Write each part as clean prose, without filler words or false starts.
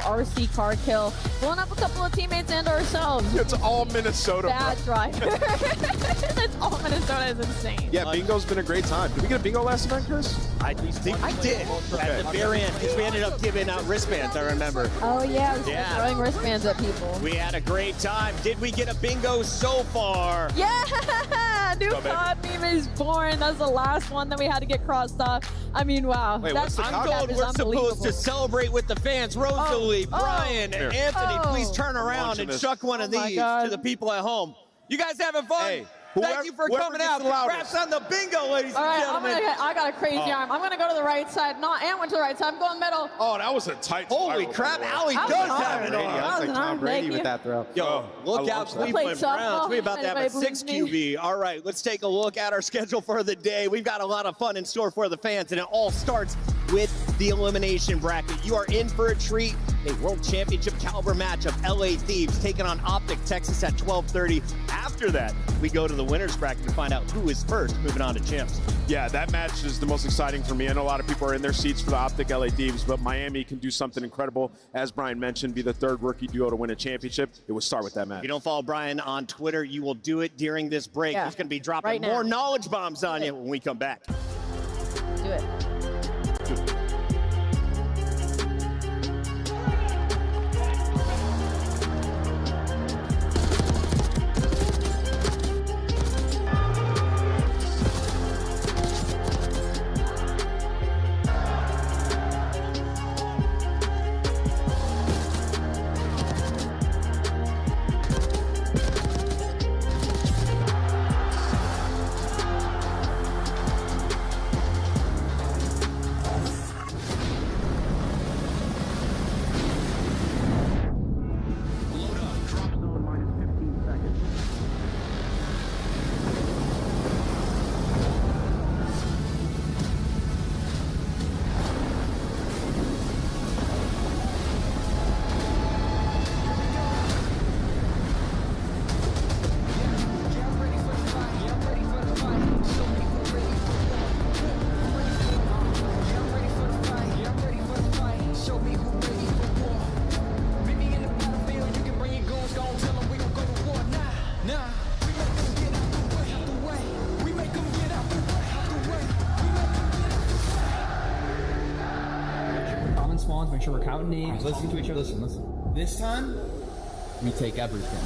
RC car kill, blowing up a couple of teammates and ourselves. It's all Minnesota, Bad driver. It's all Minnesota is insane. Yeah, bingo's been a great time. Did we get a bingo last event, Chris? I think I did at the very end because we ended up giving out wristbands, I remember. Oh yeah, we started throwing wristbands at people. We had a great time. Did we get a bingo so far? Yeah! New COD meme is born. That's the last one that we had to get crossed off. I mean, wow. Wait, what's the I'm told we're supposed to celebrate with the fans. Rosalie, Brian, and Anthony, please turn around and chuck one of these to the people at home. You guys having fun? Hey, thank you for coming out. Congrats on the bingo, ladies and gentlemen. I got a crazy arm. I'm going to go to the right side. No, Ant went to the right side. I'm going middle. Oh, that was a tight Holy crap, Allie does have an arm. I was like Tom Brady with that throw. Yo, look out, Cleveland Browns. We're about to have a 6 QB. All right, let's take a look at our schedule for the day. We've got a lot of fun in store for the fans, and it all starts with the elimination bracket. You are in for a treat. A World Championship caliber match of LA Thieves taking on Optic Texas at 12:30. After that, we go to the winners bracket to find out who is first, moving on to champs. Yeah, that match is the most exciting for me. I know a lot of people are in their seats for the Optic LA Thieves, but Miami can do something incredible. As Brian mentioned, be the third rookie duo to win a championship. It will start with that match. If you don't follow Brian on Twitter, you will do it during this break. Yeah. He's going to be dropping more knowledge bombs on you when we come back. Do it. Make sure we're counting names, listening to each other. Listen. This time, we take everything.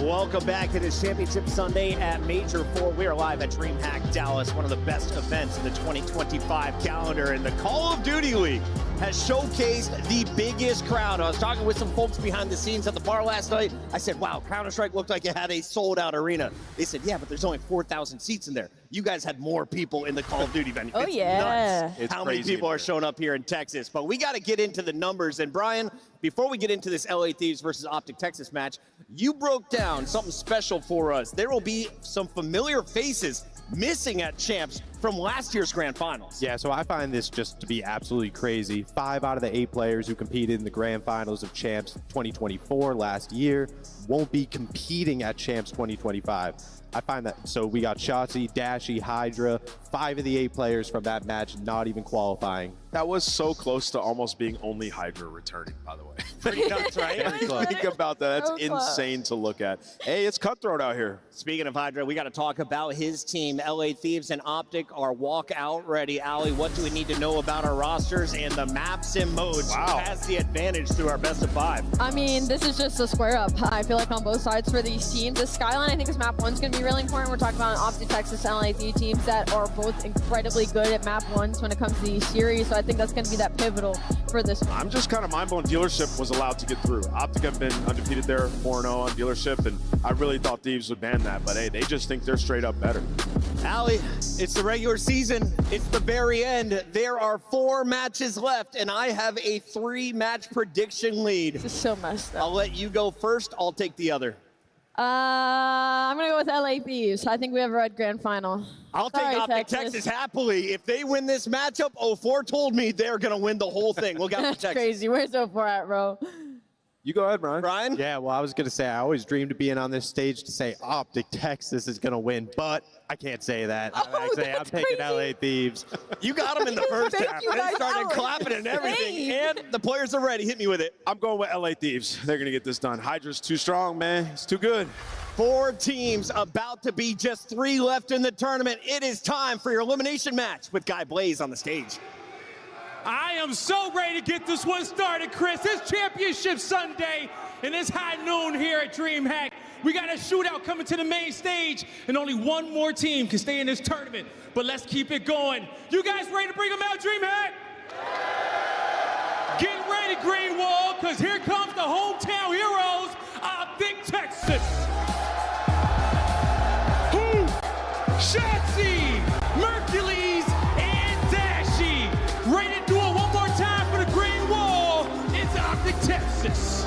Welcome back to this Championship Sunday at Major 4. We are live at DreamHack Dallas, one of the best events in the 2025 calendar. And the Call of Duty League has showcased the biggest crowd. I was talking with some folks behind the scenes at the bar last night. I said, wow, Counter-Strike looked like it had a sold-out arena. They said, yeah, but there's only 4,000 seats in there. You guys had more people in the Call of Duty venue. Oh, it's yeah. nuts it's how many people are showing up here in Texas. But we got to get into the numbers. And Brian, before we get into this LA Thieves versus Optic Texas match, you broke down something special for us. There will be some familiar faces missing at Champs from last year's Grand Finals. Yeah, so I find this just to be absolutely crazy. 5 out of the 8 players who competed in the Grand Finals of Champs 2024 last year won't be competing at Champs 2025. I find that, so we got Shotzi, Dashy, Hydra, 5 of the 8 players from that match not even qualifying. That was so close to almost being only Hydra returning, by the way. Pretty nuts, right? Think about that. That's So close. insane to look at. Hey, it's cutthroat out here. Speaking of Hydra, we got to talk about his team. LA Thieves and Optic are walkout ready. Allie, what do we need to know about our rosters and the maps and modes? Wow. Who has the advantage through our best of 5? I mean, this is just a square up. I feel like on both sides for these teams. The Skyline, I think this map 1's going to be really important. We're talking about Optic Texas and LAT teams that are both incredibly good at map 1s when it comes to these series. So I think that's going to be that pivotal for this one. I'm just kind of mind-blown Dealership was allowed to get through. Optic have been undefeated there, 4-0 on Dealership, and I really thought Thieves would ban that, but hey, they just think they're straight up better. Allie, it's the regular season. It's the very end. There are 4 matches left, and I have a 3-match prediction lead. This is so messed up. I'll let you go first. I'll take the other. I'm going to go with LA Thieves. I think we have a red grand final. I'll take Sorry, Optic Texas happily. If they win this matchup, 04 told me they're going to win the whole thing. Look out for That's Texas. crazy. Where's 04 at, bro? You go ahead, Brian. Brian? Yeah, well, I was going to say, I always dreamed of being on this stage to say Optic Texas is going to win, but I can't say that. I'm taking LA Thieves. You got them in the first Thank half. you, They guys. started LA clapping and everything, Thieves. and the players are ready. Hit me with it. I'm going with LA Thieves. They're going to get this done. Hydra's too strong, man. It's too good. 4 teams, about to be just 3 left in the tournament. It is time for your elimination match with Guy Blaze on the stage. I am so ready to get this one started, Chris. It's Championship Sunday, and it's high noon here at DreamHack. We got a shootout coming to the main stage, and only one more team can stay in this tournament. But let's keep it going. You guys ready to bring them out, DreamHack? Get ready, Green Wall, because here comes the hometown heroes of Big Texas. Who? Shotzi, Mercules, and Dashy. Ready to do it one more time for the Green Wall. It's Optic Texas.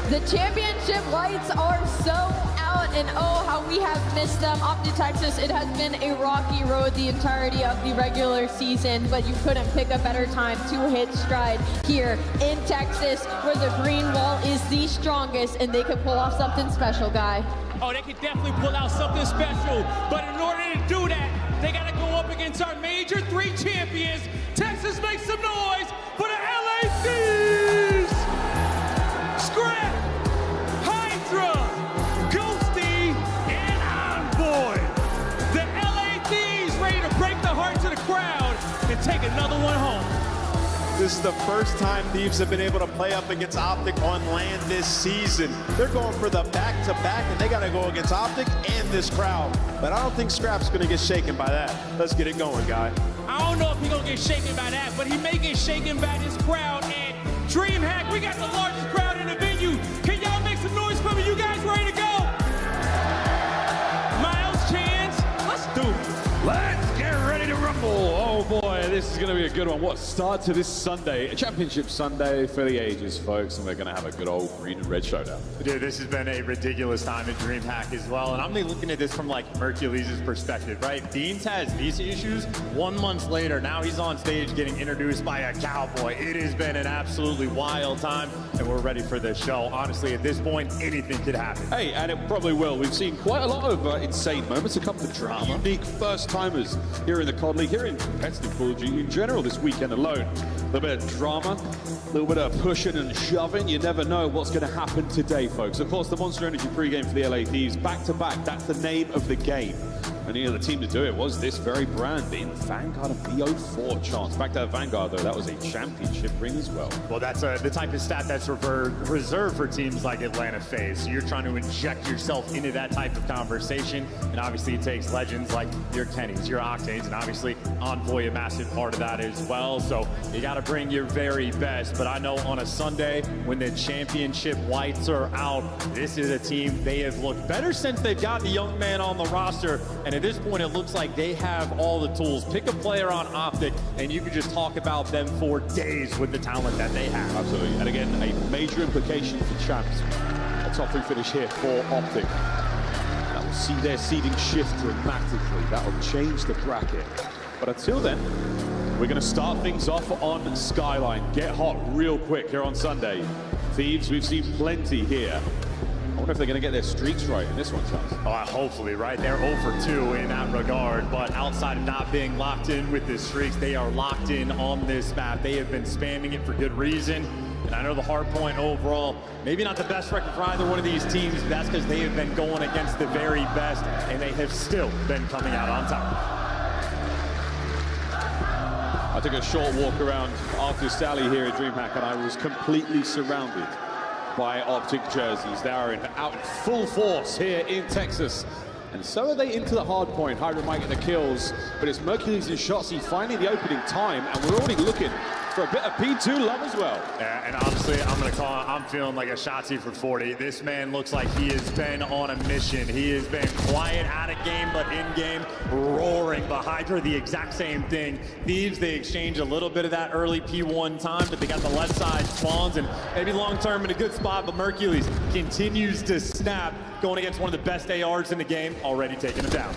The championship lights are so out, and oh, how we have missed them. Optic Texas, it has been a rocky road the entirety of the regular season, but you couldn't pick a better time to hit stride here in Texas, where the Green Wall is the strongest, and they could pull off something special, Guy. Oh, they could definitely pull out something special, but in order to do that, they got to go up against our major 3 champions. Texas, make some noise for the LA Thieves! Scrap, Hydra, Ghosty, and Envoy. The LA Thieves ready to break the hearts of the crowd and take another one home. This is the first time Thieves have been able to play up against Optic on LAN this season. They're going for the back-to-back, and they got to go against Optic and this crowd. But I don't think Scrap's going to get shaken by that. Let's get it going, Guy. I don't know if he's going to get shaken by that, but he may get shaken by this crowd. And DreamHack, we got the largest crowd in the venue. Can y'all make some noise for me? You guys ready to go? Miles, Chance, let's do it. Let's get ready to rumble. Oh boy, this is going to be a good one. What start to this Sunday, a championship Sunday for the ages, folks, and we're going to have a good old green and red showdown. Dude, this has been a ridiculous time at DreamHack as well, and I'm looking at this from like Mercules' perspective, right? Beans has these issues 1 month later. Now he's on stage getting introduced by a cowboy. It has been an absolutely wild time, and we're ready for this show. Honestly, at this point, anything could happen. Hey, and it probably will. We've seen quite a lot of insane moments, a couple of drama, unique first-timers here in the COD League, here in competitive Call of Duty in general this weekend alone. A little bit of drama, a little bit of pushing and shoving. You never know what's going to happen today, folks. Of course, the Monster Energy pregame for the LA Thieves, back-to-back, that's the name of the game. And the team to do it was this very brand in Vanguard and BO4 chance. Back to Vanguard, though, that was a championship ring as well. Well, that's the type of stat that's reserved for teams like Atlanta FaZe. So you're trying to inject yourself into that type of conversation. And obviously it takes legends like your Kennys, your Octanes, and obviously Envoy, a massive part of that as well. So you got to bring your very best. But I know on a Sunday when the championship lights are out, this is a team, they have looked better since they've got the young man on the roster. And at this point, it looks like they have all the tools. Pick a player on Optic, and you can just talk about them for days with the talent that they have. Absolutely. And again, a major implication for champs. A top 3 finish here for Optic. That will see their seeding shift dramatically. That will change the bracket. But until then, we're going to start things off on Skyline. Get hot real quick here on Sunday. Thieves, we've seen plenty here. I wonder if they're going to get their streaks right in this one, Chance. Oh, hopefully, right? They're 0 for 2 in that regard, but outside of not being locked in with the streaks, they are locked in on this map. They have been spamming it for good reason, and I know the hard point overall, maybe not the best record for either one of these teams, but that's because they have been going against the very best, and they have still been coming out on top. I took a short walk around Arthur's Sally here at DreamHack, and I was completely surrounded by Optic jerseys. They are out in full force here in Texas. And so are they into the hard point. Hydra might get the kills, but it's Mercules and Shotzi finding the opening time, and we're already looking for a bit of P2 love as well. Yeah, and honestly, I'm feeling like a Shotzi for 40. This man looks like he has been on a mission. He has been quiet out of game, but in game, roaring. But Hydra, the exact same thing. Thieves, they exchange a little bit of that early P1 time, but they got the left side spawns, and maybe long-term in a good spot, but Mercules continues to snap, going against one of the best ARs in the game, already taking him down.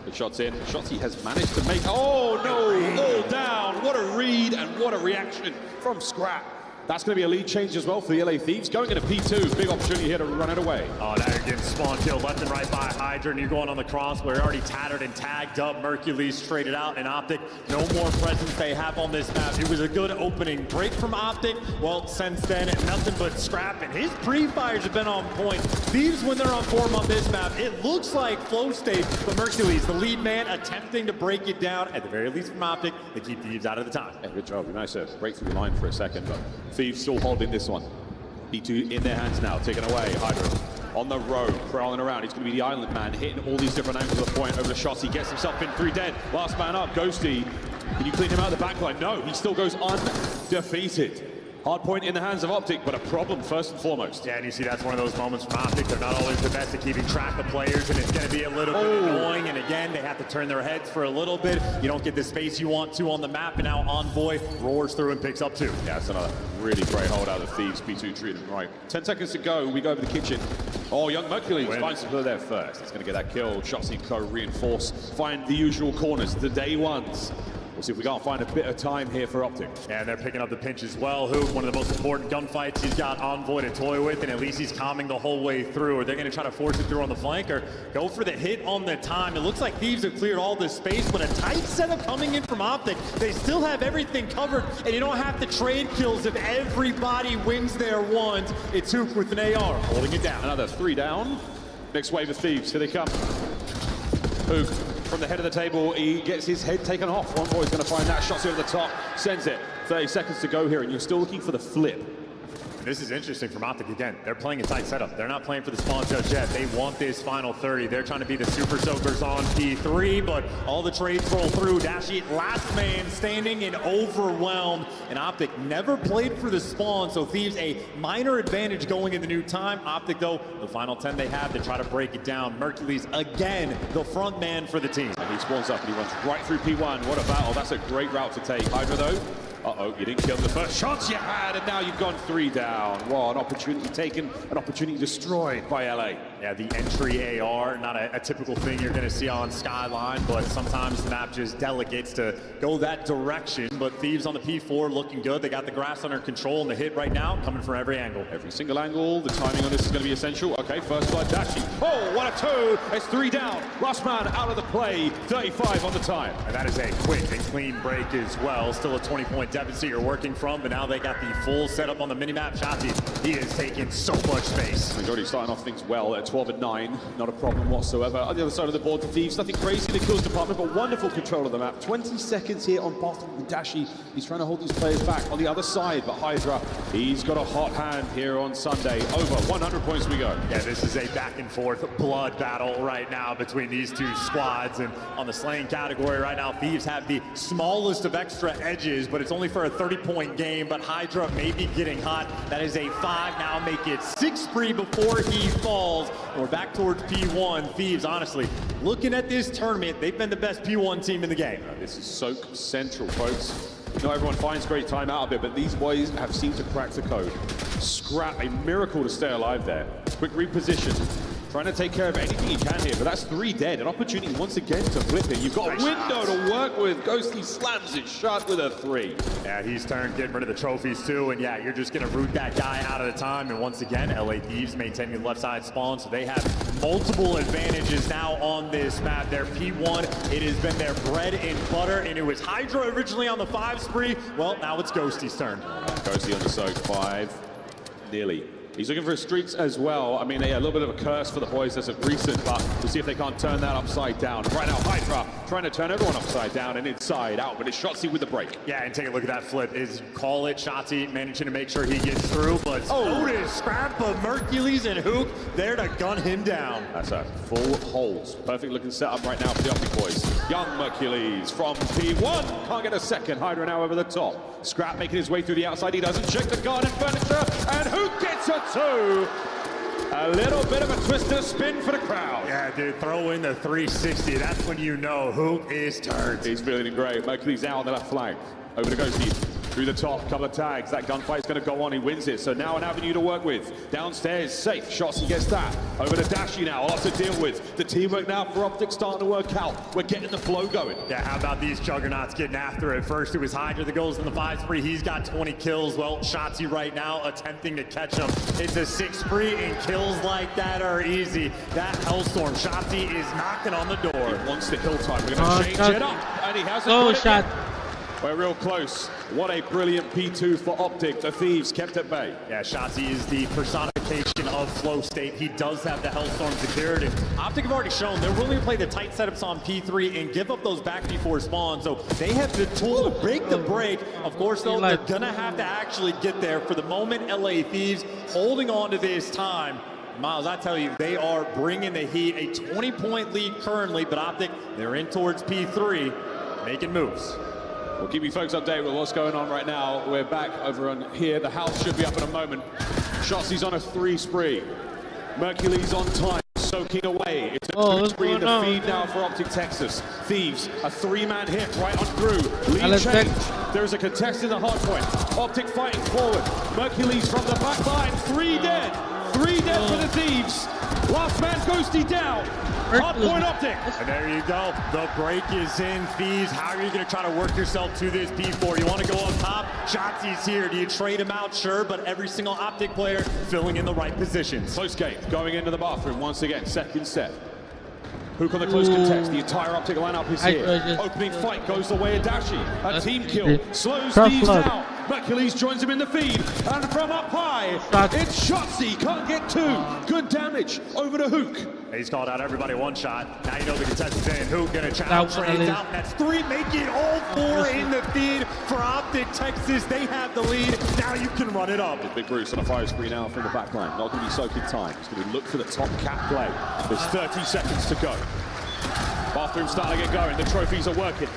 The shot's in. Shotzi has managed to make, oh no, all down. What a read and what a reaction from Scrap. That's going to be a lead change as well for the LA Thieves. Going into P2, big opportunity here to run it away. Oh, now you're getting spawn killed left and right by Hydra, and you're going on the cross where you're already tattered and tagged up. Mercules traded out, and Optic, no more presence they have on this map. It was a good opening break from Optic. Well, since then, nothing but scrap, and his pre-fires have been on point. Thieves, when they're on form on this map, it looks like flow state, but Mercules, the lead man, attempting to break it down, at the very least from Optic, to keep Thieves out of the time. Yeah, good job. We managed to break through the line for a second, but Thieves still holding this one. P2 in their hands now, taken away. Hydra on the road, prowling around. He's going to be the island man, hitting all these different angles of the point over the shots. He gets himself in 3 dead. Last man up, Ghosty. Can you clean him out of the backline? No, he still goes undefeated. Hard point in the hands of Optic, but a problem first and foremost. Yeah, and you see that's one of those moments from Optic. They're not always the best at keeping track of players, and it's going to be a little bit annoying. And again, they have to turn their heads for a little bit. You don't get the space you want to on the map, and now Envoy roars through and picks up 2. Yeah, that's another really great hold out of Thieves. P2 treated him right. 10 seconds to go. We go over the kitchen. Oh, young Mercules finds to put there first. He's going to get that kill. Shots Co reinforce. Find the usual corners, the day ones. We'll see if we can't find a bit of time here for Optic. Yeah, and they're picking up the pinch as well. Hoop, one of the most important gunfights he's got Envoy to toy with, and at least he's calming the whole way through. Or they're going to try to force it through on the flank or go for the hit on the time. It looks like Thieves have cleared all this space, but a tight setup coming in from Optic. They still have everything covered, and you don't have to trade kills if everybody wins their ones. It's Hoop with an AR, holding it down. Another 3 down. Next wave of Thieves. Here they come. Hoop. From the head of the table, he gets his head taken off. One boy's going to find that shot over the top, sends it. 30 seconds to go here, and you're still looking for the flip. This is interesting from Optic again. They're playing a tight setup. They're not playing for the spawn just yet. They want this final 30. They're trying to be the super soakers on P3, but all the trades roll through. Dashi, last man standing and overwhelmed. And Optic never played for the spawn, so Thieves a minor advantage going in the new time. Optic, though, the final 10 they have, they try to break it down. Mercules, again, the front man for the team. And he spawns up and he runs right through P1. What a battle. That's a great route to take. Hydra, though. Uh-oh, you didn't kill the first shots you had, and now you've gone 3 down. Wow, an opportunity taken, an opportunity destroyed by LA. Yeah, the entry AR, not a typical thing you're going to see on Skyline, but sometimes the map just delegates to go that direction. But Thieves on the P4 looking good. They got the grass under control, and the hit right now coming from every angle. Every single angle. The timing on this is going to be essential. Okay, first blood Dashi. Oh, what a 2! It's 3 down. Last man out of the play. 35 on the time. And that is a quick and clean break as well. Still a 20-point deficit you're working from, but now they got the full setup on the minimap. Shotzi, he is taking so much space. He's already starting off things well at 12 and 9. Not a problem whatsoever. On the other side of the board, the Thieves, nothing crazy in the kills department, but wonderful control of the map. 20 seconds here on Boston and Dashi. He's trying to hold these players back on the other side, but Hydra, he's got a hot hand here on Sunday. Over 100 points we go. Yeah, this is a back and forth blood battle right now between these two squads, and on the slaying category right now, Thieves have the smallest of extra edges, but it's only for a 30-point game, but Hydra may be getting hot. That is a 5, now make it 6 free before he falls. We're back towards P1. Thieves, honestly, looking at this tournament, they've been the best P1 team in the game. This is Soak Central, folks. Not everyone finds great time out of it, but these boys have seemed to crack the code. Scrap, a miracle to stay alive there. Quick reposition. Trying to take care of anything he can here, but that's 3 dead. An opportunity once again to flip it. You've got a window to work with. Ghosty slams it shut with a 3. Yeah, he's turned, getting rid of the trophies too, and yeah, you're just gonna root that guy out of the time. And once again, LA Thieves maintaining the left side spawn, so they have multiple advantages now on this map. Their P1, it has been their bread and butter, and it was Hydra originally on the 5 spree. Well, now it's Ghosty's turn. Ghosty on the Soak 5, nearly. He's looking for streaks as well. I mean, a little bit of a curse for the boys as of recent, but we'll see if they can't turn that upside down. Right now, Hydra trying to turn everyone upside down and inside out, but it's Shotzi with the break. Yeah, and take a look at that flip. Is call it Shotzi managing to make sure he gets through, but Otis, scrap of Mercules and Hook there to gun him down. That's a full hold. Perfect looking setup right now for the Optic boys. Young Mercules from P1. Can't get a second. Hydra now over the top. Scrap making his way through the outside. He doesn't check the garden furniture, and Hook gets a 2. A little bit of a twister spin for the crowd. Yeah, dude, throw in the 360. That's when you know Hook is turned. He's feeling great. Mercules out on the left flank. Over to Ghosty. Through the top, couple of tags. That gunfight's going to go on. He wins it. So now an avenue to work with. Downstairs, safe. Shots, he gets that. Over to Dashy now. A lot to deal with. The teamwork now for Optic starting to work out. We're getting the flow going. Yeah, how about these juggernauts getting after it? First, it was Hydra that goes in the 5 spree. He's got 20 kills. Well, Shotzzy right now attempting to catch him. It's a 6 spree, and kills like that are easy. That Hellstorm, Shotzzy is knocking on the door. He wants the kill time. We're going to change it up. And he hasn't got it yet. We're real close. What a brilliant P2 for Optic. The Thieves kept at bay. Yeah, Shotzzy is the personification of flow state. He does have the Hellstorm secured. And Optic have already shown they're willing to play the tight setups on P3 and give up those back P4 spawns. So they have the tool to break the break. Of course, though, they're going to have to actually get there. For the moment, LA Thieves holding on to this time. Miles, I tell you, they are bringing the heat. A 20-point lead currently, but Optic, they're in towards P3, making moves. We'll keep you folks updated with what's going on right now. We're back over on here. The house should be up in a moment. Shotzzy's on a 3 spree. Mercury's on time, soaking away. It's a 2 spree in the feed now for Optic Texas. Thieves, a 3-man hit right on through. Lead change. There's a contest in the hard point. Optic fighting forward. Mercury's from the back line. 3 dead. 3 dead for the Thieves. Last man Ghosty down. Hard point Optic. And there you go. The break is in. Thieves, how are you going to try to work yourself to this P4? You want to go up top? Shotzzy's here. Do you trade him out? Sure, but every single Optic player filling in the right positions. Close game. Going into the bathroom once again. Second set. Hook on the close contest. The entire Optic lineup is here. Opening fight goes the way of Dashy. A team kill. Slows Thieves down. Mercules joins him in the feed. And from up high, it's Shotzzy. Can't get 2. Good damage. Over to Hook. He's called out everybody one shot. Now you know the contest is in. Hook gonna challenge trades out. That's 3, making all 4 in the feed for Optic Texas. They have the lead. Now you can run it up. Big Bruce on a 5 spree now from the back line. Not going to be soaking time. He's going to look for the top cap play. There's 30 seconds to go. Bathroom starting to get going. The trophies are working.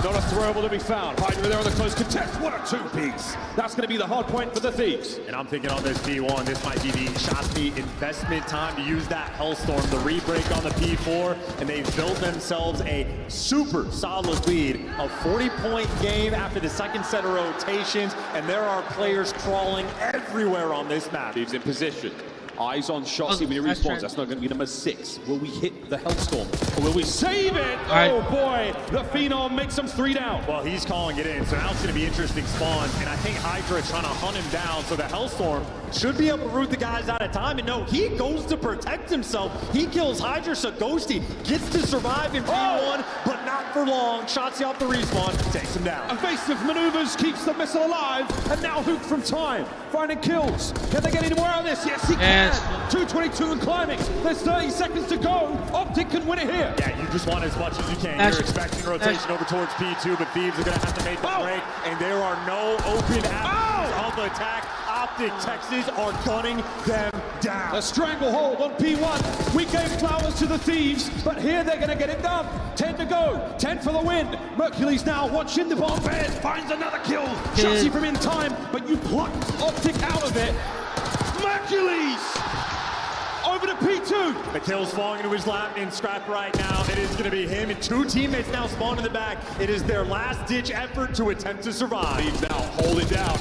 Not a throwable to be found. Hydra there on the close contest. What a 2-piece. That's going to be the hard point for the Thieves. And I'm thinking on this P1, this might be the Shotzzy investment time to use that Hellstorm, the rebreak on the P4, and they've built themselves a super solid lead. A 40-point game after the second set of rotations, and there are players crawling everywhere on this map. Thieves in position. Eyes on Shotzzy when he respawns. That's not going to be number 6. Will we hit the Hellstorm? Or will we save it? Oh boy, the Phenom makes him 3 down. Well, he's calling it in, so now it's going to be interesting spawns. And I think Hydra is trying to hunt him down, so the Hellstorm should be able to root the guys out of time. And no, he goes to protect himself. He kills Hydra, so Ghosty gets to survive in P1, but not for long. Shotzzy off the respawn, takes him down. Evasive maneuvers keeps the missile alive, and now Hook from time, finding kills. Can they get any more out of this? Yes, he can. 2:22 and climbing. There's 30 seconds to go. Optic can win it here. Yeah, you just want as much as you can. You're expecting rotation over towards P2, but Thieves are going to have to make the break, and there are no open avenues of attack. Optic Texas are gunning them down. A stranglehold on P1. We gave flowers to the Thieves, but here they're going to get it done. 10 to go. 10 for the win. Mercules now watching the bomb bed. Finds another kill. Shotzzy from in time, but you pluck Optic out of it. Mercules over to P2. The kill's falling into his lap in Scrap right now. It is going to be him and 2 teammates now spawned in the back. It is their last-ditch effort to attempt to survive. Thieves now hold it down.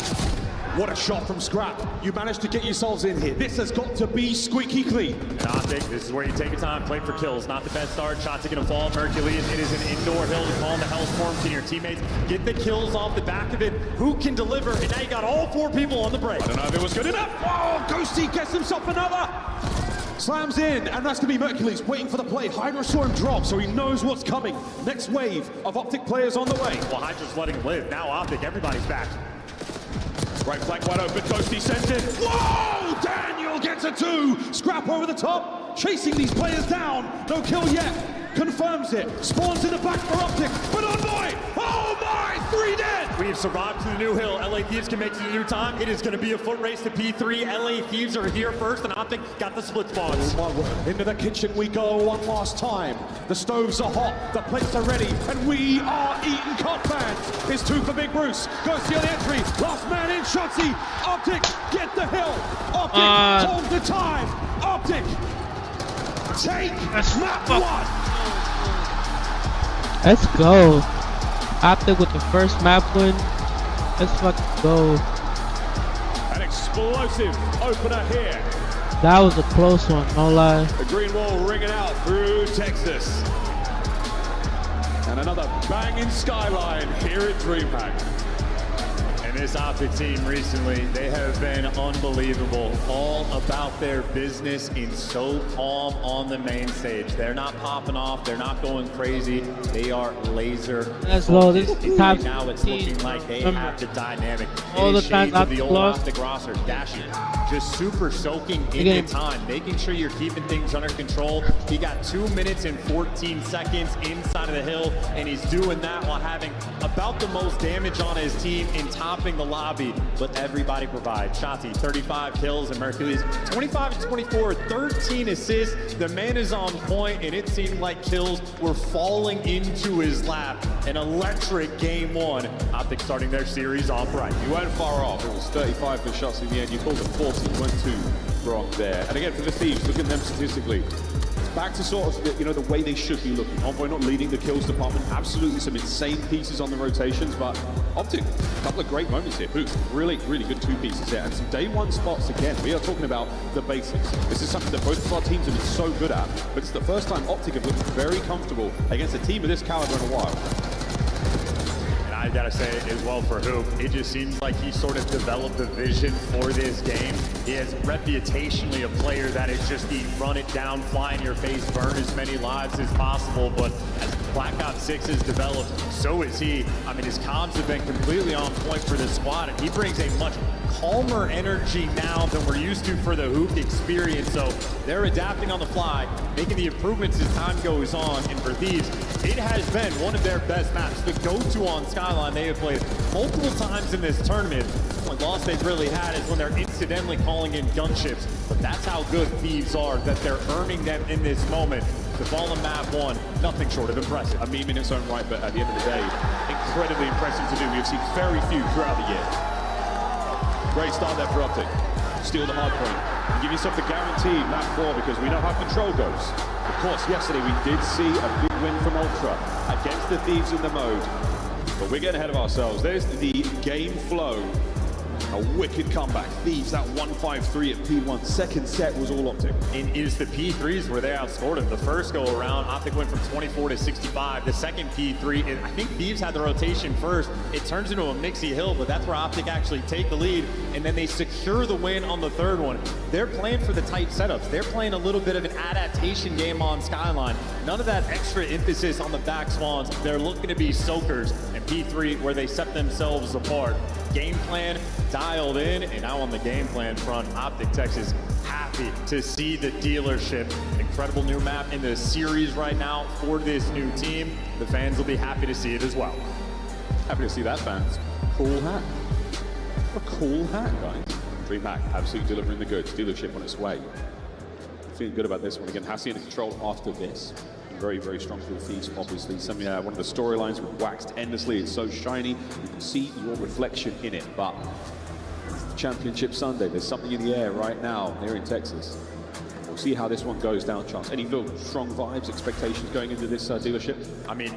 What a shot from Scrap. You managed to get yourselves in here. This has got to be squeaky clean. And Optic, this is where you take your time, play for kills. Not the best start. Shots are going to fall. Mercules, it is an indoor hill to call the Hellstorm. Can your teammates get the kills off the back of it? Who can deliver? And now you got all 4 people on the break. I don't know if it was good enough. Oh, Ghosty gets himself another. Slams in, and that's going to be Mercules waiting for the play. Hydra saw him drop, so he knows what's coming. Next wave of Optic players on the way. Well, Hydra's letting him live. Now Optic, everybody's back. Right flank wide open, Ghosty sends it. Whoa! Daniel gets a 2. Scrap over the top, chasing these players down. No kill yet. Confirms it. Spawns in the back for Optic. But oh boy! Oh my! 3 dead! We have survived to the new hill. LA Thieves can make it to the new time. It is going to be a foot race to P3. LA Thieves are here first, and Optic got the split spawns. Into the kitchen we go one last time. The stoves are hot, the plates are ready, and we are eating COD fans. It's 2 for Big Bruce. Goes to the entry. Last man in, Shotzzy. Optic, get the hill. Optic, hold the time. Optic, take map 1. Let's go. Optic with the first map win. Let's fucking go. An explosive opener here. That was a close one, no lie. The green wall ringing out through Texas. And another banging skyline here at DreamHack. And this Optic team recently, they have been unbelievable. All about their business and so calm on the main stage. They're not popping off. They're not going crazy. They are laser. That's low. This focused. is Right now it's looking like they have the dynamic. All the shades time of the old lost. Optic roster. Dashie just super soaking into time, making sure you're keeping things under control. He got 2 minutes and 14 seconds inside of the hill, and he's doing that while having about the most damage on his team and topping the lobby. But everybody provides. Shotzi, 35 kills, and Mercury's 25 and 24, 13 assists. The man is on point, and it seemed like kills were falling into his lap. An electric game one. Optic starting their series off right. You weren't far off. It was 35 for shots in the end. You called it 40. Went too wrong there. And again, for the Thieves, look at them statistically. It's back to sort of the way they should be looking. Envoy not leading the kills department. Absolutely some insane pieces on the rotations, but Optic, a couple of great moments here. Boot, really, really good 2 pieces here. And some day 1 spots again. We are talking about the basics. This is something that both of our teams have been so good at, but it's the first time Optic have looked very comfortable against a team of this caliber in a while. I gotta say as well for Hoop, it just seems like he sort of developed a vision for this game. He is reputationally a player that is just the run it down, fly in your face, burn as many lives as possible. But as Black Ops 6 has developed, so is he. I mean, his comms have been completely on point for the squad, and he brings a much calmer energy now than we're used to for the Hoop experience. So they're adapting on the fly, making the improvements as time goes on. And for Thieves, it has been one of their best maps. The go-to on Skyline, they have played multiple times in this tournament. The only loss they've really had is when they're incidentally calling in gunships. But that's how good Thieves are, that they're earning them in this moment. The ball in map 1, nothing short of impressive. A meme in its own right, but at the end of the day, incredibly impressive to do. We have seen very few throughout the year. Great start there for Optic. Steal the hard point. And give yourself the guarantee map 4 because we know how control goes. Of course, yesterday we did see a big win from Ultra against the Thieves in the mode. But we're getting ahead of ourselves. There's the game flow. A wicked comeback. Thieves, that 1-5-3 at P1. Second set was all Optic. And it was the P3s where they outscored him. The first go around, Optic went from 24 to 65. The second P3, I think Thieves had the rotation first. It turns into a Mixie Hill, but that's where Optic actually take the lead. And then they secure the win on the third one. They're playing for the tight setups. They're playing a little bit of an adaptation game on Skyline. None of that extra emphasis on the back swans. They're looking to be soakers. And P3, where they set themselves apart. Game plan dialed in, and now on the game plan front, Optic Texas happy to see the dealership. Incredible new map in the series right now for this new team. The fans will be happy to see it as well. Happy to see that, fans. Cool hat. A cool hat, guys. DreamHack absolutely delivering the goods. Dealership on its way. Feeling good about this one again. Hassie in control after this. Very, very strong for the Thieves, obviously. One of the storylines we've waxed endlessly. It's so shiny. You can see your reflection in it, but it's the Championship Sunday. There's something in the air right now here in Texas. We'll see how this one goes down, Charles. Any real strong vibes, expectations going into this dealership? I mean,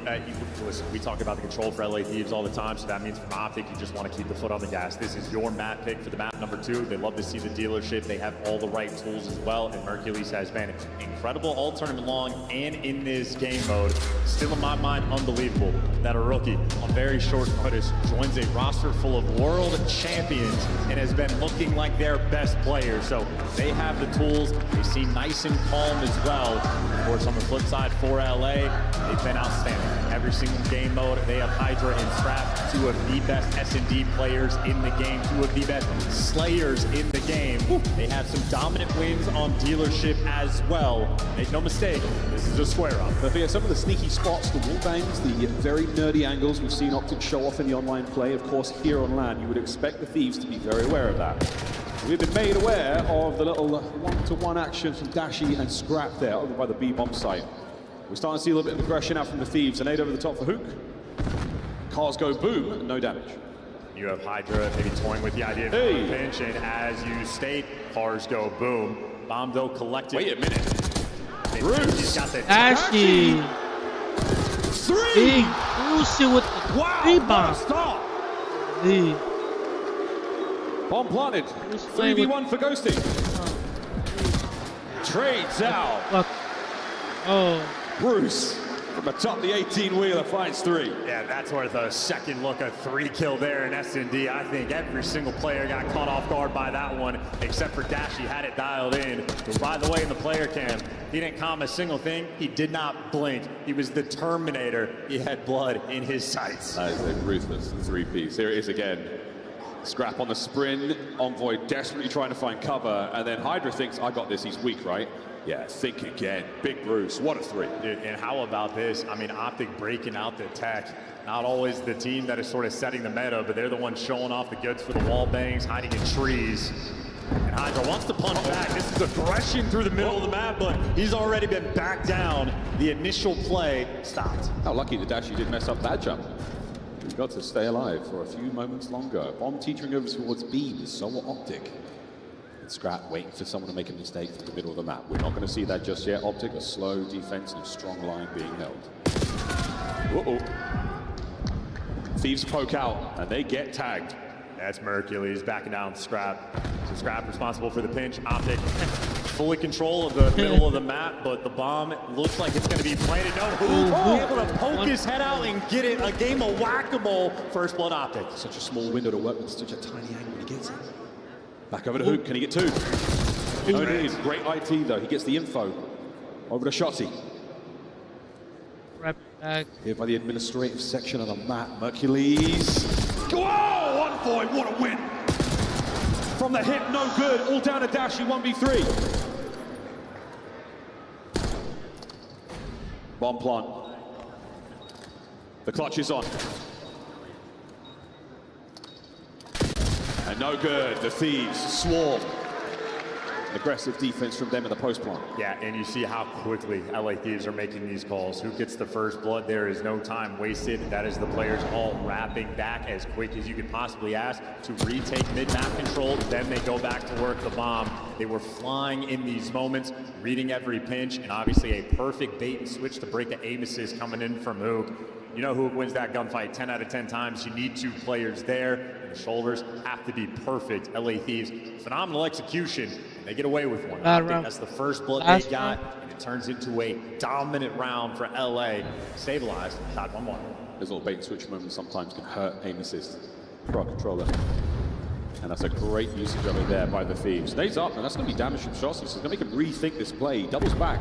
listen, we talk about the control for LA Thieves all the time, so that means from Optic, you just want to keep the foot on the gas. This is your map pick for the map number 2. They love to see the dealership. They have all the right tools as well, and Mercules has been incredible all tournament long and in this game mode. Still, in my mind, unbelievable that a rookie on very short notice joins a roster full of world champions and has been looking like their best player. So they have the tools. They seem nice and calm as well. Of course, on the flip side for LA, they've been outstanding. Every single game mode, they have Hydra and Scrap, 2 of the best S&D players in the game, 2 of the best slayers in the game. They have some dominant wins on dealership as well. Make no mistake, this is a square up. But yeah, some of the sneaky spots, the wall bangs, the very nerdy angles we've seen Optic show off in the online play. Of course, here on LAN, you would expect the Thieves to be very aware of that. We've been made aware of the little one-to-one action from Dashie and Scrap there over by the B-bomb site. We're starting to see a little bit of aggression out from the Thieves. An 8 over the top for Hook. Cars go boom, no damage. You have Hydra maybe toying with the idea of a pinch, and as you state, cars go boom. Bombdo collected. Wait a minute. Bruce. He's got the Dashie. 3. Big Brucey with the Wow, rebound. stop. Bomb planted. 3v1 for Ghosty. Trades out. Fuck. Oh. Bruce from atop the 18-wheeler finds 3. Yeah, that's worth a second look, a 3-kill there in S&D. I think every single player got caught off guard by that one, except for Dash. He had it dialed in. But by the way, in the player cam, he didn't calm a single thing. He did not blink. He was the Terminator. He had blood in his sights. That is a ruthless 3-piece. Here it is again. Scrap on the sprint. Envoy desperately trying to find cover. And then Hydra thinks, I got this. He's weak, right? Yeah, think again. Big Bruce, what a 3. Dude, and how about this? I mean, Optic breaking out the tech. Not always the team that is sort of setting the meta, but they're the ones showing off the goods for the wall bangs, hiding in trees. And Hydra wants to punch back. This is aggression through the middle of the map, but he's already been back down. The initial play stopped. How lucky the Dashi did mess up that jump. We've got to stay alive for a few moments longer. Bomb teetering over towards B is so Optic. And Scrap waiting for someone to make a mistake from the middle of the map. We're not going to see that just yet. Optic, a slow defensive, strong line being held. Uh-oh. Thieves poke out, and they get tagged. That's Mercules backing down Scrap. So Scrap responsible for the pinch. Optic fully control of the middle of the map, but the bomb looks like it's going to be planted. No, Hook able to poke his head out and get it. A game of whack-a-mole. First blood Optic. Such a small window to work with, such a tiny angle when he gets it. Back over to Hook, can he get 2? No need. Great IT though, he gets the info. Over to Shotzi. Right back. Here by the administrative section of the map, Mercules. Whoa! Envoy, what a win! From the hip, no good. All down to Dashi, 1v3. Bomb plant. The clutch is on. And no good. The Thieves swarm. Aggressive defense from them in the post plant. Yeah, and you see how quickly LA Thieves are making these calls. Who gets the first blood? There is no time wasted. That is the players all wrapping back as quick as you could possibly ask to retake mid-map control. Then they go back to work the bomb. They were flying in these moments, reading every pinch, and obviously a perfect bait and switch to break the aim assist coming in from Hook. You know who wins that gunfight 10 out of 10 times. You need 2 players there. And the shoulders have to be perfect. LA Thieves, phenomenal execution. They get away with one. I think that's the first blood they got, and it turns into a dominant round for LA. Stabilized, tied 1-1. Those little bait and switch moments sometimes can hurt aim assist for our controller. And that's a great usage of it there by the Thieves. Nades up, and that's going to be damage from Shotzi, so it's going to make him rethink this play. He doubles back,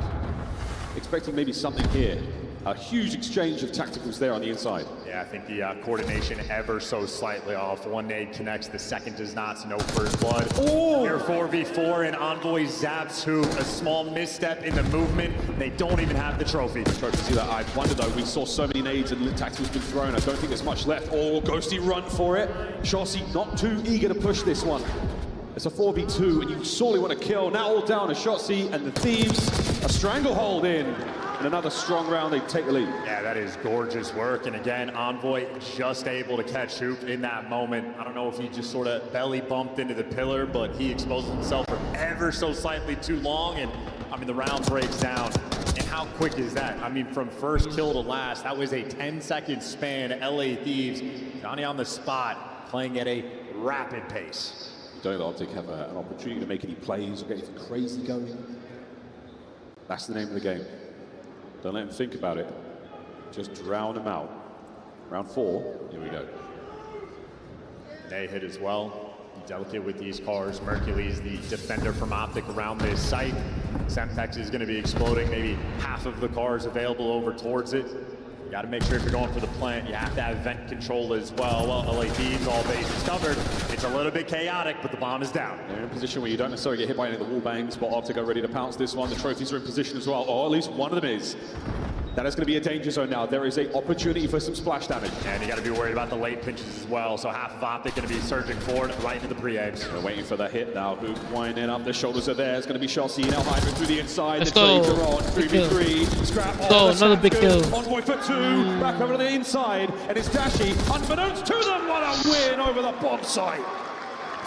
expecting maybe something here. A huge exchange of tacticals there on the inside. Yeah, I think the coordination ever so slightly off. One nade connects, the second does not, so no first blood. Oh! Here 4v4 and Envoy zaps Hook. A small misstep in the movement. They don't even have the trophy. See that? I wonder though, we saw so many nades and tacticals been thrown. I don't think there's much left. Oh, Ghosty run for it. Shotzi not too eager to push this one. It's a 4v2 and you sorely want to kill. Now all down to Shotzi and the Thieves. A stranglehold in. And another strong round, they take the lead. Yeah, that is gorgeous work. And again, Envoy just able to catch Hook in that moment. I don't know if he just sort of belly bumped into the pillar, but he exposed himself for ever so slightly too long. And I mean, the round breaks down. And how quick is that? I mean, from first kill to last, that was a 10-second span. LA Thieves, Johnny on the spot, playing at a rapid pace. Don't let Optic have an opportunity to make any plays or get anything crazy going. That's the name of the game. Don't let him think about it. Just drown him out. Round 4, here we go. They hit as well. Delicate with these cars. Mercules, the defender from Optic around this site. Semtex is going to be exploding. Maybe half of the cars available over towards it. You got to make sure if you're going for the plant, you have to have vent control as well. Well, LA Thieves, all bases covered. It's a little bit chaotic, but the bomb is down. They're in a position where you don't necessarily get hit by any of the wall bangs, but Optic are ready to pounce this one. The trophies are in position as well, or at least one of them is. That is going to be a danger zone now. There is an opportunity for some splash damage. And you got to be worried about the late pinches as well. So half of Optic going to be surging forward right into the pre-aims. They're waiting for the hit now. Hook winding up. The shoulders are there. It's going to be Shotzi. Now Hydra through the inside. Let's the go. trades are on. 3v3. Scrap. Go. Another big kill. Envoy for 2. Back over to the inside. And it's Dashi. Unbeknownst to them, what a win over the bomb site.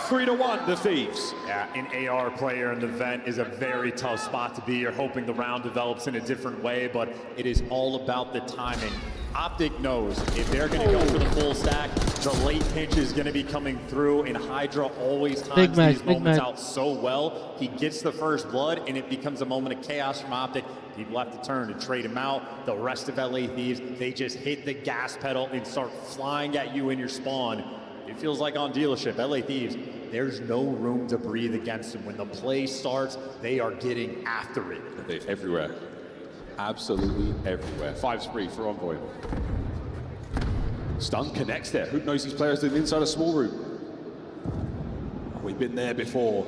3-1, the Thieves. Yeah, an AR player in the vent is a very tough spot to be. You're hoping the round develops in a different way, but it is all about the timing. Optic knows if they're going to go for the full stack, the late pinch is going to be coming through, and Hydra always times these moments out so well. He gets the first blood, and it becomes a moment of chaos from Optic. People have to turn to trade him out. The rest of LA Thieves, they just hit the gas pedal and start flying at you in your spawn. It feels like on dealership, LA Thieves, there's no room to breathe against them. When the play starts, they are getting after it. They're everywhere. Absolutely everywhere. 5 spree for Envoy. Stun connects there. Who knows these players did inside a small room? We've been there before.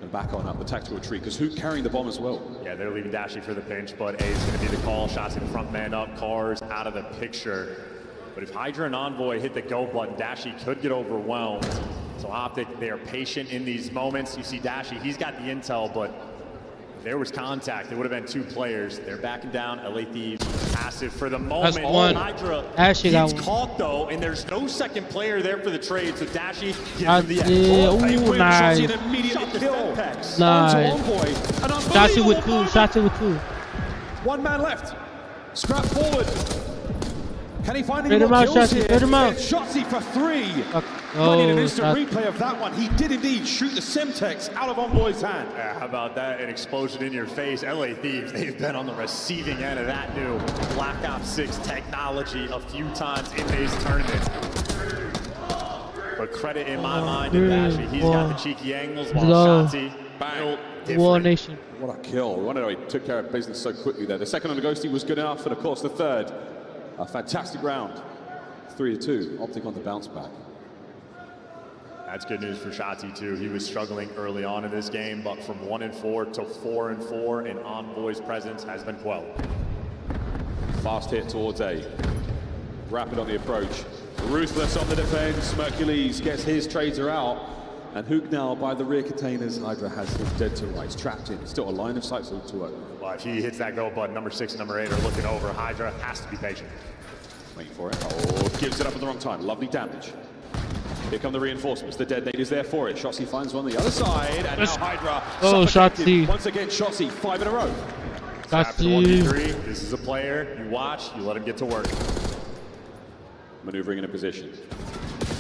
And back on up the tactical tree, because who carrying the bomb as well? Yeah, they're leaving Dashy for the pinch, but A is going to be the call. Shots in front man up, cars out of the picture. But if Hydra and Envoy hit the go button, Dashy could get overwhelmed. So Optic, they are patient in these moments. You see Dashy, he's got the intel, but if there was contact, it would have been 2 players. They're backing down. LA Thieves passive for the moment. That's one. Hydra He's caught though, and there's no second player there for the trade. So Dashy gives him the Ooh, nice. Immediate kill. Nice. Dashy with 2. Shots with 2. 1 man left. Scrap forward. Can he find any Trade him more out, kills Shotzi, here? trade him out. Shotzi for 3. Oh, I need an instant replay of that one. He did indeed shoot the Semtex out of Envoy's hand. Yeah, how about that? An explosion in your face. LA Thieves, they've been on the receiving end of that new Black Ops 6 technology a few times in this tournament. But credit in my mind to Dashy. He's got the cheeky angles while Shotzi built different. War Nation. What a kill. We wonder how he took care of business so quickly there. The second on the Ghosty was good enough, and of course the third. A fantastic round. 3-2. Optic on the bounce back. That's good news for Shotzi too. He was struggling early on in this game, but from 1-4 to 4-4, and Envoy's presence has been quelled. Fast hit towards A. Rapid on the approach. Ruthless on the defense. Mercules gets his trader out. And Hook now by the rear containers. Hydra has him dead to rights, trapped in. Still a line of sight to work. Well, if he hits that go button, number 6 and number 8 are looking over. Hydra has to be patient. Waiting for it. Oh, gives it up at the wrong time. Lovely damage. Here come the reinforcements. The dead nade is there for it. Shotzi finds one on the other side, and now Hydra. Oh, Shotzi. Once again, Shotzi, 5 in a row. After 1v3, this is a player. You watch, you let him get to work. Maneuvering in a position.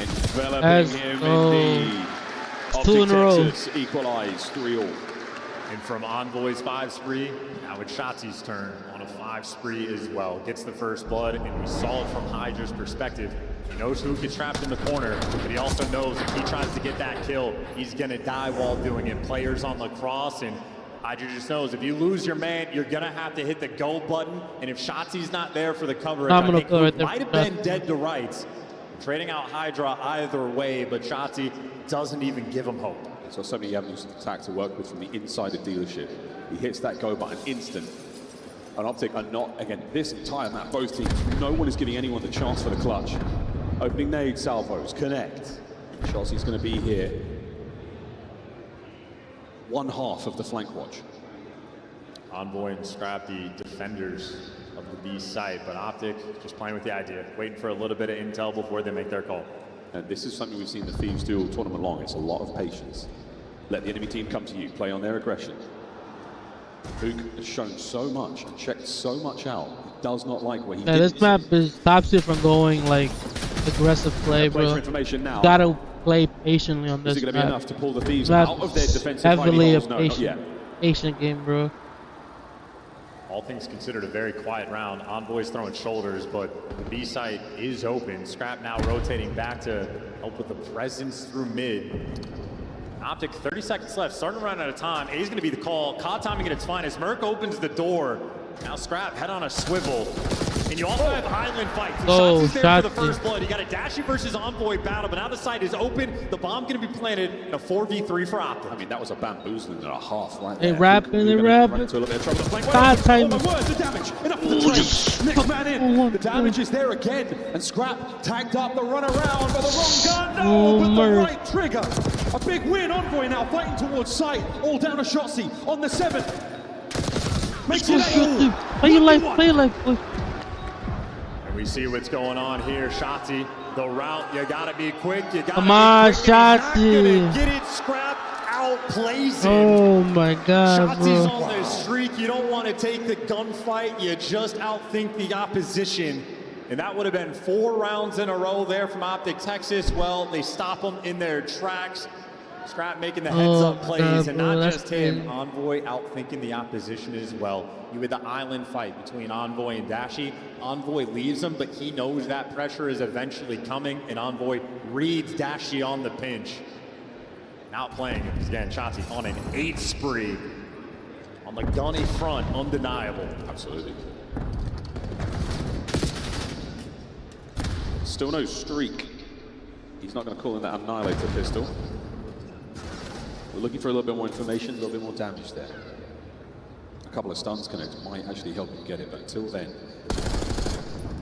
Enveloping him in the... 2 in a row. Texas equalize 3-all. And from Envoy's 5 spree, now it's Shotzi's turn on a 5 spree as well. Gets the first blood, and we saw it from Hydra's perspective. He knows who gets trapped in the corner, but he also knows if he tries to get that kill, he's gonna die while doing it. Players on the cross, and Hydra just knows if you lose your man, you're gonna have to hit the go button. And if Shotzi's not there for the coverage, I think he might have been dead to rights. Trading out Hydra either way, but Shotzi doesn't even give him hope. So many avenues of attack to work with from the inside of dealership. He hits that go button instant. And Optic are not, again, this entire map, both teams, no one is giving anyone the chance for the clutch. Opening nade salvos, connect. Chelsea's going to be here. 1/2 of the flank watch. Envoy and Scrap, the defenders of the B site, but Optic just playing with the idea, waiting for a little bit of intel before they make their call. And this is something we've seen the Thieves do all tournament long. It's a lot of patience. Let the enemy team come to you, play on their aggression. Hook has shown so much and checked so much out. He does not like where he this map stops you from going like aggressive play, bro. For information now. You gotta play patiently on this Is it going to map. be enough to pull the Thieves out of their defensive heavily holes? No, not yet. patient game, bro. All things considered, a very quiet round. Envoy's throwing shoulders, but the B site is open. Scrap now rotating back to help with the presence through mid. Optic, 30 seconds left, starting to run out of time. A's going to be the call. COD timing at its finest. Merc opens the door. Now Scrap, head on a swivel. And you also have Highland fight. So Shotzi's there for the first blood. You got a Dashy versus Envoy battle, but now the site is open. The bomb going to be planted in a 4v3 for Optic. I mean, that was a bamboozling and a half right They there. rapping. Oh my word, the damage. Enough for the trade. Next man in. The damage is there again. And Scrap tagged up the run around, but the wrong gun. No, but the right trigger. A big win. Envoy now fighting towards site. All down to Shotzi on the 7th. Makes it 8. Play your life. And we see what's going on here. Shotzi, the route, you gotta be quick. You gotta Come on, be quick. Shotzi. Get it, Scrap outplays him. Oh my god, Shotzi's bro. on the streak. You don't want to take the gunfight. You just outthink the opposition. And that would have been 4 rounds in a row there from Optic Texas. Well, they stop them in their tracks. Scrap making the heads-up plays, and not just him. Envoy outthinking the opposition as well. You had the island fight between Envoy and Dashi. Envoy leaves him, but he knows that pressure is eventually coming, and Envoy reads Dashi on the pinch. Now playing, again, Shotzi on an 8 spree. On the gunny front, undeniable. Absolutely. Still no streak. He's not going to call in that Annihilator pistol. We're looking for a little bit more information, a little bit more damage there. A couple of stuns connect might actually help him get it, but until then,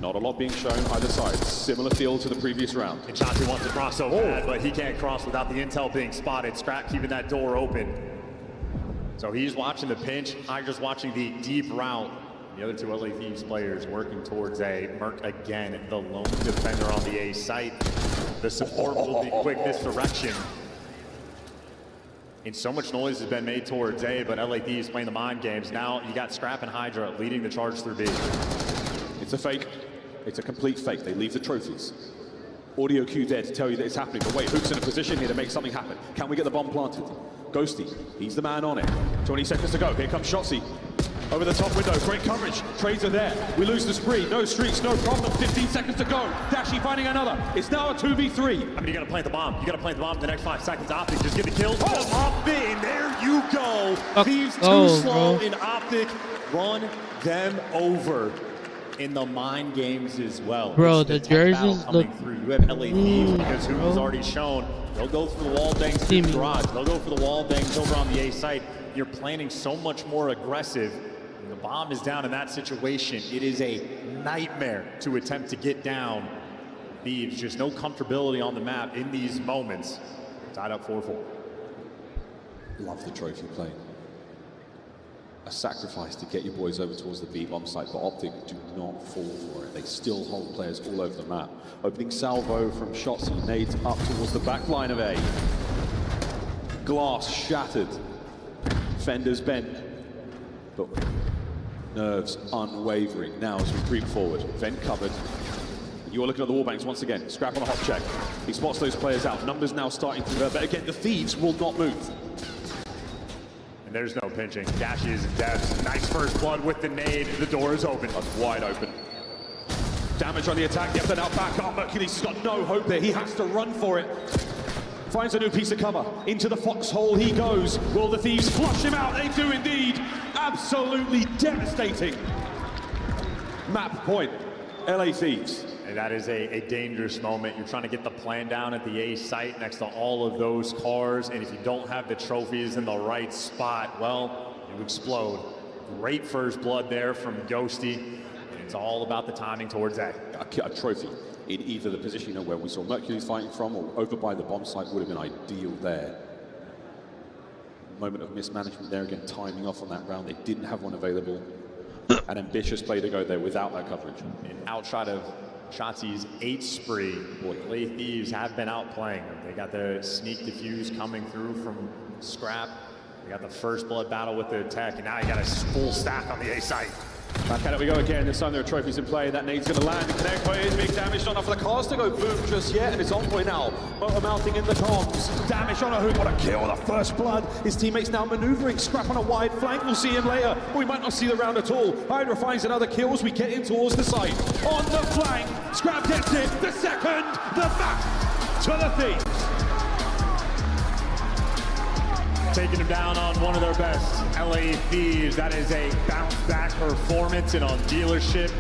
not a lot being shown either side. Similar feel to the previous round. And Shotzi wants to cross so bad, but he can't cross without the intel being spotted. Scrap keeping that door open. So he's watching the pinch. Hydra's watching the deep route. The other 2 LA Thieves players working towards a Merc again. The lone defender on the A site. The support will be quick this direction. And so much noise has been made towards A, but LA Thieves playing the mind games. Now you got Scrap and Hydra leading the charge through B. It's a fake. It's a complete fake. They leave the trophies. Audio cue there to tell you that it's happening. But wait, Hook's in a position here to make something happen. Can we get the bomb planted? Ghosty, he's the man on it. 20 seconds to go. Here comes Shotzi. Over the top window, great coverage. Trades are there. We lose the spree. No streaks, no problem. 15 seconds to go. Dashi finding another. It's now a 2v3. I mean, you gotta plant the bomb. You gotta plant the bomb in the next 5 seconds. Optic, just get the kill. Up in, there you go. Thieves too slow in Optic. Run them over in the mind games as well. Bro, the jerseys look through. You have LA Thieves because who was already shown. They'll go for the wall bangs through the garage. They'll go for the wall bangs over on the A site. You're planning so much more aggressive. When the bomb is down in that situation, it is a nightmare to attempt to get down. Thieves, just no comfortability on the map in these moments. Tied up 4-4. Love the trophy play. A sacrifice to get your boys over towards the B bomb site, but Optic do not fall for it. They still hold players all over the map. Opening salvo from Shotzi, nades up towards the back line of A. Glass shattered. Fenders bent. But nerves unwavering. Now as we creep forward, vent covered. You're looking at the wall banks once again. Scrap on a hot check. He spots those players out. Numbers now starting to convert, but again, the Thieves will not move. And there's no pinching. Dashi is in depth. Nice first blood with the nade. The door is open. That's wide open. Damage on the attack. Yep, they're now back up. Mercury's got no hope there. He has to run for it. Finds a new piece of cover. Into the foxhole he goes. Will the Thieves flush him out? They do indeed. Absolutely devastating. Map point. LA Thieves. And that is a dangerous moment. You're trying to get the plan down at the A site next to all of those cars, and if you don't have the trophies in the right spot, well, you explode. Great first blood there from Ghosty, and it's all about the timing towards A. A trophy in either the position where we saw Mercury's fighting from or over by the bomb site would have been ideal there. Moment of mismanagement there again, timing off on that round. They didn't have one available. An ambitious play to go there without that coverage. And outside of Shotzi's 8 spree, boy, LA Thieves have been outplaying them. They got the sneak defuse coming through from Scrap. They got the first blood battle with the tech, and now you got a full stack on the A site. Back at it we go again. This time there are trophies in play. That nade's going to land and connect. Big damage, not enough for the cars to go boom just yet, and it's on point now. Motor mounting in the comms. Damage on a hook. What a kill. The first blood. His teammates now maneuvering. Scrap on a wide flank. We'll see him later. We might not see the round at all. Hydra finds another kill as we get in towards the site. On the flank. Scrap gets it. The second. The back to the Thieves. Taking him down on one of their best, LA Thieves. That is a bounce back performance, and on Dealership,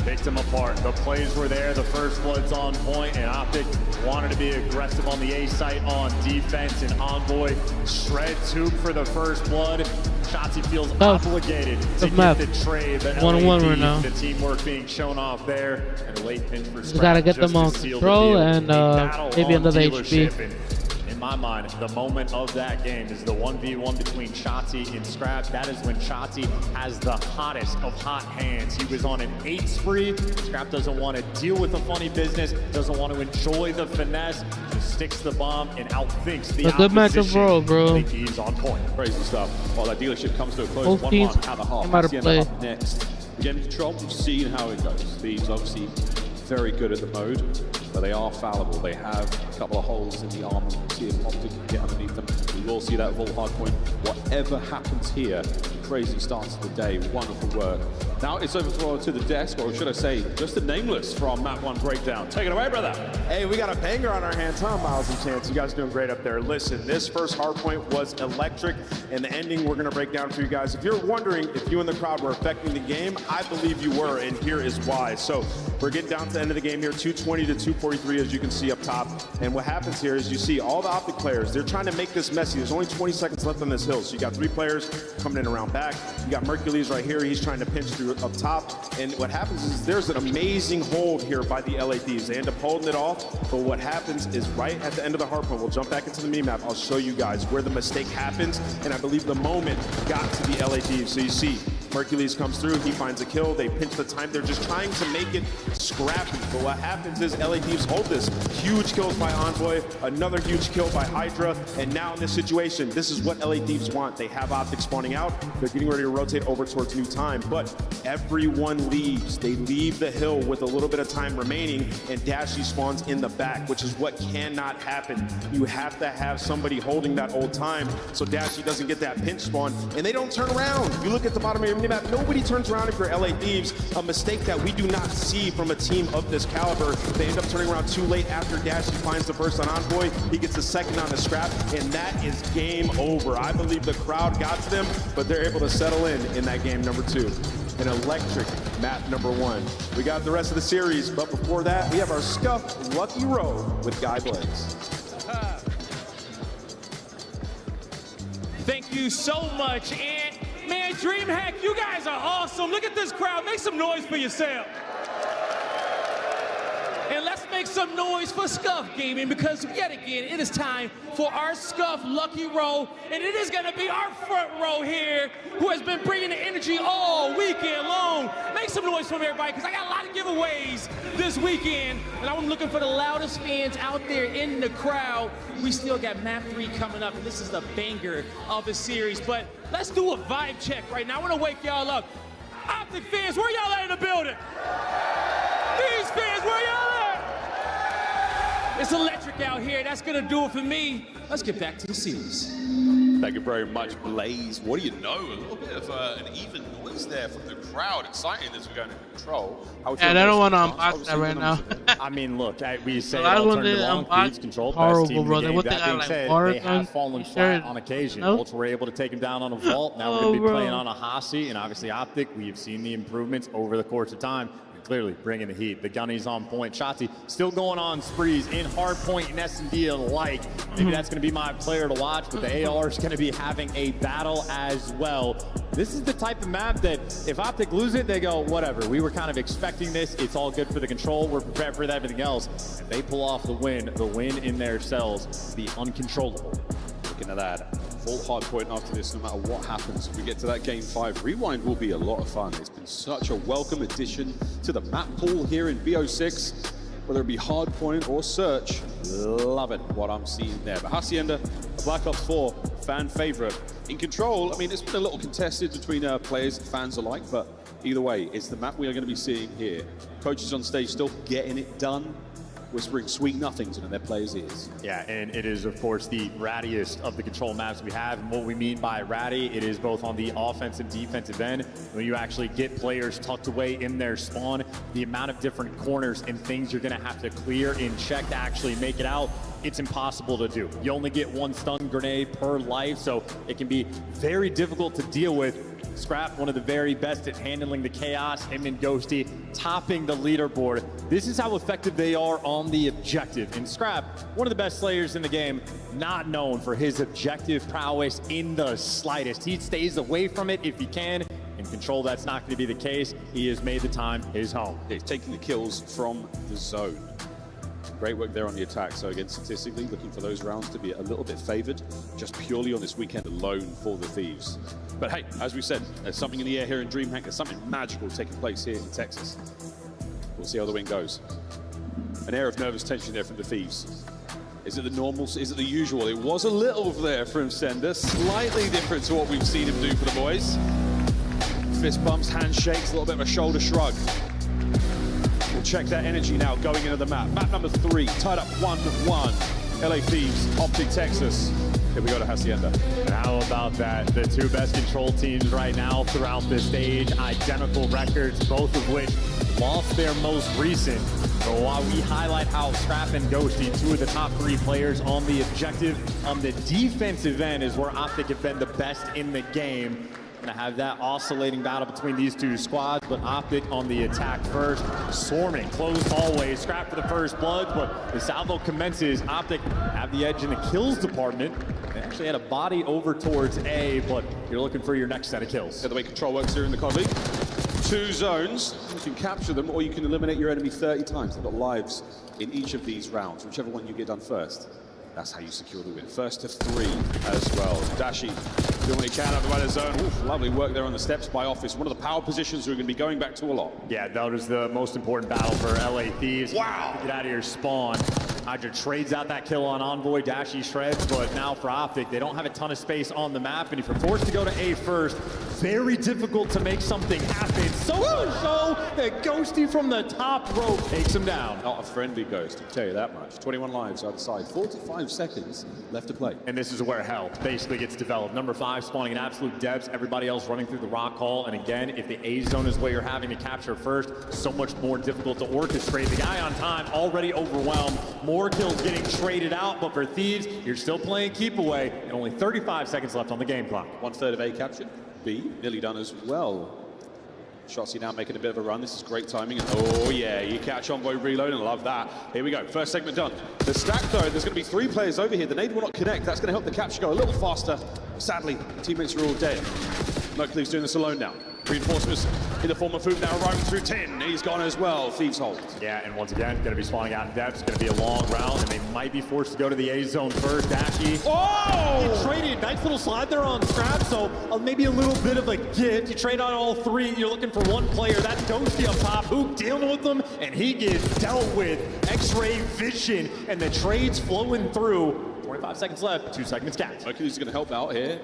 picked them apart. The plays were there, the first blood's on point, and Optic wanted to be aggressive on the A site on defense, and Envoy shreds Hoop for the first blood. Shotzi feels obligated to get the trade, but LA Thieves, right now. the teamwork being shown off there, and a late pinch for Scrap. Gotta get them on control and maybe another HP. In my mind, the moment of that game is the 1v1 between Shotzi and Scrap. That is when Shotzi has the hottest of hot hands. He was on an 8 spree. Scrap doesn't want to deal with the funny business, doesn't want to enjoy the finesse, just sticks the bomb and outthinks the opposition. A good match overall, bro. He's on point. Crazy stuff. While that Dealership comes to a close, both teams 1-1 at the half. come out of play. Up next. Again, control, we've seen how it goes. Thieves obviously very good at the mode, but they are fallible. They have a couple of holes in the armor. We'll see if Optic can get underneath them. We will see that Vault hardpoint. Whatever happens here, crazy start to the day. Wonderful work. Now it's over to the desk, or should I say, just the Nameless from Map 1 Breakdown. Take it away, brother. Hey, we got a banger on our hands, huh, Miles and Chance? You guys doing great up there. Listen, this first hardpoint was electric, and the ending we're going to break down for you guys. If you're wondering if you and the crowd were affecting the game, I believe you were, and here is why. So we're getting down to the end of the game here, 220 to 243, as you can see up top. And what happens here is you see all the Optic players, they're trying to make this messy. There's only 20 seconds left on this hill, so you got 3 players coming in around back. You got Mercules right here. He's trying to pinch through up top. And what happens is there's an amazing hold here by the LA Thieves. They end up holding it off, but what happens is right at the end of the hardpoint, we'll jump back into the mini-map. I'll show you guys where the mistake happens, and I believe the moment got to the LA Thieves. So you see, Mercules comes through, he finds a kill, they pinch the time, they're just trying to make it scrappy. But what happens is LA Thieves hold this. Huge kills by Envoy, another huge kill by Hydra, and now in this situation, this is what LA Thieves want. They have Optic spawning out, they're getting ready to rotate over towards new time, but everyone leaves. They leave the hill with a little bit of time remaining, and Dashy spawns in the back, which is what cannot happen. You have to have somebody holding that old time, so Dashy doesn't get that pinch spawn, and they don't turn around. You look at the bottom of your minimap, nobody turns around if you're LA Thieves, a mistake that we do not see from a team of this caliber. They end up turning around too late after Dashy finds the burst on Envoy. He gets a second on the scrap, and that is game over. I believe the crowd got to them, but they're able to settle in that game number 2. An electric map number 1. We got the rest of the series, but before that, we have our Scuff Lucky Row with Guy Blaze. Thank you so much, and man, DreamHack, you guys are awesome. Look at this crowd. Make some noise for yourself. And let's make some noise for Scuff Gaming, because yet again, it is time for our Scuff Lucky Row, and it is going to be our front row here, who has been bringing the energy all weekend long. Make some noise for everybody, because I got a lot of giveaways this weekend, and I'm looking for the loudest fans out there in the crowd. We still got Map 3 coming up, and this is the banger of the series, but let's do a vibe check right now. I want to wake y'all up. Optic fans, where y'all at in the building? These fans, where y'all at? It's electric out here. That's going to do it for me. Let's get back to the series. Thank you very much, Blaze. What do you know? A little bit of an even noise there from the crowd. Exciting as we're going to control. Yeah, I don't want to unbox that right now. I mean, look, we say I wanted to long, unbox Thieves control horrible, best team in the brother. game. What That they got, being like, said, water they gun have fallen t-shirt? flat on occasion. Nope. Ultra were able to take him down on a vault. Now we're going to be playing on a Hasi, and obviously Optic. We have seen the improvements over the course of time. Clearly bringing the heat. The gunny's on point. Shotzi still going on sprees in hardpoint and S&D alike. Maybe that's going to be my player to watch, but the AR is going to be having a battle as well. This is the type of map that if Optic lose it, they go, whatever. We were kind of expecting this. It's all good for the control. We're prepared for everything else. If they pull off the win in their cells, be uncontrollable. Looking at that. Vault hard point after this, no matter what happens. If we get to that game 5, Rewind will be a lot of fun. It's been such a welcome addition to the map pool here in Bo6, whether it be hard point or search. Love it, what I'm seeing there. But Hacienda, a Black Ops 4 fan favorite. In control, I mean, it's been a little contested between players and fans alike, but either way, it's the map we are going to be seeing here. Coaches on stage still getting it done, whispering sweet nothings into their players' ears. Yeah, and it is, of course, the rattiest of the control maps we have. And what we mean by ratty, it is both on the offensive, defensive end. When you actually get players tucked away in their spawn, the amount of different corners and things you're going to have to clear and check to actually make it out, it's impossible to do. You only get one stun grenade per life, so it can be very difficult to deal with. Scrap, one of the very best at handling the chaos, him and Ghosty topping the leaderboard. This is how effective they are on the objective. And Scrap, one of the best slayers in the game, not known for his objective prowess in the slightest. He stays away from it if he can. In control, that's not going to be the case. He has made the time his home. He's taking the kills from the zone. Great work there on the attack. So again, statistically, looking for those rounds to be a little bit favored, just purely on this weekend alone for the Thieves. But hey, as we said, there's something in the air here in DreamHack. There's something magical taking place here in Texas. We'll see how the win goes. An air of nervous tension there from the Thieves. Is it the normal? Is it the usual? It was a little there from Sender, slightly different to what we've seen him do for the boys. Fist bumps, handshakes, a little bit of a shoulder shrug. Check that energy now going into the map. Map number 3, tied up 1-1. LA Thieves, Optic Texas. Here we go to Hacienda. And how about that? The two best control teams right now throughout this stage, identical records, both of which lost their most recent. So while we highlight how Scrap and Ghosty, two of the top 3 players on the objective, on the defensive end is where Optic have been the best in the game. Gonna have that oscillating battle between these two squads, but Optic on the attack first, swarming, closed hallways, Scrap for the first blood, but the salvo commences. Optic have the edge in the kills department. They actually had a body over towards A, but you're looking for your next set of kills. Yeah, the way control works here in the COD League. 2 zones, you can capture them or you can eliminate your enemy 30 times. They've got lives in each of these rounds, whichever one you get done first. That's how you secure the win. First to 3 as well. Dashi doing what he can out by the zone. Oof, lovely work there on the steps by Office. One of the power positions we're going to be going back to a lot. Yeah, that was the most important battle for LA Thieves. Wow. Get out of your spawn. Hydra trades out that kill on Envoy, Dashi shreds, but now for Optic, they don't have a ton of space on the map, and if you're forced to go to A first, very difficult to make something happen. So much so that Ghosty from the top rope takes him down. Not a friendly Ghost, I'll tell you that much. 21 lives either side, 45 seconds left to play. And this is where hell basically gets developed. Number 5 spawning in absolute depths, everybody else running through the rock hall, and again, if the A zone is where you're having to capture first, so much more difficult to orchestrate. The guy on time already overwhelmed. More kills getting traded out, but for Thieves, you're still playing keep away, and only 35 seconds left on the game clock. 1/3 of A captured. B, nearly done as well. Shotzzy now making a bit of a run. This is great timing. And oh yeah, you catch Envoy reload and love that. Here we go, first segment done. The stack though, there's going to be 3 players over here. The nade will not connect. That's going to help the capture go a little faster. Sadly, teammates are all dead. Mercury's doing this alone now. Reinforcements in the form of Foop now roaming through 10. He's gone as well. Thieves hold. Yeah, and once again, going to be spawning out in depth. It's going to be a long round, and they might be forced to go to the A zone first. Dashi. Oh! You traded. Nice little slide there on Scrap, so maybe a little bit of a gift. You trade on all 3. You're looking for one player. That's Ghosty up top. Who dealing with them? And he gets dealt with. X-ray vision, and the trade's flowing through. 25 seconds left. 2 segments capped. Mercury's going to help out here.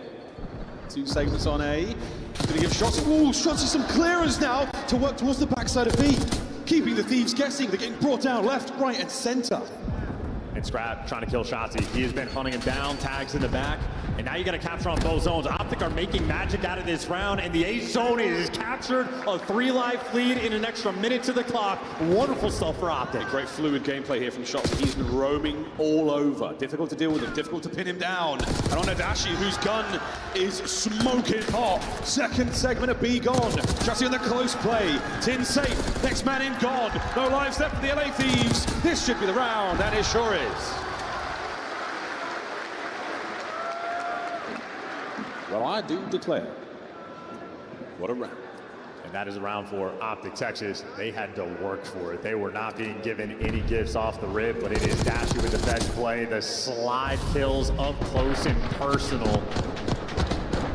2 segments on A. Going to give Shotzzy. Ooh, Shotzzy some clearance now to work towards the backside of B. Keeping the Thieves guessing. They're getting brought down left, right, and center. And Scrap trying to kill Shotzzy. He has been hunting him down, tags in the back. And now you got to capture on both zones. Optic are making magic out of this round, and the A zone is captured. A 3-life lead in an extra minute to the clock. Wonderful stuff for Optic. Great fluid gameplay here from Shotzzy. He's been roaming all over. Difficult to deal with him, difficult to pin him down. And on Dashi, whose gun is smoking hot. Second segment of B gone. Shotzzy on the close play. Tin safe. Next man in gone. No lives left for the LA Thieves. This should be the round, and it sure is. Well, I do declare, what a round. And that is a round for Optic Texas. They had to work for it. They were not being given any gifts off the rip, but it is Dashi with the best play. The slide kills up close and personal.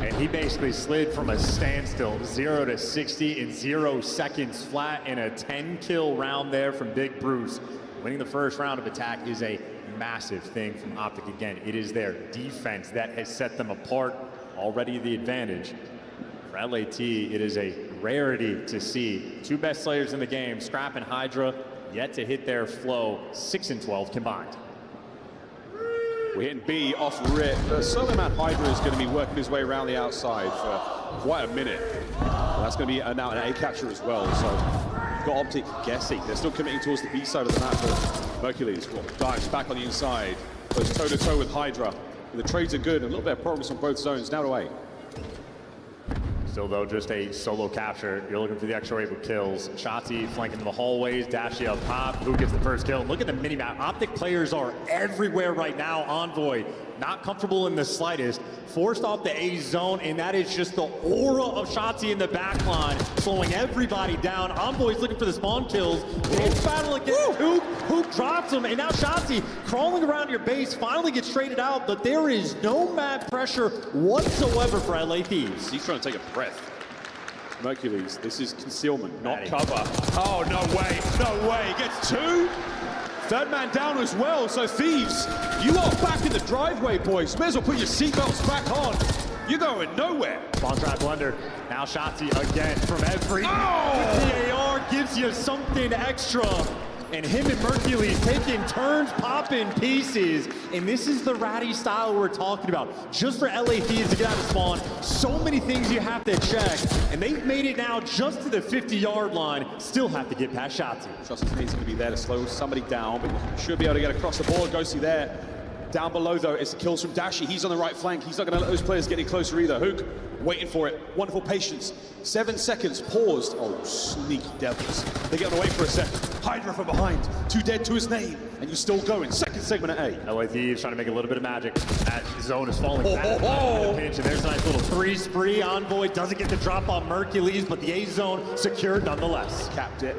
And he basically slid from a standstill, 0 to 60 in 0 seconds flat in a 10-kill round there from Big Bruce. Winning the first round of attack is a massive thing from Optic. Again, it is their defense that has set them apart. Already the advantage. For LAT, it is a rarity to see 2 best players in the game, Scrap and Hydra, yet to hit their flow, 6 and 12 combined. We're hitting B off rip. The solo man Hydra is going to be working his way around the outside for quite a minute. And that's going to be now an A capture as well. So you've got Optic guessing. They're still committing towards the B side of the map. But Mercury's dives back on the inside. Goes toe to toe with Hydra. The trades are good, and a little bit of progress on both zones. Now away. Still though, just a solo capture. You're looking for the extra wave of kills. Shotzzy flanking the hallways, Dashi up top. Who gets the first kill? Look at the mini-map. Optic players are everywhere right now. Envoy, not comfortable in the slightest. Forced off the A zone, and that is just the aura of Shotzzy in the back line, slowing everybody down. Envoy's looking for the spawn kills. It's battle against Hoop. Hoop drops him, and now Shotzzy crawling around your base, finally gets traded out, but there is no map pressure whatsoever for LA Thieves. He's trying to take a breath. Mercury's, this is concealment, not cover. Oh, no way, no way. Gets 2. 3rd man down as well, so Thieves, you are back in the driveway, boys. May as well put your seatbelts back on. You're going nowhere. Spawn trap blunder. Now Shotzzy again from every. Oh! The AR that gives you something extra. And him and Mercules taking turns, popping pieces. And this is the ratty style we're talking about. Just for LA Thieves to get out of spawn, so many things you have to check. And they've made it now just to the 50-yard line. Still have to get past Shotzi. Shotzi's needs to be there to slow somebody down, but should be able to get across the board. Ghosty there. Down below, though, it's the kills from Dashi. He's on the right flank. He's not going to let those players get any closer either. Hook, waiting for it. Wonderful patience. 7 seconds, paused. Oh, sneaky devils. They get away for a second. Hydra from behind. 2 dead to his name, and you're still going. Second segment at A. LA Thieves trying to make a little bit of magic. That zone is falling back. The pinch, and there's a nice little 3 spree. Envoy doesn't get the drop on Mercules, but the A zone secured nonetheless. Capped it.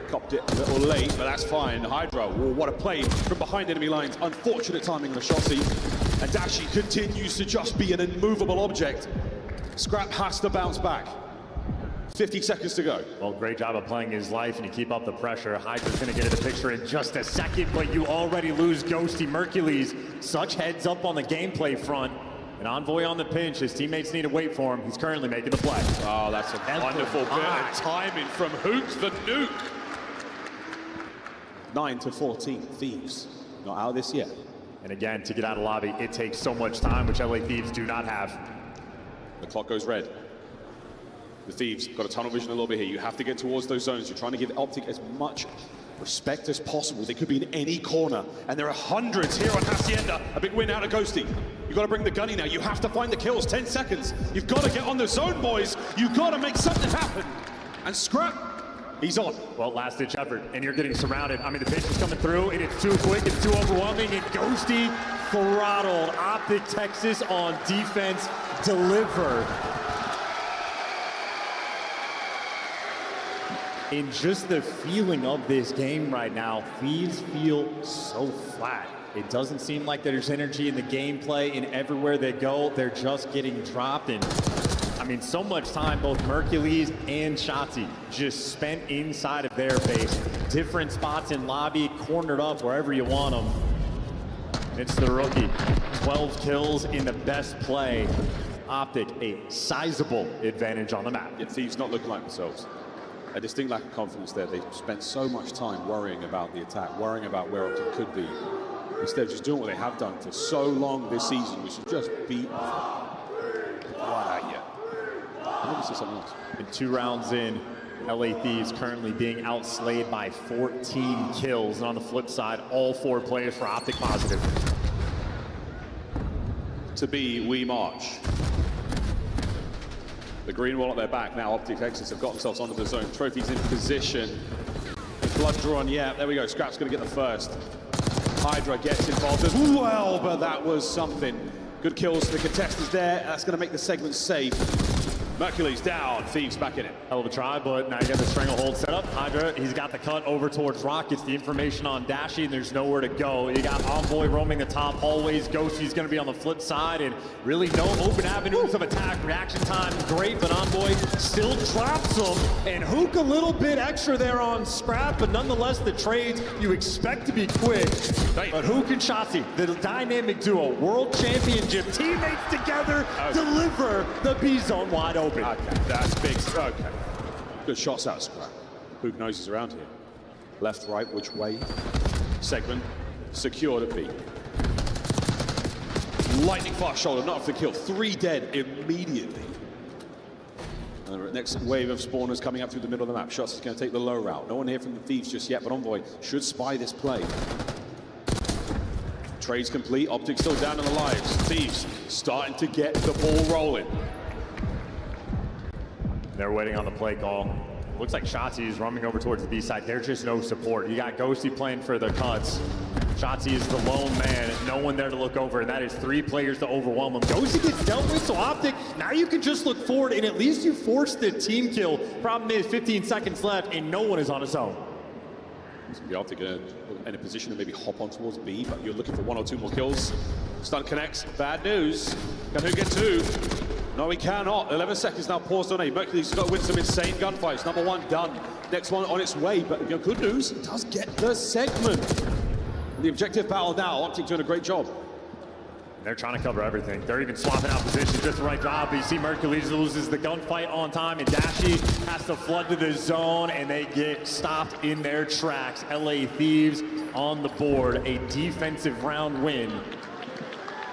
Copped it a little late, but that's fine. Hydra, oh, what a play from behind enemy lines. Unfortunate timing of the Shotzi. And Dashi continues to just be an immovable object. Scrap has to bounce back. 50 seconds to go. Well, great job of playing his life, and you keep up the pressure. Hydra's going to get in the picture in just a second, but you already lose Ghosty. Mercules, such heads up on the gameplay front. And Envoy on the pinch. His teammates need to wait for him. He's currently making the play. Oh, that's a wonderful bit of timing from Hook the Nuke. 9-14, Thieves. Not out of this yet. And again, to get out of lobby, it takes so much time, which LA Thieves do not have. The clock goes red. The Thieves got a tunnel vision a little bit here. You have to get towards those zones. You're trying to give Optic as much respect as possible. They could be in any corner. And there are hundreds here on Hacienda. A big win out of Ghosty. You've got to bring the gunny now. You have to find the kills. 10 seconds. You've got to get on the zone, boys. You've got to make something happen. And Scrap, he's on. Well, last-ditch effort, and you're getting surrounded. I mean, the pitch is coming through, and it's too quick, it's too overwhelming, and Ghosty throttled. Optic Texas on defense delivered. In just the feeling of this game right now, Thieves feel so flat. It doesn't seem like there's energy in the gameplay, and everywhere they go, they're just getting dropped. And I mean, so much time, both Mercules and Shotzi just spent inside of their base. Different spots in lobby, cornered up wherever you want them. It's the rookie. 12 kills in the best play. Optic, a sizable advantage on the map. Yeah, Thieves not looking like themselves. A distinct lack of confidence there. They spent so much time worrying about the attack, worrying about where Optic could be, instead of just doing what they have done for so long this season, which is just beat right at you. I think this is something else. And 2 rounds in, LA Thieves currently being outslayed by 14 kills. And on the flip side, all 4 players for Optic positive. To be, we march. The green wall at their back now. Optic Texas have got themselves onto the zone. Trophy's in position. Blood drawn, yeah, there we go. Scrap's gonna get the first. Hydra gets involved as well, but that was something. Good kills, the contest is there. That's gonna make the segment safe. Mercules down, Thieves back in it. Hell of a try, but now you got the stranglehold set up. Hydra, he's got the cut over towards Rockets. The information on Dashi, and there's nowhere to go. You got Envoy roaming the top hallways. Ghosty's going to be on the flip side, and really no open avenues of attack. Reaction time, great, but Envoy still drops him. And Hook a little bit extra there on Scrap, but nonetheless, the trades you expect to be quick. But Hook and Shotzi, the dynamic duo, world championship teammates together, deliver the B zone wide open. Okay, that's big. Okay. Good shots out of Scrap. Hook knows he's around here. Left, right, which way? Segment secured at B. Lightning fast shoulder, not off the kill. 3 dead immediately. And the next wave of spawners coming up through the middle of the map. Shots is going to take the low route. No one here from the Thieves just yet, but Envoy should spy this play. Trades complete. Optic still down in the lives. Thieves starting to get the ball rolling. They're waiting on the play call. Looks like Shotzi is roaming over towards the B side. There's just no support. You got Ghosty playing for the cuts. Shotzi is the lone man. No one there to look over, and that is 3 players to overwhelm him. Ghosty gets dealt with, so Optic, now you can just look forward, and at least you force the team kill. Problem is, 15 seconds left, and no one is on his own. The Optic in a position to maybe hop on towards B, but you're looking for 1 or 2 more kills. Stun connects. Bad news. Can who get 2? No, he cannot. 11 seconds now paused on A. Mercules has got to win some insane gunfights. Number 1 done. Next one on its way, but you know, good news, it does get the segment. The objective battle now, Optic doing a great job. they're trying to cover everything. They're even swapping out positions, just the right job. But you see Mercules loses the gunfight on time, and Dashi has to flood to the zone, and they get stopped in their tracks. LA Thieves on the board, a defensive round win.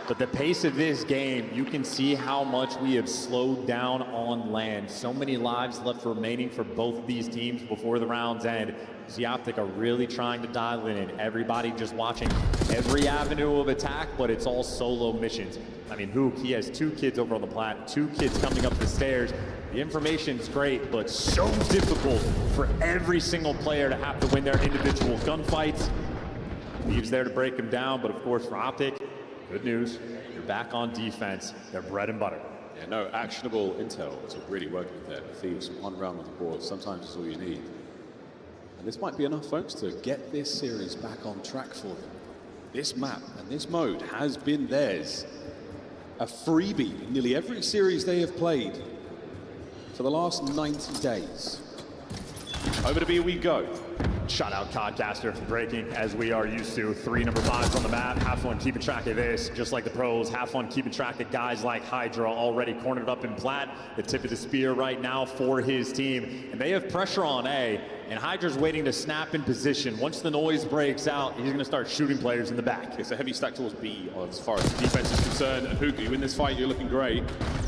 But the pace of this game, you can see how much we have slowed down on LAN. So many lives left remaining for both of these teams before the rounds end. See, Optic are really trying to dial it in. Everybody just watching every avenue of attack, but it's all solo missions. I mean, Hook, he has 2 kids over on the plat, 2 kids coming up the stairs. The information's great, but so difficult for every single player to have to win their individual gunfights. Thieves there to break them down, but of course for Optic, good news, you're back on defense. They're bread and butter. Yeah, no actionable intel to really work with there. The Thieves, 1 round on the board, sometimes it's all you need. And this might be enough, folks, to get this series back on track for them. This map and this mode has been theirs. A freebie in nearly every series they have played for the last 90 days. Over to B we go. Shout out Codcaster for breaking, as we are used to. 3 number 5s on the map. Have fun keeping track of this, just like the pros. Have fun keeping track of guys like Hydra, already cornered up in plat. The tip of the spear right now for his team. And they have pressure on A, and Hydra's waiting to snap in position. Once the noise breaks out, he's going to start shooting players in the back. It's a heavy stack towards B as far as defense is concerned. And Hook, you in this fight, you're looking great.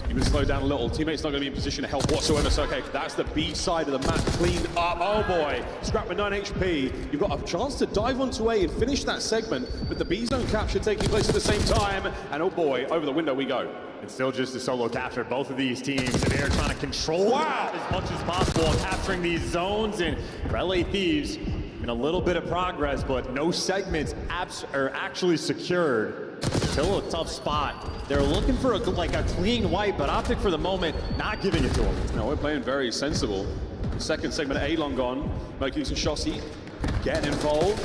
You've been slowed down a little. Teammate's not going to be in position to help whatsoever. So, okay, that's the B side of the map cleaned up. Oh boy, Scrap with 9 HP. You've got a chance to dive onto A and finish that segment, but the B zone capture taking place at the same time. And oh boy, over the window we go. It's still just a solo capture. Both of these teams, they are trying to control as much as possible, capturing these zones. And for LA Thieves, in a little bit of progress, but no segments are actually secured. Still a tough spot. They're looking for a clean wipe, but Optic for the moment not giving it to them. No, we're playing very sensible. Second segment A long gone. Mercules and Shossi getting involved.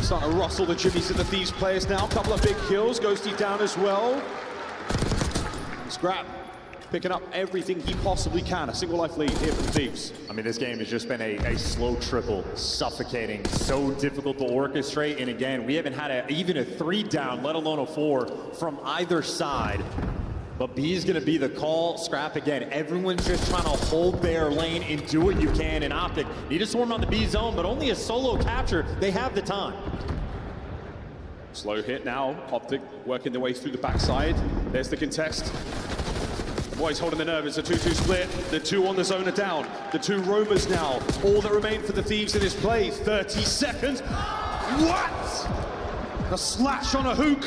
Starting to rustle the jimmies of the Thieves players now. A couple of big kills. Ghosty down as well. Scrap picking up everything he possibly can. A single life lead here for the Thieves. I mean, this game has just been a slow trickle, suffocating, so difficult to orchestrate. And again, we haven't had even a 3 down, let alone a 4 from either side. But B is going to be the call. Scrap again. Everyone's just trying to hold their lane and do what you can. And Optic need to swarm on the B zone, but only a solo capture. They have the time. Slow hit now. Optic working their way through the backside. There's the contest. The boys holding the nerve. It's a 2-2 split. The 2 on the zone are down. The 2 roamers now. All that remain for the Thieves in this play. 30 seconds. What? A slash on a Hook.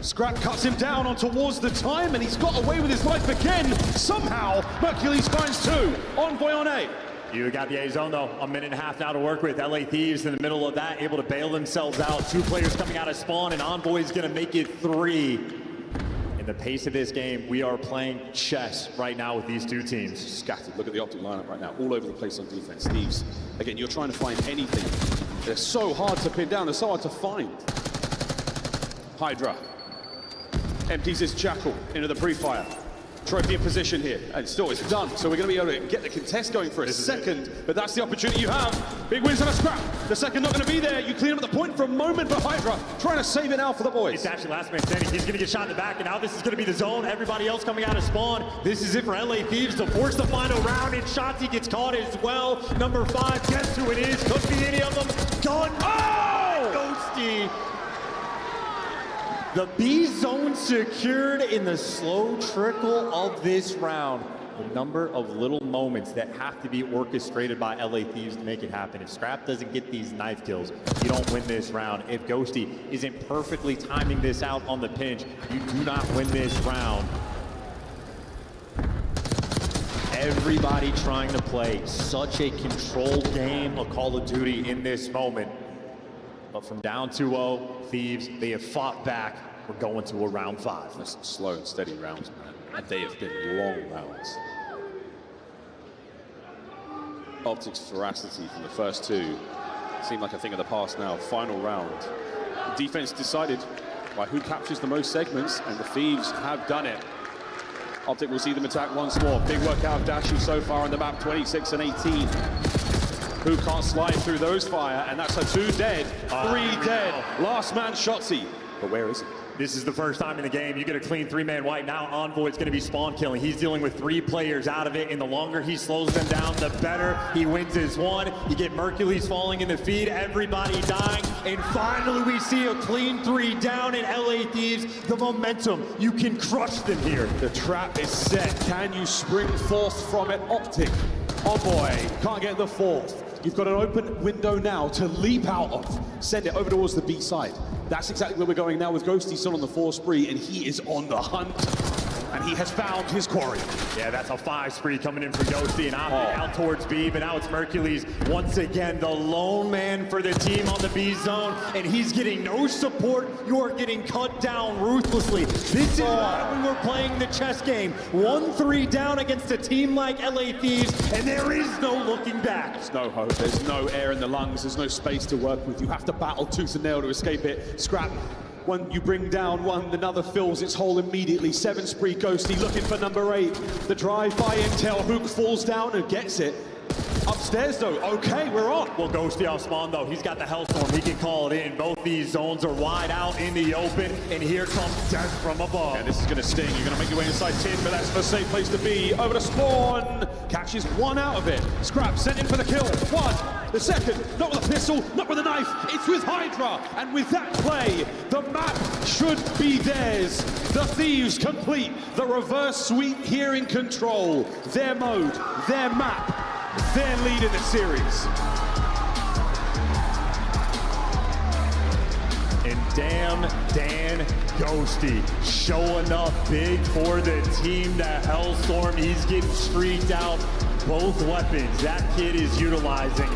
Scrap cuts him down on towards the time, and he's got away with his life again. Somehow, Mercules finds 2. Envoy on A. You got the A zone, though. A minute and a half now to work with. LA Thieves in the middle of that, able to bail themselves out. 2 players coming out of spawn, and Envoy's going to make it 3. In the pace of this game, we are playing chess right now with these 2 teams. Scattered. Look at the Optic lineup right now. All over the place on defense. Thieves, again, you're trying to find anything. They're so hard to pin down. They're so hard to find. Hydra empties his jackal into the pre-fire. Trophy in position here, and still it's done. So we're going to be able to get the contest going for a second, but that's the opportunity you have. Big wins and a scrap. The second not going to be there. You clean up the point for a moment, but Hydra trying to save it now for the boys. It's actually last man standing. He's going to get shot in the back, and now this is going to be the zone. Everybody else coming out of spawn. This is it for LA Thieves to force the final round, and Shotzi gets caught as well. Number 5, guess who it is? Could be any of them. Gun. Oh! Ghosty. The B zone secured in the slow trickle of this round. The number of little moments that have to be orchestrated by LA Thieves to make it happen. If Scrap doesn't get these knife kills, you don't win this round. If Ghosty isn't perfectly timing this out on the pinch, you do not win this round. Everybody trying to play such a controlled game of Call of Duty in this moment. But from down 2-0, Thieves, they have fought back. We're going to a round 5. That's some slow and steady rounds, man. And they have been long rounds. Optic's veracity from the first 2 seem like a thing of the past now. Final round. The defense decided by who captures the most segments, and the Thieves have done it. Optic will see them attack once more. Big work out of Dashi so far on the map, 26 and 18. Who can't slide through those fire, and that's a 2 dead, 3 dead. Last man Shotzi but where is he? This is the first time in the game you get a clean 3-man wipe. Now Envoy's going to be spawn killing. He's dealing with 3 players out of it, and the longer he slows them down, the better. He wins his one. You get Mercules falling in the feed, everybody dying, and finally we see a clean 3 down in LA Thieves. The momentum, you can crush them here. The trap is set. Can you spring forth from it? Optic. Envoy can't get the 4th. You've got an open window now to leap out of. Send it over towards the B side. That's exactly where we're going now with Ghosty still on the 4 spree, and he is on the hunt. And he has found his quarry. Yeah, that's a 5 spree coming in for Ghosty, and Optic out towards B, but now it's Mercules once again, the lone man for the team on the B zone, and he's getting no support. You are getting cut down ruthlessly. This is why we were playing the chess game. 1-3 down against a team like LA Thieves, and there is no looking back. There's no hope. There's no air in the lungs. There's no space to work with. You have to battle tooth and nail to escape it. Scrap. When you bring down one, another fills its hole immediately. 7 spree Ghosty looking for number 8. The drive-by intel. Hook falls down and gets it. Upstairs though, okay, we're on. Well, Ghosty off spawn though, he's got the Hellstorm, he can call it in. Both these zones are wide out in the open, and here comes death from above. And this is gonna sting. You're gonna make your way inside tin, but that's the safe place to be. Over to spawn, catches 1 out of it. Scrap sent in for the kill. 1, the second, not with a pistol, not with a knife, it's with Hydra. And with that play, the map should be theirs. The Thieves complete the reverse sweep here in control. Their mode, their map, their lead in the series. And damn Dan Ghosty showing up big for the team. The Hellstorm, he's getting streaked out. Both weapons that kid is utilizing.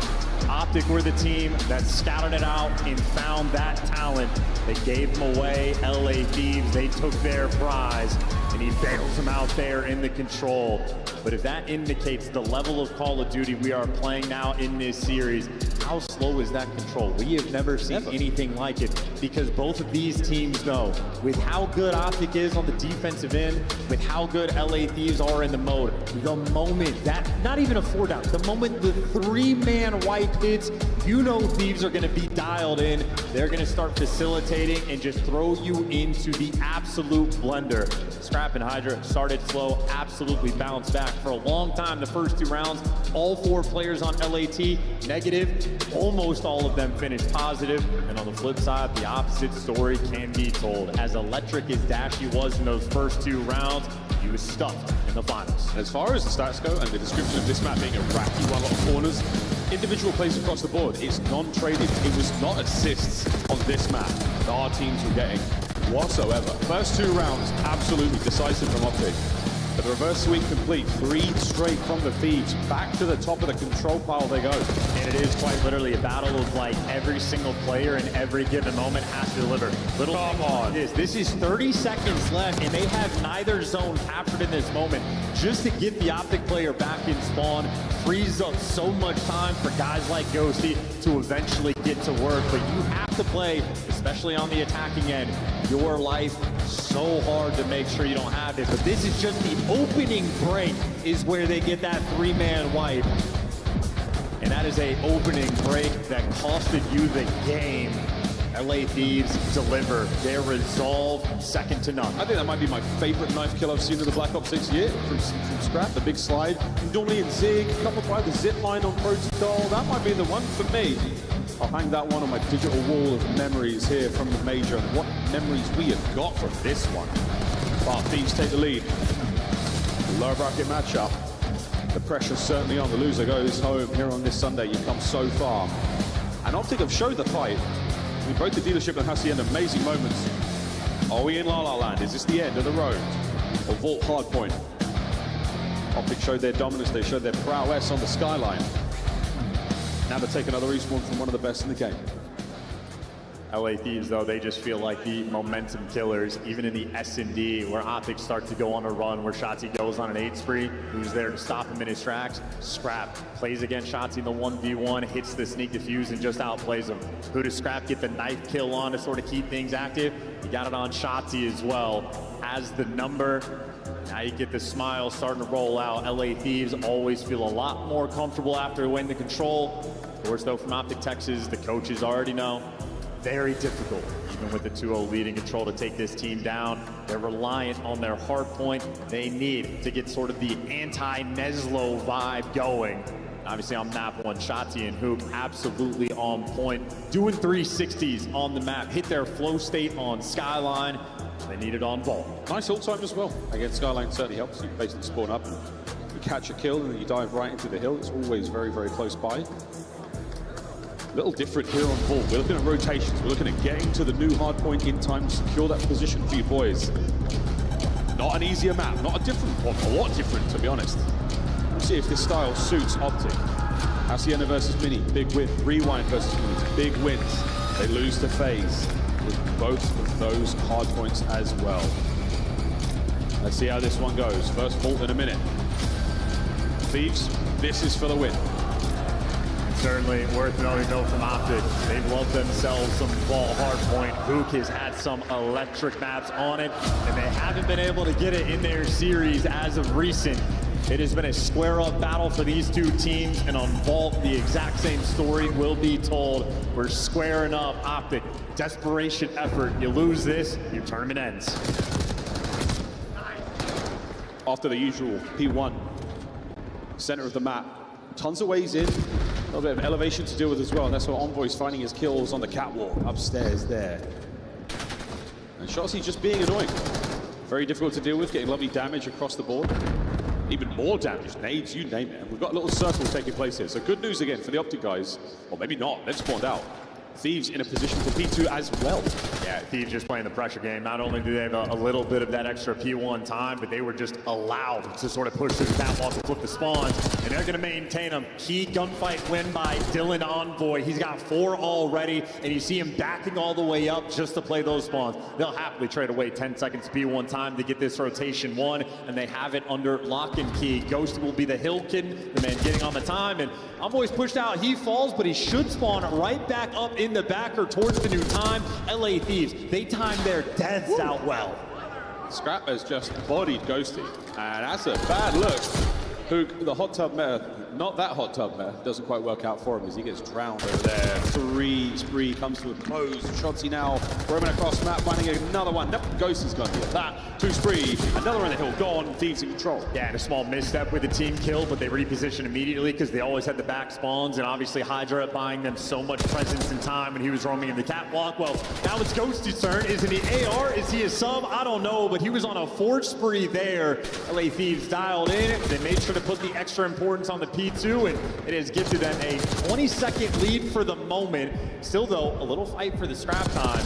Optic were the team that scouted it out and found that talent. They gave him away. LA Thieves, they took their prize, and he bails them out there in the control. But if that indicates the level of Call of Duty we are playing now in this series, how slow is that control? We have never seen anything like it, because both of these teams know with how good Optic is on the defensive end, with how good LA Thieves are in the mode, the moment that, not even a 4 down, the moment the 3-man wipe hits, you know Thieves are gonna be dialed in. They're gonna start facilitating and just throw you into the absolute blender. Scrap and Hydra started slow, absolutely bounced back. For a long time, the first 2 rounds, all 4 players on LAT negative, almost all of them finished positive. And on the flip side, the opposite story can be told. As electric as Dashy was in those first 2 rounds, he was stuffed in the finals. As far as the stats go and the description of this map being a racky one, a lot of corners, individual plays across the board, it's non-traded. It was not assists on this map that our teams were getting whatsoever. First 2 rounds, absolutely decisive from Optic. But the reverse sweep complete, 3 straight from the Thieves. Back to the top of the control pile they go. And it is quite literally a battle of like every single player in every given moment has to deliver. Come on. This is 30 seconds left, and they have neither zone captured in this moment. Just to get the Optic player back in spawn frees up so much time for guys like Ghosty to eventually get to work. But you have to play, especially on the attacking end, your life so hard to make sure you don't have it. But this is just the opening break is where they get that 3-man wipe. And that is a opening break that costed you the game. LA Thieves deliver their resolve, second to none. I think that might be my favorite knife kill I've seen in the Black Ops 6 year from Scrap, the big slide. Normally in Zig, coupled by the zip line on Protocol. That might be the one for me. I'll hang that one on my digital wall of memories here from the Major, and what memories we have got from this one. But Thieves take the lead. Lower bracket matchup. The pressure's certainly on. The loser goes home here on this Sunday. You've come so far. And Optic have showed the fight. I mean, both the dealership and Hussey had amazing moments. Are we in La La Land? Is this the end of the road? Or Vault Hardpoint? Optic showed their dominance. They showed their prowess on the skyline. Now to take another respawn from one of the best in the game. LA Thieves, though, they just feel like the momentum killers, even in the S&D, where Optic starts to go on a run, where Shotzi goes on an 8 spree. Who's there to stop him in his tracks? Scrap plays against Shotzi in the 1v1, hits the sneak defuse, and just outplays him. Who does Scrap get the knife kill on to sort of keep things active? He got it on Shotzi as well. Has the number. Now you get the smile starting to roll out. LA Thieves always feel a lot more comfortable after winning the control. Of course, though, from Optic Texas, the coaches already know very difficult, even with the 2-0 lead in control, to take this team down. They're reliant on their hard point. They need to get sort of the anti-Neslo vibe going. Obviously on map 1, Shotzi and Hoop absolutely on point, doing 360s on the map, hit their flow state on Skyline. They need it on Vault. Nice ult time as well. Again, Skyline certainly helps you basically spawn up and you catch a kill and then you dive right into the hill. It's always very, very close by. A little different here on Vault. We're looking at rotations. We're looking at getting to the new hard point in time to secure that position for you boys. Not an easier map, not a different one, a lot different to be honest. We'll see if this style suits Optic. Hacienda versus Mini, big win. Rewind versus Mini, big wins. They lose to FaZe with both of those hard points as well. Let's see how this one goes. First Vault in a minute. Thieves, this is for the win. Certainly worth noting though from Optic. They've loved themselves some Vault hardpoint. Hook has had some electric maps on it, and they haven't been able to get it in their series as of recent. It has been a square-up battle for these two teams, and on Vault, the exact same story will be told. We're squaring up. Optic, desperation effort. You lose this, your tournament ends. After the usual P1, center of the map, tons of ways in, a little bit of elevation to deal with as well. And that's what Envoy's finding his kills on the catwalk upstairs there. And Shotzi just being annoying. Very difficult to deal with, getting lovely damage across the board. Even more damage, nades, you name it. And we've got a little circle taking place here. So good news again for the Optic guys. Or maybe not, they've spawned out. Thieves in a position for P2 as well. Yeah, Thieves just playing the pressure game. Not only do they have a little bit of that extra P1 time, but they were just allowed to sort of push through the catwalk and flip the spawns, and they're going to maintain them. Key gunfight win by Dylan Envoy. He's got 4 already, and you see him backing all the way up just to play those spawns. They'll happily trade away 10 seconds P1 time to get this rotation won, and they have it under lock and key. Ghost will be the Hilkin, the man getting on the time, and Envoy's pushed out. He falls, but he should spawn right back up in the backer towards the new time. LA Thieves, they timed their deaths out well. Scrap has just bodied Ghosty, and that's a bad look. Hook, the hot tub meta, not that hot tub meta, doesn't quite work out for him as he gets drowned over there. 3 spree comes to a close. Shotzi now roaming across map, finding another one. Nope, Ghosty's gonna be at that. 2 spree, another on the hill, gone. Thieves in control. Yeah, and a small misstep with the team kill, but they reposition immediately because they always had the back spawns, and obviously Hydra buying them so much presence and time when he was roaming in the catwalk. Well, now it's Ghosty's turn. Is it the AR? Is he a sub? I don't know, but he was on a 4 spree there. LA Thieves dialed in. They made sure to put the extra importance on the P2, and it has gifted them a 20-second lead for the moment. Still, though, a little fight for the scrap time.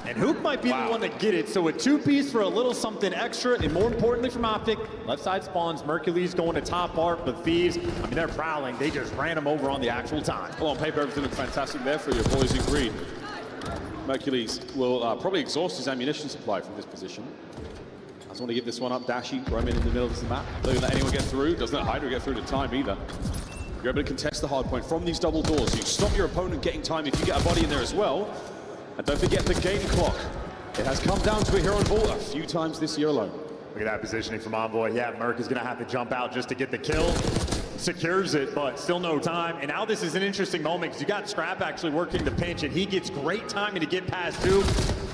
And Hook might be the one to get it, so a 2-piece for a little something extra, and more importantly from Optic, left side spawns, Mercules going to top arc, but Thieves, I mean, they're prowling. They just ran him over on the actual time. Well, on paper, everything looked fantastic there for you boys in green. Mercules will probably exhaust his ammunition supply from this position. I just want to give this one up. Dashi roaming in the middle of the map. Doesn't let anyone get through. Doesn't let Hydra get through to time either. You're able to contest the hard point from these double doors. You stop your opponent getting time if you get a body in there as well. And don't forget the game clock. It has come down to it here on Vault a few times this year alone. Look at that positioning from Envoy. Yeah, Merc is going to have to jump out just to get the kill. Secures it, but still no time. And now this is an interesting moment because you got Scrap actually working the pinch, and he gets great timing to get past Duke.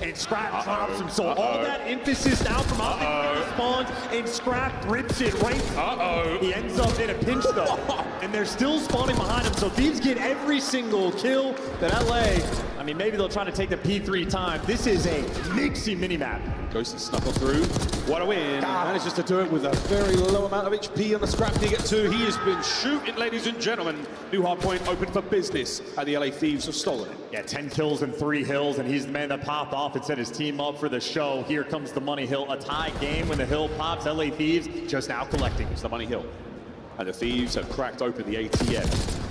And Scrap drops him. So all that emphasis now from Optic spawns, and Scrap rips it right. He ends up in a pinch though. And they're still spawning behind him. So Thieves get every single kill that LA, I mean, maybe they'll try to take the P3 time. This is a mixy minimap. Ghosty snuffle through. What a win. Manages to do it with a very low amount of HP on the Scrap to get 2. He has been shooting, ladies and gentlemen. New hard point open for business, and the LA Thieves have stolen it. Yeah, 10 kills and 3 hills, and he's the man that popped off and set his team up for the show. Here comes the money hill. A tie game when the hill pops. LA Thieves just now collecting. It's the money hill. And the Thieves have cracked open the ATM.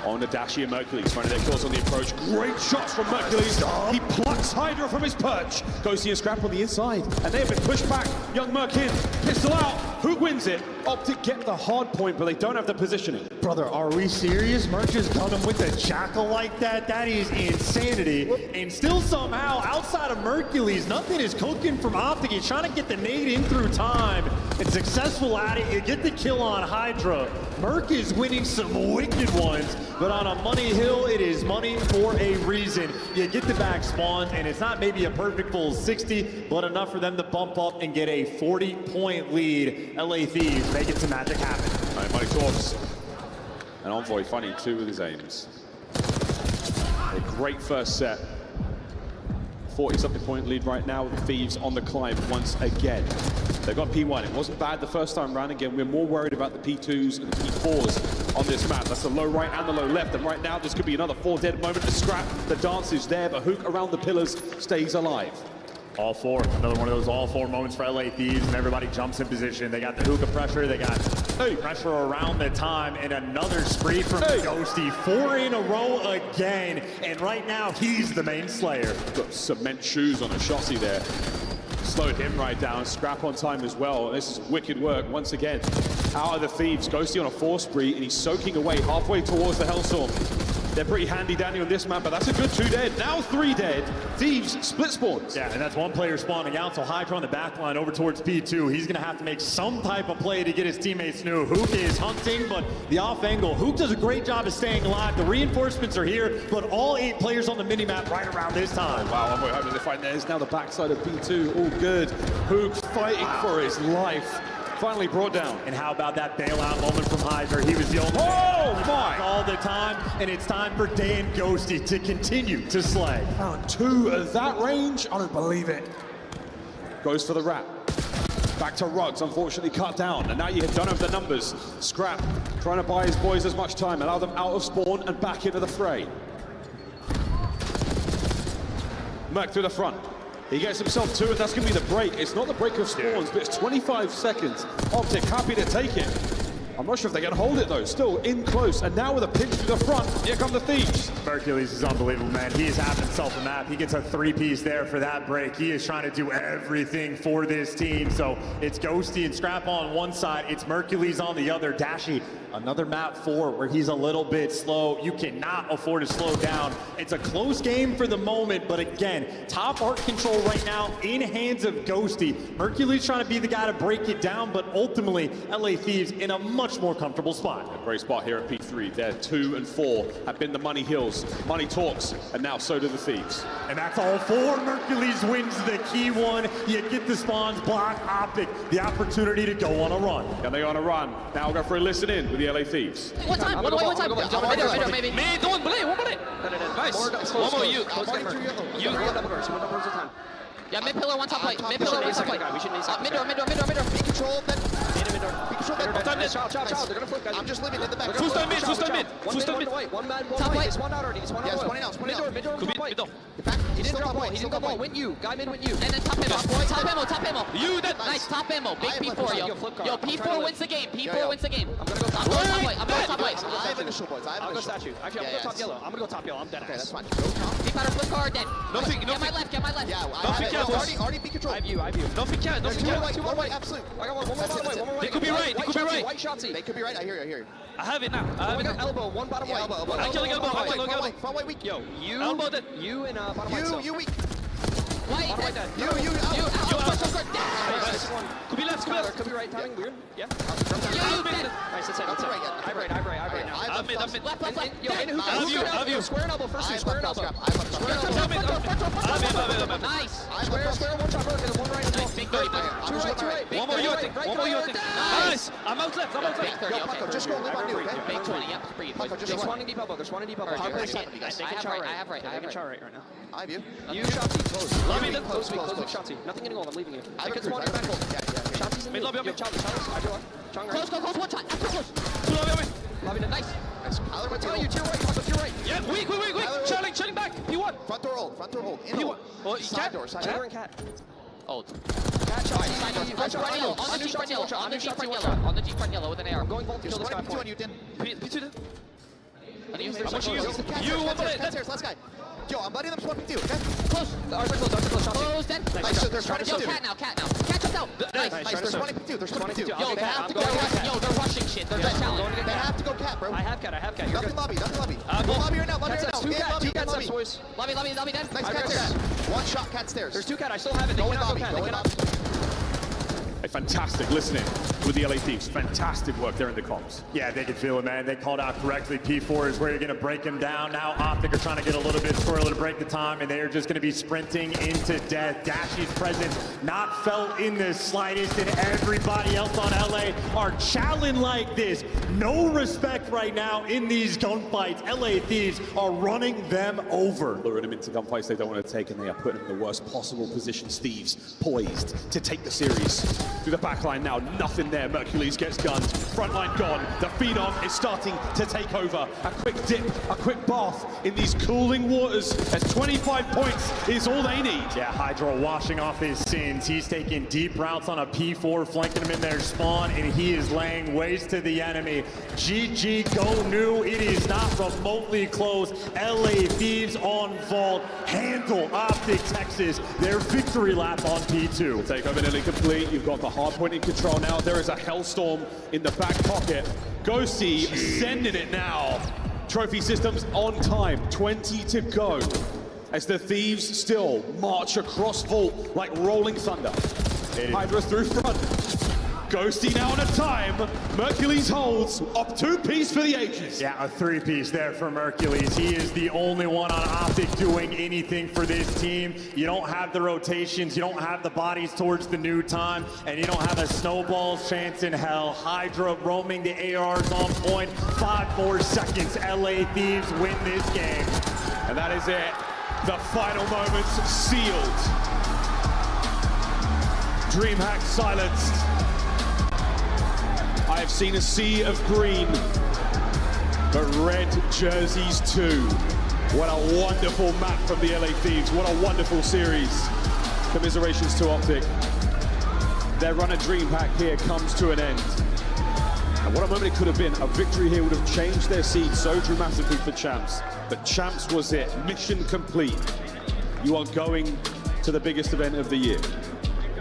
On the Dashi and Mercules, finding their kills on the approach. Great shots from Mercules. He plucks Hydra from his perch. Ghosty and Scrap on the inside, and they have been pushed back. Young Merc in, pistol out. Who wins it? Optic get the hard point, but they don't have the positioning. Brother, are we serious? Merc just gun him with a jackal like that? That is insanity. And still somehow, outside of Mercules, nothing is cooking from Optic. He's trying to get the nade in through time. And successful at it. You get the kill on Hydra. Merc is winning some wicked ones, but on a money hill, it is money for a reason. You get the back spawn, and it's not maybe a perfect full 60, but enough for them to bump up and get a 40-point lead. LA Thieves making some magic happen. All right, Money talks. And Envoy finding two with his aims. A great first set. 40-something point lead right now with the Thieves on the climb once again. They got P1. It wasn't bad the first time round. Again, we're more worried about the P2s and the P4s on this map. That's the low right and the low left. And right now, this could be another 4 dead moment to scrap. The dance is there, but Hook around the pillars stays alive. All four. Another one of those all four moments for LA Thieves, and everybody jumps in position. They got the hookah pressure, they got pressure around the time, and another spree from Ghosty. 4 in a row again, and right now he's the main slayer. Got cement shoes on a Shotzi there. Slowed him right down. Scrap on time as well. This is wicked work once again. Out of the Thieves. Ghosty on a 4 spree, and he's soaking away halfway towards the Hellstorm. They're pretty handy dandy on this map, but that's a good 2 dead. Now 3 dead. Thieves split spawns. Yeah, and that's one player spawning out, so Hydra on the back line over towards P2. He's gonna have to make some type of play to get his teammates new. Hook is hunting, but the off angle. Hook does a great job of staying alive. The reinforcements are here, but all 8 players on the minimap right around this time. Wow, Envoy hoping to find there's now the backside of P2. All good. Hook fighting for his life. Finally brought down. And how about that bailout moment from Hydra? He was the only my! all the time, and it's time for Day and Ghosty to continue to slay. Found 2 at that range. I don't believe it. Goes for the wrap. Back to Ruggs, unfortunately cut down. And now you don't have the numbers. Scrap, trying to buy his boys as much time, allow them out of spawn and back into the fray. Merc through the front. He gets himself 2, and that's going to be the break. It's not the break of spawns, but it's 25 seconds. Optic happy to take it. I'm not sure if they can hold it, though. Still in close, and now with a pinch to the front, here come the Thieves. Mercules is unbelievable, man. He is having himself a map. He gets a 3-piece there for that break. He is trying to do everything for this team. So it's Ghosty and Scrap on one side. It's Mercules on the other. Dashy, another map 4 where he's a little bit slow. You cannot afford to slow down. It's a close game for the moment, but again, top arc control right now in hands of Ghosty. Mercules trying to be the guy to break it down, but ultimately, LA Thieves in a much more comfortable spot. A great spot here at P3. There, 2 and 4 have been the Money Hills. Money talks, and now so do the Thieves. And that's all 4. Mercules wins the key one. You get the spawns, block Optic, the opportunity to go on a run. And they on a run. Now we'll go for a listen in with the LA Thieves. What time? What time? Middle, maybe. Mid, one minute. Nice. One more you. Yeah, mid pillar, one top plate. Mid pillar, one top plate. Mid door. Be control, then. Be control, then. Child, they're gonna flip, guys. I'm just leaving in the back. Full stun mid. One man, Top plate. He's one out already. He's one out. Mid door, top plate. He didn't drop ball. Went you. Guy mid went you. And then top ammo. Top ammo. You that. Nice, top ammo. Big P4, yo. Yo, P4 wins the game. P4 wins the game. I'm gonna go top. I'm going top plate. I have initial boys. I'll go statue. Actually, I'm gonna go top yellow. I'm gonna go top yellow. I'm dead. Okay, that's fine. Deep outer flip card, dead. Nothing. Get my left. Yeah, already be control. I have you. Nothing can. Two white, absolute. I got one white. They could be right. White Shotzi. They could be right. I hear you. I have it now. We got elbow, one bottom white. I'm killing elbow. Front white weak. Yo, you. elbow dead. You and bottom white. You weak. White. Bottom white dead. You Could be left. Could be right. Timing weird. Yeah. You dead. Nice. That's it. I right now. I'm mid. Left. Yo, in who? I have you. Square and elbow first. Square and elbow. Nice. Square, one shot, and then one right as well. Big 30. Two right. One more you, I think. Nice. I'm out left. Big 30. Yo, Paco, just go live on new, okay? Big 20. Yep. Breathe. Paco, just Big swanning deep elbow. They're swanning deep elbow. I Paco, have right. I now. I have you. You, Shotzi, close. Love me, Close, Shotzi. Nothing getting old. I'm leaving you. I can swan back home. Yeah. Shotzi's in Mid lobby. I do. Chung right. Close. One shot. Close. Lobby to Nice. Tyler, what's on you? To your right. Paco, to your right. Yeah. Weak. Chilling back. P1. Front door hold. In P1. hold. Oh, Side door. Cat. And cat. Old. Cat, Shotzi. On the G front yellow. On the G front yellow with an AR. I'm going bolt to kill this guy. P2 then. And You one bullet. Last guy. Yo, I'm letting them swap too, okay? Close. Ours are close, Close, then. Nice, they're trying to cat now. Cat jumps out. Nice. There's 22, there's 22. Yo, they have to go cat. Yo, they're rushing shit. They're challenging. They have to go cat, bro. I have cat. Nothing lobby. Go lobby right now, Two cats up, boys. Lobby then. Nice cat stairs. One shot cat stairs. There's 2 cat. I still have it. They cannot go cat. They cannot. Fantastic listening with the LA Thieves. Fantastic work there in the comms. Yeah, they can feel it, man. They called out correctly. P4 is where you're going to break him down. Now Optic are trying to get a little bit squirrely to break the time, and they are just going to be sprinting into death. Dashy's presence not felt in the slightest, and everybody else on LA are challenging like this. No respect right now in these gunfights. LA Thieves are running them over. Luring them into gunfights they don't want to take, and they are put in the worst possible positions. Thieves poised to take the series. Through the back line now, nothing there. Mercules gets gunned. Front line gone. The phenom is starting to take over. A quick dip, a quick bath in these cooling waters as 25 points is all they need. Yeah, Hydra washing off his sins. He's taking deep routes on a P4, flanking him in their spawn, and he is laying waste to the enemy. GG, go new. It is not remotely close. LA Thieves on vault. Handle Optic Texas. Their victory lap on P2. Takeover nearly complete. You've got the hard point in control now. There is a Hellstorm in the back pocket. Ghosty sending it now. Trophy systems on time. 20 to go. As the Thieves still march across vault like rolling thunder. Hydra through front. Ghosty now on a time. Mercules holds up 2-piece for the ages. Yeah, a 3-piece there for Mercules. He is the only one on Optic doing anything for this team. You don't have the rotations, you don't have the bodies towards the new time, and you don't have a snowball's chance in hell. Hydra roaming the ARs on point. 5 more seconds. LA Thieves win this game. And that is it. The final moments sealed. DreamHack silenced. I have seen a sea of green, but red jerseys too. What a wonderful map from the LA Thieves. What a wonderful series. Commiserations to Optic. Their run at DreamHack here comes to an end. And what a moment it could have been. A victory here would have changed their seed so dramatically for Champs. But Champs was it. Mission complete. You are going to the biggest event of the year.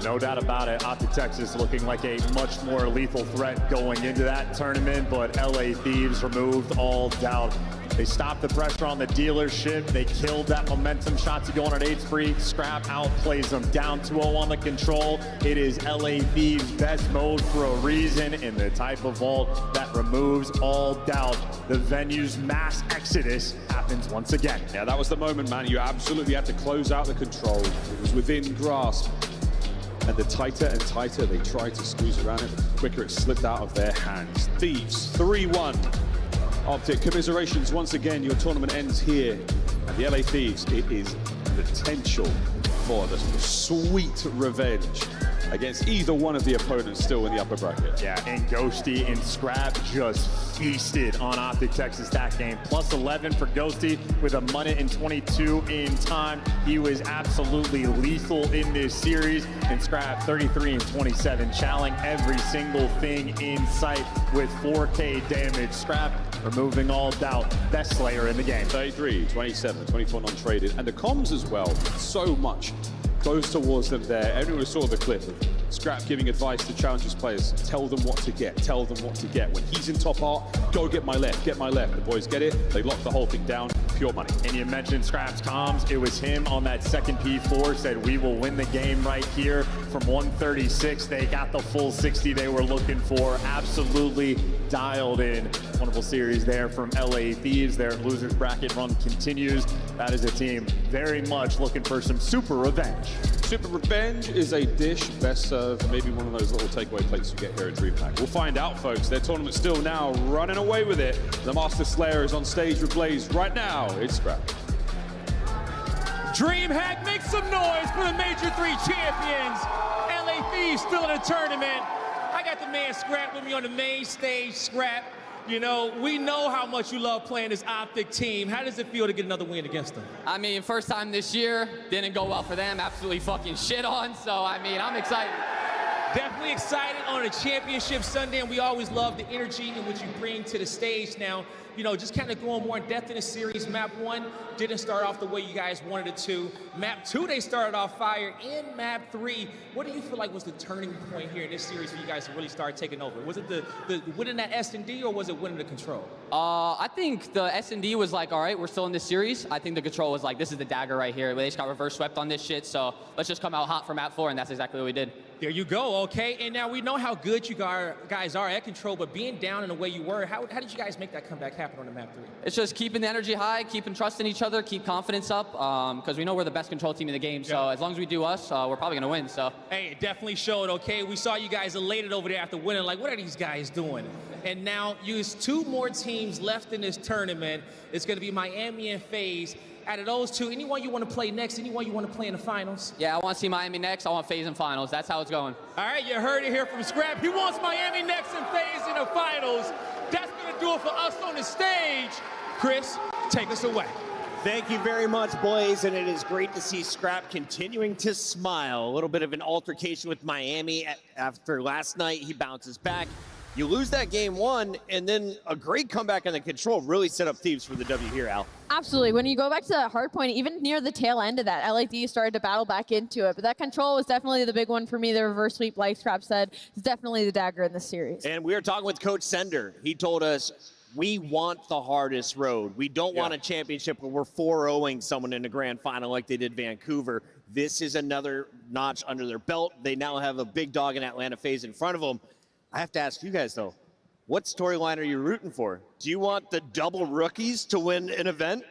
No doubt about it. Optic Texas looking like a much more lethal threat going into that tournament, but LA Thieves removed all doubt. They stopped the pressure on the dealership. They killed that momentum shot to go on an 8 spree. Scrap outplays them. Down 2-0 on the control. It is LA Thieves' best mode for a reason in the type of vault that removes all doubt. The venue's mass exodus happens once again. Yeah, that was the moment, man. You absolutely had to close out the control. It was within grasp. And the tighter and tighter they tried to squeeze around it, the quicker it slipped out of their hands. Thieves, 3-1. Optic, commiserations once again. Your tournament ends here. And the LA Thieves, it is potential for the sweet revenge against either one of the opponents still in the upper bracket. Yeah, and Ghosty and Scrap just feasted on Optic Texas that game. Plus 11 for Ghosty with a minute and 22 in time. He was absolutely lethal in this series. And Scrap 33 and 27, challenging every single thing in sight with 4K damage. Scrap removing all doubt. Best Slayer in the game. 33, 27, 24 non-traded. And the comms as well. So much goes towards them there. Everyone saw the clip of Scrap giving advice to challengers players. Tell them what to get. Tell them what to get. When he's in top art, go get my left. Get my left. The boys get it. They lock the whole thing down. Pure money. And you mentioned Scrap's comms. It was him on that second P4 said, we will win the game right here. From 136, they got the full 60 they were looking for. Absolutely dialed in. Wonderful series there from LA Thieves. Their losers bracket run continues. That is a team very much looking for some super revenge. Super revenge is a dish best served, maybe one of those little takeaway plates you get here at DreamHack. We'll find out, folks. Their tournament's still now running away with it. The Master Slayer is on stage with Blaze right now. It's Scrap. DreamHack, make some noise for the Major 3 champions. LA Thieves still in the tournament. I got the man Scrap with me on the main stage. Scrap, you know, we know how much you love playing this Optic team. How does it feel to get another win against them? I mean, first time this year, didn't go well for them. Absolutely fucking shit on. So, I mean, I'm excited. Definitely excited on a championship Sunday, and we always love the energy in which you bring to the stage. Now, you know, just kind of going more in depth in the series. Map 1 didn't start off the way you guys wanted it to. Map 2, they started off fire. In Map 3, what do you feel like was the turning point here in this series for you guys to really start taking over? Was it the winning that S&D, or was it winning the control? I think the S&D was like, all right, we're still in this series. I think the control was like, this is the dagger right here. They just got reverse swept on this shit, so let's just come out hot for Map 4, and that's exactly what we did. There you go, okay? And now we know how good you guys are at control, but being down in the way you were, how did you guys make that comeback happen on the Map 3? It's just keeping the energy high, keeping trust in each other, keep confidence up, because we know we're the best control team in the game, so as long as we do us, we're probably going to win, so. Hey, it definitely showed, okay? We saw you guys elated over there after winning, like, what are these guys doing? And now, use 2 more teams left in this tournament. It's going to be Miami and FaZe. Out of those 2, anyone you want to play next? Anyone you want to play in the finals? Yeah, I want to see Miami next. I want FaZe in finals. That's how it's going. All right, you heard it here from Scrap. He wants Miami next and FaZe in the finals. That's going to do it for us on the stage. Chris, take us away. Thank you very much, boys, and it is great to see Scrap continuing to smile. A little bit of an altercation with Miami after last night. He bounces back. You lose that game 1, and then a great comeback on the control really set up Thieves for the W here, Al. Absolutely. When you go back to that hard point, even near the tail end of that, LAD started to battle back into it. But that control was definitely the big one for me. The reverse sweep, like Scrap said, is definitely the dagger in this series. And we were talking with Coach Sender. He told us, we want the hardest road. We don't want a championship where we're 4-0ing someone in the grand final like they did Vancouver. This is another notch under their belt. They now have a big dog in Atlanta FaZe in front of them. I have to ask you guys, though, what storyline are you rooting for? Do you want the double rookies to win an event?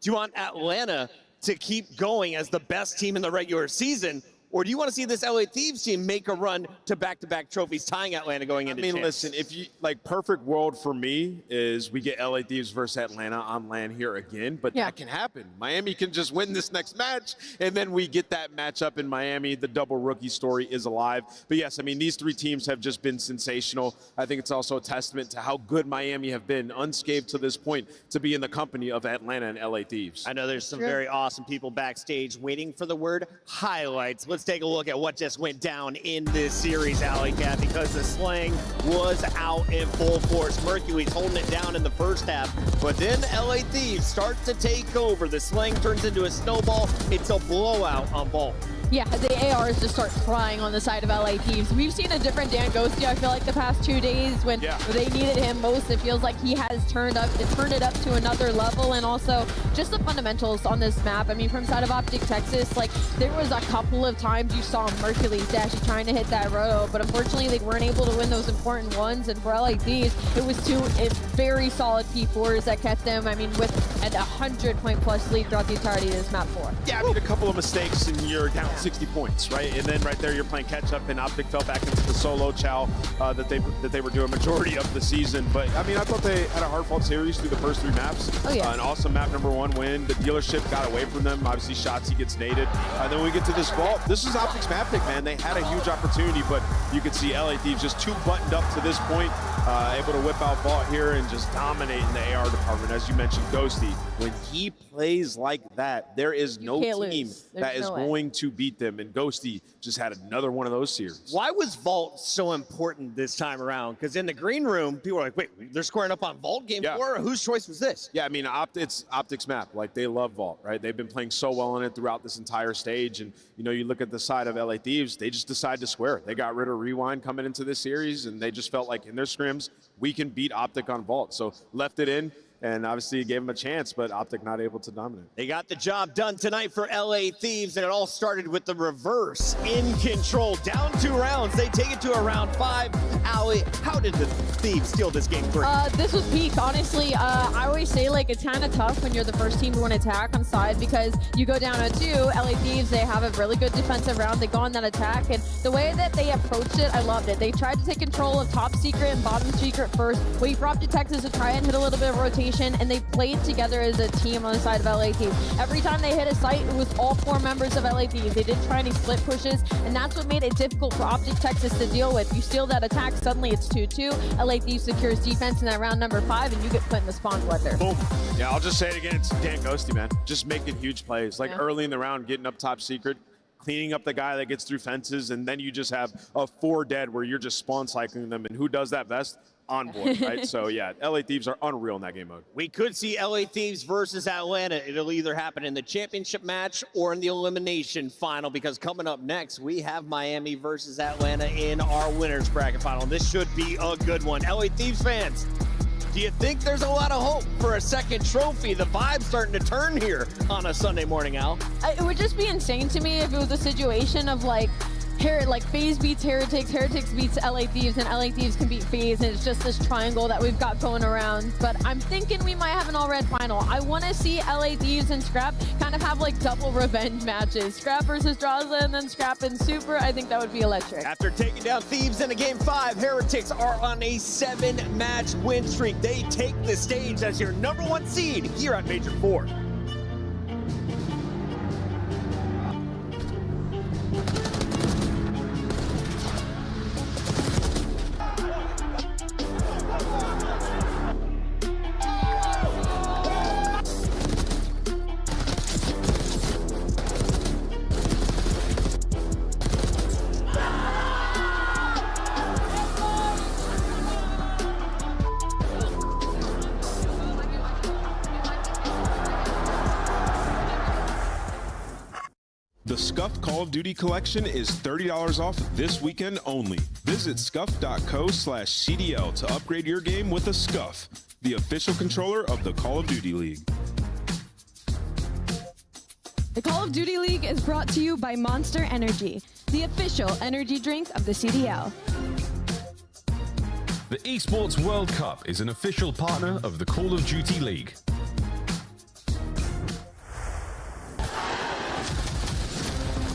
Do you want Atlanta to keep going as the best team in the regular season? Or do you want to see this LA Thieves team make a run to back-to-back trophies, tying Atlanta going into champs? Listen, if you like, perfect world for me is we get LA Thieves versus Atlanta on LAN here again, but that can happen. Miami can just win this next match, and then we get that matchup in Miami. The double rookie story is alive. But yes, I mean, these 3 teams have just been sensational. I think it's also a testament to how good Miami have been, unscathed to this point, to be in the company of Atlanta and LA Thieves. I know there's some very awesome people backstage waiting for the word highlights. Let's take a look at what just went down in this series, Alley Cat, because the slang was out in full force. Mercury's holding it down in the first half, but then LA Thieves starts to take over. The slang turns into a snowball. It's a blowout on Vault. Yeah, the ARs just start crying on the side of LA Thieves. We've seen a different Dan Ghosty, I feel like, the past 2 days when they needed him most. It feels like he has turned it up to another level, and also just the fundamentals on this map. I mean, from side of Optic Texas, like, there was a couple of times you saw Mercury Dashy trying to hit that roto, but unfortunately they weren't able to win those important ones, and for LA Thieves, it was 2 very solid P4s that kept them, I mean, with a 100-point-plus lead throughout the entirety of this map 4. Yeah, I mean, a couple of mistakes and you're down 60 points, right? And then right there, you're playing catch up, and Optic fell back into the solo chow that they were doing majority of the season. But I mean, I thought they had a hard-fought series through the first 3 maps. An awesome map number 1 win. The dealership got away from them. Obviously, Shotzzy gets naded. Then when we get to this vault, this is Optic's map pick, man. They had a huge opportunity, but you could see LA Thieves just too buttoned up to this point, able to whip out vault here and just dominate in the AR department. As you mentioned, Ghosty, when he plays like that, there is no team that is going to beat them. And Ghosty just had another one of those series. Why was Vault so important this time around? Because in the green room, people were like, wait, they're squaring up on Vault game 4? Whose choice was this? Yeah, I mean, it's Optic's map. Like, they love Vault, right? They've been playing so well in it throughout this entire stage. And, you know, you look at the side of LA Thieves, they just decided to square it. They got rid of Rewind coming into this series, and they just felt like in their scrims, we can beat Optic on Vault. So left it in. And obviously gave him a chance, but Optic not able to dominate. They got the job done tonight for LA Thieves, and it all started with the reverse in control. Down 2 rounds, they take it to a round 5. Allie, how did the Thieves steal this game 3? This was peak, honestly. I always say, like, it's kind of tough when you're the first team to win attack on side, because you go down a 2, LA Thieves, they have a really good defensive round. They go on that attack, and the way that they approached it, I loved it. They tried to take control of top secret and bottom secret first, wait for Optic Texas to try and hit a little bit of rotation, and they played together as a team on the side of LA Thieves. Every time they hit a site, it was all 4 members of LA Thieves. They didn't try any split pushes, and that's what made it difficult for Optic Texas to deal with. You steal that attack, suddenly it's 2-2. LA Thieves secures defense in that round number 5, and you get put in the spawn blender. Boom. Yeah, I'll just say it again. It's Dan Ghosty, man. Just making huge plays. Like early in the round, getting up top secret, cleaning up the guy that gets through fences, and then you just have a 4 dead where you're just spawn cycling them. And who does that best? Envoy, right? So yeah, LA Thieves are unreal in that game mode. We could see LA Thieves versus Atlanta. It'll either happen in the championship match or in the elimination final, because coming up next, we have Miami versus Atlanta in our winners bracket final. This should be a good one. LA Thieves fans, do you think there's a lot of hope for a second trophy? The vibe's starting to turn here on a Sunday morning, Al. It would just be insane to me if it was a situation of like FaZe beats Heretics, Heretics beats LA Thieves, and LA Thieves can beat FaZe, and it's just this triangle that we've got going around. But I'm thinking we might have an all-red final. I want to see LA Thieves and Scrap kind of have like double revenge matches. Scrap versus Draza, and then Scrap and Super. I think that would be electric. After taking down Thieves in a Game 5, Heretics are on a 7-match win streak. They take the stage as your #1 seed here at Major 4. The Scuffed Call of Duty collection is $30 off this weekend only. Visit scuff.co/CDL to upgrade your game with a Scuff, the official controller of the Call of Duty League. The Call of Duty League is brought to you by Monster Energy, the official energy drink of the CDL. The Esports World Cup is an official partner of the Call of Duty League.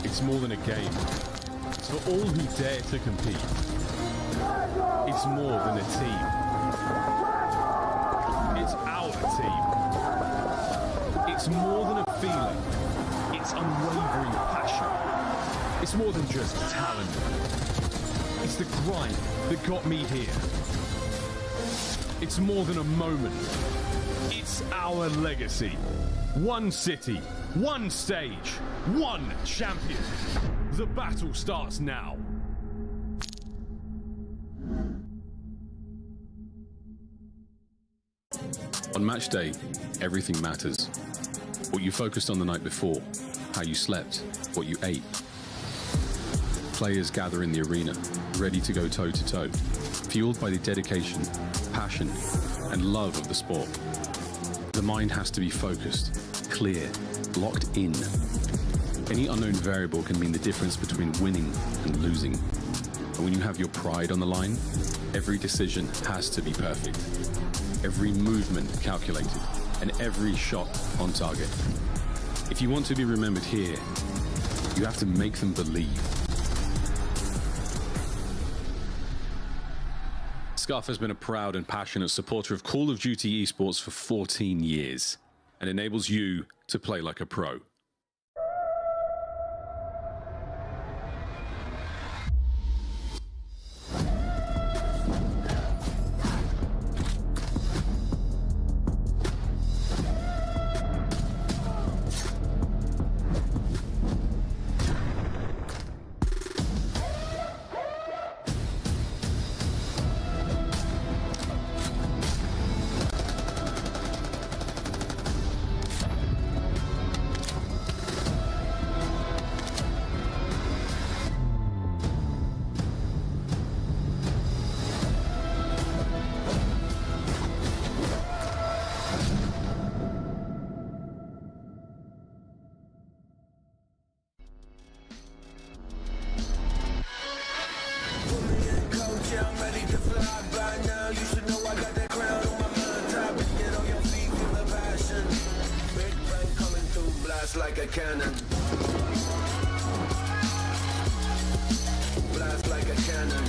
It's more than a game. It's for all who dare to compete. It's more than a team. It's our team. It's more than a feeling. It's unwavering passion. It's more than just talent. It's the grind that got me here. It's more than a moment. It's our legacy. One city, one stage, one champion. The battle starts now. On match day, everything matters. What you focused on the night before, how you slept, what you ate. Players gather in the arena, ready to go toe-to-toe, fueled by the dedication, passion, and love of the sport. The mind has to be focused, clear, locked in. Any unknown variable can mean the difference between winning and losing. And when you have your pride on the line, every decision has to be perfect. Every movement calculated, and every shot on target. If you want to be remembered here, you have to make them believe. Scuff has been a proud and passionate supporter of Call of Duty esports for 14 years and enables you to play like a pro. Like a cannon. Blast like a cannon.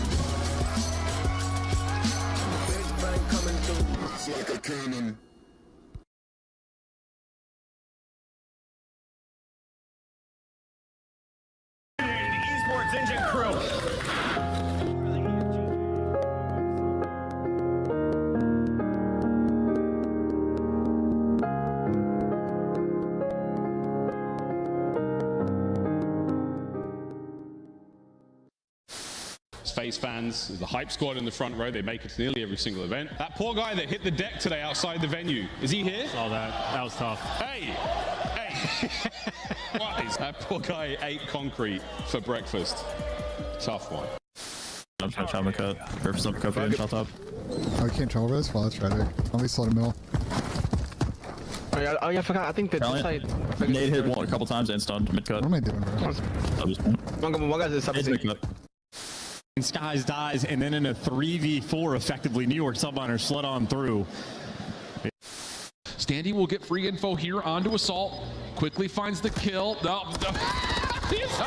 Big bang coming through. Blast like a cannon. Esports Engine Crew. FaZe fans, the hype squad in the front row. They make it to nearly every single event. That poor guy that hit the deck today outside the venue, is he here? Saw that. That was tough. Hey! What? That poor guy ate concrete for breakfast. Tough one. I'm trying to travel cut. Purpose up, cut, shot top. Oh, you can't travel this? Well, that's tragic. I'll be slow in the middle. Oh yeah, I forgot. I think that side. Nade hit one a couple times and stunned mid cut. What am I doing, bro? One guy's in Mid cut. Skies dies, and then in a 3v4, effectively, New York Subliner slid on through. Standy will get free info here onto Assault. Quickly finds the kill. Whoa! He's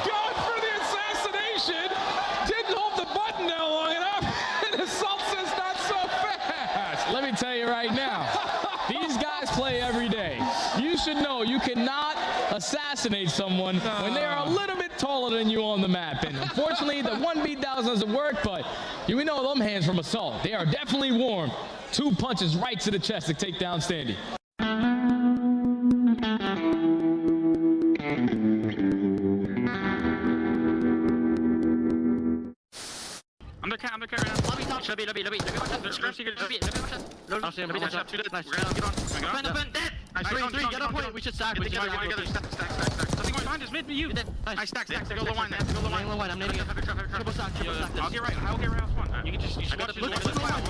going for the assassination. Didn't hold the button down long enough. And Assault says not so fast. Let me tell you right now, these guys play every day. You should know you cannot assassinate someone when they are a little bit taller than you on the map. And unfortunately, the one beat down doesn't work, but you know them hands from Assault. They are definitely warm. 2 punches right to the chest to take down Standy. I'm the cat right now. Lobby top. Lobby. Nice, three, get up point. We should stack. Something going behind us, mid to you. Nice, stack. Go low line, I'm nading it. Triple stack. I'll get right house one. You can just, look low line.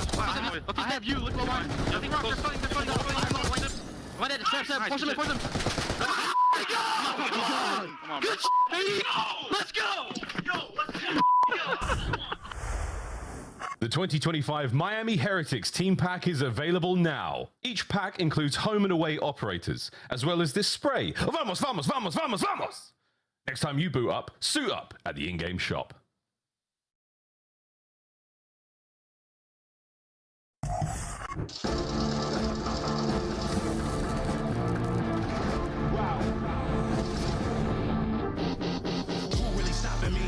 I have you, look low line. Nothing wrong, they're fighting. One dead, snap, force him. Come on, good let's go! The 2025 Miami Heretics team pack is available now. Each pack includes home and away operators, as well as this spray. Vamos, vamos, vamos, vamos, vamos! Next time you boot up, suit up at the in-game shop. Who really stopping me?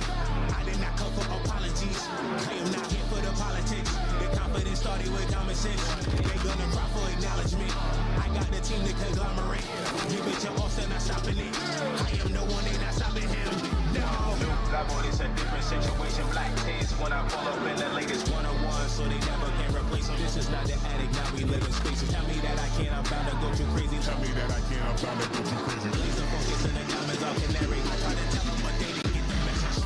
I did not come for apologies. I am not here for the politics. The confidence started with common sense. They gonna cry for acknowledgement. I got the team to conglomerate. Give it to Austin, not stopping it. I am the one, they not stopping him. No. Level is a different situation. Black kids when I pull up in the latest 101, so they never can replace them. This is not the attic, now we live in spaces. Tell me that I can't, I'm bound to go too crazy. Tell me that I can't, I'm bound to go too crazy. Laser focus and the diamonds are canary. I try to tell them, but they didn't get the message.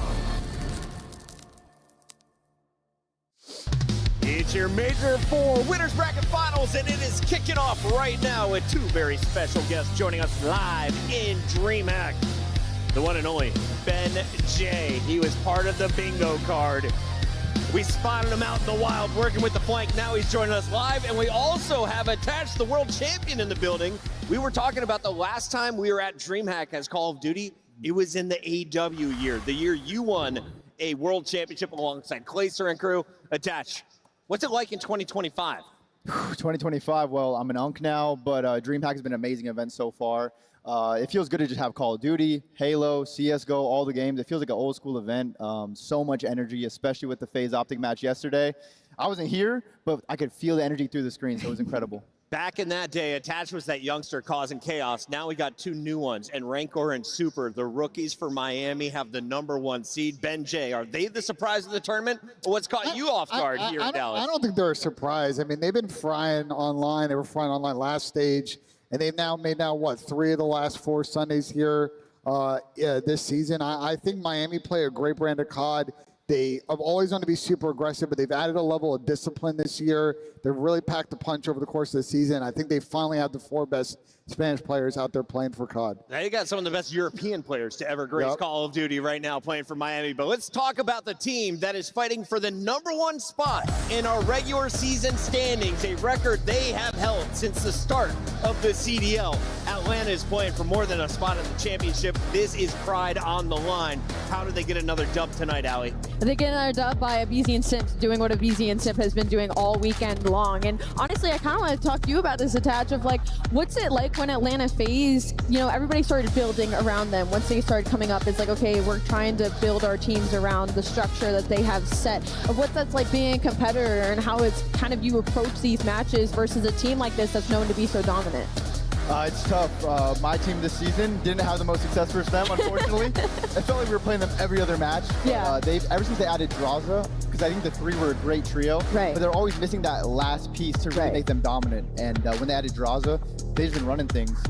It's your Major 4 Winners Bracket Finals, and it is kicking off right now with 2 very special guests joining us live in DreamHack. The one and only Ben J. He was part of the bingo card. We spotted him out in the wild working with the flank. Now he's joining us live, and we also have attached the world champion in the building. We were talking about the last time we were at DreamHack as Call of Duty. It was in the AW year, the year you won a world championship alongside Glacier and crew. Attach, what's it like in 2025? 2025, well, I'm an UNC now, but DreamHack has been an amazing event so far. It feels good to just have Call of Duty, Halo, CSGO, all the games. It feels like an old school event. So much energy, especially with the FaZe Optic match yesterday. I wasn't here, but I could feel the energy through the screen, so it was incredible. Back in that day, Attach was that youngster causing chaos. Now we got 2 new ones, and Rancor and Super, the rookies for Miami, have the #1 seed. Ben J, are they the surprise of the tournament, or what's caught you off guard here in Dallas? I don't think they're a surprise. I mean, they've been frying online. They were frying online last stage, and they've now made what, 3 of the last 4 Sundays here this season. I think Miami play a great brand of COD. They have always wanted to be super aggressive, but they've added a level of discipline this year. They've really packed a punch over the course of the season. I think they finally have the 4 best Spanish players out there playing for COD. Now you got some of the best European players to ever grace Call of Duty right now playing for Miami. But let's talk about the team that is fighting for the #1 spot in our regular season standings, a record they have held since the start of the CDL. Atlanta is playing for more than a spot in the championship. This is pride on the line. How did they get another dub tonight, Allie? They get another dub by Abizi and Simp doing what Abizi and Simp has been doing all weekend long. And honestly, I kind of want to talk to you about this, Attach, of like, what's it like when Atlanta FaZe, you know, everybody started building around them. Once they started coming up, it's like, okay, we're trying to build our teams around the structure that they have set. Of what that's like being a competitor and how it's kind of you approach these matches versus a team like this that's known to be so dominant. It's tough. My team this season didn't have the most success versus them, unfortunately. I felt like we were playing them every other match. Yeah. Ever since they added Draza, because I think the three were a great trio, right. but they're always missing that last piece to really make them dominant. And when they added Draza, they've been running things.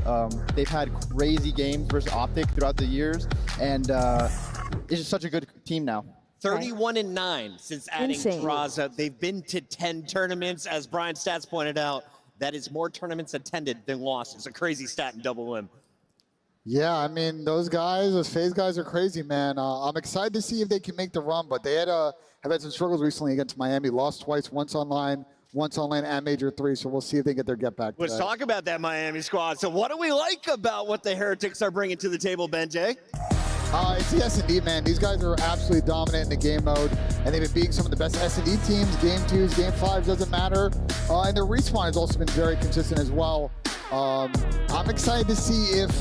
They've had crazy games versus Optic throughout the years, and it's just such a good team now. 31-9 since adding Draza. They've been to 10 tournaments, as Brian Stats pointed out. That is more tournaments attended than lost. It's a crazy stat in Double M. Yeah, I mean, those guys, those FaZe guys are crazy, man. I'm excited to see if they can make the run, but they have had some struggles recently against Miami. Lost twice, once online at Major 3, so we'll see if they get their get back. Let's talk about that Miami squad. So what do we like about what the Heretics are bringing to the table, Benjay? It's the S&D, man. These guys are absolutely dominant in the game mode, and they've been beating some of the best S&D teams. Game 2s, Game 5s, doesn't matter. And their respawn has also been very consistent as well. I'm excited to see if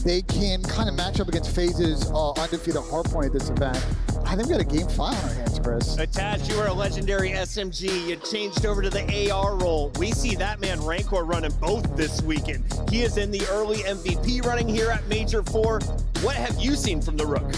they can kind of match up against FaZe's undefeated hardpoint at this event. I think we got a Game 5 on our hands, Chris. Attach, you were a legendary SMG. You changed over to the AR role. We see that man Rancor running both this weekend. He is in the early MVP running here at Major 4. What have you seen from the Rook?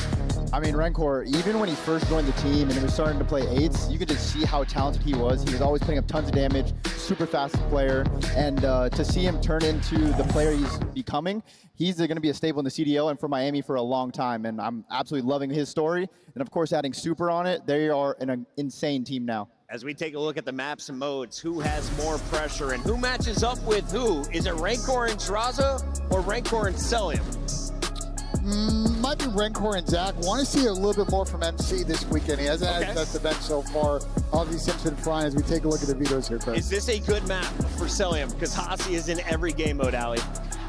I mean, Rancor, even when he first joined the team and he was starting to play 8s, you could just see how talented he was. He was always putting up tons of damage, super fast player, and to see him turn into the player he's becoming, he's going to be a staple in the CDL and for Miami for a long time, and I'm absolutely loving his story. And of course, adding Super on it, they are an insane team now. As we take a look at the maps and modes, who has more pressure and who matches up with who? Is it Rancor and Draza or Rancor and Celium? Might be Rancor and Zach. Want to see a little bit more from MC this weekend. He hasn't had his best event so far. Obviously, Simpson flying as we take a look at the videos here, Chris. Is this a good map for Celium? Because Hasi is in every game mode, Ali.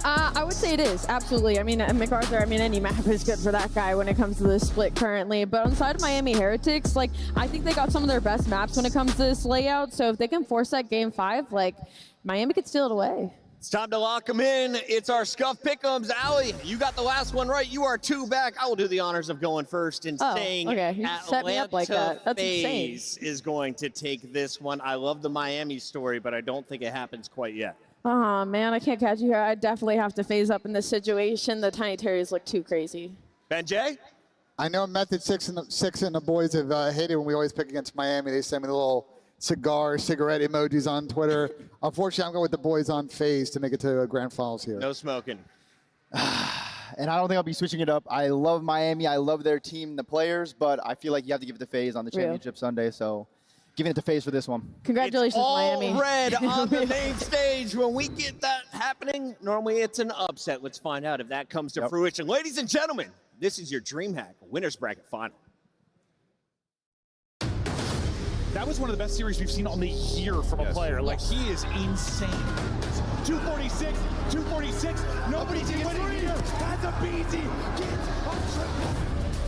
I would say it is, absolutely. I mean, MacArthur, any map is good for that guy when it comes to this split currently. But on the side of Miami Heretics, I think they got some of their best maps when it comes to this layout. So if they can force that Game 5, Miami could steal it away. It's time to lock them in. It's our Scuff Pick'ems. Ali, you got the last one right. You are 2 back. I will do the honors of going first and saying you set me up like that. That's insane. FaZe is going to take this one. I love the Miami story, but I don't think it happens quite yet. Oh, man, I can't catch you here. I definitely have to phase up in this situation. The Tiny Terries look too crazy. Benjay? I know Method 6 and the boys have hated when we always pick against Miami. They send me the little cigarette emojis on Twitter. Unfortunately, I'm going with the boys on FaZe to make it to grand finals here. No smoking. And I don't think I'll be switching it up. I love Miami. I love their team, the players, but I feel like you have to give it to FaZe on the championship Sunday, so giving it to FaZe for this one. Congratulations, it's all Miami. red on the main stage. When we get that happening, normally it's an upset. Let's find out if that comes to fruition. Ladies and gentlemen, this is your DreamHack Winners Bracket Final. That was one of the best series we've seen on the year from a player. He is insane. 246, 246. Nobody's winning here. That's a BZ. Gets a triple.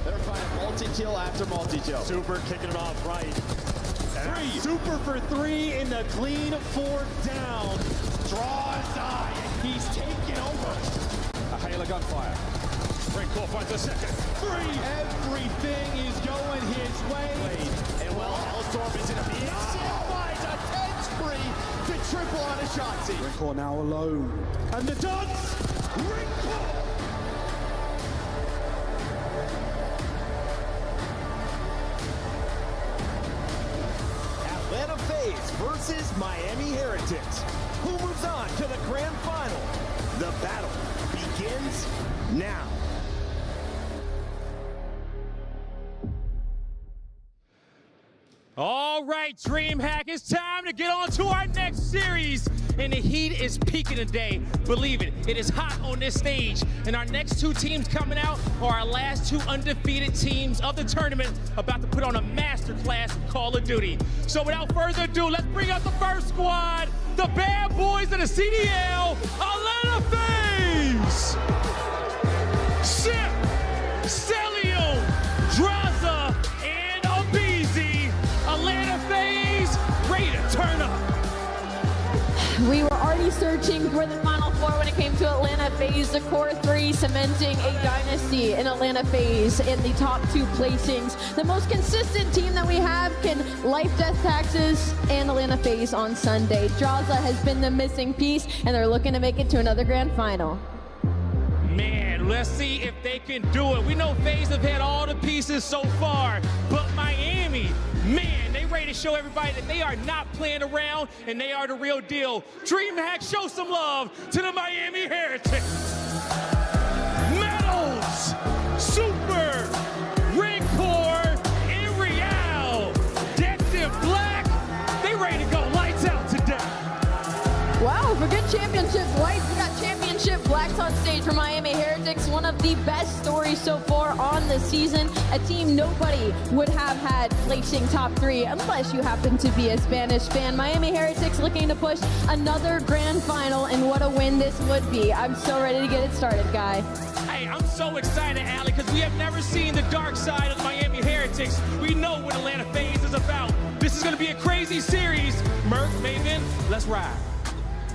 They're finding multi-kill after multi-kill. Super kicking it off right. 3. Super for 3 in the clean 4 down. Draws eye, and he's taking over. A hail of gunfire. Rancor finds a second. 3. Everything is going his way. And Hellstorm is in a instant fight. A 10 spree to triple on a shot team. Rancor now alone. And the dance. Rancor. Atlanta FaZe versus Miami Heretics. Who moves on to the grand final? The battle begins now. All right, DreamHack, it's time to get on to our next series. And the heat is peaking today. Believe it, it is hot on this stage. And our next 2 teams coming out are our last 2 undefeated teams of the tournament, about to put on a masterclass of Call of Duty. So without further ado, let's bring out the first squad, the bad boys of the CDL, Atlanta FaZe. Ship, Celium, Draza, and Abizi. Atlanta FaZe, ready to turn up. We were already searching for the final before when it came to Atlanta FaZe, the core three cementing a dynasty in Atlanta FaZe in the top 2 placings. The most consistent team that we have can life, death, taxes, and Atlanta FaZe on Sunday. Draza has been the missing piece, and they're looking to make it to another grand final. Man, let's see if they can do it. We know FaZe have had all the pieces so far, but Miami, man, they ready to show everybody that they are not playing around and they are the real deal. DreamHack, show some love to the Miami Heretics. Metals, Super, Rancor, and Real, decked in black. They ready to go lights out today. Wow, forget championship whites, we got championship blacks on stage for Miami Heretics. One of the best stories so far on the season. A team nobody would have had placing top 3 unless you happen to be a Spanish fan. Miami Heretics looking to push another grand final, and what a win this would be. I'm so ready to get it started, Guy. Hey, I'm so excited, Allie, because we have never seen the dark side of the Miami Heretics. We know what Atlanta FaZe is about. This is going to be a crazy series. Merc, Maven, let's ride.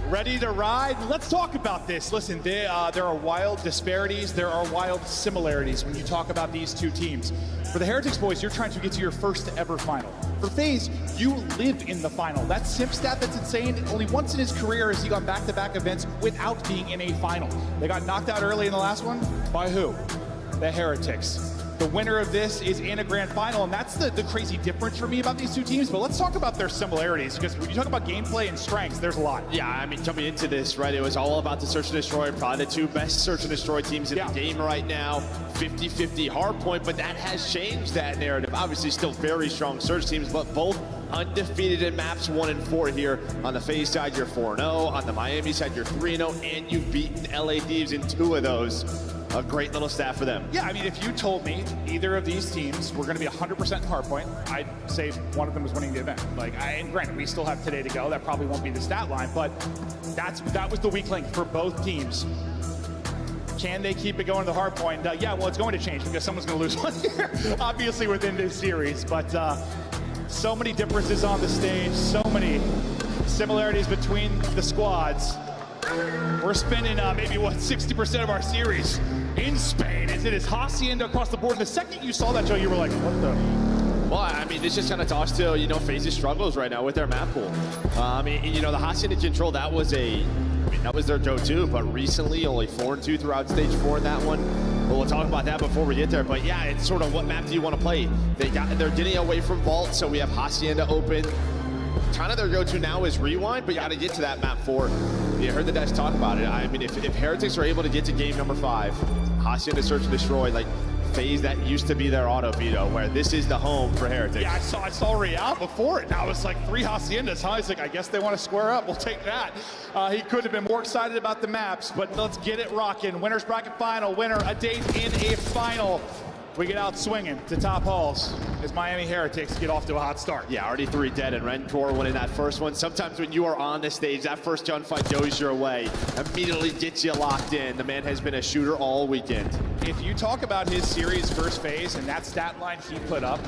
Ready to ride? Let's talk about this. Listen, there are wild disparities. There are wild similarities when you talk about these two teams. For the Heretics boys, you're trying to get to your first ever final. For FaZe, you live in the final. That simp stat that's insane. Only once in his career has he gone back-to-back events without being in a final. They got knocked out early in the last one. By who? The Heretics. The winner of this is in a grand final, and that's the crazy difference for me about these two teams. But let's talk about their similarities, because when you talk about gameplay and strengths, there's a lot. Yeah, I mean, coming into this, right, it was all about the Search and Destroy, probably the 2 best Search and Destroy teams in the game right now. 50-50 hardpoint, but that has changed that narrative. Obviously, still very strong Search teams, but both undefeated in maps 1 and 4 here. On the FaZe side, you're 4-0. On the Miami side, you're 3-0, and you've beaten LA Thieves in 2 of those. A great little stat for them. Yeah, I mean, if you told me either of these teams were going to be 100% in hardpoint, I'd say one of them was winning the event. And granted, we still have today to go. That probably won't be the stat line, but that was the weak link for both teams. Can they keep it going to the hardpoint? Yeah, well, it's going to change because someone's going to lose one here, obviously, within this series. But so many differences on the stage, so many similarities between the squads. We're spending maybe, 60% of our series in Spain as it is Hacienda across the board. The second you saw that, Joe, you were like, what the? Well, I mean, this just kind of talks to, FaZe's struggles right now with their map pool. The Hacienda control, that was their go-to, but recently only 4-2 throughout stage 4 in that one. But we'll talk about that before we get there. But yeah, it's sort of what map do you want to play? They're getting away from Vault, so we have Hacienda open. Kind of their go-to now is Rewind, but you got to get to that map 4. You heard the Dash talk about it. I mean, if Heretics are able to get to game number 5, Hacienda Search and Destroy, FaZe, that used to be their auto veto, where this is the home for Heretics. Yeah, I saw Real before it. Now it's like 3 Haciendas, huh? He's like, I guess they want to square up. We'll take that. He could have been more excited about the maps, but let's get it rocking. Winner's bracket final, winner, a date in a final. We get out swinging to top halls as Miami Heretics get off to a hot start. Yeah, already 3 dead, and Rencor winning that first one. Sometimes when you are on the stage, that first gunfight goes your way, immediately gets you locked in. The man has been a shooter all weekend. If you talk about his series versus FaZe and that stat line he put up,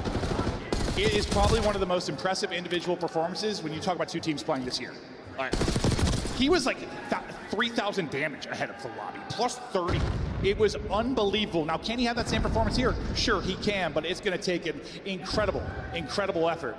it is probably one of the most impressive individual performances when you talk about 2 teams playing this year. All right. He was like 3,000 damage ahead of the lobby, plus 30. It was unbelievable. Now, can he have that same performance here? Sure, he can, but it's going to take an incredible effort.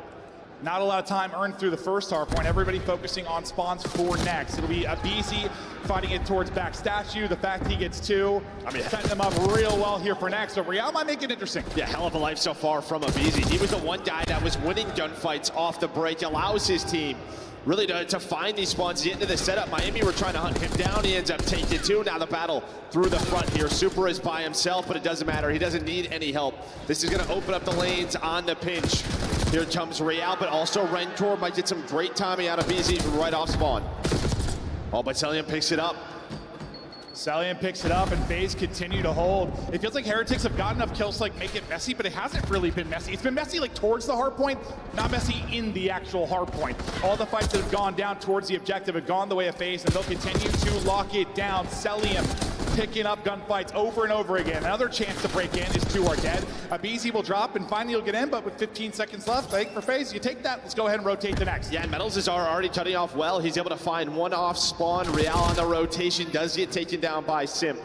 Not a lot of time earned through the first hardpoint. Everybody focusing on spawns for next. It'll be Abizi fighting it towards back statue. The fact he gets 2, setting them up real well here for next. So Real might make it interesting. Yeah, hell of a life so far from Abizi. He was the one guy that was winning gunfights off the break, allows his team really to find these spawns, get into the setup. Miami were trying to hunt him down. He ends up taking 2. Now the battle through the front here. Super is by himself, but it doesn't matter. He doesn't need any help. This is going to open up the lanes on the pinch. Here comes Real, but also Rencor might get some great timing out of BZ right off spawn. Oh, but Celian picks it up. Celian picks it up, and FaZe continue to hold. It feels like Heretics have got enough kills to make it messy, but it hasn't really been messy. It's been messy towards the hard point, not messy in the actual hard point. All the fights that have gone down towards the objective have gone the way of FaZe, and they'll continue to lock it down. Celian picking up gunfights over and over again. Another chance to break in is 2 are dead. Abizi will drop and finally he'll get in, but with 15 seconds left, I think for FaZe, you take that. Let's go ahead and rotate the next. Yeah, and Metals is already cutting off well. He's able to find one off spawn. Real on the rotation does get taken down by Simp.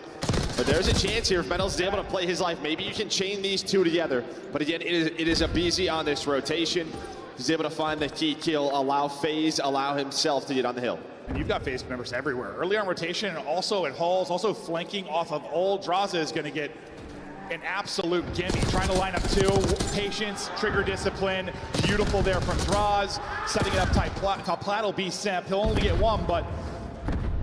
But there's a chance here if Metals is able to play his life. Maybe you can chain these two together. But again, it is Abizi on this rotation. He's able to find the key kill, allow FaZe, allow himself to get on the hill. And you've got FaZe members everywhere. Early on rotation and also at halls, also flanking off of old. Draza is going to get an absolute gimme. Trying to line up 2. Patience, trigger discipline. Beautiful there from Draz. Setting it up top plat will be Simp. He'll only get 1, but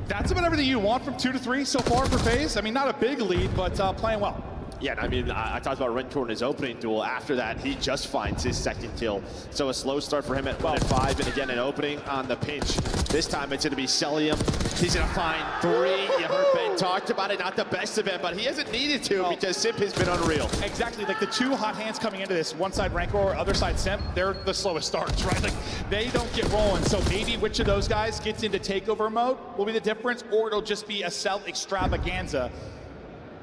that's about everything you want from 2 to 3 so far for FaZe. I mean, not a big lead, but playing well. Yeah, I mean, I talked about Rencore in his opening duel. After that, he just finds his 2nd kill. So a slow start for him at 1 and 5, and again, an opening on the pinch. This time it's gonna be Celium. He's gonna find 3. You heard Ben talked about it, not the best of it, but he hasn't needed to because Simp has been unreal. Exactly, like the 2 hot hands coming into this, one side Rancor, other side Simp, they're the slowest starts, right? Like they don't get rolling, so maybe which of those guys gets into takeover mode will be the difference, or it'll just be a Celt extravaganza.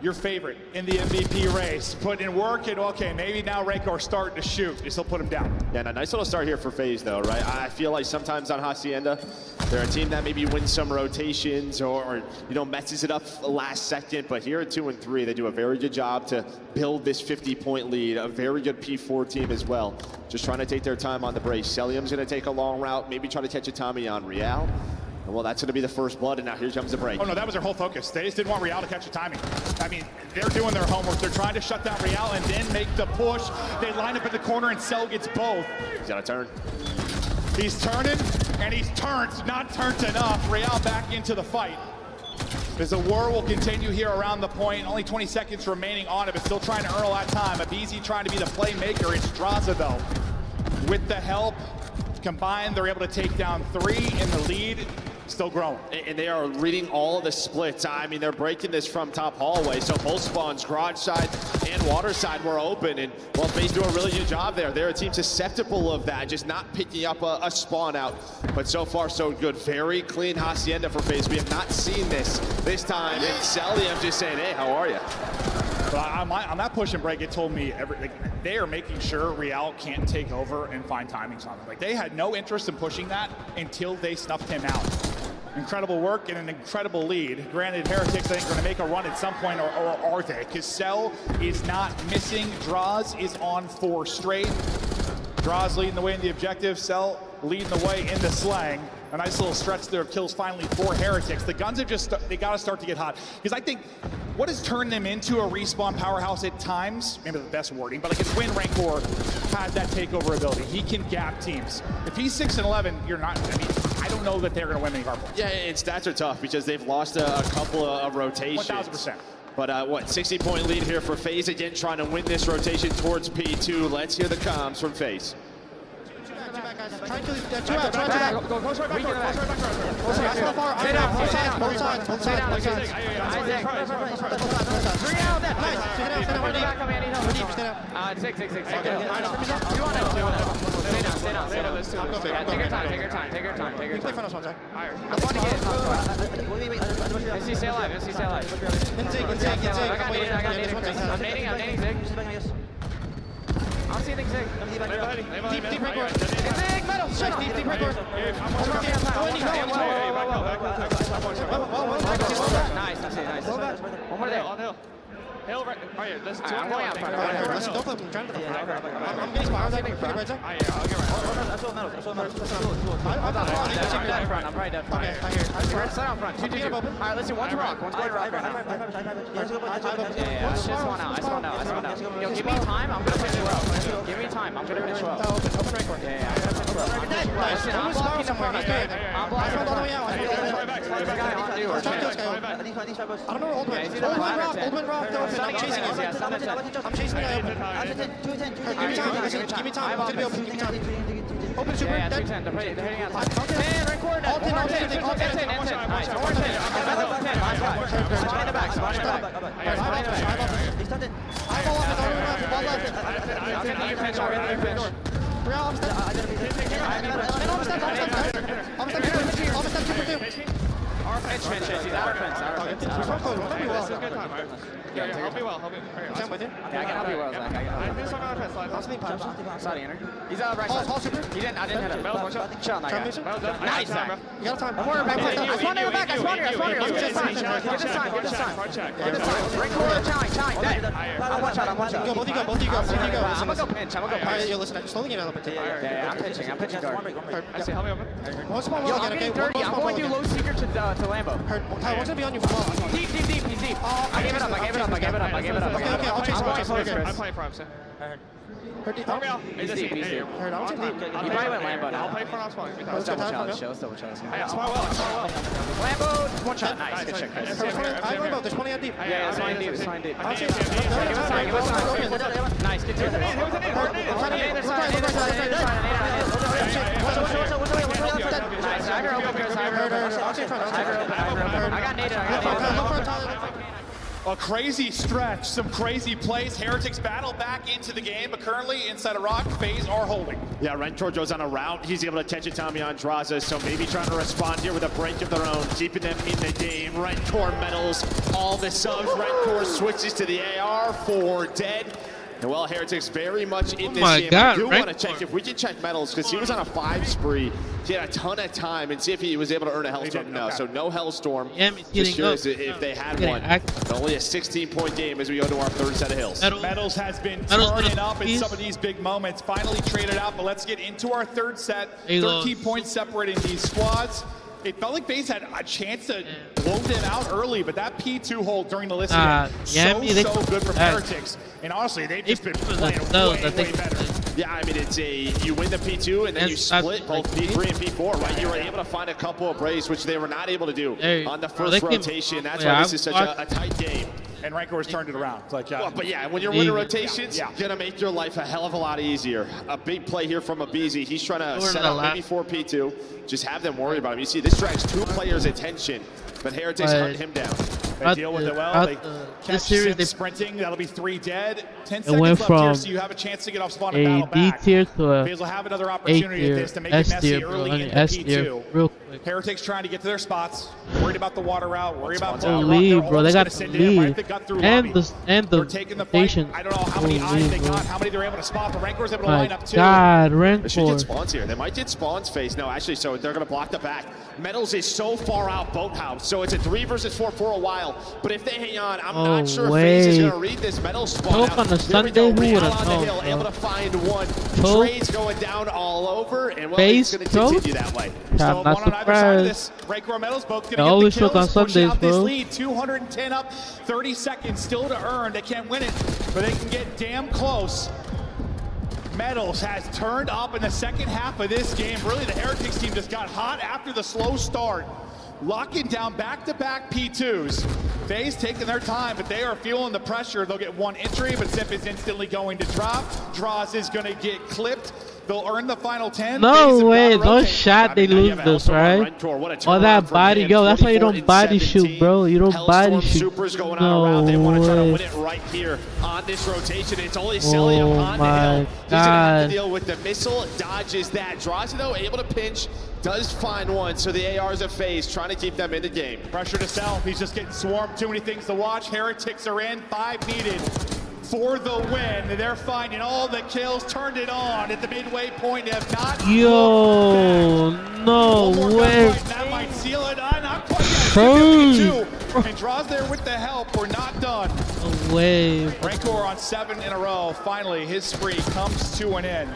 Your favorite in the MVP race, put in work, and okay, maybe now Rancor starting to shoot, he'll put him down. Yeah, and a nice little start here for FaZe though, right? I feel like sometimes on Hacienda, they're a team that maybe wins some rotations or you know, messes it up last second, but here at 2 and 3, they do a very good job to build this 50-point lead, a very good P4 team as well. Just trying to take their time on the brace. Celium's gonna take a long route, maybe try to catch a Tommy on Real. Well, that's going to be the first blood, and now here comes the break. Oh, no, that was their whole focus. They just didn't want Real to catch the timing. I mean, they're doing their homework. They're trying to shut down Real and then make the push. They line up in the corner, and Cell gets both. He's got to turn. He's turning, and he's turned. Not turned enough. Real back into the fight. As the war will continue here around the point. Only 20 seconds remaining on it, but still trying to earn a lot of time. Abizi trying to be the playmaker. It's Draza, though. With the help combined, they're able to take down 3 in the lead. Still growing. And they are reading all the splits. I mean, they're breaking this from top hallway. So both spawns, garage side and water side, were open. And well, FaZe do a really good job there. They're a team susceptible of that, just not picking up a spawn out. But so far, so good. Very clean Hacienda for FaZe. We have not seen this time. And Celium just saying, hey, how are you? On that push and break, it told me they are making sure Real can't take over and find timings on them. Like they had no interest in pushing that until they snuffed him out. Incredible work and an incredible lead. Granted, Heretics, I think, are going to make a run at some point, or are they? Because Cell is not missing. Draz is on 4 straight. Draz leading the way in the objective. Cell leading the way in the slang. A nice little stretch there of kills finally for Heretics. The guns have just, they got to start to get hot. Because I think what has turned them into a respawn powerhouse at times, maybe the best wording, but like it's when Rancor had that takeover ability. He can gap teams. If he's 6 and 11, you're not, I mean, I don't know that they're going to win any hard points. Yeah, and stats are tough because they've lost a couple of rotations. 1,000%. But what, 60-point lead here for FaZe, again trying to win this rotation towards P2. Let's hear the comms from FaZe. Try and kill these. Two out. Go close right back. Close right back. So far. Stay down. Both sides. Both sides. Three out. Nice. Stay down. We're deep. Stay down. 6. You want to stay down. Take your time. Play front of one, Zach. I want to get it. NC, stay alive. Get Zig. I got nading. I'm nading Zig. I don't see anything Zig. Deep break course. Zig, metal. Shut up. Deep break course. Nice. One more there. On hill. Hill right here. There's 2 I'm going out front. Don't flip. I'm trying to flip. I'm getting spot. I'm taking right, Zach. I'll get right. I'm probably dead front. Okay, I hear it. Set out front. 2. Alright, let's do one's rock. One's rock right now. Yeah, just one out. I spawned out. Yo, give me time. I'm gonna finish well. Give me time. I'm gonna finish well. Open right court. Yeah, I'm gonna finish well. Listen, I'm blocking the front. I'm blocking the front. There's a guy on you. I don't know where Oldman is. Oldman rock. I'm chasing him. I'm chasing the guy open. Give me time. I'm gonna be open. Give me time. Open super. Yeah, 210. They're hitting out. 10, record that. 10. Nice. Orange 10. Last guy. Spawn in the back. I fall off. Ball left. Real, I'm stuck. I'm stuck. Fence. He's our fence. This is a good time. Yeah, help me well. I'm with you. Yeah, I can help you well, Zach. I do something on the fence. Starting enter. He's out right side. I didn't hit him. Chill on that guy. Nice, Zach. You got time. I'm worried about it. I spawned in the back. Let's get this time. Get this time. Ring corner, challenge. I'm one shot. Go, both of you go. I'm gonna go pinch. Yo, listen, slow the game out a little bit. Yeah, I'm pitching guard. I see, help me open. Yo, I'm getting dirty. I'm going to do low seeker to Lambo. Tyler, what's gonna be on you for long? Deep. He's deep. I gave it up. Okay, I'll chase him. I'm playing for him, sir. Help me out. He's deep. He probably went Lambo now. I'll play for him. Let's double challenge. Smart well. Lambo, one shot. Nice. Good check, Chris. Lambo, there's 20 on deep. Yeah, it's fine deep. I'll chase him. Give us time. Nice. Good check. Nice. I got naded. A crazy stretch, some crazy plays. Heretics battle back into the game, but currently inside of Rock, FaZe are holding. Yeah, Rentor goes on a route. He's able to catch it, Tommy Andraza, so maybe trying to respond here with a break of their own, keeping them in the game. Rentor medals all the subs. Rentor switches to the AR for dead. And well, Heretics very much in this game. I do want to check if we can check medals, because he was on a 5 spree. He had a ton of time, and see if he was able to earn a Hellstorm. No, so no Hellstorm. Just curious if they had one. But only a 16-point game as we go to our third set of hills. Medals has been turning up in some of these big moments. Finally traded out, but let's get into our third set. 13 points separating these squads. It felt like FaZe had a chance to blow them out early, but that P2 hold during the listening so good from Heretics. And honestly, they've just been playing way better. Yeah, I mean, it's you win the P2 and then you split both P3 and P4, right? You were able to find a couple of breaks, which they were not able to do on the first rotation. That's why this is such a tight game. And Rancor's turned it around. It's like, well, but yeah, when you're winning rotations, gonna make your life a hell of a lot easier. A big play here from Abizi. He's trying to set up maybe for P2. Just have them worry about him. You see, this drags 2 players' attention, but Heretics hunt him down. They deal with it well. They catch Sim sprinting. That'll be 3 dead. 10 seconds left here, so you have a chance to get off spawn and battle back. D-tier to a FaZe will have another opportunity at this to make it messy early in the P2. Real quick. Heretics trying to get to their spots. Worried about the water route. Worried about the lead, bro. They got the lead. And the rotation. I don't know how many eyes they got, how many they're able to spot, but Rancor's able to line up too. God, They should get Rancor. spawns here. They might get spawns, FaZe. No, actually, so they're going to block the back. Metals is so far out Boathouse, so it's a 3 versus 4 for a while. But if they hang on, I'm not sure if FaZe is going to read this Metals spawn out. On the Sunday, who would have known, able to find one. Trades going down all over, and well, it's going to continue that way. So one on either side of this. Rancor Metals both going to get the kills, pushing out this lead. 210 up, 30 seconds still to earn. They can't win it, but they can get damn close. Metals has turned up in the second half of this game. Really, the Heretics team just got hot after the slow start. Locking down back-to-back P2s. FaZe taking their time, but they are feeling the pressure. They'll get one entry, but Zip is instantly going to drop. Draws is going to get clipped. They'll earn the final 10. No way, no shot they lose this, right? All that body, yo, that's why you don't body shoot, bro. You don't body shoot. Supers going on around. They want to try to win it right here on this rotation. It's only Selly upon the hill. He's going to have to deal with the missile. Dodges that. Draws it though, able to pinch. Does find one, so the ARs of FaZe trying to keep them in the game. Pressure to sell. He's just getting swarmed. Too many things to watch. Heretics are in. 5 needed for the win. They're finding all the kills. Turned it on at the midway point. They have not. Yo, no way. That might seal it. Not quite yet. And Draws there with the help. We're not done. No way. Rancor on 7 in a row. Finally, his spree comes to an end.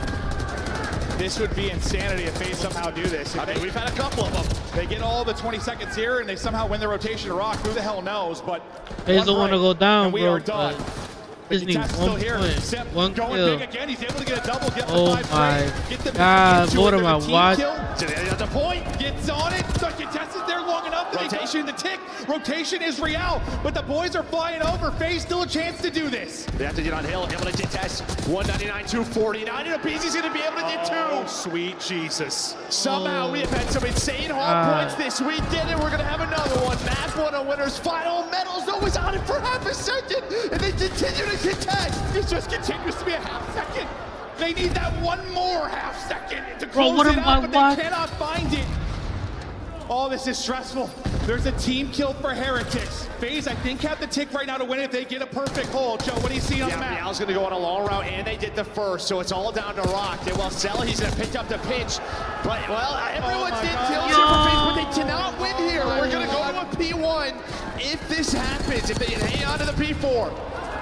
This would be insanity if they somehow do this. I mean, we've had a couple of them. They get all the 20 seconds here, and they somehow win the rotation to Rock. Who the hell knows? But they don't want to go down, and we bro. are done. Just need one point, one going kill. big again. He's able to get a double. Get Oh my God! What am I watching? The point gets on it. So contested there long enough. Rotation, the tick. Rotation is real, but the boys are flying over. FaZe still a chance to do this. They have to get on hill. Able to detest 199, 249, and Abizi's going to be able to get 2. Oh, sweet Jesus! Somehow we have had some insane hard points this weekend, and we're going to have another one. Map 1 on winners final. Metals always on it for half a second, and they continue to contest. It just continues to be a half second. They need that one more half second to close it out, but they cannot find it. Oh, this is stressful. There's a team kill for Heretics. FaZe, I think, have the tick right now to win it if they get a perfect hold. Joe, what do you see on the map? Real's going to go on a long route, and they did the first, so it's all down to Rock. And while Cell, he's going to pick up the pitch. But, well, everyone's in kills here for FaZe, but they cannot win here. We're going to go to a P1 if this happens, if they can hang on to the P4.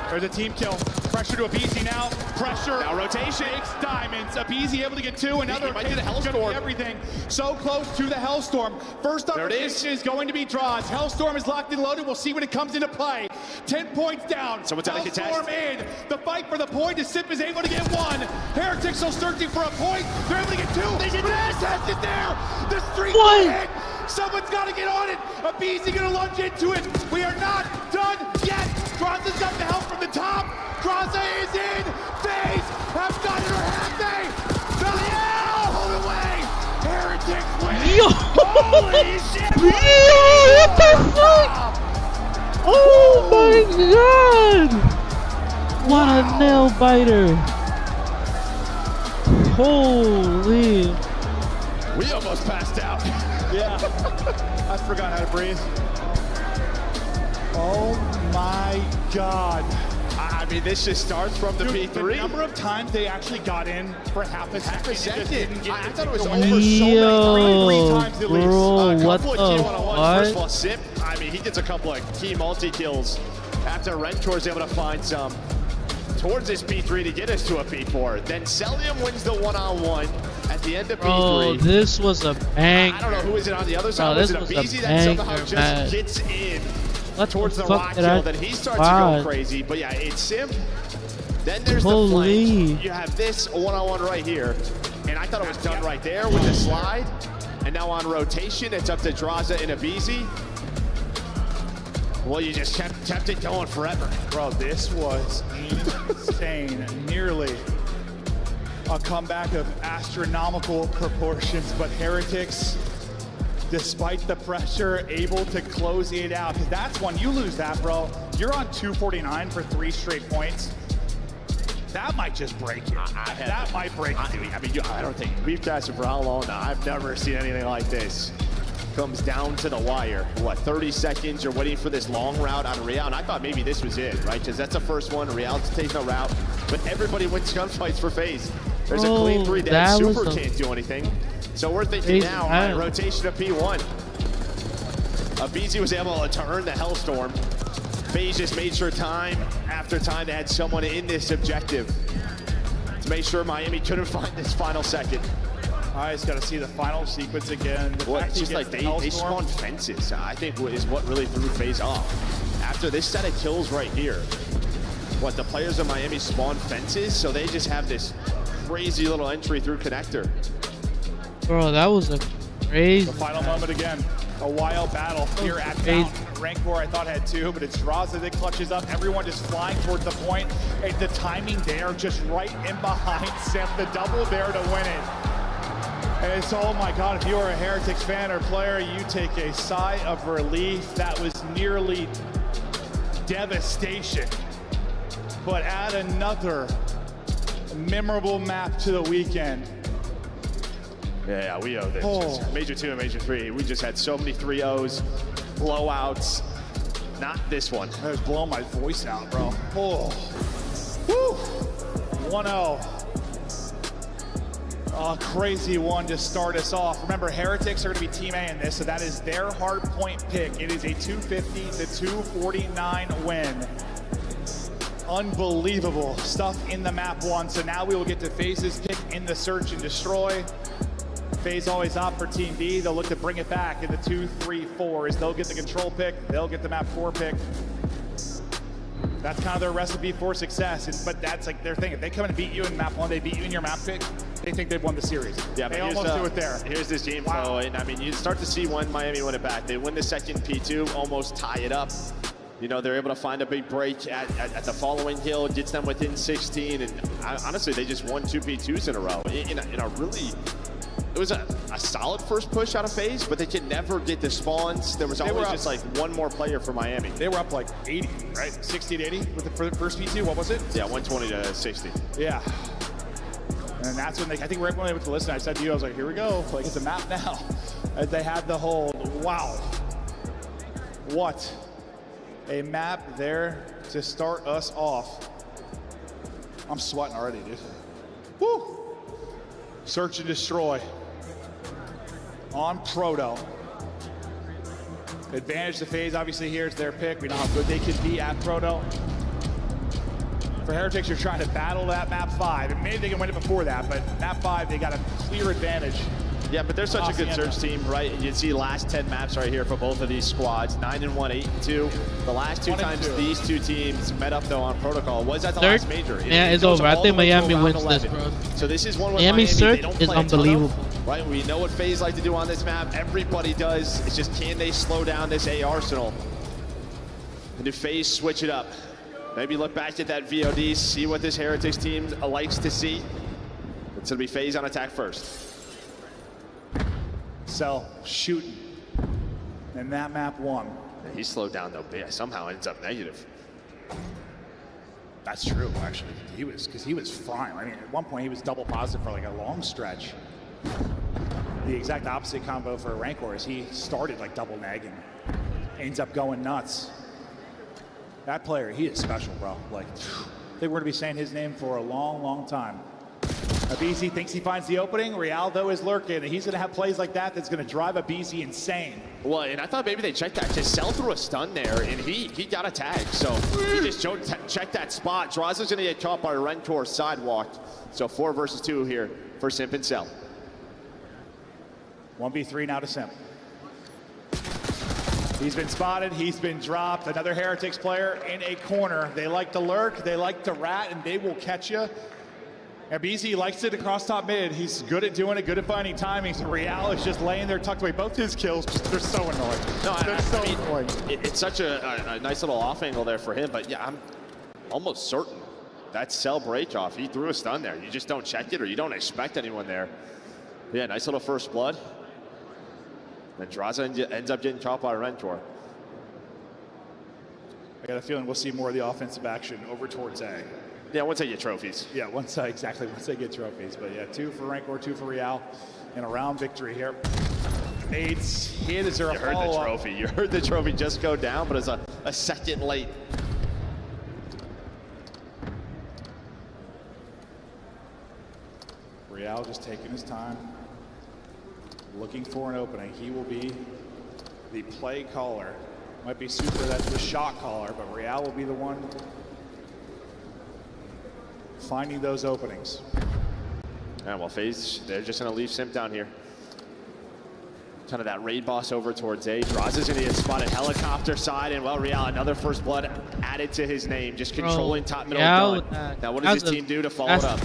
There's a team kill. Pressure to Abizi now. Pressure. Now rotation. Makes diamonds. Abizi able to get two. Another. Might do the Hellstorm. Everything. So close to the Hellstorm. First up is going to be draws. Hellstorm is locked and loaded. We'll see when it comes into play. 10 points down. Someone's out of contest. Hellstorm in. The fight for the point. Sip is able to get one. Heretics still searching for a point. They're able to get two. They get contest it there. The streak hit. Someone's got to get on it. Abizi going to lunge into it. We are not done yet. Draza's got the help from the top. Draza is in. FaZe have done it, or have they? Hold away. Heretics win. Yo! Holy shit. Yo, what the fuck? Oh my god! What a nail biter. Holy. We almost passed out. Yeah. I forgot how to breathe. Oh my god. I mean, this just starts from the P3. The number of times they actually got in for half a second. I thought it was over Yo, so many times at least. bro, what the First of all, Sip, I mean, he gets a couple of key multi-kills after Rentor's able to find some towards this P3 to get us to a P4. Then Celium wins the one-on-one at the end of P3. Oh, this was a banger. I don't know who is it on the other side. This was it was Abizi a that somehow banger, just man. gets in? What Towards the fuck rock did kill, then he starts to go crazy. But yeah, it's Simp. Then there's the flank. You have this one-on-one right here. And I thought it was done right there with the slide. And now on rotation, it's up to Draza and Abizi. Well, you just kept it going forever. Bro, this was insane. Nearly a comeback of astronomical proportions, but Heretics, despite the pressure, able to close it out. Because that's when you lose that, bro. You're on 249 for 3 straight points. That might just break you. That might break you. I mean, I don't think we've casted for how long now? I've never seen anything like this. Comes down to the wire. What, 30 seconds? You're waiting for this long route on Real. And I thought maybe this was it, right? Because that's the first one. Real's taking a route. But everybody wins gunfights for FaZe. There's a clean 3 dead. Super can't do anything. So we're thinking now, all right, rotation to P1. Abizi was able to earn the Hellstorm. FaZe just made sure time after time they had someone in this objective to make sure Miami couldn't find this final second. I just got to see the final sequence again. Well, it's just like they spawned fences, I think, is what really threw FaZe off. After this set of kills right here, what, the players of Miami spawned fences, so they just have this crazy little entry through connector. Bro, that was a crazy. The final moment again. A wild battle here at Fountain. Rancor, I thought, had 2, but it's Draza that clutches up. Everyone just flying towards the point. And the timing there, just right in behind Simp. The double there to win it. And it's, oh my God, if you are a Heretics fan or player, you take a sigh of relief. That was nearly devastation. But add another memorable map to the weekend. Yeah, we owe this. Just Major 2 and Major 3. We just had so many 3-0s, blowouts. Not this one. I was blowing my voice out, bro. Oh. Woo. 1-0. A crazy one to start us off. Remember, Heretics are going to be Team A in this, so that is their hard point pick. It is a 250 to 249 win. Unbelievable stuff in the map 1. So now we will get to FaZe's pick in the search and destroy. FaZe always opt for Team B. They'll look to bring it back in the 2-3-4s. They'll get the control pick. They'll get the map 4 pick. That's kind of their recipe for success. But that's like their thing. If they come and beat you in map 1, they beat you in your map pick, they think they've won the series. Yeah, they almost do it there. Here's this game flow. And I mean, you start to see when Miami win it back. They win the second P2, almost tie it up. You know, they're able to find a big break at the following kill, gets them within 16. And honestly, they just won 2 P2s in a row. In a really... It was a solid first push out of FaZe, but they could never get the spawns. There was always just like one more player for Miami. They were up like 80, right? 60 to 80 for the first P2. What was it? Yeah, 120 to 60. Yeah. And that's when I think right when they went to listen, I said to you, I was like, here we go. Like, it's a map now. as they had the hold. Wow. What a map there to start us off. I'm sweating already, dude. Woo! Search and destroy on Proto. Advantage to FaZe, obviously here is their pick. We know how good they can be at Proto. For Heretics, you're trying to battle that map 5, and maybe they can win it before that, but map 5, they got a clear advantage. Yeah, but they're such a good search team, right? You see last 10 maps right here for both of these squads, 9-1, 8-2. The last two times these two teams met up though on Protocol was at the last major. Yeah, it's over. I think Miami wins this, bro. So this is one with Miami search they don't is play unbelievable. Right, we know what FaZe like to do on this map. Everybody does. It's just, can they slow down this A arsenal? And do FaZe switch it up? Maybe look back at that VOD, see what this Heretics team likes to see. It's gonna be FaZe on attack first. Cell shooting, and that map 1. Yeah, he slowed down though, but yeah, somehow ends up negative. That's true, actually. He was fine. I mean, at one point he was double positive for like a long stretch. The exact opposite combo for Rancor is he started like double neg and ends up going nuts. That player, he is special, bro. Like, I think we're gonna be saying his name for a long, long time. aBeZy thinks he finds the opening. Real, though, is lurking, and he's going to have plays like that that's going to drive aBeZy insane. Well, and I thought maybe they checked that. Just Cell threw a stun there, and he got a tag. So he just checked that spot. Draza's going to get caught by Rentor sidewalk. So 4 versus 2 here for Simp and Cell. 1v3 now to Simp. He's been spotted, he's been dropped. Another Heretics player in a corner. They like to lurk, they like to rat, and they will catch you. aBeZy likes it across top mid. He's good at doing it, good at finding timings. Real is just laying there tucked away. Both his kills, they're so annoying. No, they're so annoying. It's such a nice little off angle there for him, but yeah, I'm almost certain that's Cell break off. He threw a stun there. You just don't check it or you don't expect anyone there. Yeah, nice little first blood. Then Draza ends up getting chopped by Rentor. I got a feeling we'll see more of the offensive action over towards A. Yeah, once they get trophies. Yeah, once they get trophies. But yeah, 2 for Rancor, 2 for Real, and a round victory here. Nades hit. Is there a follow-up? You heard the trophy. You heard the trophy just go down, but it's a second late. Real just taking his time, looking for an opening. He will be the play caller. Might be Super, that's the shot caller, but Real will be the one finding those openings. Yeah, well, FaZe, they're just going to leave Simp down here. Kind of that raid boss over towards A. Draza's going to get spotted helicopter side, and well, Real, another first blood added to his name, just controlling top middle gun. Now, what does his team do to follow it up?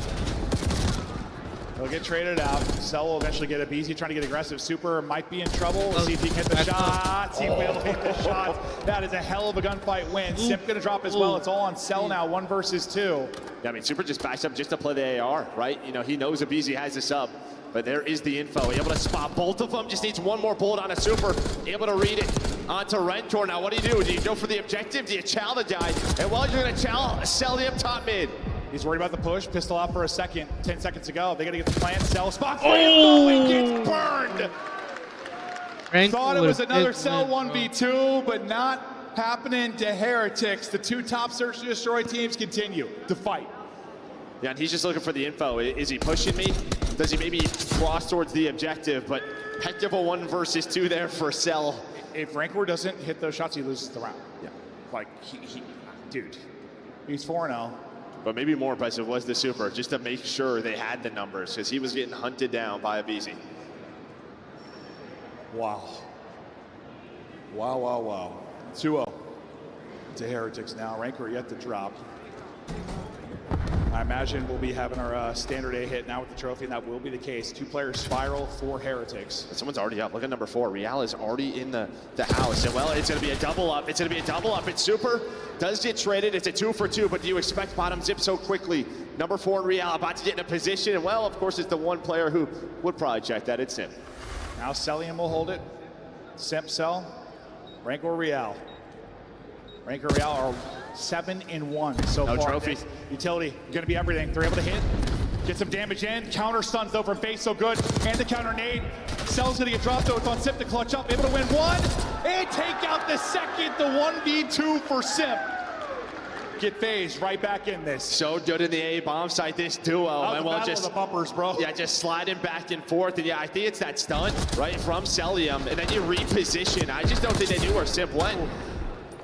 They'll get traded out. Cell will eventually get aBeZy trying to get aggressive. Super might be in trouble. Let's see if he can hit the shots. He will hit the shots. That is a hell of a gunfight win. Simp gonna drop as well. It's all on Cell now, 1 versus 2. Yeah, I mean, Super just backs up just to play the AR, right? You know, he knows aBeZy has this up, but there is the info. Able to spot both of them. Just needs one more bullet on a Super. Able to read it onto Rentor. Now, what do? Do you go for the objective? Do you chow the guy? And while you're gonna chow, Cell the up top mid. He's worried about the push. Pistol out for a second. 10 seconds to go. They got to get the plant. Cell spot. Oh! He gets burned. Thought it was another Cell 1v2, but not happening to Heretics. The 2 top search and destroy teams continue to fight. Yeah, and he's just looking for the info. Is he pushing me? Does he maybe cross towards the objective? But heck of a 1 versus 2 there for Cell. If Rancor doesn't hit those shots, he loses the round. Yeah. Like, dude, he's 4-0. But maybe more impressive was the Super, just to make sure they had the numbers, because he was getting hunted down by aBeZy. Wow. Wow, wow, wow. 2-0 to Heretics now. Rancor yet to drop. I imagine we'll be having our standard A hit now with the trophy, and that will be the case. 2-player spiral for Heretics. Someone's already up. Look at number 4. Real is already in the house. And well, it's going to be a double up. It's going to be a double up. It's Super. Does get traded. It's a 2 for 2, but do you expect bottom zip so quickly? Number 4 and Real about to get in a position. And well, of course, it's the one player who would probably check that. It's Simp. Now Cellium will hold it. Simp Cell. Rancor Real. Rancor Real are 7-1 so far. No trophy. Utility, gonna be everything. They're able to hit, get some damage in. Counter stuns though from FaZe, so good. And the counter nade. Cell's gonna get dropped though. It's on Sip to clutch up, able to win one and take out the second, the 1v2 for Sip. Get phased right back in this. So good in the A bomb site, this duo. And we'll just the bumpers, bro. Yeah, just sliding back and forth. And yeah, I think it's that stun right from Celium, and then you reposition. I just don't think they knew where Sip went.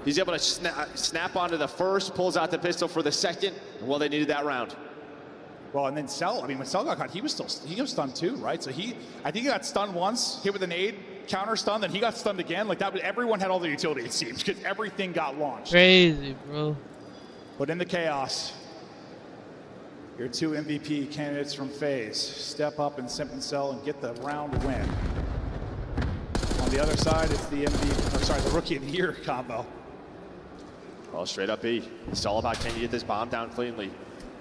He's able to snap onto the first, pulls out the pistol for the second. Well, they needed that round. Well, and then Cell, I mean, when Cell got caught, he was stunned too, right? So I think he got stunned once, hit with a nade, counter stun, then he got stunned again. Like that, everyone had all their utility, it seems, because everything got launched. Crazy, bro. But in the chaos, your two MVP candidates from FaZe step up and Simp and Cell and get the round win. On the other side, it's the the Rookie of the Year combo. Well, straight up B. It's all about can you get this bomb down cleanly.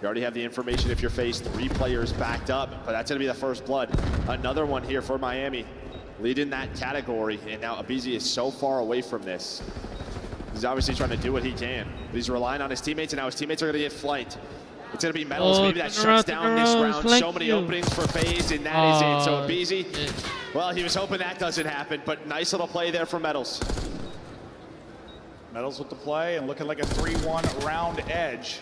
You already have the information if you're FaZe, 3 players backed up, but that's going to be the first blood. Another one here for Miami, leading that category, and now Abizi is so far away from this. He's obviously trying to do what he can, but he's relying on his teammates, and now his teammates are going to get flanked. It's going to be Metals. Maybe that shuts down this round. So many openings for FaZe, and that is it. So Abizi, well, he was hoping that doesn't happen, but nice little play there from Metals. Metals with the play and looking like a 3-1 round edge.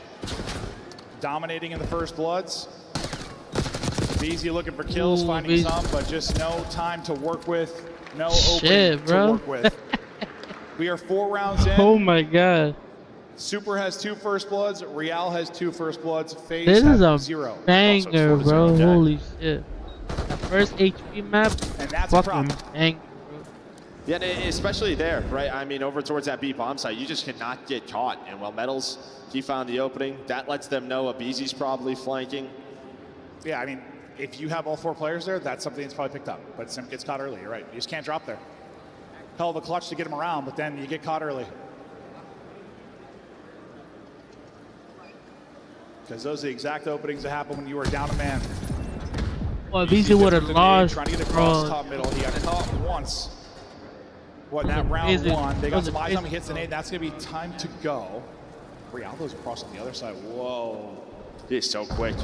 Dominating in the first bloods. Beezy looking for kills, finding some, but just no time to work with. No opening to work with. We are 4 rounds in. Oh my god. Super has 2 first bloods. Real has 2 first bloods. FaZe This is a 0. banger, bro. Holy shit. The first HP map, and that's a problem. Banger. Yeah, especially there, right? I mean, over towards that B bomb site, you just cannot get caught. And while Metals, he found the opening. That lets them know Abizi's probably flanking. Yeah, I mean, if you have all 4 players there, that's something that's probably picked up. But Simp gets caught early, you're right. You just can't drop there. Hell of a clutch to get him around, but then you get caught early. Because those are the exact openings that happen when you are down a man. Well, Abizi would have lost. Trying to get across top middle. He got caught once. What, that round 1, they got some eyes on him, he hits the nade, that's going to be time to go. Rialdo's across on the other side, whoa. He is so quick.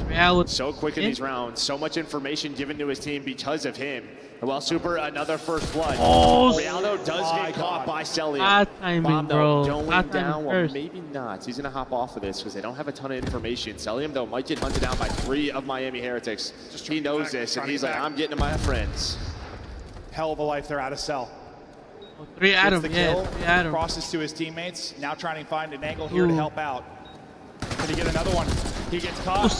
So quick in these rounds. So much information given to his team because of him. Well, Super, another first blood. Oh, Rialdo does get caught by Celium. Timing, bro. Going down, well, maybe not. He's going to hop off of this because they don't have a ton of information. Celium, though, might get hunted down by 3 of Miami Heretics. He knows this, and he's like, I'm getting to my friends. Hell of a life there out of Cell. 3 Adam, the yeah, kill, 3 Adam. Crosses to his teammates, now trying to find an angle here to help out. Can he get another one? He gets caught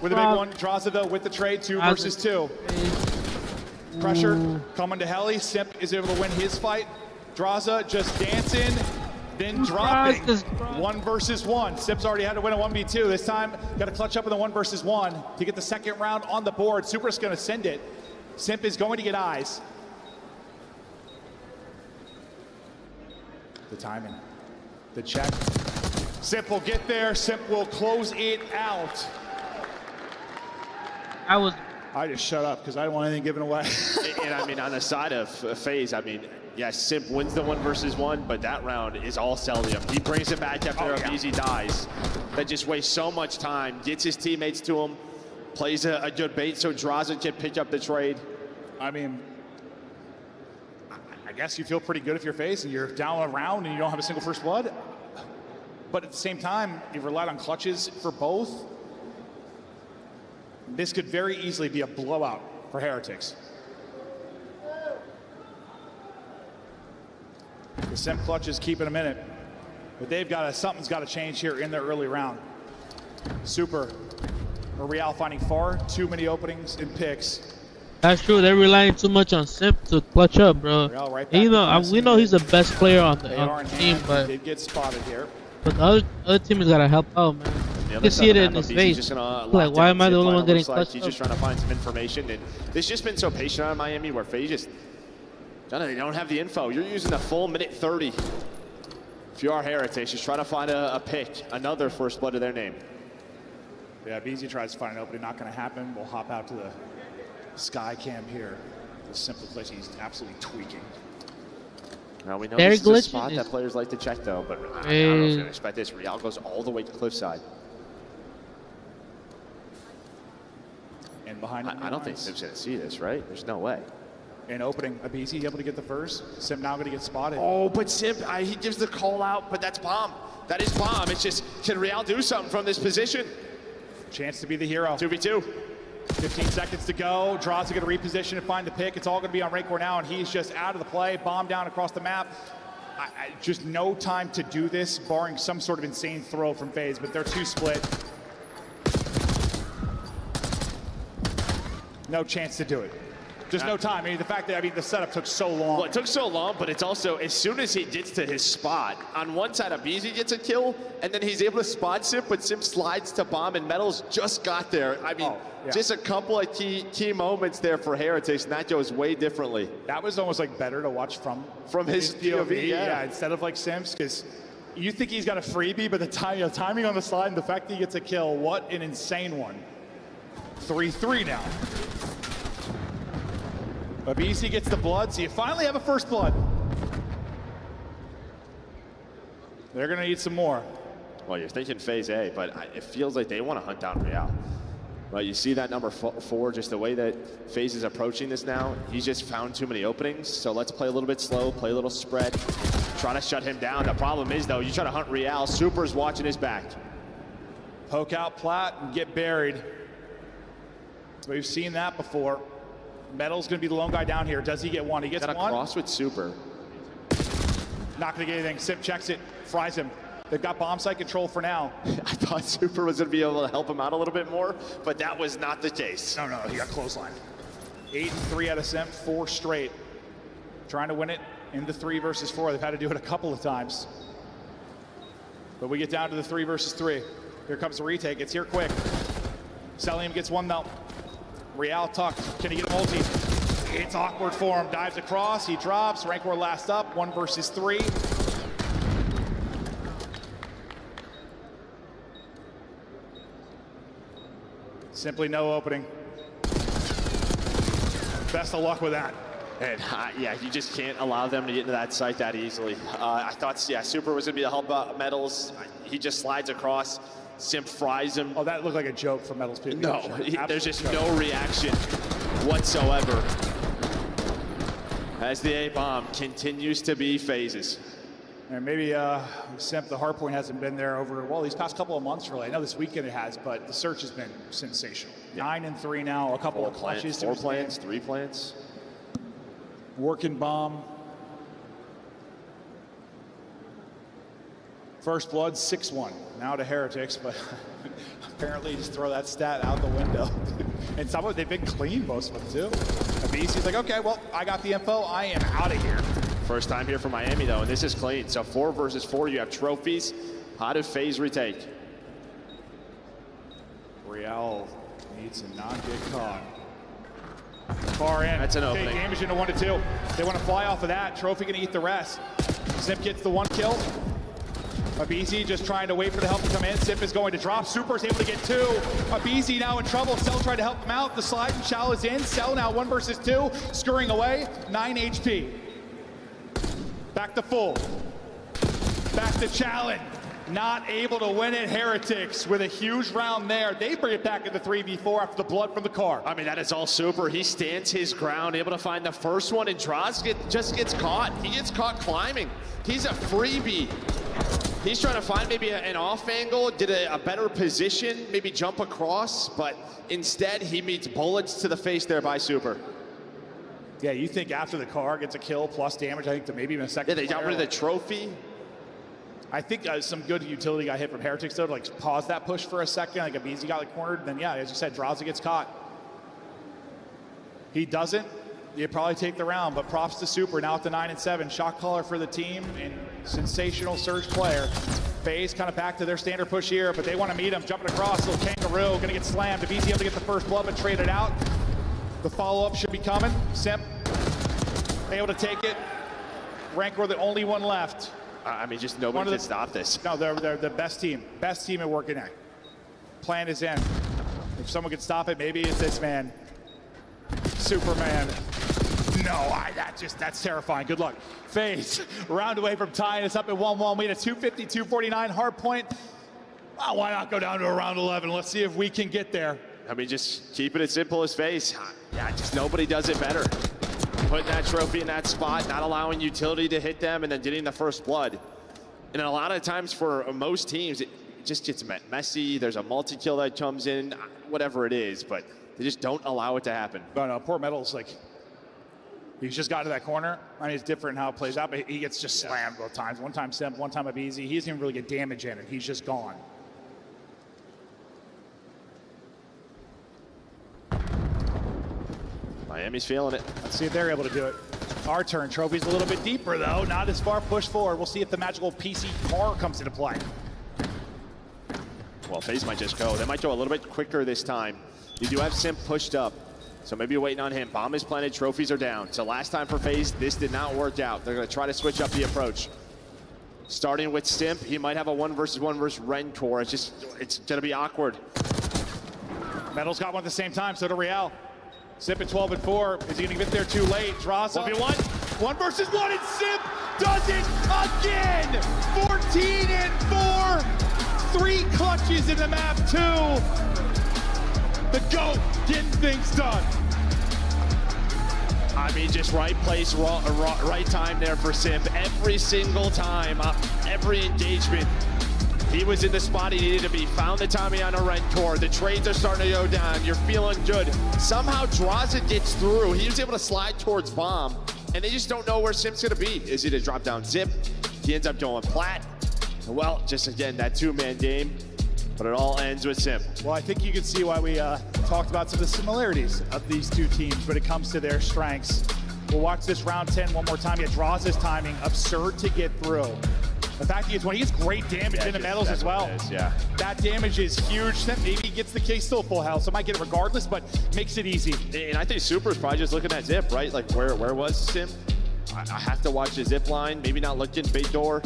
with a big one. Draza though with the trade, 2 versus 2. Pressure coming to Heli. Simp is able to win his fight. Draza just dancing, then dropping. 1 versus 1. Simp's already had to win a 1v2. This time, got to clutch up in the 1 versus 1 to get the second round on the board. Super's going to send it. Simp is going to get eyes. The timing, the check. Simp will get there. Simp will close it out. I just shut up because I don't want anything given away. And I mean, on the side of FaZe, I mean, yes, Simp wins the 1 versus 1, but that round is all Celium. He brings it back after Abizi dies. That just wastes so much time, gets his teammates to him, plays a good bait so Draza can pick up the trade. I mean, I guess you feel pretty good if you're FaZe and you're down a round and you don't have a single first blood. But at the same time, you've relied on clutches for both. This could very easily be a blowout for Heretics. The Simp clutch is keeping a minute, but they've got something's got to change here in their early round. Super or Real finding far too many openings and picks. That's true. They're relying too much on Simp to clutch up, bro. We know he's the best player on the team, but they get spotted here. But the other team has got to help out, man. You can see it in his face. Like, why am I the only one getting clutched He's just trying to find some information, and this just been so patient out of Miami where FaZe just, they don't have the info. You're using a full minute 30. If you are Heretics, just try to find a pick, another first blood to their name. Yeah, BZ tries to find an opening, not going to happen. We'll hop out to the Sky Cam here. The simple place he's absolutely tweaking. Now we know this is a spot that players like to check though, but I don't know if you're gonna expect this. Real goes all the way to cliffside. And behind I don't think Sim's gonna see this, right? There's no way. In opening, Abizi able to get the first. Sim now going to get spotted. Oh, but Sim, he gives the call out, but that's bomb. That is bomb. It's just, can Real do something from this position? Chance to be the hero. 2v2. 15 seconds to go. Draws going to reposition and find the pick. It's all going to be on Rancor now, and he's just out of the play. Bomb down across the map. Just no time to do this, barring some sort of insane throw from FaZe, but they're too split. No chance to do it. Just no time. I mean, the fact that, the setup took so long. Well, it took so long, but it's also, as soon as he gets to his spot, on one side, Abizi gets a kill, and then he's able to spot Sim, but Sim slides to bomb, and Metals just got there. I mean, just a couple of key moments there for Heretics, and that goes way differently. That was almost like better to watch from his POV, yeah, instead of like Sims, because you think he's got a freebie, but the timing on the slide and the fact that he gets a kill, what an insane one. 3-3 now. Abizi gets the blood, so you finally have a first blood. They're going to need some more. Well, you're thinking phase A, but it feels like they want to hunt down Real. But you see that number 4, just the way that FaZe is approaching this now, he's just found too many openings. So let's play a little bit slow, play a little spread, try to shut him down. The problem is, though, you try to hunt Real, Super's watching his back. Poke out Plat and get buried. We've seen that before. Metal's going to be the lone guy down here. Does he get one? He gets one. Got a cross with Super. Not going to get anything. Sim checks it, fries him. They've got bomb site control for now. I thought Super was going to be able to help him out a little bit more, but that was not the case. No, he got clothesline. 8-3 out of Sim, 4 straight. Trying to win it into 3 versus 4. They've had to do it a couple of times. But we get down to the 3 versus 3. Here comes the retake. It's here quick. Celium gets one though. Real tucked. Can he get a multi? It's awkward for him. Dives across. He drops. Rancor last up. 1 versus 3. Simply no opening. Best of luck with that. And yeah, you just can't allow them to get into that site that easily. I thought, Super was going to be the help out Metals. He just slides across. Sim fries him. Oh, that looked like a joke from Metals. No, there's just no reaction whatsoever. As the A-bomb continues to be FaZe's. And maybe Simp, the hard point hasn't been there over, well, these past couple of months really. I know this weekend it has, but the search has been sensational. 9-3 now, a couple of clutches. 4 plants, 3 plants. Working bomb. First blood, 6-1. Now to Heretics, but apparently just throw that stat out the window. And some of they've been clean, most of them too. Abizi's like, okay, well, I got the info. I am out of here. First time here for Miami, though, and this is clean. So 4 versus 4, you have trophies. How did FaZe retake? Real needs to not get caught. Far in. That's an opening. Okay, game is into 1-2. They want to fly off of that. Trophy going to eat the rest. Zip gets the 1 kill. Abizi just trying to wait for the help to come in. Sip is going to drop. Super's able to get 2. Abizi now in trouble. Cell tried to help him out. The slide and Shao is in. Cell now 1 versus 2. Scurrying away. 9 HP. Back to full. Back to Challenge. Not able to win it. Heretics with a huge round there. They bring it back into 3v4 after the blood from the car. I mean, that is all Super. He stands his ground, able to find the first one, and Droz just gets caught. He gets caught climbing. He's a freebie. He's trying to find maybe an off angle, get a better position, maybe jump across, but instead he meets bullets to the face there by Super. Yeah, you think after the car gets a kill plus damage, I think to maybe even a second. Yeah, they got rid of the trophy. I think some good utility got hit from Heretics though, to like pause that push for a second. Like Abizi got like cornered, then yeah, as you said, Draza gets caught. He doesn't. You probably take the round, but props to Super now at the 9-7. Shot caller for the team and sensational surge player. FaZe kind of back to their standard push here, but they want to meet him. Jumping across, little kangaroo, gonna get slammed. Abizi able to get the first blood, but traded out. The follow-up should be coming. Simp able to take it. Rancor the only one left. I mean, just nobody can stop this. No, they're the best team. Best team at working it. Plan is in. If someone could stop it, maybe it's this man. Superman. No, that's terrifying. Good luck. FaZe, round away from tying us up at 1-1. We had a 250-249 hard point. Well, why not go down to a round 11? Let's see if we can get there. I mean, just keep it as simple as FaZe. Yeah, just nobody does it better. putting that trophy in that spot, not allowing utility to hit them, and then getting the first blood. And a lot of times for most teams, it just gets messy. There's a multi-kill that comes in, whatever it is, but they just don't allow it to happen. But poor Metal's like, he's just got to that corner. I mean, it's different how it plays out, but he gets just slammed both times. One time Simp, one time Abizi. He doesn't even really get damage in it. He's just gone. Miami's feeling it. Let's see if they're able to do it. Our turn. Trophy's a little bit deeper, though. Not as far pushed forward. We'll see if the magical PC car comes into play. Well, FaZe might just go. They might go a little bit quicker this time. You do have Simp pushed up, so maybe you're waiting on him. Bomb is planted, trophies are down. So last time for FaZe, this did not work out. They're going to try to switch up the approach. Starting with Simp, he might have a 1 versus 1 versus Rentor. It's going to be awkward. Metal's got one at the same time, so do Real. Simp at 12 and 4. Is he going to get there too late? Draws 1v1. 1 versus 1, and Simp does it again! 14 and 4. 3 clutches in the map, 2. The GOAT getting things done. I mean, just right place, right time there for Simp. Every single time, every engagement, he was in the spot he needed to be. Found the timing on a Rentor. The trades are starting to go down. You're feeling good. Somehow Draza gets through. He was able to slide towards Bomb, and they just don't know where Simp's going to be. Is he to drop down Zip? He ends up going Plat. Well, just again, that 2-man game, but it all ends with Simp. Well, I think you can see why we talked about some of the similarities of these two teams when it comes to their strengths. We'll watch this round 10 one more time. He draws his timing, absurd to get through. The fact he gets great damage in the metals as well. That damage is huge. That maybe gets the case still full health, so might get it regardless, but makes it easy. And I think Super's probably just looking at Zip, right? Like, where was Simp? I have to watch the Zip line. Maybe not looking big door.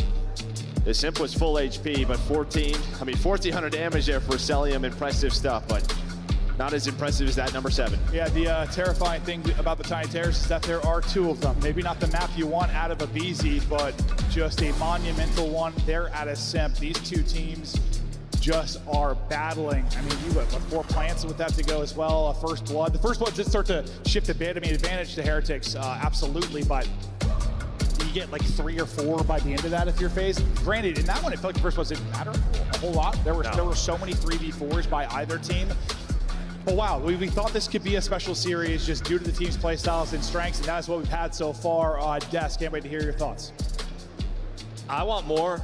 The Simp was full HP, but 1,400 damage there for Celium. Impressive stuff, but not as impressive as that number 7. Yeah, the terrifying thing about the Tiny Terrace is that there are 2 of them. Maybe not the map you want out of Abizi, but just a monumental one there out of Simp. These 2 teams just are battling. I mean, you have 4 plants with that to go as well. First Blood. The First Blood did start to shift a bit. I mean, advantage to Heretics, absolutely, but you get like 3 or 4 by the end of that if you're FaZe. Granted, in that one, it felt like the First Blood didn't matter a whole lot. There were so many 3v4s by either team. But wow, we thought this could be a special series just due to the team's play styles and strengths, and that's what we've had so far. Des, can't wait to hear your thoughts. I want more.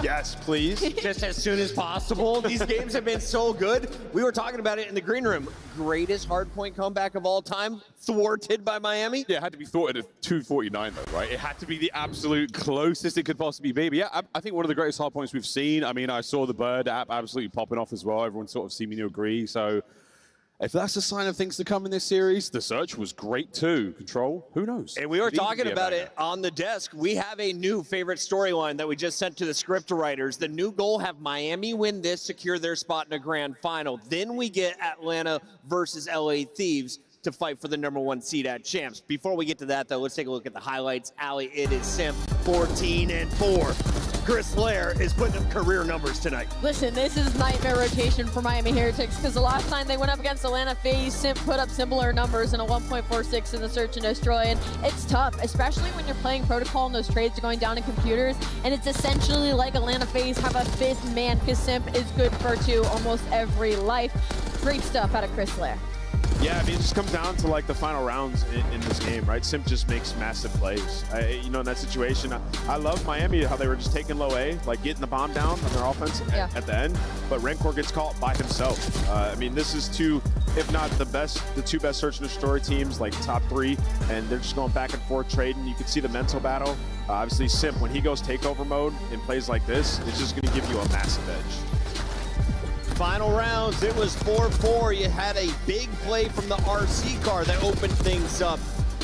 Yes, please. Just as soon as possible. These games have been so good. We were talking about it in the green room. Greatest hardpoint comeback of all time, thwarted by Miami. Yeah, it had to be thwarted at 249 though, right? It had to be the absolute closest it could possibly be. But yeah, I think one of the greatest hardpoints we've seen. I mean, I saw the Bird app absolutely popping off as well. Everyone sort of seeming to agree. So if that's a sign of things to come in this series, the search was great too. Control, who knows? And we were talking about it on the desk. We have a new favorite storyline that we just sent to the script writers. The new goal, have Miami win this, secure their spot in a grand final. Then we get Atlanta versus LA Thieves to fight for the #1 seed at Champs. Before we get to that though, let's take a look at the highlights. Allie, it is Simp, 14 and 4. Chris Lair is putting up career numbers tonight. Listen, this is nightmare rotation for Miami Heretics because the last time they went up against Atlanta FaZe, Simp put up similar numbers in a 1.46 in the search and destroy, and it's tough, especially when you're playing Protocol and those trades are going down in computers, and it's essentially like Atlanta FaZe have a 5th man because Simp is good for 2 almost every life. Great stuff out of Chris Lair. Yeah, I mean, it just comes down to like the final rounds in this game, right? Simp just makes massive plays. In that situation, I love Miami, how they were just taking low A, like getting the bomb down on their offense at the end, but Rancor gets caught by himself. I mean, this is 2, if not the 2 best search and destroy teams, like top 3, and they're just going back and forth trading. You can see the mental battle. Obviously, Simp, when he goes takeover mode in plays like this, it's just going to give you a massive edge. Final rounds, it was 4-4. You had a big play from the RC car that opened things up.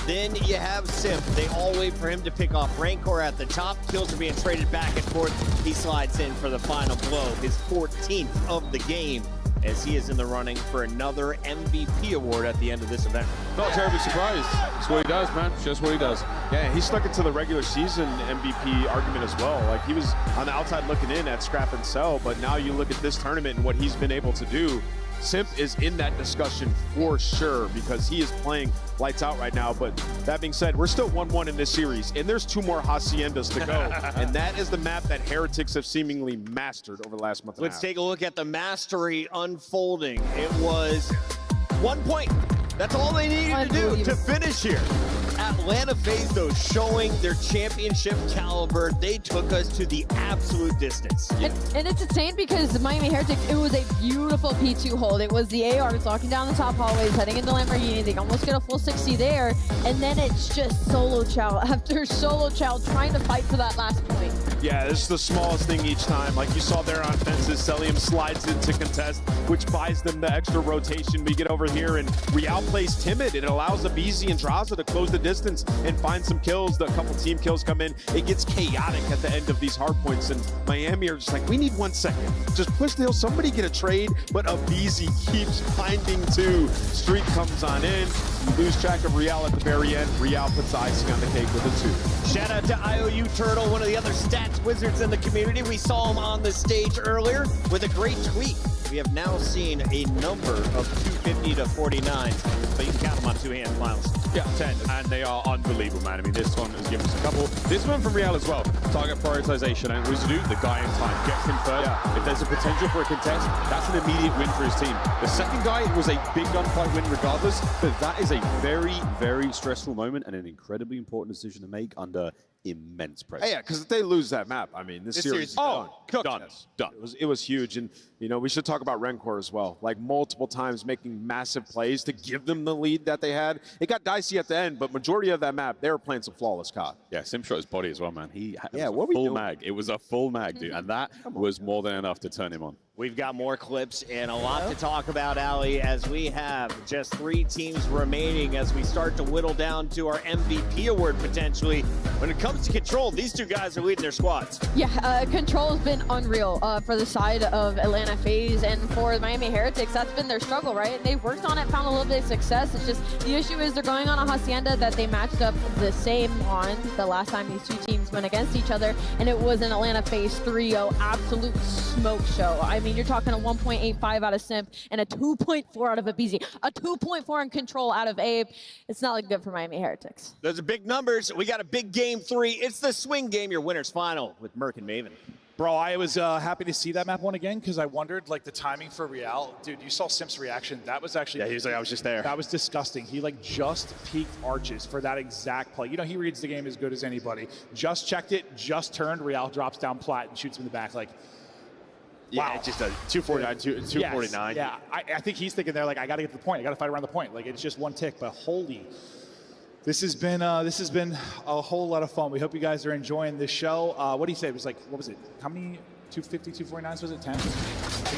Then you have Simp. They all wait for him to pick off Rancor at the top. Kills are being traded back and forth. He slides in for the final blow, his 14th of the game, as he is in the running for another MVP award at the end of this event. Not terribly surprised. That's what he does, man. It's just what he does. Yeah, he stuck into the regular season MVP argument as well. Like, he was on the outside looking in at Scrap and Sell, but now you look at this tournament and what he's been able to do. Simp is in that discussion for sure because he is playing lights out right now. But that being said, we're still 1-1 in this series, and there's 2 more Haciendas to go. And that is the map that Heretics have seemingly mastered over the last month and a half. Let's take a look at the mastery unfolding. It was 1 point. That's all they needed to do to finish here. Atlanta FaZe, though, showing their championship caliber. They took us to the absolute distance. And it's insane because the Miami Heretics, it was a beautiful P2 hold. It was the ARs locking down the top hallways, heading into Lamborghini. They almost get a full 60 there. And then it's just solo chow after solo chow trying to fight for that last point. Yeah, this is the smallest thing each time. Like you saw there on fences, Celium slides into contest, which buys them the extra rotation. We get over here, and Real plays timid. It allows Abizi and Draza to close the distance and find some kills. The couple team kills come in. It gets chaotic at the end of these hard points, and Miami are just like, we need 1 second. Just push the hill. Somebody get a trade, but Abizi keeps finding 2. Streak comes on in. You lose track of Real at the very end. Real puts the icing on the cake with a 2. Shout out to IOU Turtle, one of the other stats wizards in the community. We saw him on the stage earlier with a great tweet. We have now seen a number of 250 to 49, but you can count them on 2 hands, Miles. Yeah, 10, and they are unbelievable, man. I mean, this one has given us a couple. This one from Real as well. Target prioritization, and what to do? The guy in time gets him first. Yeah. If there's a potential for a contest, that's an immediate win for his team. The second guy was a big gunfight win regardless, but that is a very, very stressful moment and an incredibly important decision to make under immense pressure. Yeah, because if they lose that map, I mean, this series is done. Done. Done. It was huge, and you know we should talk about Rencor as well. Like multiple times making massive plays to give them the lead that they had. It got dicey at the end, but majority of that map they were playing some flawless COD. Yeah, Sim shot his body as well, man. He had what we full doing? mag. It was a full mag, dude, and that was more than enough to turn him on. We've got more clips and a lot to talk about, Ali, as we have just 3 teams remaining as we start to whittle down to our MVP award potentially. When it comes to Control, these 2 guys are leading their squads. Yeah, Control has been unreal for the side of Atlanta FaZe, and for Miami Heretics, that's been their struggle, right? They've worked on it, found a little bit of success. It's just the issue is they're going on a Hacienda that they matched up the same on the last time these 2 teams went against each other, and it was an Atlanta FaZe 3-0 absolute smoke show. I mean, you're talking a 1.85 out of Simp and a 2.4 out of Abizi, a 2.4 in Control out of Abe. It's not looking good for Miami Heretics. Those are big numbers. We got a big game 3. It's the swing game, your winner's final with Merc and Maven. Bro, I was happy to see that map one again because I wondered, like, the timing for Real. Dude, you saw Simp's reaction. That was actually... Yeah, he was like, I was just there. That was disgusting. He, like, just peeked arches for that exact play. You know, he reads the game as good as anybody. Just checked it, just turned. Real drops down plat and shoots him in the back. Like, yeah, wow. Just a 249, 249. Yes, yeah, I think he's thinking there, like, I got to get to the point. I got to fight around the point. Like, it's just 1 tick, but holy... This has been a whole lot of fun. We hope you guys are enjoying this show. What do you say? It was like, what was it? How many 250, 249s was it? 10? You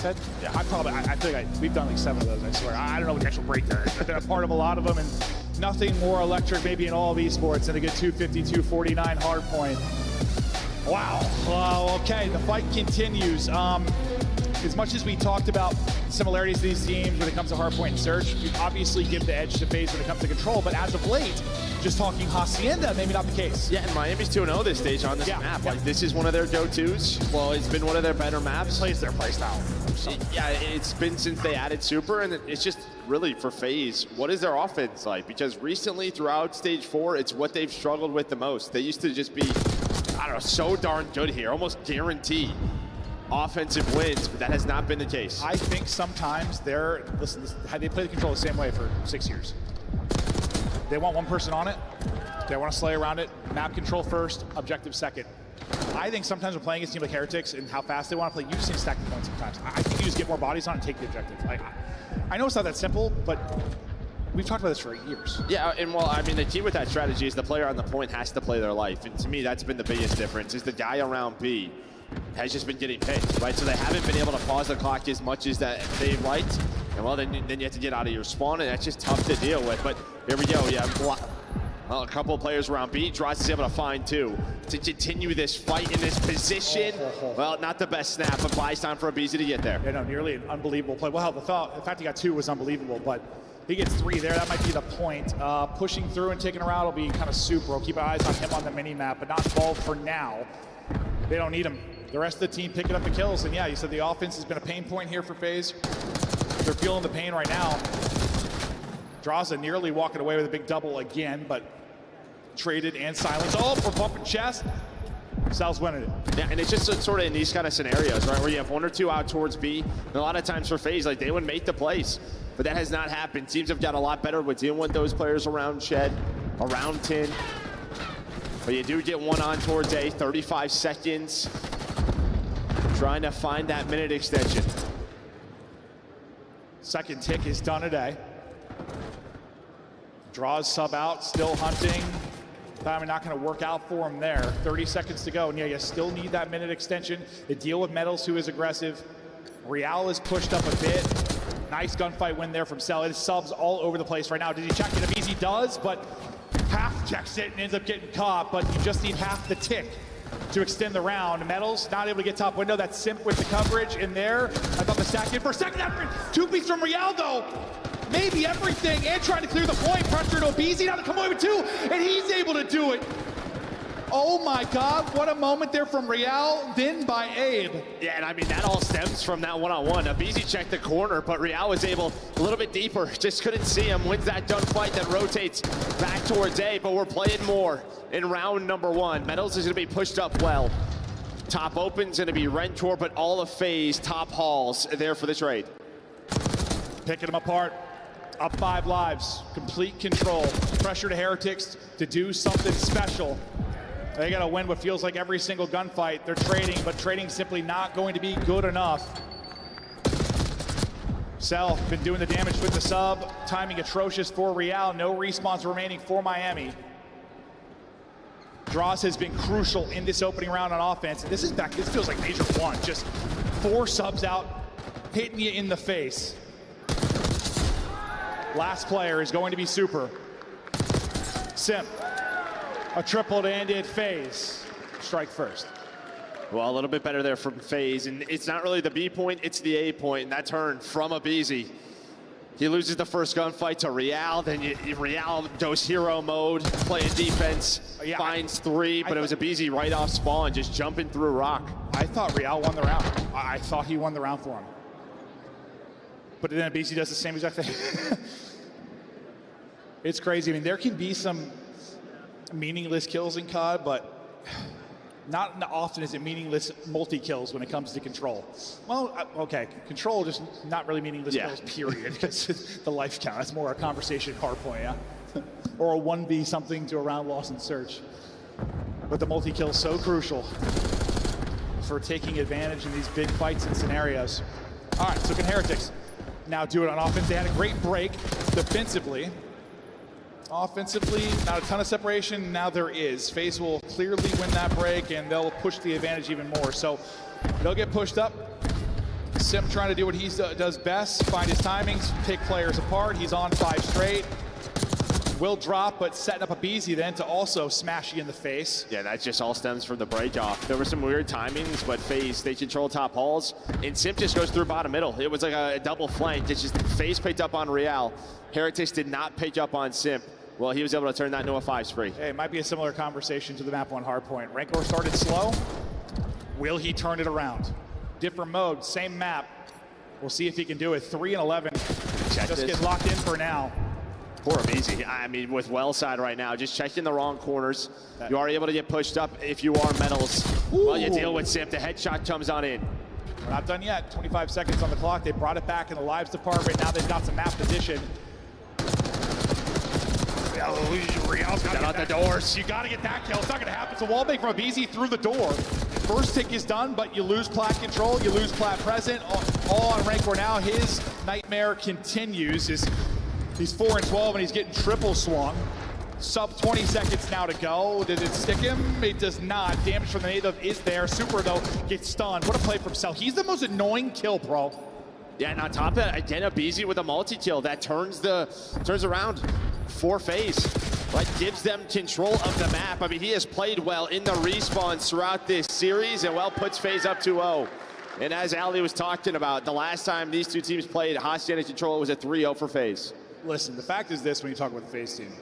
said? Yeah, I feel like we've done like 7 of those, I swear. I don't know what the actual breakdown is. I've been a part of a lot of them, and nothing more electric maybe in all of esports than a good 250, 249 hard point. Wow. Okay, the fight continues. As much as we talked about similarities to these teams when it comes to hardpoint and Surge, we obviously give the edge to FaZe when it comes to Control, but as of late, just talking Hacienda, maybe not the case. Yeah, and Miami's 2-0 this stage on this map. Like, this is one of their go-tos. Well, it's been one of their better maps. Plays their playstyle. Yeah, it's been since they added Super, and it's just really for FaZe, what is their offense like? Because recently, throughout Stage 4, it's what they've struggled with the most. They used to just be, I don't know, so darn good here, almost guaranteed offensive wins, but that has not been the case. I think sometimes listen, they play the Control the same way for 6 years. They want one person on it, they want to slay around it, map control first, objective second. I think sometimes when playing against a team like Heretics and how fast they want to play, you just need to stack the points sometimes. I think you just get more bodies on and take the objective. I know it's not that simple, but we've talked about this for years. Yeah, and well, I mean, the key with that strategy is the player on the point has to play their life. And to me, that's been the biggest difference, is the guy around B has just been getting picked, right? So they haven't been able to pause the clock as much as that they've liked. And well, then you have to get out of your spawn, and that's just tough to deal with. But here we go. Yeah, well, a couple of players around B. Dross is able to find 2 to continue this fight in this position. Well, not the best snap, but buys time for Abizi to get there. Yeah, no, nearly an unbelievable play. Well, the fact he got 2 was unbelievable, but he gets 3 there. That might be the point. Pushing through and taking her out will be kind of super. We'll keep our eyes on him on the mini-map, but not involved for now. They don't need him. The rest of the team picking up the kills, and yeah, you said the offense has been a pain point here for FaZe. They're feeling the pain right now. Draza nearly walking away with a big double again, but traded and silenced. Oh, we're bumping chest. Sal's winning it. Yeah, and it's just sort of in these kind of scenarios, right, where you have one or two out towards B, and a lot of times for FaZe, like, they would make the plays, but that has not happened. Teams have got a lot better with dealing with those players around Shed, around Tin. But you do get one on towards A, 35 seconds. Trying to find that minute extension. Second tick is done at A. Draws sub out, still hunting. Probably not going to work out for him there. 30 seconds to go, and yeah, you still need that minute extension. The deal with Metals, who is aggressive. Real is pushed up a bit. Nice gunfight win there from Cell. It is subs all over the place right now. Did he check it? If he does, but half checks it and ends up getting caught, but you just need half the tick to extend the round. Metals not able to get top window. That Simp with the coverage in there. I thought the stack in for a second after. Two-piece from Real, though. Maybe everything, and trying to clear the point. Pressure to Obizi, now to come away with two, and he's able to do it. Oh my God, what a moment there from Real, then by Abe. Yeah, and I mean, that all stems from that one-on-one. Obizi checked the corner, but Real was able a little bit deeper. Just couldn't see him. Wins that gunfight, then rotates back towards A, but we're playing more in round number one. Metals is gonna be pushed up well. Top open's gonna be Rentor, but all of FaZe, top halls there for the trade. Picking them apart. Up 5 lives, complete control. Pressure to Heretics to do something special. They gotta win what feels like every single gunfight. They're trading, but trading simply not going to be good enough. Cell been doing the damage with the sub. Timing atrocious for Real. No respawns remaining for Miami. Dross has been crucial in this opening round on offense. This feels like Major 1. Just 4 subs out, hitting you in the face. Last player is going to be Super. Simp. A triple to end it, FaZe. Strike first. Well, a little bit better there from FaZe, and it's not really the B point, it's the A point, and that turn from Obizi. He loses the first gunfight to Real, then Real goes hero mode, playing defense, finds 3, but it was Obizi right off spawn, just jumping through rock. I thought Real won the round. I thought he won the round for him. But then Obizi does the same exact thing. It's crazy. I mean, there can be some meaningless kills in COD, but not often is it meaningless multi-kills when it comes to control. Well, okay, control just not really meaningless kills, period, because the life count. That's more a conversation hardpoint, yeah? Or a 1v something to a round loss and search. But the multi-kill is so crucial for taking advantage in these big fights and scenarios. All right, so can Heretics now do it on offense? They had a great break defensively. Offensively, not a ton of separation. Now there is. FaZe will clearly win that break, and they'll push the advantage even more. So they'll get pushed up. Simp trying to do what he does best, find his timings, pick players apart. He's on 5 straight. Will drop, but setting up Obizi then to also smash you in the face. Yeah, that just all stems from the break off. There were some weird timings, but FaZe, they control top halls, and Simp just goes through bottom middle. It was like a double flank. It's just FaZe picked up on Real. Heretics did not pick up on Simp. Well, he was able to turn that into a 5 spree. Hey, it might be a similar conversation to the map 1 hardpoint. Rancor started slow. Will he turn it around? Different mode, same map. We'll see if he can do it. 3 and 11. Just get locked in for now. Poor Obizi. I mean, with well side right now, just checking the wrong corners. You are able to get pushed up if you are Metals. Ooh. Well, you deal with Simp. The headshot comes on in. We're not done yet. 25 seconds on the clock. They brought it back in the lives department. Now they've got some map position. Real's got out the doors. You got to get that kill. It's not going to happen. It's a wall break from Obizi through the door. First tick is done, but you lose plat control. You lose plat present. All on Rancor now. His nightmare continues. He's 4 and 12, and he's getting triple swung. Sub 20 seconds now to go. Did it stick him? It does not. Damage from the native is there. Super, though, gets stunned. What a play from Cell. He's the most annoying kill, bro. Yeah, and on top of that, again, Obizi with a multi-kill. That turns around for FaZe. Like, gives them control of the map. I mean, he has played well in the respawns throughout this series, and well puts FaZe up 2-0. And as Ali was talking about, the last time these two teams played hostage control, it was a 3-0 for FaZe. Listen, the fact is this when you talk about the FaZe team.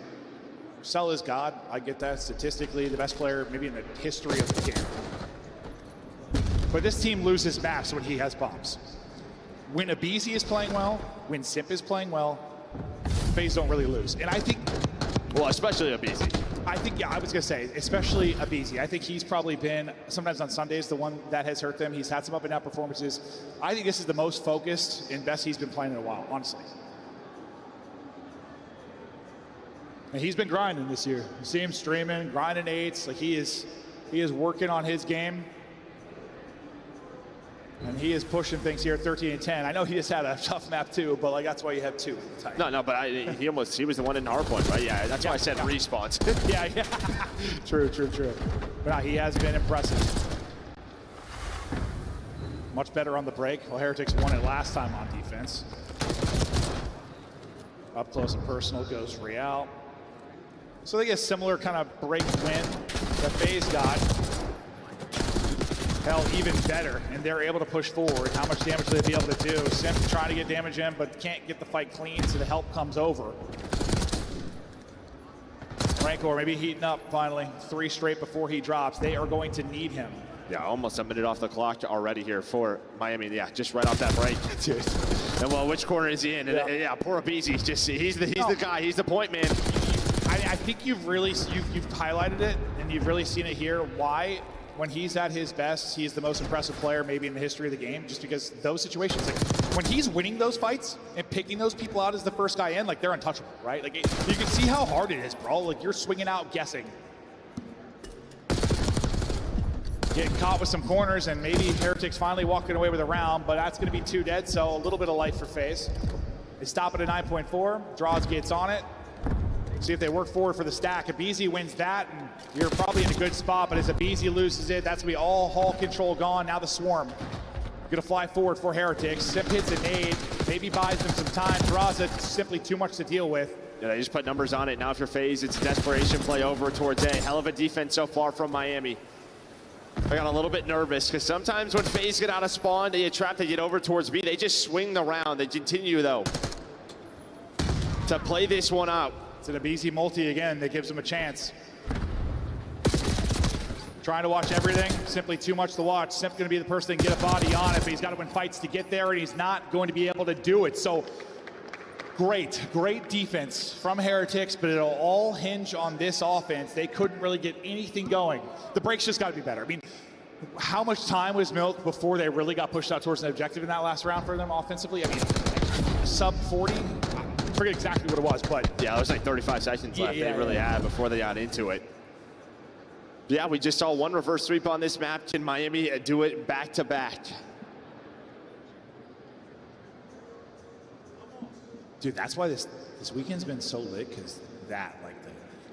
Cell is God. I get that. Statistically, the best player maybe in the history of the game. But this team loses maps when he has bombs. when Abizi is playing well, when Simp is playing well, FaZe don't really lose. And I think, well, especially Abizi. I think, yeah, I was gonna say, especially Abizi. I think he's probably been, sometimes on Sundays, the one that has hurt them. He's had some up and down performances. I think this is the most focused and best he's been playing in a while, honestly. And he's been grinding this year. You see him streaming, grinding 8s. Like he is working on his game. And he is pushing things here at 13-10. I know he just had a tough map too, but like that's why you have 2. No, but he was the one in our point, right? Yeah, that's why I said respawns. yeah. True. But no, he has been impressive. Much better on the break. Well, Heretics won it last time on defense. Up close and personal goes Real. So they get a similar kind of break win that FaZe got. Hell, even better, and they're able to push forward. How much damage will they be able to do? Simp trying to get damage in, but can't get the fight clean, so the help comes over. Rancor maybe heating up finally. 3 straight before he drops. They are going to need him. Yeah, almost a minute off the clock already here for Miami. Yeah, just right off that break. Dude. And well, which corner is he in? Yeah, poor Abizi. He's the guy. He's the point man. I think you've highlighted it, and you've really seen it here. Why? When he's at his best, he's the most impressive player maybe in the history of the game, just because those situations, like when he's winning those fights and picking those people out as the first guy in, like they're untouchable, right? Like you can see how hard it is, bro. Like you're swinging out guessing. Getting caught with some corners, and maybe Heretics finally walking away with a round, but that's gonna be 2 dead, so a little bit of life for FaZe. They stop at a 9.4, Draws gets on it. See if they work forward for the stack. Abizi wins that, and you're probably in a good spot, but as Abizi loses it, that's gonna be all Hall control gone. Now the Swarm gonna fly forward for Heretics. Simp hits a nade, maybe buys them some time. Draws it, simply too much to deal with. Yeah, they just put numbers on it. Now if you're FaZe, it's a desperation play over towards A. Hell of a defense so far from Miami. I got a little bit nervous because sometimes when FaZe get out of spawn, they get trapped, they get over towards B. They just swing the round. They continue though to play this one out. It's an Abizi multi again that gives him a chance. Trying to watch everything, simply too much to watch. Simp's gonna be the person that can get a body on it, but he's gotta win fights to get there, and he's not going to be able to do it. So great defense from Heretics, but it'll all hinge on this offense. They couldn't really get anything going. The breaks just gotta be better. I mean, how much time was milked before they really got pushed out towards an objective in that last round for them offensively? I mean, sub 40? I forget exactly what it was, but yeah, it was like 35 seconds left they really had before they got into it. Yeah, we just saw 1 reverse sweep on this map. Can Miami do it back to back? Dude, that's why this weekend's been so lit, because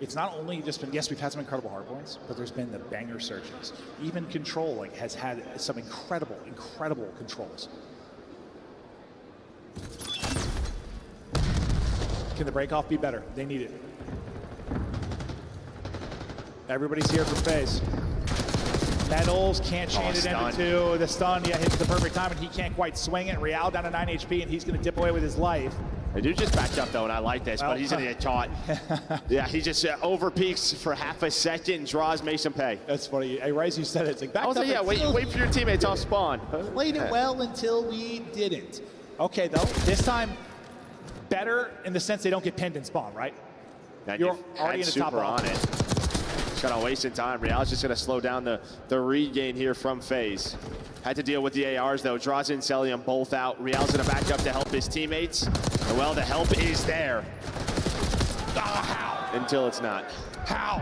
it's not only just been, yes, we've had some incredible hardpoints, but there's been the banger searches. Even Control has had some incredible controls. Can the break-off be better? They need it. Everybody's here for FaZe. Metals can't chain it into 2. The stun, hits the perfect time, and he can't quite swing it. Real down to 9 HP, and he's going to dip away with his life. They do just back up, though, and I like this, but he's going to get caught. Yeah, he just over peaks for half a second. Draws makes him pay. That's funny. Hey, Rice, you said it. It's like, back up. Yeah, wait for your teammates off spawn. Played it well until we didn't. Okay, though, this time, better in the sense they don't get pinned and spawn, right? And you're already in the top on it. Just kind of wasting time. Real's just going to slow down the regain here from FaZe. Had to deal with the ARs, though. Draws and Celium both out. Real's going to back up to help his teammates. And, well, the help is there. How? Until it's not. How?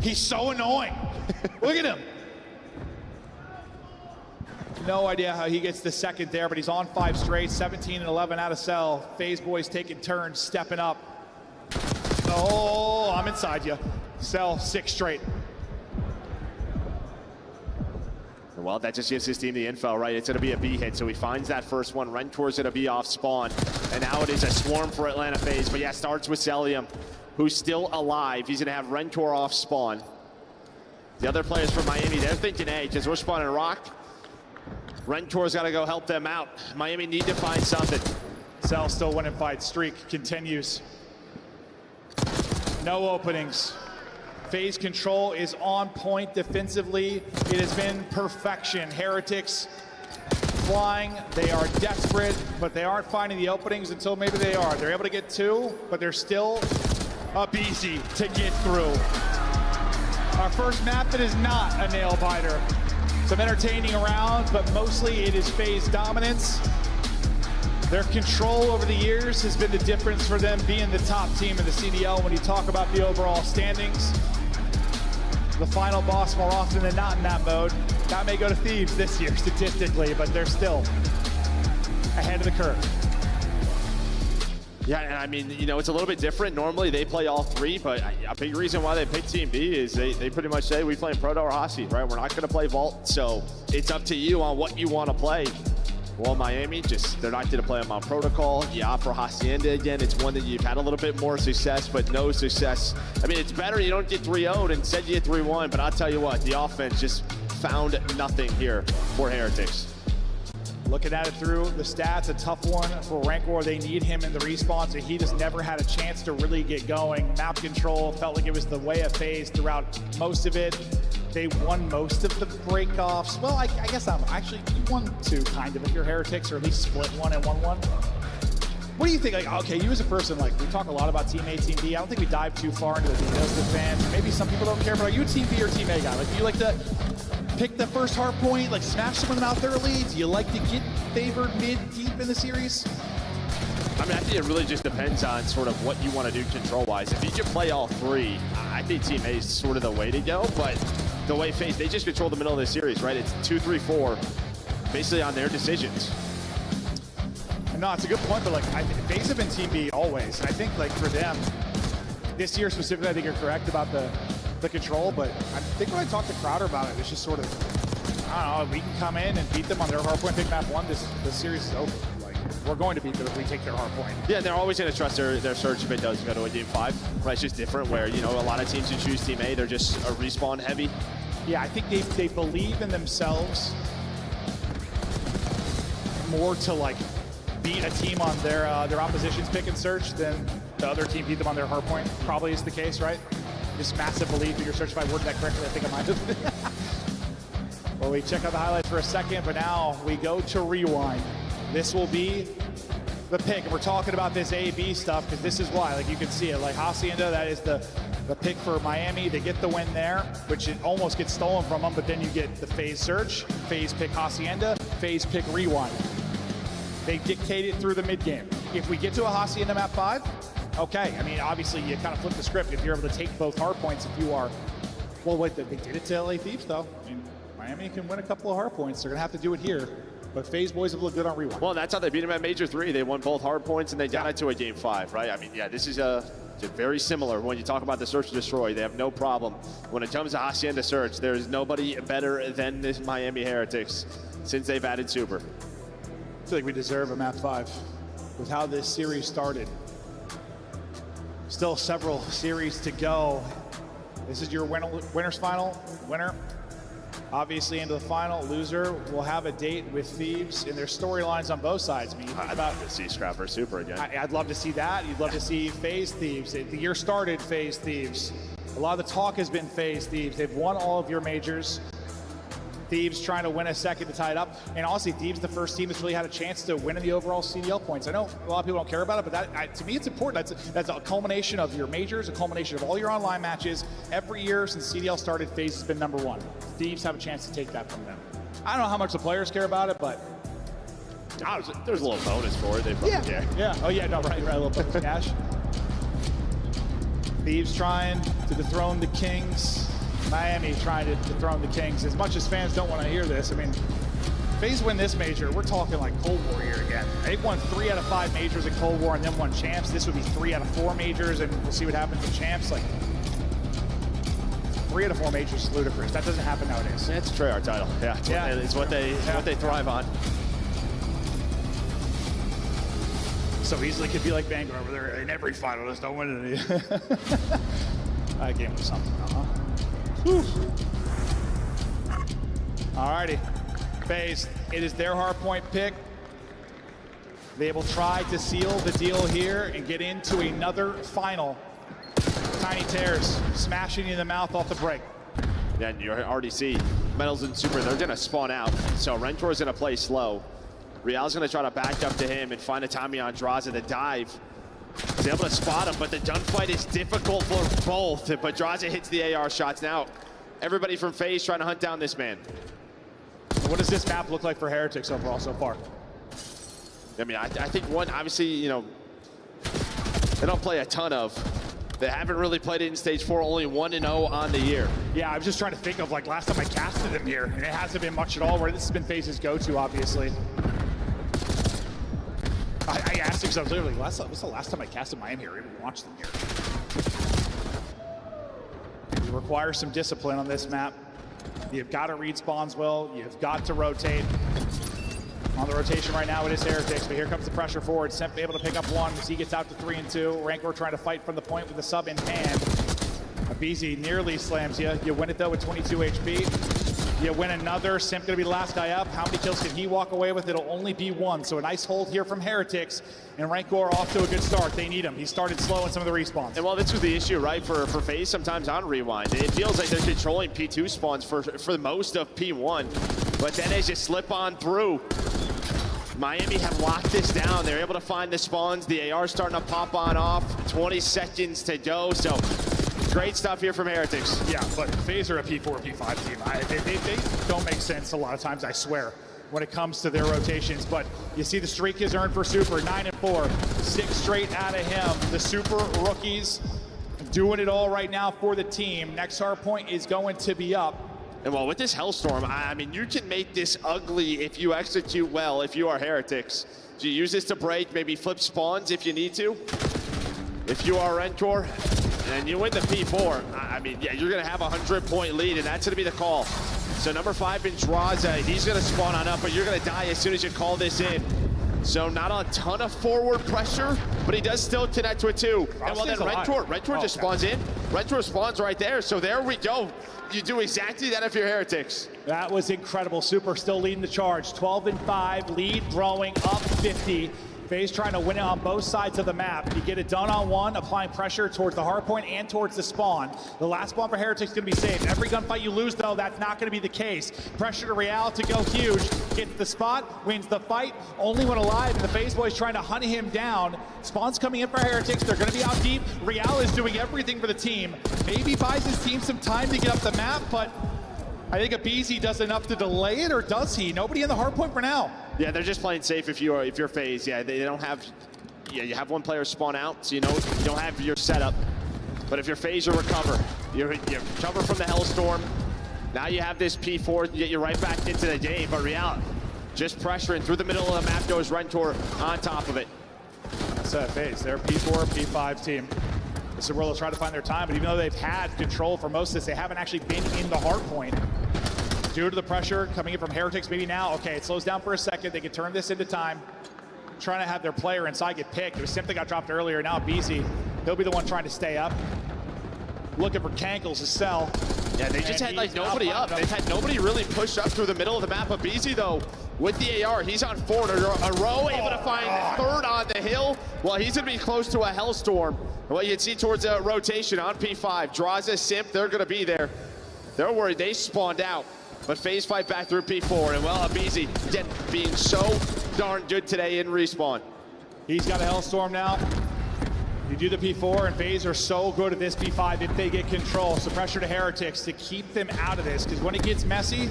He's so annoying. Look at him. No idea how he gets the second there, but he's on 5 straight, 17 and 11 out of cell. FaZe boys taking turns, stepping up. Oh, I'm inside you. Cell 6 straight. Well, that just gives his team the info, right? It's going to be a B hit, so he finds that first one. Rentor's going to be off spawn, and now it is a swarm for Atlanta FaZe. But yeah, starts with Celium, who's still alive. He's going to have Rentor off spawn. The other players from Miami, they're thinking, hey, because we're spawning Rock. Rentor's got to go help them out. Miami need to find something. Cell still winning fight. Streak continues. No openings. FaZe control is on point defensively. It has been perfection. Heretics flying. They are desperate, but they aren't finding the openings until maybe they are. They're able to get 2, but they're still up easy to get through. Our first map that is not a nail biter. Some entertaining around, but mostly it is FaZe dominance. Their control over the years has been the difference for them being the top team in the CDL when you talk about the overall standings. The final boss more often than not in that mode. That may go to Thieves this year statistically, but they're still ahead of the curve. Yeah, and I mean, you know, it's a little bit different. Normally they play all 3, but a big reason why they pick Team B is they pretty much say we play Proto or Hasi, right? We're not going to play Vault, so it's up to you on what you want to play. Well, Miami, they're not going to play them on Protocol. You opt for Hacienda again. It's one that you've had a little bit more success, but no success. I mean, it's better you don't get 3-0'd, instead you get 3-1, but I'll tell you what, the offense just found nothing here for Heretics. Looking at it through the stats, a tough one for Rancor. They need him in the respawn, so he just never had a chance to really get going. Map control felt like it was the way of FaZe throughout most of it. They won most of the breakoffs. Well, I guess you won 2, kind of, if you're Heretics, or at least split 1 and 1-1. What do you think? Like, okay, you as a person, like, we talk a lot about Team A, Team B. I don't think we dive too far into the details of the fans. Maybe some people don't care, but are you a Team B or Team A guy? Like, do you like to pick the first hard point, like smash someone in the mouth early? Do you like to get favored mid, deep in the series? I mean, I think it really just depends on sort of what you want to do control-wise. If you can play all 3, I think Team A is sort of the way to go, but the way FaZe, they just control the middle of the series, right? It's 2, 3, 4, basically on their decisions. No, it's a good point, but like, FaZe have been Team B always. And I think like for them, this year specifically, I think you're correct about the control, but I think when I talked to Crowder about it, it's just sort of, I don't know, we can come in and beat them on their hardpoint pick map 1, this series is over. Like, we're going to beat them if we take their hardpoint. Yeah, they're always going to trust their search if it does go to a game 5. Right, it's just different where, you know, a lot of teams who choose Team A, they're just a respawn heavy. Yeah, I think they believe in themselves more to like beat a team on their opposition's pick and search than the other team beat them on their hardpoint. Probably is the case, right? This massive belief in your search. If I worded that correctly, I think I might have. Well, we check out the highlights for a second, but now we go to rewind. This will be the pick, and we're talking about this A-B stuff because this is why, like you can see it, like Hacienda, that is the pick for Miami. They get the win there, which it almost gets stolen from them, but then you get the FaZe search, FaZe pick Hacienda, FaZe pick rewind. They dictate it through the mid game. If we get to a Hacienda map 5, okay. I mean, obviously you kind of flip the script if you're able to take both hard points. If you are, well, wait, they did it to LA Thieves though. I mean, Miami can win a couple of hard points. They're gonna have to do it here. But FaZe boys have looked good on rewind. Well, that's how they beat them at Major 3. They won both hard points and they got it to a game 5, right? I mean, yeah, this is very similar when you talk about the search and destroy. They have no problem. When it comes to Hacienda search, there is nobody better than this Miami Heretics since they've added Super. I feel like we deserve a map 5 with how this series started. Still several series to go. This is your winner's final. Winner, obviously into the final. Loser will have a date with Thieves in their storylines on both sides. I mean, I'd love to see Scrap versus Super again. I'd love to see that. You'd love to see FaZe Thieves. The year started FaZe Thieves. A lot of the talk has been FaZe Thieves. They've won all of your majors. Thieves trying to win a second to tie it up. And honestly, Thieves the first team that's really had a chance to win in the overall CDL points. I know a lot of people don't care about it, but to me it's important. That's a culmination of your majors, a culmination of all your online matches. Every year since CDL started, FaZe has been #1. Thieves have a chance to take that from them. I don't know how much the players care about it, but there's a little bonus for it. They probably care. Yeah. Oh yeah, no, right, a little bonus cash. Thieves trying to dethrone the Kings. Miami trying to dethrone the Kings. As much as fans don't want to hear this, I mean, FaZe win this major, we're talking like Cold War here again. They've won 3 out of 5 majors in Cold War and then won champs. This would be 3 out of 4 majors, and we'll see what happens in champs. Like, 3 out of 4 majors is ludicrous. That doesn't happen nowadays. Yeah, it's a Treyarch title. Yeah, it's what they thrive on. So easily could be like Vanguard, where they're in every final, just don't win any. That game was something, huh? Alrighty, FaZe, it is their hardpoint pick. They will try to seal the deal here and get into another final. Tiny tears, smashing you in the mouth off the break. Yeah, and you already see Metals and Super, they're gonna spawn out. So Rentor's gonna play slow. Real's going to try to back up to him and find a timing on Draza to dive. He's able to spot him, but the gunfight is difficult for both. But Draza hits the AR shots. Now, everybody from FaZe trying to hunt down this man. What does this map look like for Heretics overall so far? I mean, I think one, obviously, you know, they don't play a ton of. They haven't really played it in Stage 4, only 1-0 on the year. Yeah, I was just trying to think of, like, last time I casted them here, and it hasn't been much at all, where this has been FaZe's go-to, obviously. I asked because I was literally, what's the last time I casted Miami here? I even watched them here. You require some discipline on this map. You've got to read spawns well. You've got to rotate. On the rotation right now, it is Heretics, but here comes the pressure forward. Semp able to pick up one as he gets out to 3 and 2. Rancor trying to fight from the point with the sub in hand. BZ nearly slams you. You win it though with 22 HP. You win another. Semp gonna be the last guy up. How many kills can he walk away with? It'll only be 1. So a nice hold here from Heretics. And Rancor off to a good start. They need him. He started slow in some of the respawns. And well, this was the issue, right, for FaZe sometimes on Rewind. It feels like they're controlling P2 spawns for most of P1. But then as you slip on through, Miami have locked this down. They're able to find the spawns. The AR starting to pop on off. 20 seconds to go. So great stuff here from Heretics. Yeah, but FaZe are a P4, P5 team. They don't make sense a lot of times, I swear, when it comes to their rotations. But you see the streak is earned for Super, 9 and 4, 6 straight out of him. The Super rookies doing it all right now for the team. Next hard point is going to be up. And well, with this Hellstorm, I mean, you can make this ugly if you execute well, if you are Heretics. So you use this to break, maybe flip spawns if you need to. If you are Rancor, and you win the P4, I mean, yeah, you're going to have a 100-point lead, and that's going to be the call. So number 5 in Draza, he's going to spawn on up, but you're going to die as soon as you call this in. So not a ton of forward pressure, but he does still connect with 2. And well, then Rancor just spawns in. Rancor spawns right there, so there we go. You do exactly that if you're Heretics. That was incredible. Super still leading the charge. 12 and 5, lead growing up 50. FaZe trying to win it on both sides of the map. You get it done on one, applying pressure towards the hard point and towards the spawn. The last spawn for Heretics is going to be safe. Every gunfight you lose, though, that's not going to be the case. Pressure to Real to go huge. Gets the spot, wins the fight. Only one alive, and the FaZe boys trying to hunt him down. Spawns coming in for Heretics. They're going to be out deep. Real is doing everything for the team. Maybe buys his team some time to get up the map, but I think BZ does enough to delay it, or does he? Nobody in the hard point for now. Yeah, they're just playing safe if you're FaZe. Yeah, they don't have. Yeah, you have one player spawn out, so you know you don't have your setup. But if you're FaZe, you recover. You recover from the Hellstorm. Now you have this P4 to get you right back into the game. But Real just pressuring through the middle of the map goes Rancor on top of it. That's FaZe. They're P4, P5 team. This is where they'll try to find their time, but even though they've had control for most of this, they haven't actually been in the hard point. Due to the pressure coming in from Heretics, maybe now, okay, it slows down for a second. They can turn this into time. Trying to have their player inside get picked. It was Simp that got dropped earlier. Now BZ, he'll be the one trying to stay up. Looking for Cankles to sell. Yeah, they just had like nobody up. They've had nobody really push up through the middle of the map. But BZ though, with the AR, he's on 4 in a row, able to find 3rd on the hill. Well, he's gonna be close to a Hellstorm. Well, you can see towards a rotation on P5. Draza, Simp, they're gonna be there. They're worried they spawned out. But FaZe fight back through P4, and well, BZ again being so darn good today in respawn. He's got a Hellstorm now. You do the P4, and FaZe are so good at this P5 if they get control. So pressure to Heretics to keep them out of this, because when it gets messy,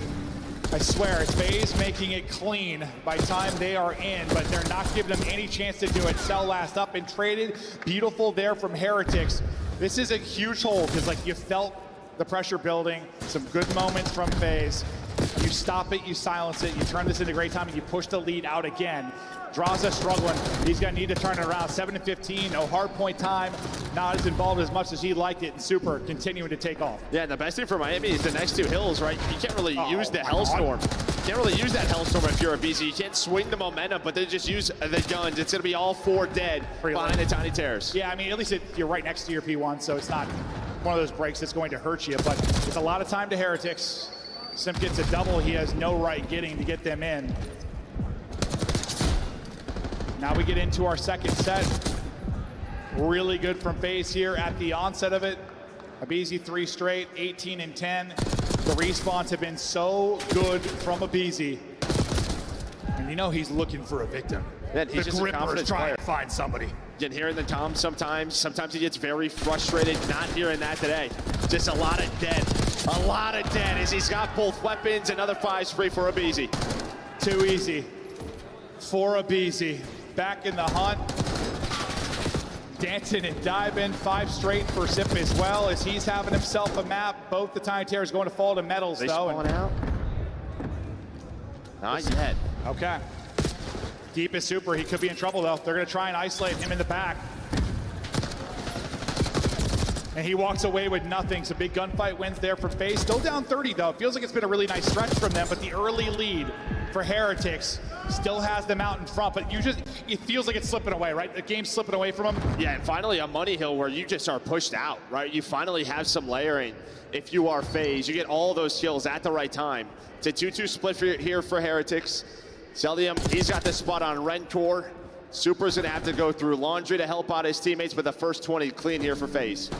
I swear, it's FaZe making it clean by the time they are in, but they're not giving them any chance to do it. Cell last up and traded. Beautiful there from Heretics. This is a huge hold, because like you felt the pressure building, some good moments from FaZe. You stop it, you silence it, you turn this into great time, and you push the lead out again. Draza struggling. He's going to need to turn it around. 7 and 15, no hard point time. Not as involved as much as he liked it, and Super continuing to take off. Yeah, and the best thing for Miami is the next 2 hills, right? You can't really use the Hellstorm. You can't really use that Hellstorm if you're a BZ. You can't swing the momentum, but they just use the guns. It's going to be all 4 dead behind the Tiny Terrors. Yeah, I mean, at least you're right next to your P1, so it's not one of those breaks that's going to hurt you, but it's a lot of time to Heretics. Simp gets a double he has no right getting to get them in. Now we get into our second set. Really good from FaZe here at the onset of it. Abizi 3 straight, 18 and 10. The respawns have been so good from Abizi. And You know he's looking for a victim. Yeah, he's just a Gripper's confidence trying player. to find somebody. Again, hearing the tom sometimes he gets very frustrated. Not hearing that today. Just a lot of dead. A lot of dead as he's got both weapons. Another 5 spree for aBeZy. Too easy for aBeZy. Back in the hunt. Dancing and diving, 5 straight for Sip as well as he's having himself a map. Both the Tiny Terrors going to fall to metals, They though. spawn out? Not yet. Okay. Deep is super. He could be in trouble, though. They're going to try and isolate him in the back. And he walks away with nothing. So big gunfight wins there for FaZe. Still down 30, though. Feels like it's been a really nice stretch from them, but the early lead for Heretics still has them out in front. But it feels like it's slipping away, right? The game's slipping away from them. Yeah, and finally a money hill where you just are pushed out, right? You finally have some layering. If you are FaZe, you get all those kills at the right time. It's a 2-2 split here for Heretics. Cellium, he's got the spot on Rentor. Super's gonna have to go through Laundry to help out his teammates, but the first 20 clean here for FaZe.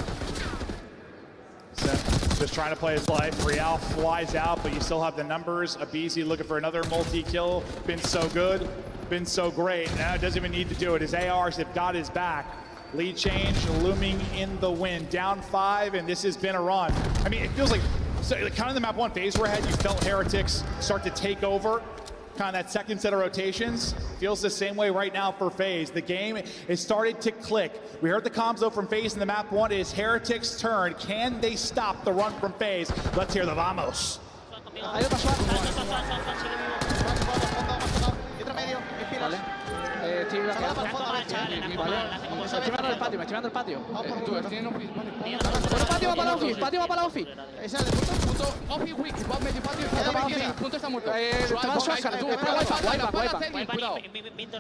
Just trying to play his life. Real flies out, but you still have the numbers. aBeZy looking for another multi-kill. Been so good, been so great. Now it doesn't even need to do it. His ARs have got his back. Lead change looming in the wind. Down 5, and this has been a run. I mean, it feels like, kind of the map 1 phase we're ahead, you felt Heretics start to take over. Kind of that second set of rotations. Feels the same way right now for FaZe. The game is started to click. We heard the comms though from FaZe in the map 1. It is Heretics' turn. Can they stop the run from FaZe? Let's hear the vamos. Estoy mirando el patio, me estoy mirando el patio. Patio va para la office, patio va para la office. Esa de punto, office weak, va medio patio, punto está muerto. Te va a Oscar, espera wipe, cuidado.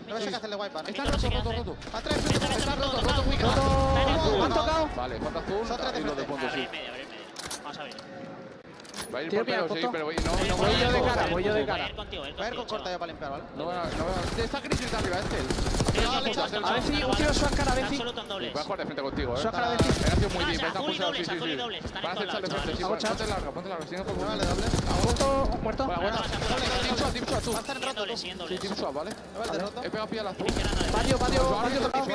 No sé qué hacerle wipe. Está roto. Atrás, está roto, weak. ¿Han tocado? Vale, falta azul y lo de punto, sí. Vamos a ver. Va a ir por pelo, sí, pero no. Voy yo de cara. Voy a ir con corta ya para limpiar, ¿vale? No, está Crisis arriba, A ver si un tiro su cara, a ver si. Solo tan dobles. Voy a jugar de frente contigo, Su cara, a ver si. Ha sido muy bien, Azul y dobles, azul y dobles. Están Van a hacer sal de frente, sí, ponte larga, si no por Vale, muerto. Buena. Team swap, tú. Sí, Sí, team swap, ¿vale? He pegado pie al azul. Patio tocado.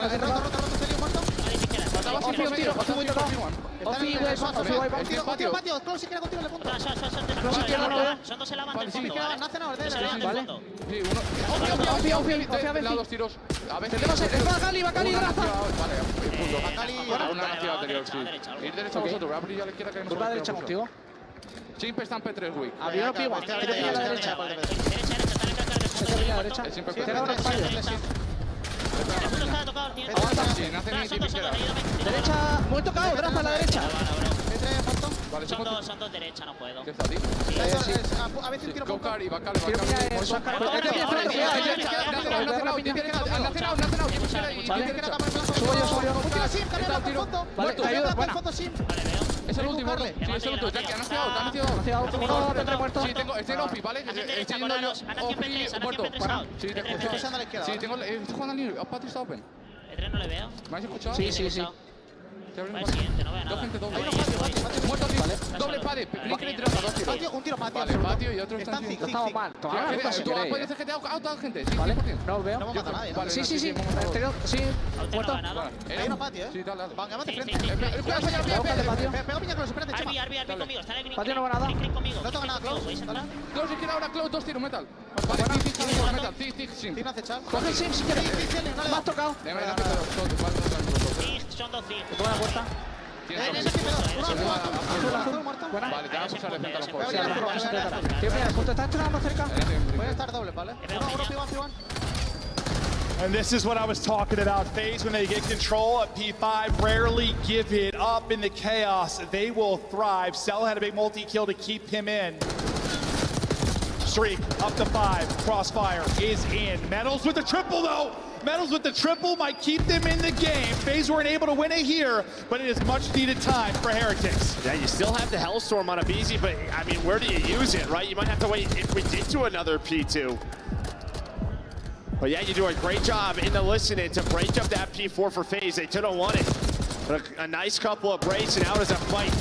Ofi, un tiro, Ofi muy tocado. Ofi, patio. Close si quiere contigo le punto. Son dos en la banda. Vale, sí, nace no, Vale. Sí, uno. Ofi, a ver si. Dos tiros. A ver. Va Cali, graza. Vale, punto. Una nación anterior, sí. Ir derecha a vosotros, voy a abrir a la izquierda que Voy para la derecha contigo. Chimp está en P3, güey. Había uno pigua, quiere pillar a la derecha. Derecha. Es siempre Tiene ahora P3. Sí, derecha, muy tocado, Draza a la derecha. Vale, son dos derecha, no puedo. ¿Qué está, tío? A ver si tiro Go Cari, va Quiero pillar el Oscar. Subo yo. Vale, te ayudo, buena. Es el último, sí, es el último. Ya que han nacido. Uno muerto. Sí, estoy en Ofi, ¿vale? Estoy yendo yo. Ofi, muerto. Sí, te he escuchado. Sí, tengo. Estoy jugando al niño. Patio está open. El no le veo. ¿Me has escuchado? Sí. El siguiente, no veo nada. Dos gente doble. Muerto, tío. Doble padre. Nick le tira dos tiros. Un tiro patio. Vale, patio y otro está en No estamos mal. Tú puedes decir que te ha auto gente. Sí, Vale, 100%. no lo veo. No mata a nadie. Sí. Sí, muerto. Hay uno patio, Sí, dale. Venga, de frente. Pega piña con los espérate, Arby conmigo. Está en el green. Patio no va nada. Green conmigo. No tengo nada, Close. Close, izquierda ahora, Close, dos tiros, metal. Metal, sim. Tiene acechar. Coge el sim si quieres. Me has tocado. Son dos Zig. Te la puerta. Azul muerto. Vale, te vamos a usar de frente a los juegos. Quiero pillar el punto. ¿Estás entrenando cerca? Voy a estar doble, ¿vale? Uno, P1. And this is what I was talking about. FaZe, when they get control at P5, rarely give it up in the chaos. They will thrive. Cell had a big multi-kill to keep him in. Streak up to 5. Crossfire is in. Metals with the triple, though. Metals with the triple might keep them in the game. FaZe weren't able to win it here, but it is much needed time for Heretics. Yeah, you still have the Hellstorm on aBeZy, but I mean, where do you use it, right? You might have to wait if we get to another P2. But yeah, you do a great job in the listening to break up that P4 for FaZe. They didn't want it. But a nice couple of breaks, and now there's a fight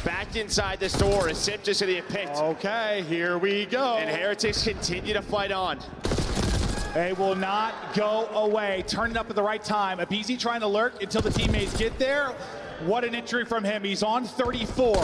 back inside this door as Sip just getting picked. Okay, here we go. And Heretics continue to fight on. They will not go away. Turn it up at the right time. Abizi trying to lurk until the teammates get there. What an entry from him. He's on 34.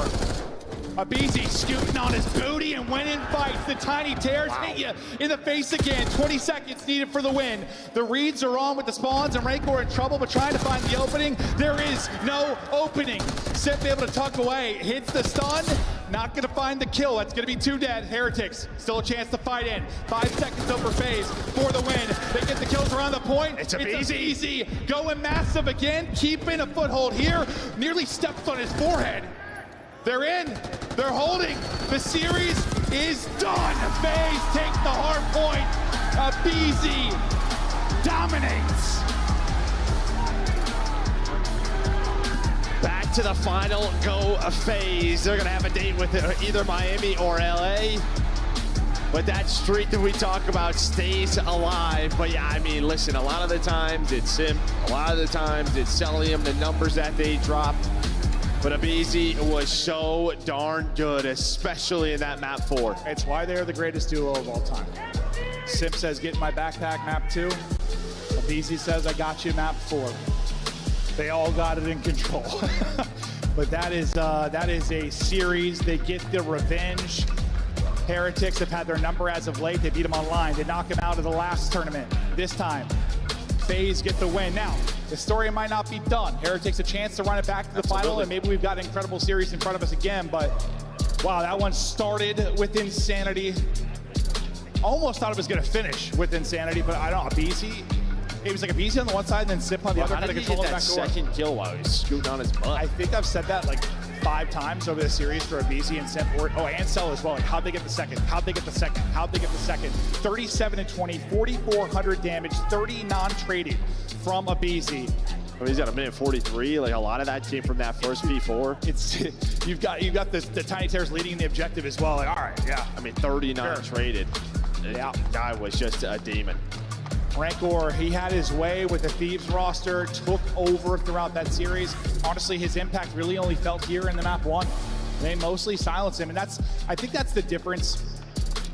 Abizi scooting on his booty and went in fights. The tiny tears hit you in the face again. 20 seconds needed for the win. The reads are on with the spawns and Rancor in trouble, but trying to find the opening. There is no opening. Sip able to tuck away. Hits the stun. Not going to find the kill. That's going to be 2 dead. Heretics still a chance to fight in. 5 seconds over phase for the win. They get the kills around the point. It's easy. Going massive again. Keeping a foothold here. Nearly steps on his forehead. They're in. They're holding. The series is done. FaZe takes the hard point. Abizi dominates. Back to the final go of FaZe. They're going to have a date with either Miami or LA. But that streak that we talk about stays alive. But yeah, I mean, listen, a lot of the times it's Simp. A lot of the times it's Celium, the numbers that they drop. But Abizi was so darn good, especially in that map 4. It's why they're the greatest duo of all time. Simp says, get in my backpack, map 2. Abizi says, I got you, map 4. They all got it in control. But that is a series. They get the revenge. Heretics have had their number as of late. They beat them online. They knock them out of the last tournament. This time, FaZe get the win. Now, the story might not be done. Heretics a chance to run it back to the final, and maybe we've got an incredible series in front of us again, but wow, that one started with insanity. Almost thought it was gonna finish with insanity, but I don't know, Abizi, it was like Abizi on the one side and then Sip on the other. How did he get that second kill while he was scooting on his butt? I think I've said that like 5 times over the series for Abizi and Simp, and Cell as well. Like, how'd they get the second? How'd they get the second? How'd they get the second? 37 and 20, 4,400 damage, 30 non-traded from Abizi. I mean, he's got a minute 43. Like, a lot of that came from that first P4. It's you've got the tiny tears leading the objective as well. Like, all right, yeah. I mean, 30 non-traded. Yeah, the guy was just a demon. Rancor, he had his way with the Thieves roster, took over throughout that series. Honestly, his impact really only felt here in the map 1. They mostly silenced him, and I think that's the difference.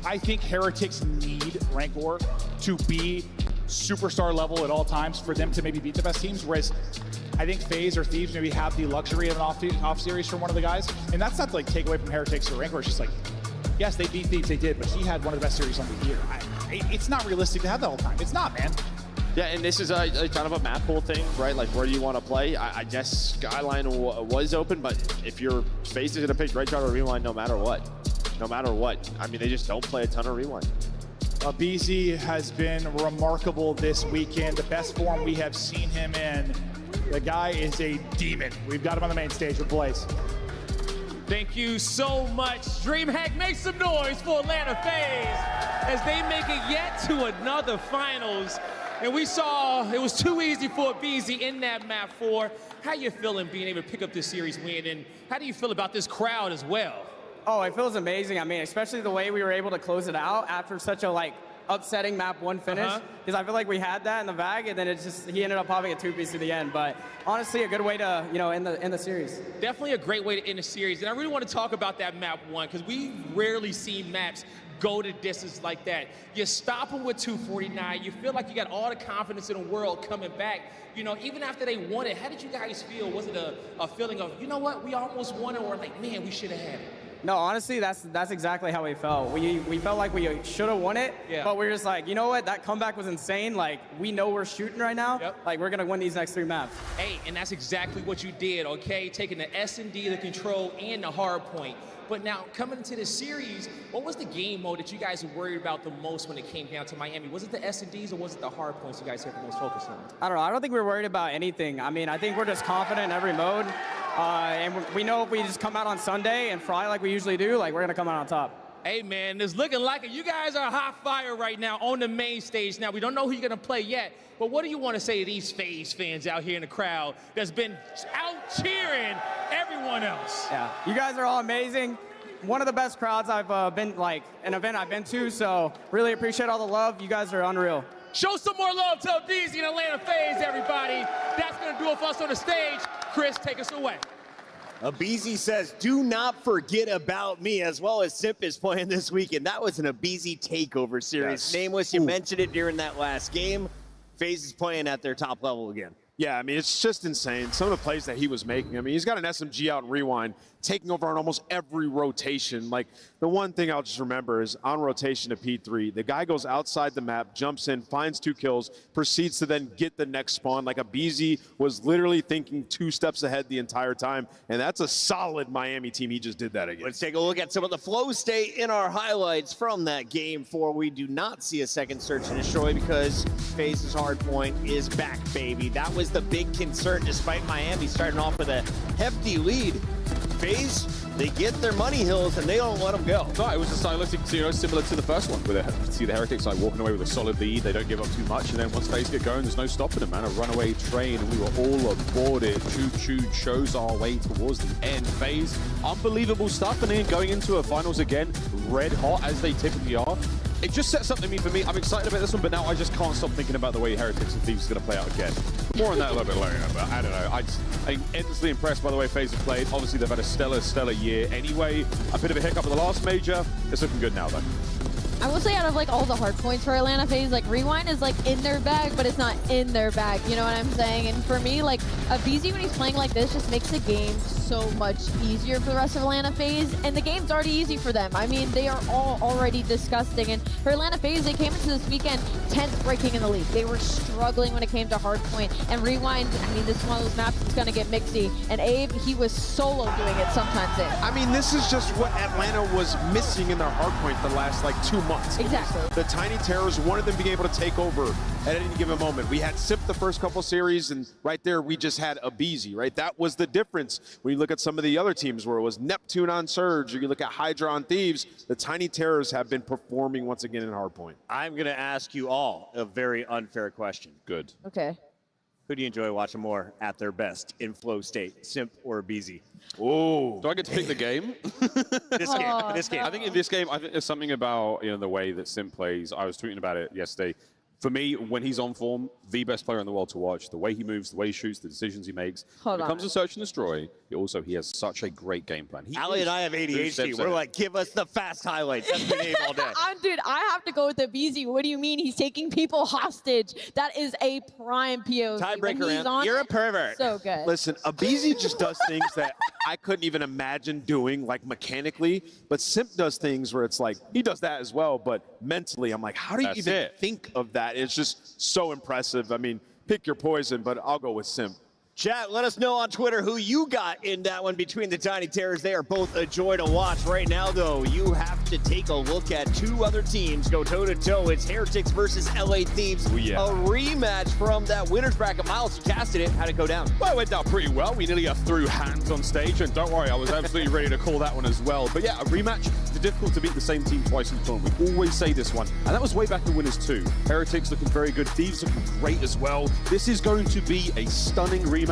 I think Heretics need Rancor to be superstar level at all times for them to maybe beat the best teams, whereas I think FaZe or Thieves maybe have the luxury of an off series from one of the guys. And that's not to like take away from Heretics or Rancor, it's just like, yes, they beat Thieves, they did, but he had one of the best series on the year. It's not realistic to have that all the time. It's not, man. Yeah, and this is a kind of a map pool thing, right? Like, where do you want to play? I guess Skyline was open, but if your FaZe is going to pick Red Card or Rewind no matter what. No matter what. I mean, they just don't play a ton of Rewind. Abizi has been remarkable this weekend. The best form we have seen him in. The guy is a demon. We've got him on the main stage with Blaze. Thank you so much. DreamHack, make some noise for Atlanta FaZe as they make it yet to another finals. And we saw it was too easy for Abizi in that map 4. How you feeling being able to pick up this series win? And how do you feel about this crowd as well? Oh, it feels amazing. I mean, especially the way we were able to close it out after such a upsetting map 1 finish. Because I feel like we had that in the bag, and then it's just he ended up popping a 2-piece to the end. But honestly, a good way to end the series. Definitely a great way to end the series. And I really want to talk about that map 1 because we've rarely seen maps go to distance like that. You stop them with 249. You feel like you got all the confidence in the world coming back. You know, even after they won it, how did you guys feel? Was it a feeling of, you know what, we almost won it, or like, man, we should have had it? No, honestly, that's exactly how we felt. We felt like we should have won it, but we're just like, you know what? That comeback was insane. Like, we know we're shooting right now. Like, we're gonna win these next 3 maps. Hey, and that's exactly what you did, okay? Taking the S&D, the control, and the hard point. But now, coming into this series, what was the game mode that you guys were worried about the most when it came down to Miami? Was it the S&Ds or was it the hard points you guys had the most focus on? I don't know. I don't think we're worried about anything. I mean, I think we're just confident in every mode. And we know if we just come out on Sunday and fry like we usually do, like, we're going to come out on top. Hey, man, it's looking like it. You guys are hot fire right now on the main stage. Now, we don't know who you're going to play yet, but what do you want to say to these FaZe fans out here in the crowd that's been out cheering everyone else? Yeah, you guys are all amazing. One of the best crowds I've been, an event I've been to, so really appreciate all the love. You guys are unreal. Show some more love to Abizi and Atlanta FaZe, everybody. That's going to do it for us on the stage. Chris, take us away. Abizi says, do not forget about me, as well as Simp is playing this weekend. That was an Abizi takeover series. Yes. Nameless, you mentioned it during that last game. FaZe is playing at their top level again. Yeah, I mean, it's just insane. Some of the plays that he was making. I mean, he's got an SMG out in Rewind, taking over on almost every rotation. Like, the one thing I'll just remember is on rotation to P3, the guy goes outside the map, jumps in, finds 2 kills, proceeds to then get the next spawn. Like, Abizi was literally thinking 2 steps ahead the entire time, and that's a solid Miami team. He just did that again. Let's take a look at some of the flow state in our highlights from that game 4. We do not see a second search and destroy because FaZe's hardpoint is back, baby. That was the big concern, despite Miami starting off with a hefty lead. FaZe, they get their money hills and they don't let them go. No, it was a stylistic, similar to the first one, where you see the Heretics like walking away with a solid lead. They don't give up too much, and then once FaZe get going, there's no stopping them, man. A runaway train, and we were all aboard it. Choo-choo shows our way towards the end. FaZe, unbelievable stuff, and then going into a finals again, red hot as they typically are. It just sets up to me for me. I'm excited about this one, but now I just can't stop thinking about the way Heretics and Thieves is going to play out again. More on that a little bit later, but I don't know. I'm endlessly impressed by the way FaZe have played. Obviously, they've had a stellar year anyway. A bit of a hiccup in the last major. It's looking good now, though. I will say out of like all the hard points for Atlanta FaZe, like Rewind is like in their bag, but it's not in their bag. You know what I'm saying? And for me, like Abizi when he's playing like this just makes the game so much easier for the rest of Atlanta FaZe. And the game's already easy for them. I mean, they are all already disgusting. And for Atlanta FaZe, they came into this weekend 10th breaking in the league. They were struggling when it came to hardpoint. And Rewind, I mean, this is one of those maps that's going to get mixy. And Abe, he was solo doing it sometimes in. I mean, this is just what Atlanta was missing in their hardpoint the last like 2 months. Exactly. The Tiny Terrors wanted them being able to take over at any given moment. We had Simp the first couple series, and right there we just had Abizi, right? That was the difference. When you look at some of the other teams where it was Neptune on Surge, or you look at Hydra on Thieves, the Tiny Terrors have been performing once again in hardpoint. I'm going to ask you all a very unfair question. Good. Okay. Who do you enjoy watching more at their best in flow state, Simp or Abizi? Oh, do I get to pick the game? This game. I think in this game, I think there's something about the way that Simp plays. I was tweeting about it yesterday. For me, when he's on form, the best player in the world to watch. The way he moves, the way he shoots, the decisions he makes. When it comes to search and destroy, he has such a great game plan. Ali and I have ADHD. We're like, give us the fast highlights. That's the name all day. Dude, I have to go with Abizi. What do you mean? He's taking people hostage. That is a prime POV. Tiebreaker, you're a pervert. So good. Listen, Abizi just does things that I couldn't even imagine doing, like mechanically. But Simp does things where it's like, he does that as well, but mentally, I'm like, how do you even think of that? It's just so impressive. I mean, pick your poison, but I'll go with Simp. Chat, let us know on Twitter who you got in that one between the Tiny Terrors. They are both a joy to watch. Right now, though, you have to take a look at 2 other teams go toe-to-toe. It's Heretics versus LA Thieves. Oh, yeah. A rematch from that winner's bracket. Miles, you casted it. How'd it go down? Well, it went down pretty well. We nearly threw hands on stage, and don't worry, I was absolutely ready to call that one as well. But yeah, a rematch. It's difficult to beat the same team twice in the tournament. We always say this one, and that was way back in Winners 2. Heretics looking very good. Thieves looking great as well. This is going to be a stunning rematch.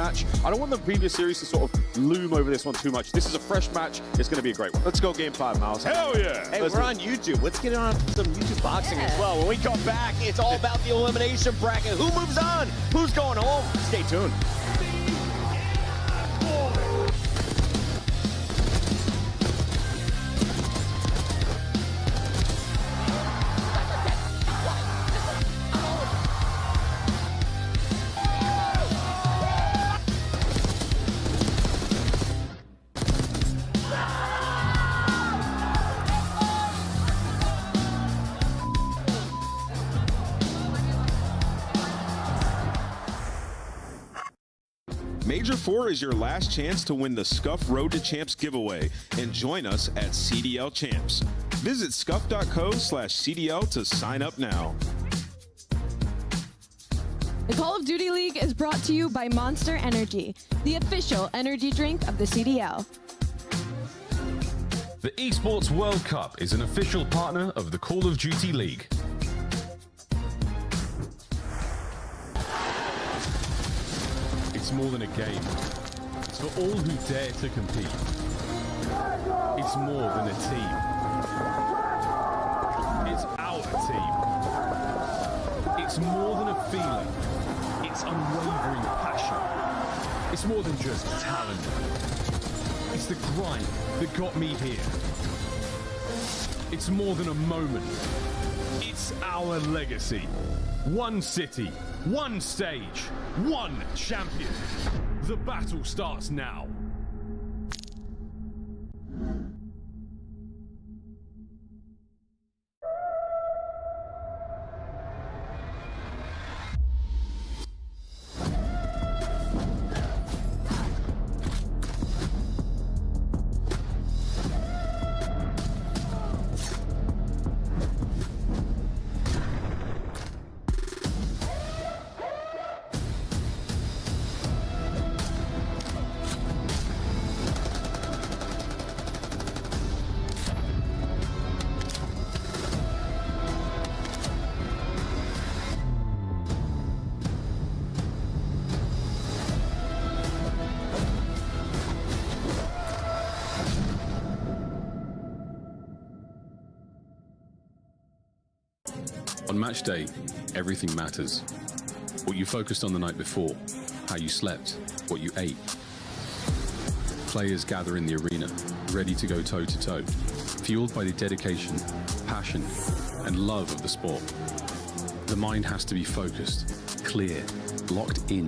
I don't want the previous series to sort of loom over this one too much. This is a fresh match. It's going to be a great one. Let's go game 5, Miles. Hell yeah. Hey, we're on YouTube. Let's get on some YouTube boxing as well. When we come back, it's all about the elimination bracket. Who moves on? Who's going home? Stay tuned. Major 4 is your last chance to win the Scuff Road to Champs giveaway and join us at CDL Champs. Visit scuff.co/CDL to sign up now. The Call of Duty League is brought to you by Monster Energy, the official energy drink of the CDL. The Esports World Cup is an official partner of the Call of Duty League. It's more than a game. It's for all who dare to compete. It's more than a team. It's our team. It's more than a feeling. It's unwavering passion. It's more than just talent. It's the grind that got me here. It's more than a moment. It's our legacy. One city, one stage, one champion. The battle starts now. On match day, everything matters. What you focused on the night before, how you slept, what you ate. Players gather in the arena, ready to go toe-to-toe, fueled by the dedication, passion, and love of the sport. The mind has to be focused, clear, locked in.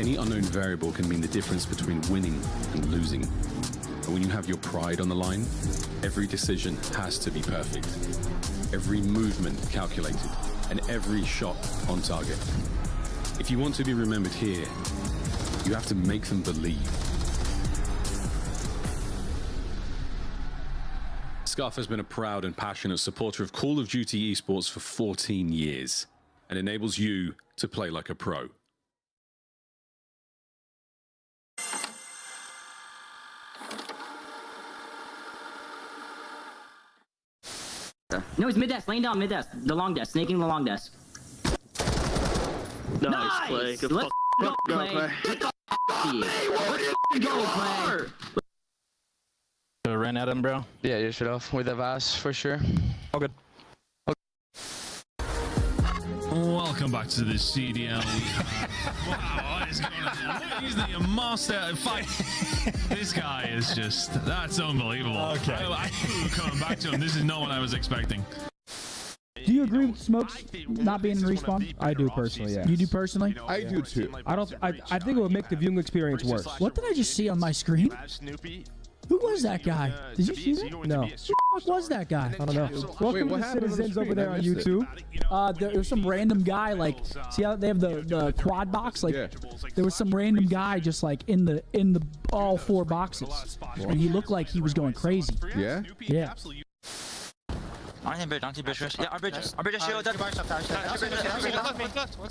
Any unknown variable can mean the difference between winning and losing. And when you have your pride on the line, every decision has to be perfect. Every movement calculated, and every shot on target. If you want to be remembered here, you have to make them believe. Scuff has been a proud and passionate supporter of Call of Duty esports for 14 years, and enables you to play like a pro. No, he's mid-desk, laying down mid-desk. The long desk, snaking the long desk. Nice play. Good Let's go, Clay. Let's go, Clay. So ran at him, bro? Yeah, you should have. With the Vaz, for sure. All good. Welcome back to the CDL. Wow, what is going on? He's the master fight. This guy is just, that's unbelievable. Okay. I knew we were coming back to him. This is not what I was expecting. Do you agree with Smokes not being in respawn? I do personally, yeah. You do personally? I do too. I think it would make the viewing experience worse. What did I just see on my screen? Who was that guy? Did you see that? No. Who the fuck was that guy? I don't know. Welcome what to happened on the Citizens over screen? there I on missed YouTube. There was some random guy, like, see how they have the quad box? Like, there was some random guy just like in the all four boxes, and he looked like he was going crazy. Yeah. Yeah. On bridge, yeah, our bridge is shielded. What's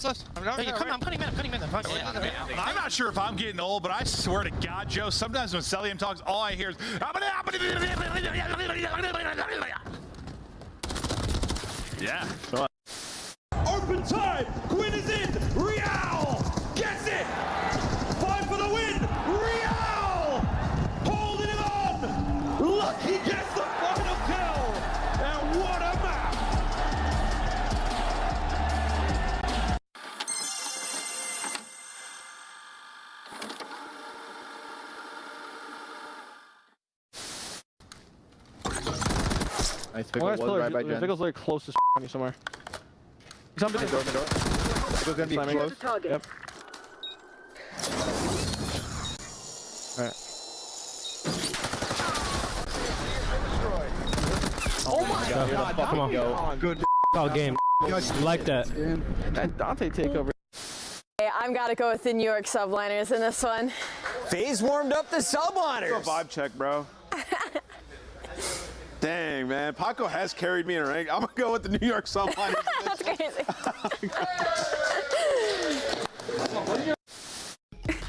left? I'm cutting in. I'm not sure if I'm getting old, but I swear to God, Joe, sometimes when Celium talks, all I hear is... Yeah. Open time! Quinn is in! Real! Gets it! 5 for the win! Real! Holding it on! Lucky gets the final kill! And what a map! Nice pickle, was right by Jen. Pickle's like close as on you somewhere. He's on the door. Pickle's gonna be close. Yep. Alright. Oh my God! Come on. Good game. Like that. That Dante takeover. Hey, I'm gotta go with the New York subliners in this one. FaZe warmed up the subliners. Vibe check, bro. Dang, man. Paco has carried me in a rank. I'm going to go with the New York subliners. That's crazy.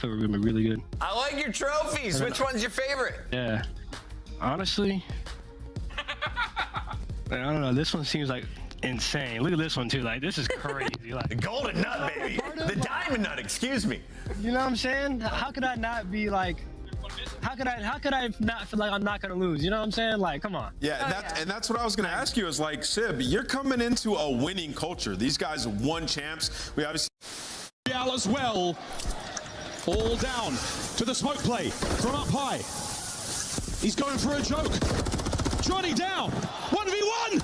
We're gonna be really good. I like your trophies. Which one's your favorite? Yeah. Honestly, I don't know. This one seems like insane. Look at this one too. Like this is crazy. Like the golden nut, baby. The diamond nut. Excuse me. You know what I'm saying? How could I not be like? How could I not feel like I'm not gonna lose? You know what I'm saying? Like, come on. Yeah, and that's what I was gonna ask you. Is like, Sib, you're coming into a winning culture. These guys won champs. We obviously Real as well. All down to the smoke play from up high. He's going for a joke. Johnny down. 1v1.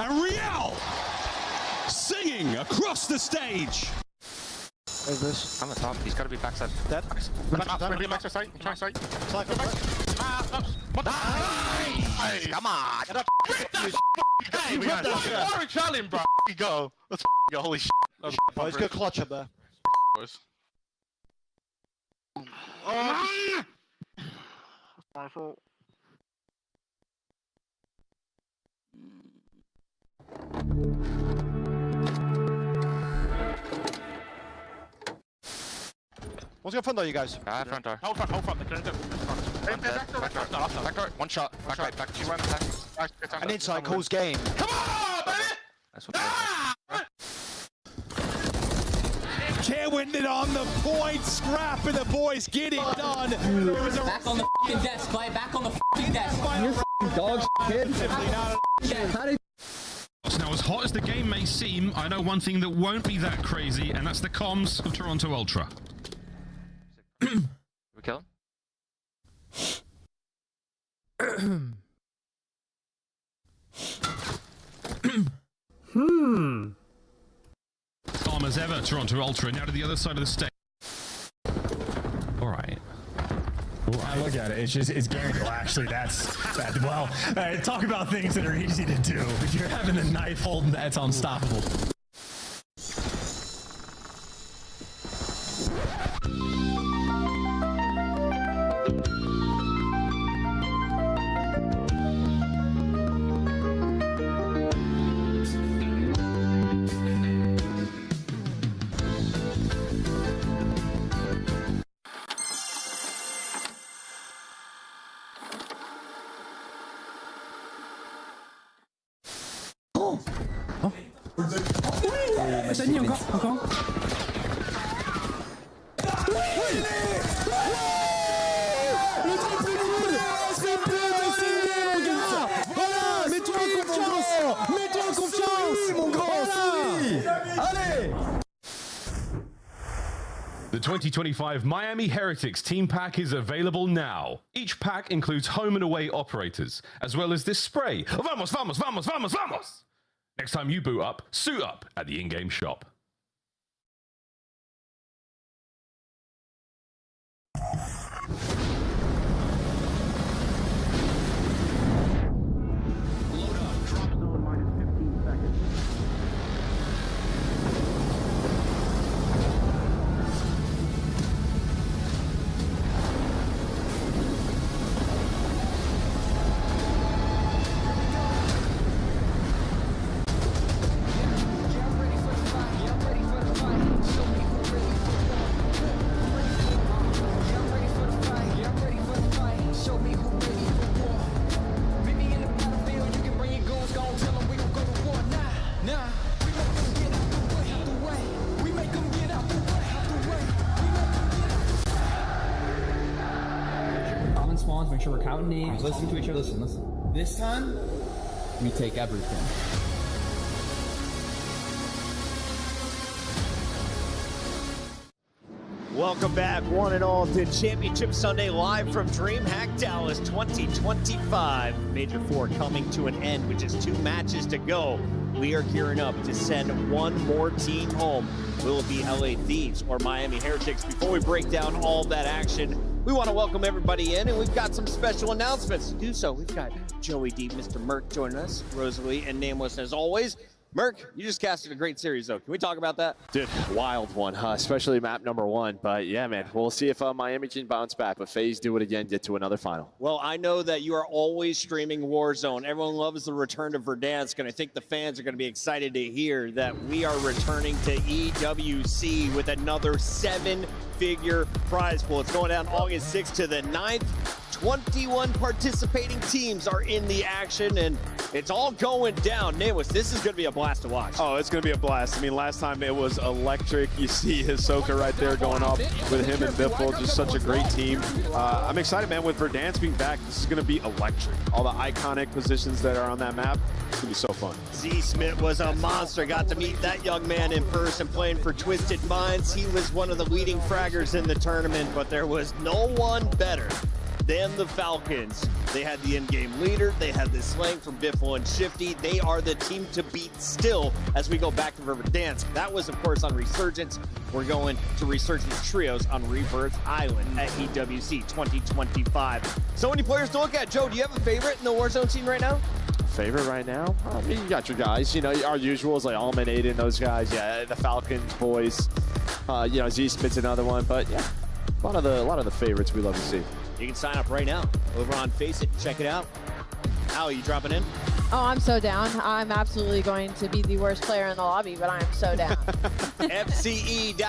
And Real singing across the stage. Where's this? I'm on top. He's got to be backside. Dead. Maybe backside side. Try side. Nice. Come on. Get up. Hey, we got that. What are we challenging, bro? Go. Let's go. Holy shit. Oh, he's got clutch up there. Oh, my fault. One's got front door, you guys. Front door. Hold front. Back door. One shot. Back right. Back. She went back. And inside calls game. Come on, baby! That's what Can't win it on the point. Scrap and the boys get it done. Back on the fucking desk, play. Back on the fucking desk. You're fucking dog shit. Now, as hot as the game may seem, I know one thing that won't be that crazy, and that's the comms of Toronto Ultra. We kill him? Calm as ever, Toronto Ultra, now to the other side of the stage. Alright. I look at it, it's game. Well, actually, talk about things that are easy to do. If you're having the knife holding, that's unstoppable. encore. Mets-toi en confiance, mon grand. Allez. The 2025 Miami Heretics team pack is available now. Each pack includes home and away operators, as well as this spray. Vamos, vamos, vamos, vamos, vamos! Next time you boot up, suit up at the in-game shop. Make sure we're counting names, listening to each other. Listen. This time, we take everything. Welcome back, one and all, to Championship Sunday live from DreamHack Dallas 2025. Major 4 coming to an end with just 2 matches to go. We are gearing up to send one more team home. Will it be LA Thieves or Miami Heretics? Before we break down all that action, we want to welcome everybody in, and we've got some special announcements. To do so, we've got Joey D, Mr. Merc joining us, Rosalie, and Nameless as always. Merc, you just casted a great series, though. Can we talk about that? Dude, wild one, huh? Especially map number 1. But yeah, man, we'll see if Miami can bounce back. But FaZe do it again, get to another final. Well, I know that you are always streaming Warzone. Everyone loves the return to Verdansk, and I think the fans are going to be excited to hear that we are returning to EWC with another 7-figure prize pool. It's going down August 6th to the 9th. 21 participating teams are in the action, and it's all going down. Nameless, this is going to be a blast to watch. Oh, it's going to be a blast. I mean, last time it was electric. You see Hisoka right there going off with him and Biffle. Just such a great team. I'm excited, man. With Verdansk being back, this is going to be electric. All the iconic positions that are on that map, it's going to be so fun. Z Smith was a monster. Got to meet that young man in person playing for Twisted Minds. He was one of the leading fraggers in the tournament, but there was no one better than the Falcons. They had the in-game leader. They had the slang from Biffle and Shifty. They are the team to beat still as we go back to Verdansk. That was, of course, on Resurgence. We're going to Resurgence Trios on Rebirth Island at EWC 2025. So many players to look at. Joe, do you have a favorite in the Warzone scene right now? Favorite right now? I mean, you got your guys. You know, our usuals like Alman, Aiden, those guys. Yeah, the Falcons boys. You know, Z Spit's another one. But yeah, a lot of the favorites we love to see. You can sign up right now over on Face It. Check it out. Al, you dropping in? Oh, I'm so down. I'm absolutely going to be the worst player in the lobby, but I am so down. FCE.gg/EWC.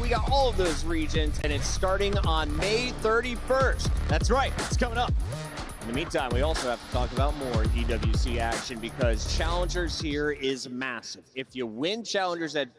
We got all of those regions, and it's starting on May 31st. That's right. It's coming up. In the meantime, we also have to talk about more EWC action because Challengers here is massive. If you win Challengers at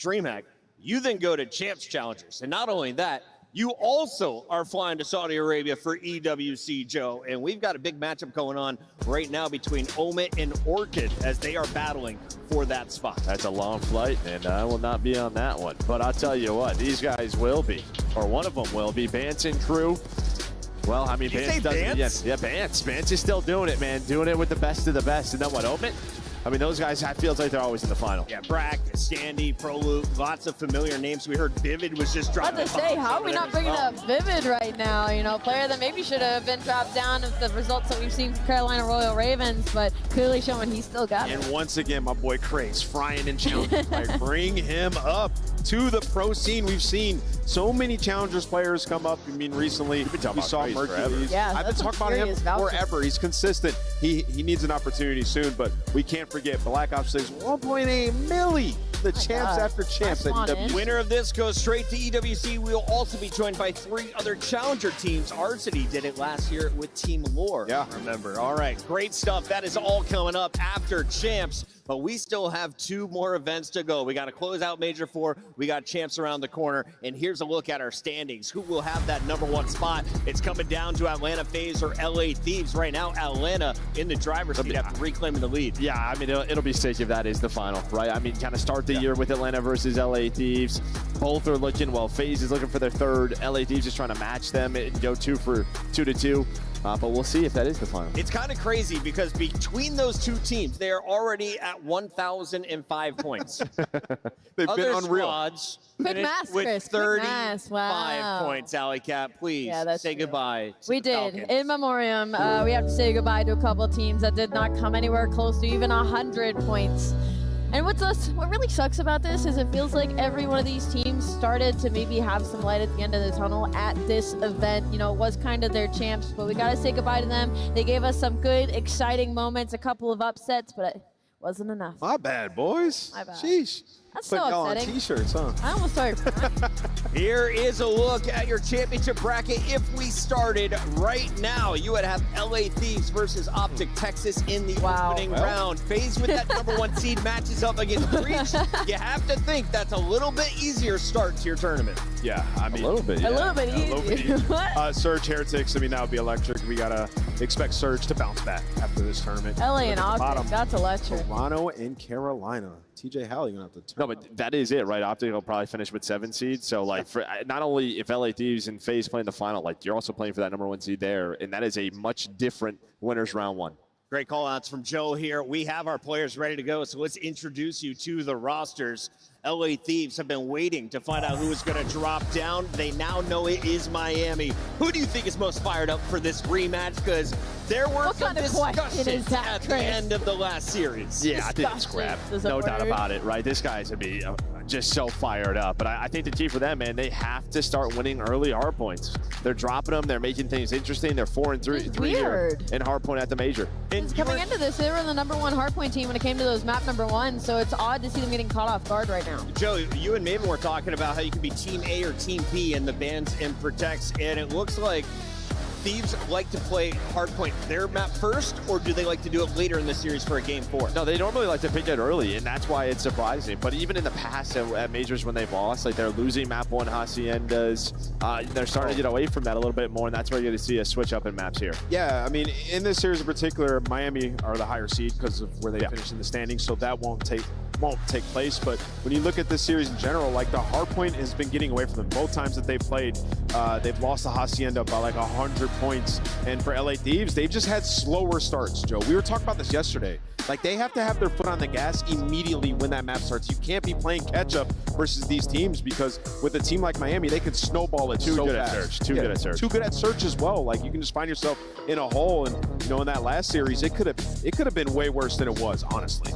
DreamHack, you then go to Champs Challengers. And not only that, you also are flying to Saudi Arabia for EWC, Joe. And we've got a big matchup going on right now between Omit and Orchid as they are battling for that spot. That's a long flight, and I will not be on that one. But I'll tell you what, these guys will be, or one of them will be. Bance and crew. Well, I mean, Bance does it again. Yeah, Bance. Bance is still doing it, man. Doing it with the best of the best. And then what, Omit? I mean, those guys, it feels like they're always in the final. Yeah, Brack, Standy, Proluke, lots of familiar names. We heard Vivid was just dropping. About to say, how are we not bringing up Vivid right now? You know, player that maybe should have been dropped down of the results that we've seen from Carolina Royal Ravens, but clearly showing he's still got it. And once again, my boy Craze, frying and challenging. Like, bring him up to the pro scene. We've seen so many Challengers players come up. I mean, recently we saw Mercury. Yeah, I've been talking about him forever. He's consistent. He needs an opportunity soon, but we can't forget Black Ops 6, 1.8 milli. The champs after champs at EWC. Winner of this goes straight to EWC. We'll also be joined by 3 other Challenger teams. Arsity did it last year with Team Lore. Yeah. Remember. All right. Great stuff. That is all coming up after champs. But we still have 2 more events to go. We got to close out Major 4. We got champs around the corner. And here's a look at our standings. Who will have that #1 spot? It's coming down to Atlanta FaZe or LA Thieves. Right now, Atlanta in the driver's seat after reclaiming the lead. Yeah, I mean, it'll be sick if that is the final, right? I mean, kind of start the year with Atlanta versus LA Thieves. Both are looking, well, FaZe is looking for their 3rd. LA Thieves is trying to match them and go 2 for 2-2. But we'll see if that is the final. It's kind of crazy because between those 2 teams, they are already at 1,005 points. They've been unreal. Squads Quick mass, with Chris. 35 Wow. points. Alley Cat, please say goodbye. To We the did. Falcons. In memoriam, we have to say goodbye to a couple of teams that did not come anywhere close to even 100 points. And what really sucks about this is it feels like every one of these teams started to maybe have some light at the end of the tunnel at this event. You know, it was kind of their champs, but we got to say goodbye to them. They gave us some good, exciting moments, a couple of upsets, but it wasn't enough. My bad, boys. My bad. Sheesh. That's Putting so y'all on upsetting. t-shirts, huh? I almost started crying. Here is a look at your championship bracket. If we started right now, you would have LA Thieves versus Optic Texas in the opening round. FaZe with that #1 seed matches up against Breach. You have to think that's a little bit easier start to your tournament. Yeah, I mean, a little bit. Yeah. A little bit easier. What? Surge Heretics, I mean, that would be electric. We got to expect Surge to bounce back after this tournament. LA and Optic, Bottom. that's electric. Toronto and Carolina. TJ, how are you going to have to turn? No, but that is it, right? Optic will probably finish with 7 seeds. So, like, for not only if LA Thieves and FaZe play in the final, like, you're also playing for that #1 seed there. And that is a much different winners round 1. Great call outs from Joe here. We have our players ready to go, so let's introduce you to the rosters. LA Thieves have been waiting to find out who is going to drop down. They now know it is Miami. Who do you think is most fired up for this rematch? Because there were some discussions at the end of the last series. Yeah, I think it's crap. No doubt about it, right? This guy's going to be just so fired up. But I think the key for them, man, they have to start winning early hard points. They're dropping them. They're making things interesting. They're 4-3 here in hard point at the major. And coming into this, they were the #1 hardpoint team when it came to those map #1, so it's odd to see them getting caught off guard right now. Joe, you and Maven were talking about how you can be Team A or Team B in the bans and protects, and it looks like Thieves like to play hardpoint their map first, or do they like to do it later in the series for a game 4? No, they normally like to pick it early, and that's why it's surprising. But even in the past at majors when they've lost, like they're losing map 1 Haciendas, they're starting to get away from that a little bit more, and that's where you're going to see a switch up in maps here. Yeah, I mean, in this series in particular, Miami are the higher seed because of where they finished in the standings, so that won't take place. But when you look at this series in general, like the hard point has been getting away from them. Both times that they've played, they've lost the Hacienda by like 100 points. And for LA Thieves, they've just had slower starts, Joe. We were talking about this yesterday. Like, they have to have their foot on the gas immediately when that map starts. You can't be playing catch-up versus these teams, because with a team like Miami, they could snowball it so fast. Too good at search. Too good at search as well. Like, you can just find yourself in a hole. And, you know, in that last series, it could have been way worse than it was, honestly.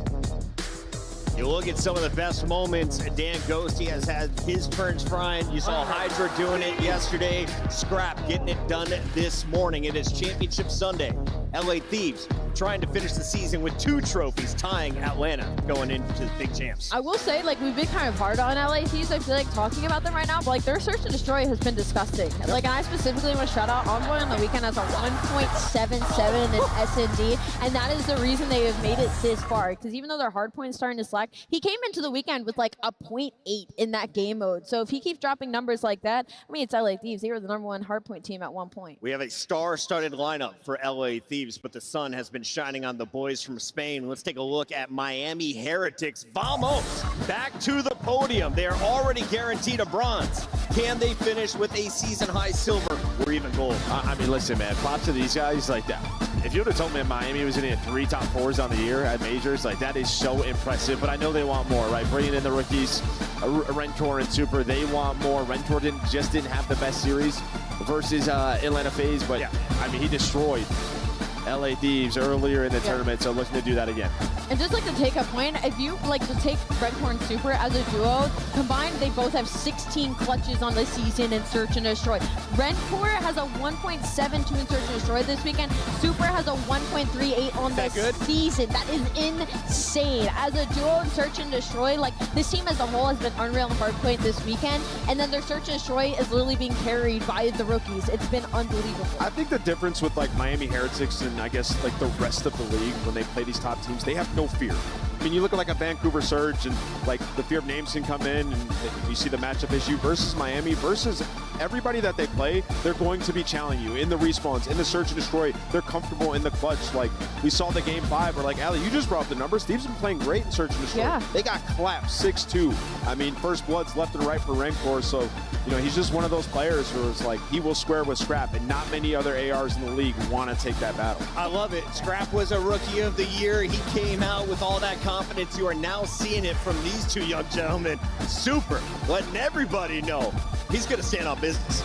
You look at some of the best moments. Dan Ghosty has had his turns frying. You saw Hydra doing it yesterday. Scrap getting it done this morning. It is Championship Sunday. LA Thieves trying to finish the season with 2 trophies, tying Atlanta going into the big champs. I will say, like, we've been kind of hard on LA Thieves, I feel like, talking about them right now, but like their search and destroy has been disgusting. Yep. Like, and I specifically want to shout out Envoy on the weekend as a 1.77 in S&D, and that is the reason they have made it this far, because even though their hard point is starting to slack, he came into the weekend with like a 0.8 in that game mode. So if he keeps dropping numbers like that, I mean, it's LA Thieves. They were the #1 hardpoint team at one point. We have a star-studded lineup for LA Thieves, but the sun has been shining on the boys from Spain. Let's take a look at Miami Heretics. Vamos! Back to the podium. They are already guaranteed a bronze. Can they finish with a season-high silver or even gold? I mean, listen, man, props to these guys. Like that. If you would have told me Miami was going to get 3 top 4s on the year at majors, like that is so impressive. But I know they want more, right? Bringing in the rookies, Rentor and Super, they want more. Rentor just didn't have the best series versus Atlanta FaZe, but I mean, he destroyed LA Thieves earlier in the tournament, so looking to do that again. And just like to take a point, if you like to take Rentor and Super as a duo, combined they both have 16 clutches on the season in Search and Destroy. Rentor has a 1.72 in Search and Destroy this weekend. Super has a 1.38 on the season. That is insane. As a duo in Search and Destroy, like this team as a whole has been unreal in hardpoint this weekend, and then their Search and Destroy is literally being carried by the rookies. It's been unbelievable. I think the difference with like Miami Heretics and I guess like the rest of the league when they play these top teams, they have no fear. I mean, you look at like a Vancouver Surge and like the fear of names can come in and you see the matchup issue versus Miami versus everybody that they play, they're going to be challenging you in the respawns, in the Search and Destroy. They're comfortable in the clutch. Like we saw the game 5 where like, Ali, you just brought up the numbers. Steve's been playing great in Search and Destroy. Yeah. They got clapped 6-2. I mean, first bloods left and right for Rancor. So, you know, he's just one of those players who is like, he will square with Scrap, and not many other ARs in the league want to take that battle. I love it. Scrap was a Rookie of the Year. He came out with all that confidence. You are now seeing it from these 2 young gentlemen. Super, letting everybody know he's going to stand on business.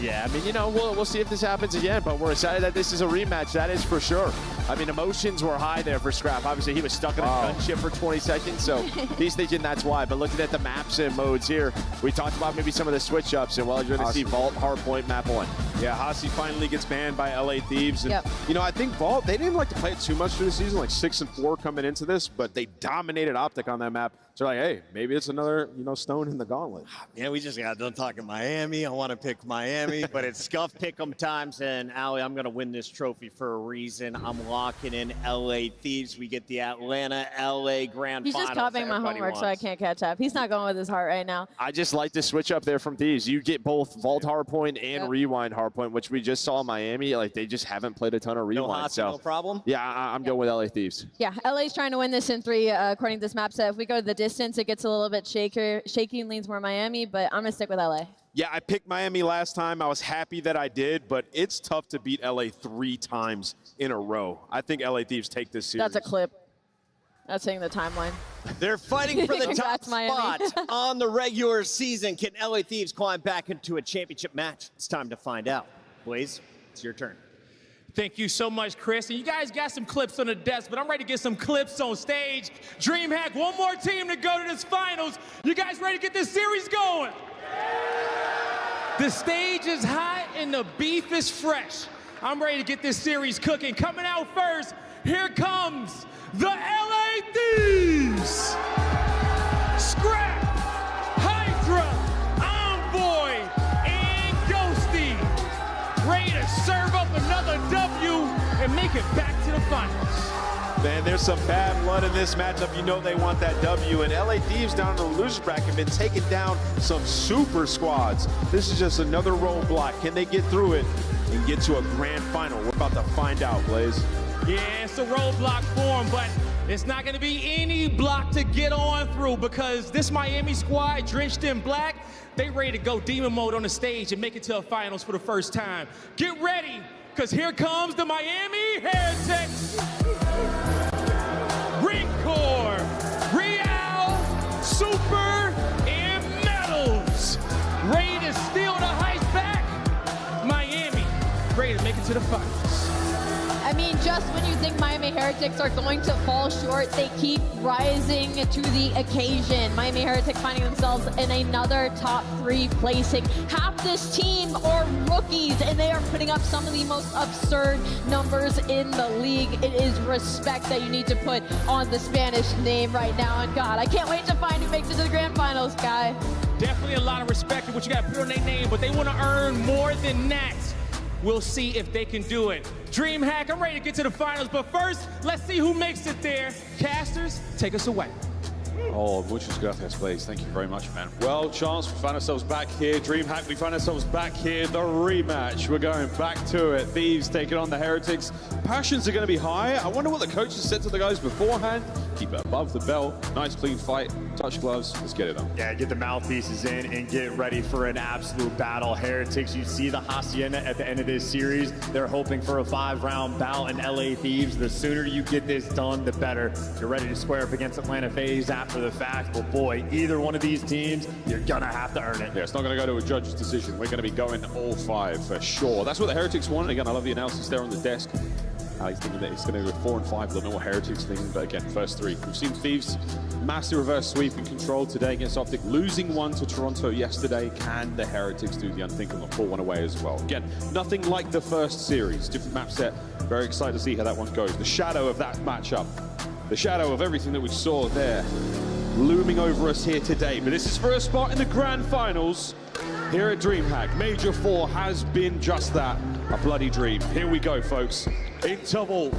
Yeah, I mean, you know, we'll see if this happens again, but we're excited that this is a rematch. That is for sure. I mean, emotions were high there for Scrap. Obviously, he was stuck in a gunship for 20 seconds, so he's thinking that's why. But looking at the maps and modes here, we talked about maybe some of the switch-ups, and well, you're going to see Vault, Hardpoint, map 1. Yeah, Hasi finally gets banned by LA Thieves. And, you know, I think Vault, they didn't like to play it too much through the season, like 6-4 coming into this, but they dominated Optic on that map. So like, hey, maybe it's another, you know, stone in the gauntlet. Yeah, we just got done talking Miami. I want to pick Miami, but it's scuff pick'em times. And Ali, I'm going to win this trophy for a reason. I'm locking in LA Thieves. We get the Atlanta LA Grand He's Finals. just copying my homework, so I can't catch up. He's not going with his heart right now. I just like to switch up there from Thieves. You get both Vault Hardpoint and Rewind Hardpoint, which we just saw in Miami. Like, they just haven't played a ton of Rewind. No problem? Yeah, I'm going with LA Thieves. Yeah, LA's trying to win this in 3 according to this map set. If we go to the distance, it gets a little bit shaky and leans more Miami, but I'm going to stick with LA. Yeah, I picked Miami last time. I was happy that I did, but it's tough to beat LA 3 times in a row. I think LA Thieves take this series. That's a clip. That's saying the timeline. They're fighting for the top Miami. spot on the regular season. Can LA Thieves climb back into a championship match? It's time to find out. Blaze, it's your turn. Thank you so much, Chris. And you guys got some clips on the desk, but I'm ready to get some clips on stage. DreamHack, one more team to go to this finals. You guys ready to get this series going? The stage is hot and the beef is fresh. I'm ready to get this series cooking. Coming out first, here comes the LA Thieves. Scrap, Hydra, Envoy, and Ghosty. Ready to serve up another W and make it back to the finals. Man, there's some bad blood in this matchup. You know they want that W. And LA Thieves down in the loser bracket have been taking down some super squads. This is just another roadblock. Can they get through it and get to a grand final? We're about to find out, Blaze. Yeah, it's a roadblock for them, but it's not going to be any block to get on through because this Miami squad, drenched in black, they ready to go demon mode on the stage and make it to the finals for the first time. Get ready, because here comes the Miami Heretics. Ringcore, Real, Super, and Metals. Ready to steal the heist back. Miami, ready to make it to the finals. I mean, just when you think Miami Heretics are going to fall short, they keep rising to the occasion. Miami Heretics finding themselves in another top 3 placing. Half this team are rookies, and they are putting up some of the most absurd numbers in the league. It is respect that you need to put on the Spanish name right now. And God, I can't wait to find who makes it to the grand finals, Guy. Definitely a lot of respect for what you got to put on their name, but they want to earn more than that. We'll see if they can do it. DreamHack, I'm ready to get to the finals, but first, let's see who makes it there. Casters, take us away. Oh, muchas gracias, Blaze. Thank you very much, man. Well, Chance, we find ourselves back here. DreamHack, we find ourselves back here. The rematch. We're going back to it. Thieves taking on the Heretics. Passions are going to be high. I wonder what the coaches said to the guys beforehand. Keep it above the belt. Nice, clean fight. Touch gloves. Let's get it on. Yeah, get the mouthpieces in and get ready for an absolute battle. Heretics, you see the Hacienda at the end of this series. They're hoping for a 5-round bout in LA Thieves. The sooner you get this done, the better. You're ready to square up against Atlanta FaZe after the fact. But boy, either one of these teams, you're gonna have to earn it. Yeah, it's not gonna go to a judge's decision. We're gonna be going all 5 for sure. That's what the Heretics want. Again, I love the analysis there on the desk. He's thinking that it's going to go 4 and 5. Don't know what Heretics thinking, but again, first 3. We've seen Thieves massive reverse sweep and control today against Optic, losing 1 to Toronto yesterday. Can the Heretics do the unthinkable, pull 1 away as well? Again, nothing like the first series. Different map set. Very excited to see how that one goes. The shadow of that matchup, the shadow of everything that we saw there, looming over us here today. But this is for a spot in the grand finals. Here at DreamHack, Major 4 has been just that, a bloody dream. Here we go, folks. Interval,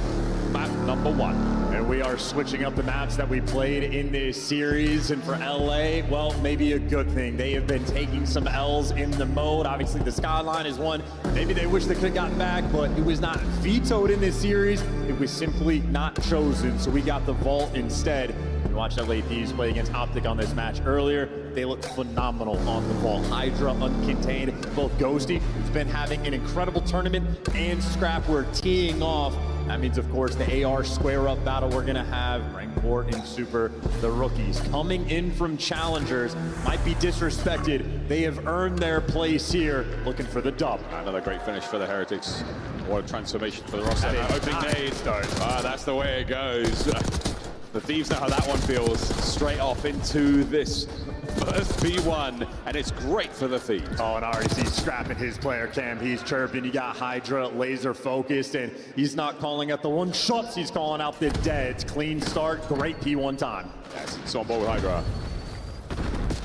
map number 1. And we are switching up the maps that we played in this series. And for LA, well, maybe a good thing. They have been taking some L's in the mode. Obviously, the Skyline is one. Maybe they wish they could have gotten back, but it was not vetoed in this series. It was simply not chosen. So we got the Vault instead. We watched LA Thieves play against Optic on this match earlier. They looked phenomenal on the Vault. Hydra, Uncontained, both Ghosty, who's been having an incredible tournament, and Scrap were teeing off. That means, of course, the AR square-up battle we're going to have. Rankport and Super, the rookies, coming in from challengers, might be disrespected. They have earned their place here, looking for the dub. Another great finish for the Heretics. What a transformation for the roster. Opening nade. That's the way it goes. The Thieves know how that one feels. Straight off into this first P1, and it's great for the Thieves. Oh, and I already see Scrap in his player cam. He's chirping. You got Hydra laser focused, and he's not calling out the one shots. He's calling out the deads. Clean start, great P1 time. Yes, it's on board with Hydra.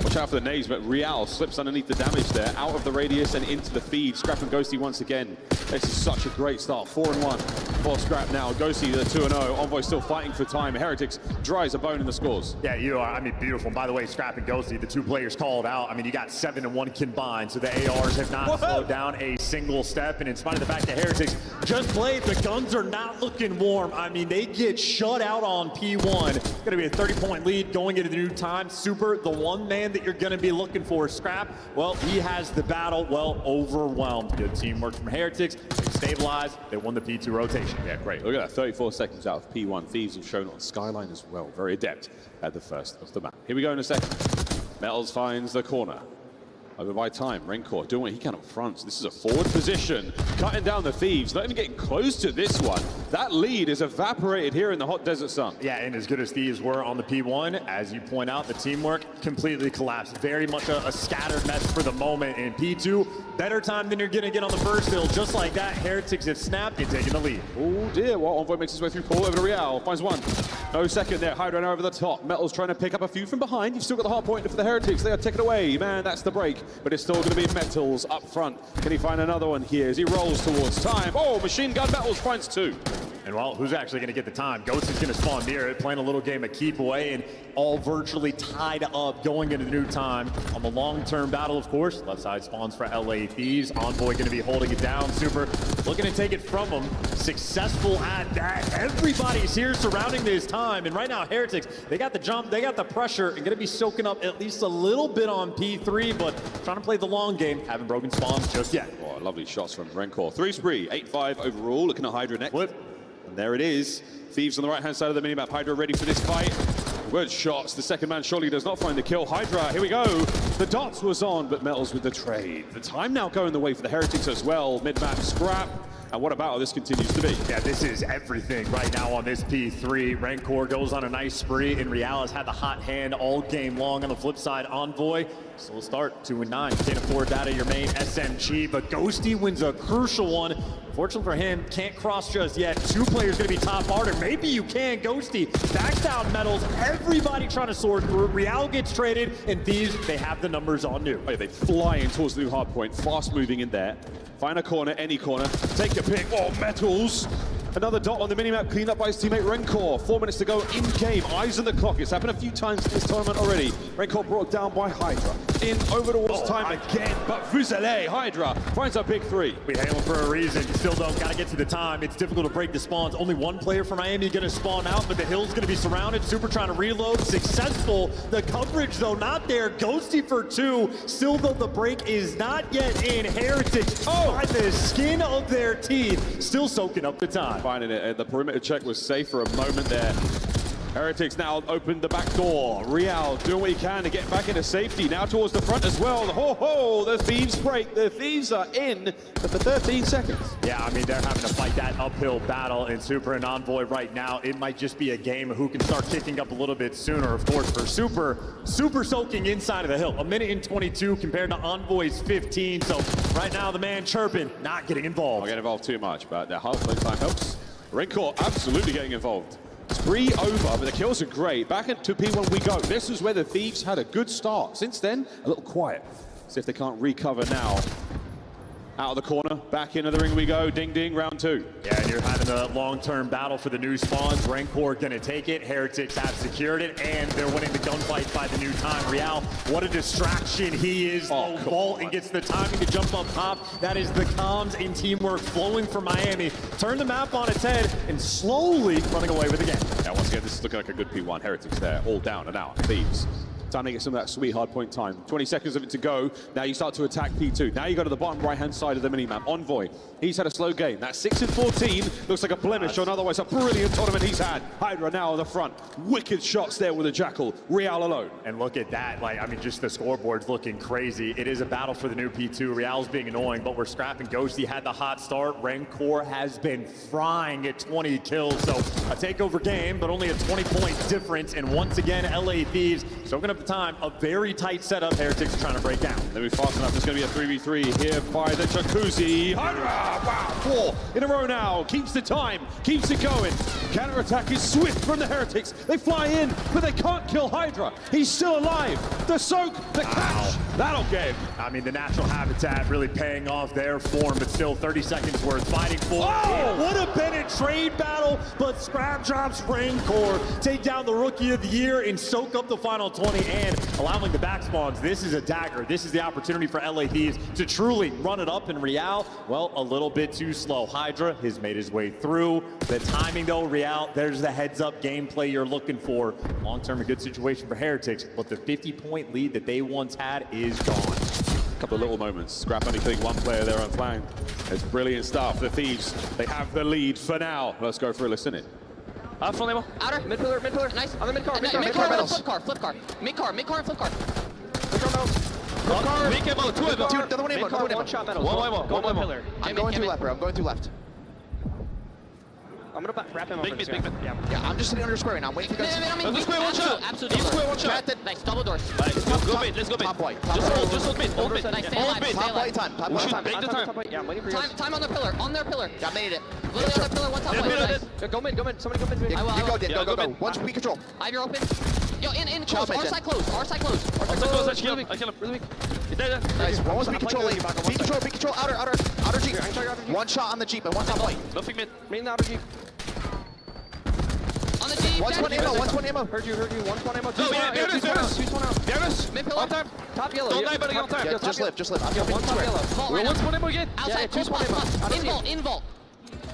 Watch out for the nades, but Real slips underneath the damage there, out of the radius and into the feed. Scrap and Ghosty once again. This is such a great start. 4-1 for Scrap now. Ghosty, the 2-0. Envoy still fighting for time. Heretics dries a bone in the scores. Yeah, you are. I mean, beautiful. By the way, Scrap and Ghosty, the 2 players called out. I mean, you got 7-1 combined, so the ARs have not slowed down a single step. And in spite of the fact that Heretics just played, the guns are not looking warm. I mean, they get shut out on P1. It's going to be a 30-point lead going into the new time. Super, the one man that you're going to be looking for. Scrap, well, he has the battle well overwhelmed. Good teamwork from Heretics. They stabilized. They won the P2 rotation. Yeah, great. Look at that. 34 seconds out of P1. Thieves have shown on Skyline as well. Very adept at the first of the map. Here we go in a second. Metals finds the corner. Over by time, Rencor doing what he can up front. So this is a forward position, cutting down the Thieves, not even getting close to this one. That lead is evaporated here in the hot desert sun. Yeah, and as good as Thieves were on the P1, as you point out, the teamwork completely collapsed. Very much a scattered mess for the moment. In P2, better time than you're gonna get on the first hill. Just like that, Heretics have snapped and taken the lead. Oh dear, well, Envoy makes his way through Paul over to Real, finds one. No second there, Hydra now over the top. Metal's trying to pick up a few from behind. You've still got the hard point for the Heretics. They are taken away. Man, that's the break. But it's still going to be Metals up front. Can he find another one here as he rolls towards time? Oh, Machine Gun Metals finds two. And well, who's actually going to get the time? Ghost is going to spawn near it, playing a little game of keep away, and all virtually tied up going into the new time. On the long-term battle, of course, left side spawns for LA Thieves. Envoy going to be holding it down. Super looking to take it from him. Successful at that. Everybody's here surrounding this time, and right now, Heretics, they got the jump, they got the pressure, and going to be soaking up at least a little bit on P3, but trying to play the long game. Haven't broken spawns just yet. Oh, lovely shots from Rencor. 3 spree, 8-5 overall. Looking at Hydra next. Flip. And there it is. Thieves on the right-hand side of the minimap. Hydra ready for this fight. Good shots. The second man surely does not find the kill. Hydra, here we go. The dots was on, but Metals with the trade. The time now going the way for the Heretics as well. Mid-map scrap. And what a battle this continues to be. Yeah, this is everything right now on this P3. Rencor goes on a nice spree, and Real has had the hot hand all game long. On the flip side, Envoy, slow start, 2-9. Can't afford that at your main SMG, but Ghosty wins a crucial one. Fortunately for him, can't cross just yet. 2 players gonna be top order. Maybe you can. Ghosty backs down Metals. Everybody trying to sword through. Real gets traded, and Thieves, they have the numbers on new. Oh, they fly in towards the new hard point. Fast moving in there. Find a corner, any corner. Take a pick. Oh, Metals. Another dot on the minimap, cleaned up by his teammate Rencor. 4 minutes to go in game. Eyes on the clock. It's happened a few times this tournament already. Rencor brought down by Hydra. In over towards time again, but Fusele, Hydra finds a big 3. We hail him for a reason. Still don't gotta get to the time. It's difficult to break the spawns. Only one player from Miami gonna spawn out, but the hill's gonna be surrounded. Super trying to reload. Successful. The coverage though not there. Ghosty for 2. Still though the break is not yet in. Heretics by the skin of their teeth. Still soaking up the time. Finding it. The perimeter check was safe for a moment there. Heretics now opened the back door. Real doing what he can to get back into safety. Now towards the front as well. Ho-ho! The Thieves break. The Thieves are in for 13 seconds. Yeah, I mean, they're having to fight that uphill battle in Super and Envoy right now. It might just be a game of who can start kicking up a little bit sooner. Of course, for Super soaking inside of the hill. 1 minute and 22 compared to Envoy's 15. So right now, the man chirping, not getting involved. Not getting involved too much, but the halfway time helps. Rencor absolutely getting involved. Spree over, but the kills are great. Back into P1 we go. This is where the Thieves had a good start. Since then, a little quiet. See if they can't recover now. Out of the corner, back into the ring we go. Ding ding, round 2. Yeah, and you're having a long-term battle for the new spawns. Rencor gonna take it. Heretics have secured it, and they're winning the gunfight by the new time. Real, what a distraction he is. Oh, vault and gets the timing to jump up top. That is the comms and teamwork flowing for Miami. Turn the map on its head and slowly running away with the game. Yeah, once again, this is looking like a good P1. Heretics there, all down and out. Thieves. Time to get some of that sweet hard point time. 20 seconds of it to go. Now you start to attack P2. Now you go to the bottom right-hand side of the minimap. Envoy, he's had a slow game. That 6-14 looks like a blemish on otherwise a brilliant tournament he's had. Hydra now on the front. Wicked shots there with a Jackal. Real alone. And look at that. Just the scoreboard's looking crazy. It is a battle for the new P2. Real's being annoying, but we're scrapping. Ghosty had the hot start. Rencor has been frying at 20 kills. So a takeover game, but only a 20-point difference. And once again, LA Thieves soaking up the time. A very tight setup. Heretics trying to break down. They'll be fast enough. There's going to be a 3v3 here by the Jacuzzi. Hydra! Wow, 4 in a row now. Keeps the time. Keeps it going. Counter-attack is swift from the Heretics. They fly in, but they can't kill Hydra. He's still alive. The soak, the catch. That'll get him. The natural habitat really paying off there for him, but still 30 seconds worth fighting for. It would have been a trade battle, but Scrap drops Rencor. Take down the Rookie of the Year and soak up the final 20 and allowing the back spawns. This is a dagger. This is the opportunity for LA Thieves to truly run it up in Real. Well, a little bit too slow. Hydra has made his way through. The timing though, Real, there's the heads-up gameplay you're looking for. Long-term, a good situation for Heretics, but the 50-point lead that they once had is gone. A couple of little moments. Scrap only killing one player there on flank. It's brilliant stuff. The Thieves, they have the lead for now. Let's go for a listen in. Full ammo. Outer, mid pillar, nice. On the mid car, mid car, flip car, and flip car. Mid car and flip car. Go Weak ammo, 2 ammo. Dude, another one ammo, another one ammo. One shot metal. One ammo. Pillar. I'm going through left, bro. I'm going through left. I'm gonna wrap him up. Big mid, big mid. Yeah, I'm just sitting under square right now. I'm waiting for you guys. Let's square one shot. Absolute square one shot. Nice, double doors. Nice. Go mid, let's go mid. Top white. Just hold mid, hold mid. Nice, stay alive, stay Top alive. white time. Top white time. Take the time. Yeah, I'm waiting for you guys. Time on their pillar, on their pillar. Yeah, I made it. Literally on their pillar, one top white. Nice. Go mid, go mid. Somebody go mid. You go, Din. Go. One speed control. I have your open. Yo, in close. Our side close. Our side close. I kill him. Really weak. Nice. One was speed control lane. Speed control. Outer Jeep. One shot on the Jeep and one top white. Nothing mid. Main the outer Jeep. On the Jeep. One's one ammo. Heard you. One's one ammo. No, Two's one out. Mid pillar. Top yellow. Don't die, buddy. On time. Yeah, just live. I'm one top yellow. Vault right One's now. one ammo again. Outside, close box. In vault.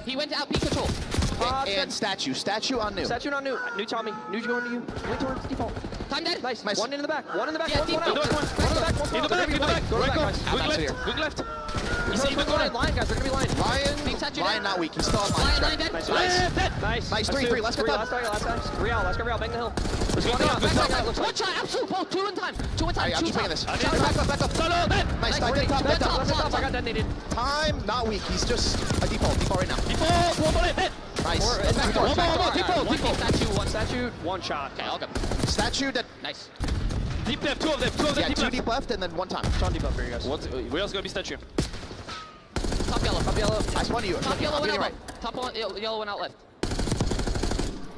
He went out, peak control. And statue on new. Statue on new. New Tommy. New going to you. Wait towards default. Time dead. Nice. One in the back. One in the back. Yeah, One in the back. One in the back. In the back. Quick left. You see, we're going in line, guys. They're gonna be line. Lion not weak. He's still on line. Lion dead. Nice. 3-3. Let's go. Last guy. Real. Let's go Real. Bang the hill. Let's go. One shot. Absolute both. 2 in time. 2 in time. I'm just making this. Back up. Solo. Nice. Dead top. I got detonated. Time not weak. He's just a default right now. Default. One bullet. Dead. Nice. Default. One statue. One shot. Okay, I'll go. Statue dead. Nice. Deep left. Two of them. Yeah, two deep left and then one time. Sean deep left for you guys. Where else gonna be statue? Top yellow. I spawned you. Top yellow went out right. left. Top one, yellow went out left.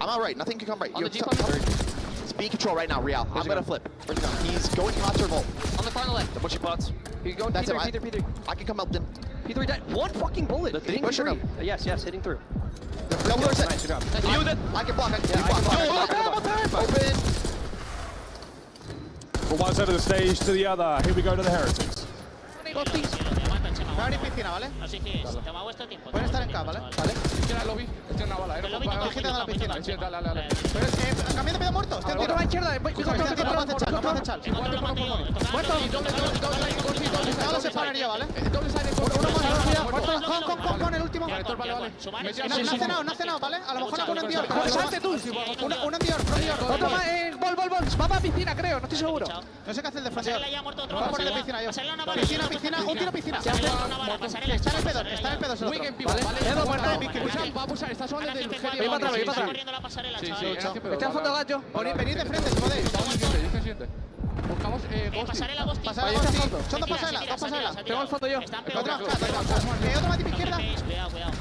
I'm out right. Nothing can come right. On the Jeep on Speed control right now, Real. I'm gonna flip. Where's he going? He's going concert vault. On the far on the left. What's your plots? He's going That's P3, it. P3. I can come help them. P3 dead. One fucking bullet. Hitting Push or no? Yes, hitting through. No, where's it? Nice, good job. You that? I can block. I can block. Open. From one side of the stage to the other. Here we go to the Heretics. Abrir piscina, ¿vale? Así que toma vuestro tiempo. Pueden estar en K, ¿vale? Vale. Izquierda del lobby. Estoy en una bala, Quitando la piscina. Sí, dale. Pero es que cambiando medio muerto. Está en tiro. A la izquierda. No me hace chal. Muerto. Todo se pararía, ¿vale? Uno con el último. No ha cenado, ¿vale? A lo mejor con un Dior. Salte tú. Uno en Dior. Otro más. Bol. Va para piscina, creo. No estoy seguro. No sé qué hace el de frente. Voy a poner de piscina yo. Piscina. Un tiro piscina. Está en el pedo. Está en el pedo. Edo muerto. Va a pulsar. Está solo desde el Nigeria. Voy para atrás. Sí. Está al fondo del gacho. Venid de frente, si podéis. Buscamos Pasaré la Ghosti. Son dos pasarelas. Tengo el fondo yo. Otro más tip izquierda.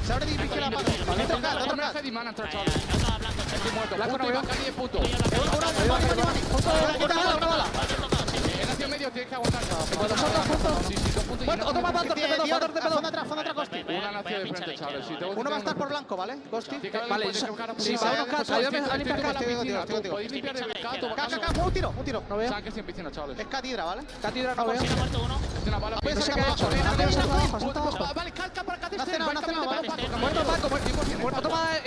Se abre tip izquierda. Otro más. Blanco no veo. Una bala. Medio tiene que aguantar. Otro más alto. Fondo atrás, Ghosti. Una nación de frente, chavales. Uno va a estar por blanco, ¿vale? Ghosti. Vale, sí, va a ayúdame a limpiar la piscina. Podéis limpiar el gato. Un tiro. No veo. Saben que es en piscina, chavales. Es Catidra, ¿vale? Catidra no veo. Es una bala. Puede ser que haya hecho. Vale, calca para acá. No ha cenado, ¿vale? Muerto Paco. Otro más.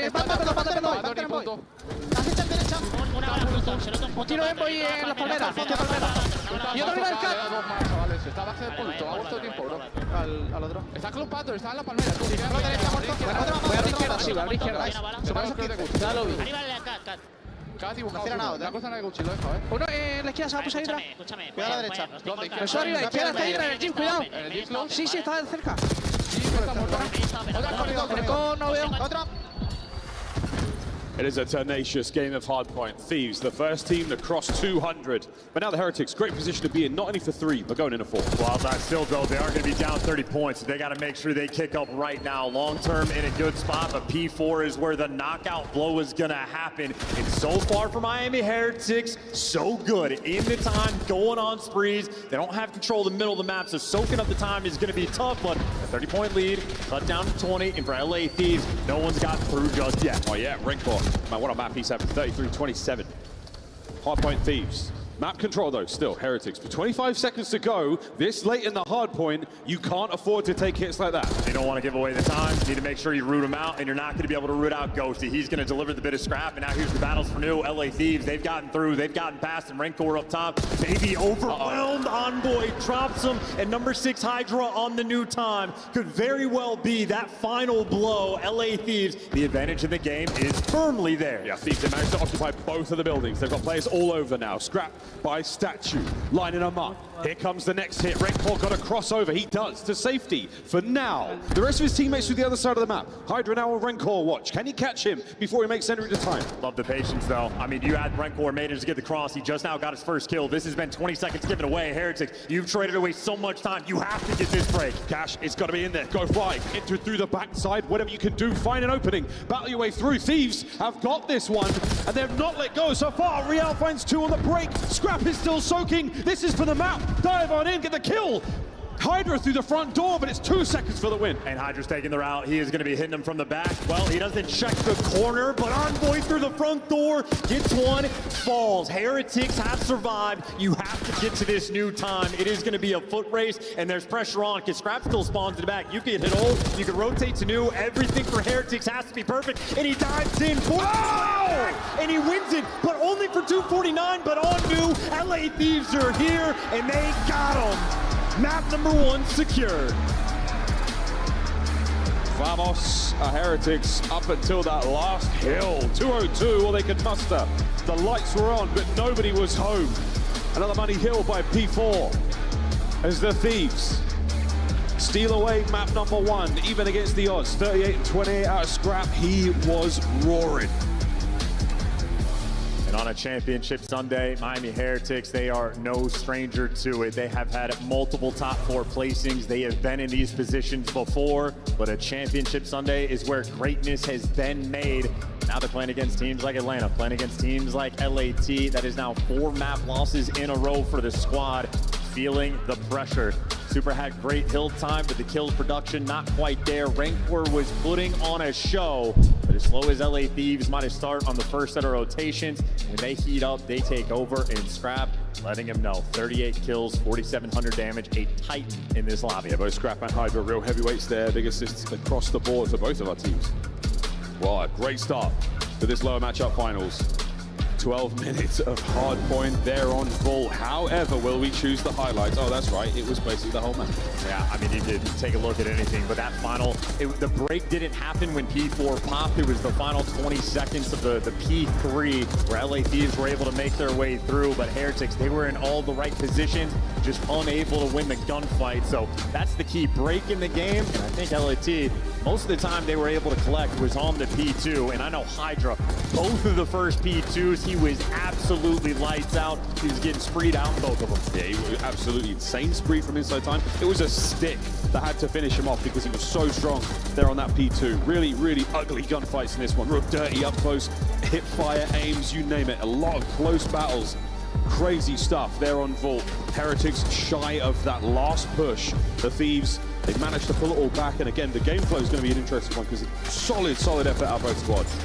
Paco. Has hecho derecha. Un tiro en voy en las palmeras. Y otro arriba del cat. Está bajo de punto. Ha vuelto tiempo, bro. Al otro. Está clumpando, está en la palmera. Voy a la izquierda, sí, voy a la izquierda. Ya lo vi. Arriba de la cat. Cada dibujado. No hacía nada, La cosa no es Gucci, lo dejo, Uno en la izquierda se va a pusar Hydra. Escúchame. Cuidado a la derecha. Eso arriba, izquierda, está Hydra en el gym, cuidado. ¿En el Gym Close? Sí, está cerca. Sí, está muerto. Otra corrido. En el con no veo. Otro. It is a tenacious game of hardpoint. Thieves, the first team to cross 200. But now the Heretics, great position to be in, not only for 3, but going in a 4. Well, that's still, though, they are going to be down 30 points. They got to make sure they kick up right now. Long term in a good spot, but P4 is where the knockout blow is going to happen. And so far for Miami Heretics, so good. In the time, going on sprees. They don't have control of the middle of the map, so soaking up the time is going to be tough, but a 30-point lead, cut down to 20, and for LA Thieves, no one's got through just yet. Oh yeah, Ringcore. Man, what a map he's having, 33-27. Hardpoint Thieves. Map control though, still Heretics. With 25 seconds to go, this late in the hardpoint, you can't afford to take hits like that. And don't want to give away the time. You need to make sure you root him out, and you're not going to be able to root out Ghosty. He's going to deliver the bit of scrap, and now here's the battles for new. LA Thieves, they've gotten through, they've gotten past, and Rancor up top. Baby overwhelmed. Envoy drops him, and number 6 Hydra on the new time. Could very well be that final blow. LA Thieves, the advantage in the game is firmly there. Yeah, Thieves, they managed to occupy both of the buildings. They've got players all over now. Scrap by Statue, lining them up. Here comes the next hit. Rancor got a crossover. He does to safety for now. The rest of his teammates to the other side of the map. Hydra now on Rancor watch. Can he catch him before he makes entry to time? Love the patience, though. I mean, you had Rancor manage to get the cross. He just now got his first kill. This has been 20 seconds given away. Heretics, you've traded away so much time. You have to get this break. Cash, it's got to be in there. Go fly. Enter through the backside. Whatever you can do, find an opening. Battle your way through. Thieves have got this one, and they've not let go so far. Real finds 2 on the break. Scrap is still soaking. This is for the map. Dive on in, get the kill. Hydra through the front door, but it's 2 seconds for the win. And Hydra's taking the route. He is going to be hitting him from the back. Well, he doesn't check the corner, but Envoy through the front door gets one, falls. Heretics have survived. You have to get to this new time. It is going to be a foot race, and there's pressure on because Scrap still spawns in the back. You can hit old, you can rotate to new. Everything for Heretics has to be perfect, and he dives in. And he wins it, but only for 249, but on new. LA Thieves are here, and they got him. Map number 1 secured. Vamos, Heretics up until that last hill. 202, all they could muster. The lights were on, but nobody was home. Another money hill by P4 as the Thieves steal away map number 1, even against the odds. 38 and 28 out of Scrap. He was roaring. On a championship Sunday, Miami Heretics, they are no stranger to it. They have had multiple top 4 placings. They have been in these positions before, but a championship Sunday is where greatness has been made. Now they're playing against teams like Atlanta, playing against teams like LAT. That is now 4 map losses in a row for the squad, feeling the pressure. Super had great hill time, but the kills production not quite there. Rancor was putting on a show, but as slow as LA Thieves might have started on the first set of rotations, when they heat up, they take over, and Scrap letting him know. 38 kills, 4,700 damage, a titan in this lobby. Yeah, both Scrap and Hydra, real heavyweights there. Big assists across the board for both of our teams. Well, a great start to this lower matchup finals. 12 minutes of hard point there on Vault. However, will we choose the highlights? Oh, that's right. It was basically the whole match. Yeah, I mean, you could take a look at anything, but that final, the break didn't happen when P4 popped. It was the final 20 seconds of the P3 where LA Thieves were able to make their way through, but Heretics, they were in all the right positions, just unable to win the gunfight. So that's the key break in the game, and I think LAT, most of the time they were able to collect was on the P2, and I know Hydra, both of the first P2s, he was absolutely lights out. He was getting spreed out in both of them. Yeah, he was absolutely insane spree from inside time. It was a stick that had to finish him off because he was so strong there on that P2. Really, really ugly gunfights in this one. Real dirty up close, hip fire, aims, you name it. A lot of close battles. Crazy stuff there on Vault. Heretics shy of that last push. The Thieves, they managed to pull it all back. And again, the game flow is going to be an interesting one because it's solid effort out of both squads.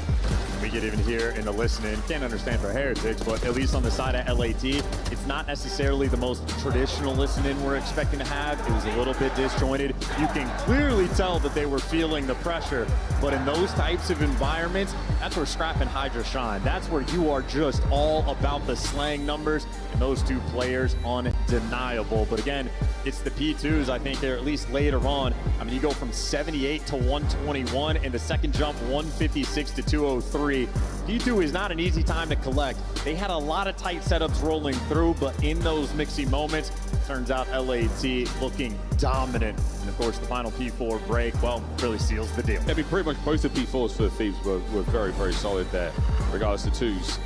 We get even here in the listening, can't understand for Heretics, but at least on the side of LAT, it's not necessarily the most traditional listening we're expecting to have. It was a little bit disjointed. You can clearly tell that they were feeling the pressure, but in those types of environments, that's where Scrap and Hydra shine. That's where you are just all about the slang numbers, and those 2 players undeniable. But again, it's the P2s, I think they're at least later on. I mean, you go from 78 to 121, and the second jump 156 to 203. P2 is not an easy time to collect. They had a lot of tight setups rolling through, but in those mixy moments, turns out LAT looking dominant. And of course, the final P4 break, well, really seals the deal. I mean, pretty much both the P4s for the Thieves were very, very solid there, regardless of 2s.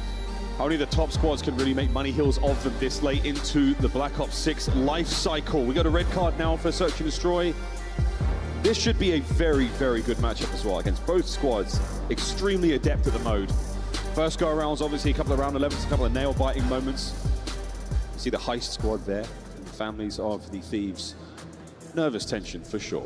Only the top squads can really make money hills of them this late into the Black Ops 6 life cycle. We got a red card now for Search and Destroy. This should be a very, very good matchup as well against both squads. Extremely adept at the mode. First go arounds, obviously a couple of round 11s, a couple of nail-biting moments. You see the heist squad there, and the families of the Thieves. Nervous tension for sure.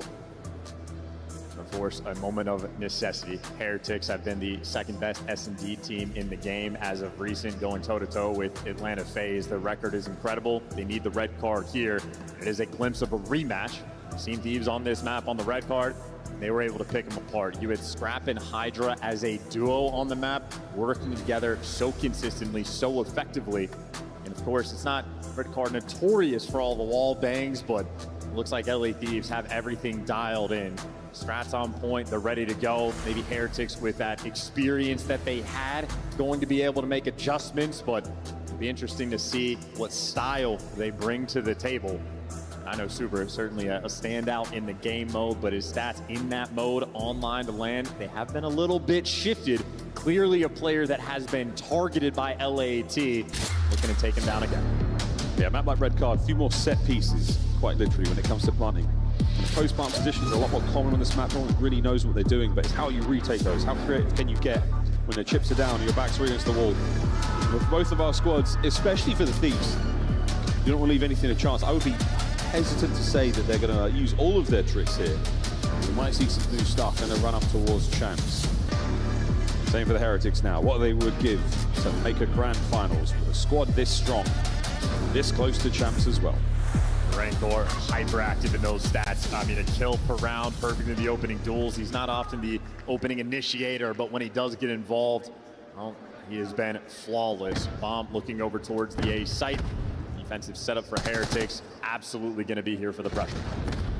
Of course, a moment of necessity. Heretics have been the second best S&D team in the game as of recent, going toe-to-toe with Atlanta FaZe. Their record is incredible. They need the red card here. It is a glimpse of a rematch. Seen Thieves on this map on the red card. They were able to pick them apart. You had Scrap and Hydra as a duo on the map, working together so consistently, so effectively. And of course, it's not red card notorious for all the wall bangs, but it looks like LA Thieves have everything dialed in. Strats on point, they're ready to go. Maybe Heretics with that experience that they had, going to be able to make adjustments, but it'll be interesting to see what style they bring to the table. I know Super is certainly a standout in the game mode, but his stats in that mode, online to LAN, they have been a little bit shifted. Clearly a player that has been targeted by LAT, looking to take him down again. Yeah, map like red card, a few more set pieces, quite literally, when it comes to planting. And the post-plant positions are a lot more common on this map. No one really knows what they're doing, but it's how you retake those. How creative can you get when the chips are down and your back's against the wall? With both of our squads, especially for the Thieves, you don't want to leave anything a chance. I would be hesitant to say that they're going to use all of their tricks here. We might see some new stuff and a run up towards champs. Same for the Heretics now. What they would give to make a grand finals with a squad this strong, this close to champs as well. Rancor hyperactive in those stats. I mean, a kill per round, perfect in the opening duels. He's not often the opening initiator, but when he does get involved, well, he has been flawless. Bomb looking over towards the A site. Defensive setup for Heretics, absolutely going to be here for the pressure.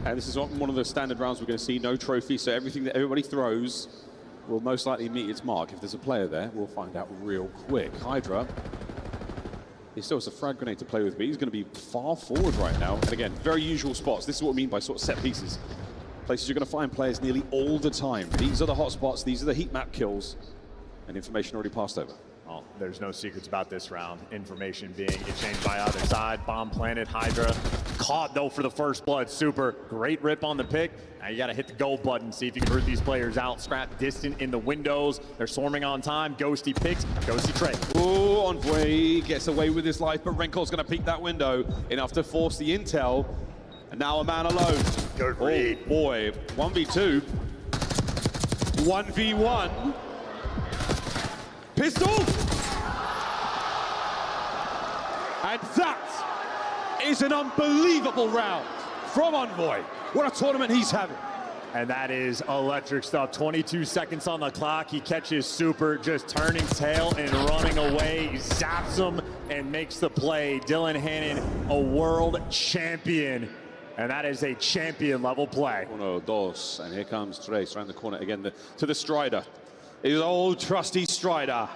And this is one of the standard rounds we're going to see, no trophy, so everything that everybody throws will most likely meet its mark. If there's a player there, we'll find out real quick. Hydra, he still has a frag grenade to play with, but he's going to be far forward right now. And again, very usual spots. This is what we mean by sort of set pieces. Places you're going to find players nearly all the time. These are the hot spots, these are the heat map kills, and information already passed over. Well, there's no secrets about this round. Information being exchanged by either side. Bomb planted, Hydra caught though for the first blood. Super great rip on the pick. Now you got to hit the go button, see if you can root these players out. Scrap distant in the windows. They're swarming on time. Ghosty picks, Ghosty trade. Oh, Envoy gets away with his life, but Renkor's going to peek that window enough to force the intel. And now a man alone. Good read. Oh boy, 1v2. 1v1. Pistol! And that is an unbelievable round from Envoy. What a tournament he's having. And that is electric stuff. 22 seconds on the clock. He catches Super, just turning tail and running away. He zaps him and makes the play. Dylan Hannon, a world champion. And that is a champion level play. 1-2, and here comes Trace around the corner again to the Strider. His old trusty Strider.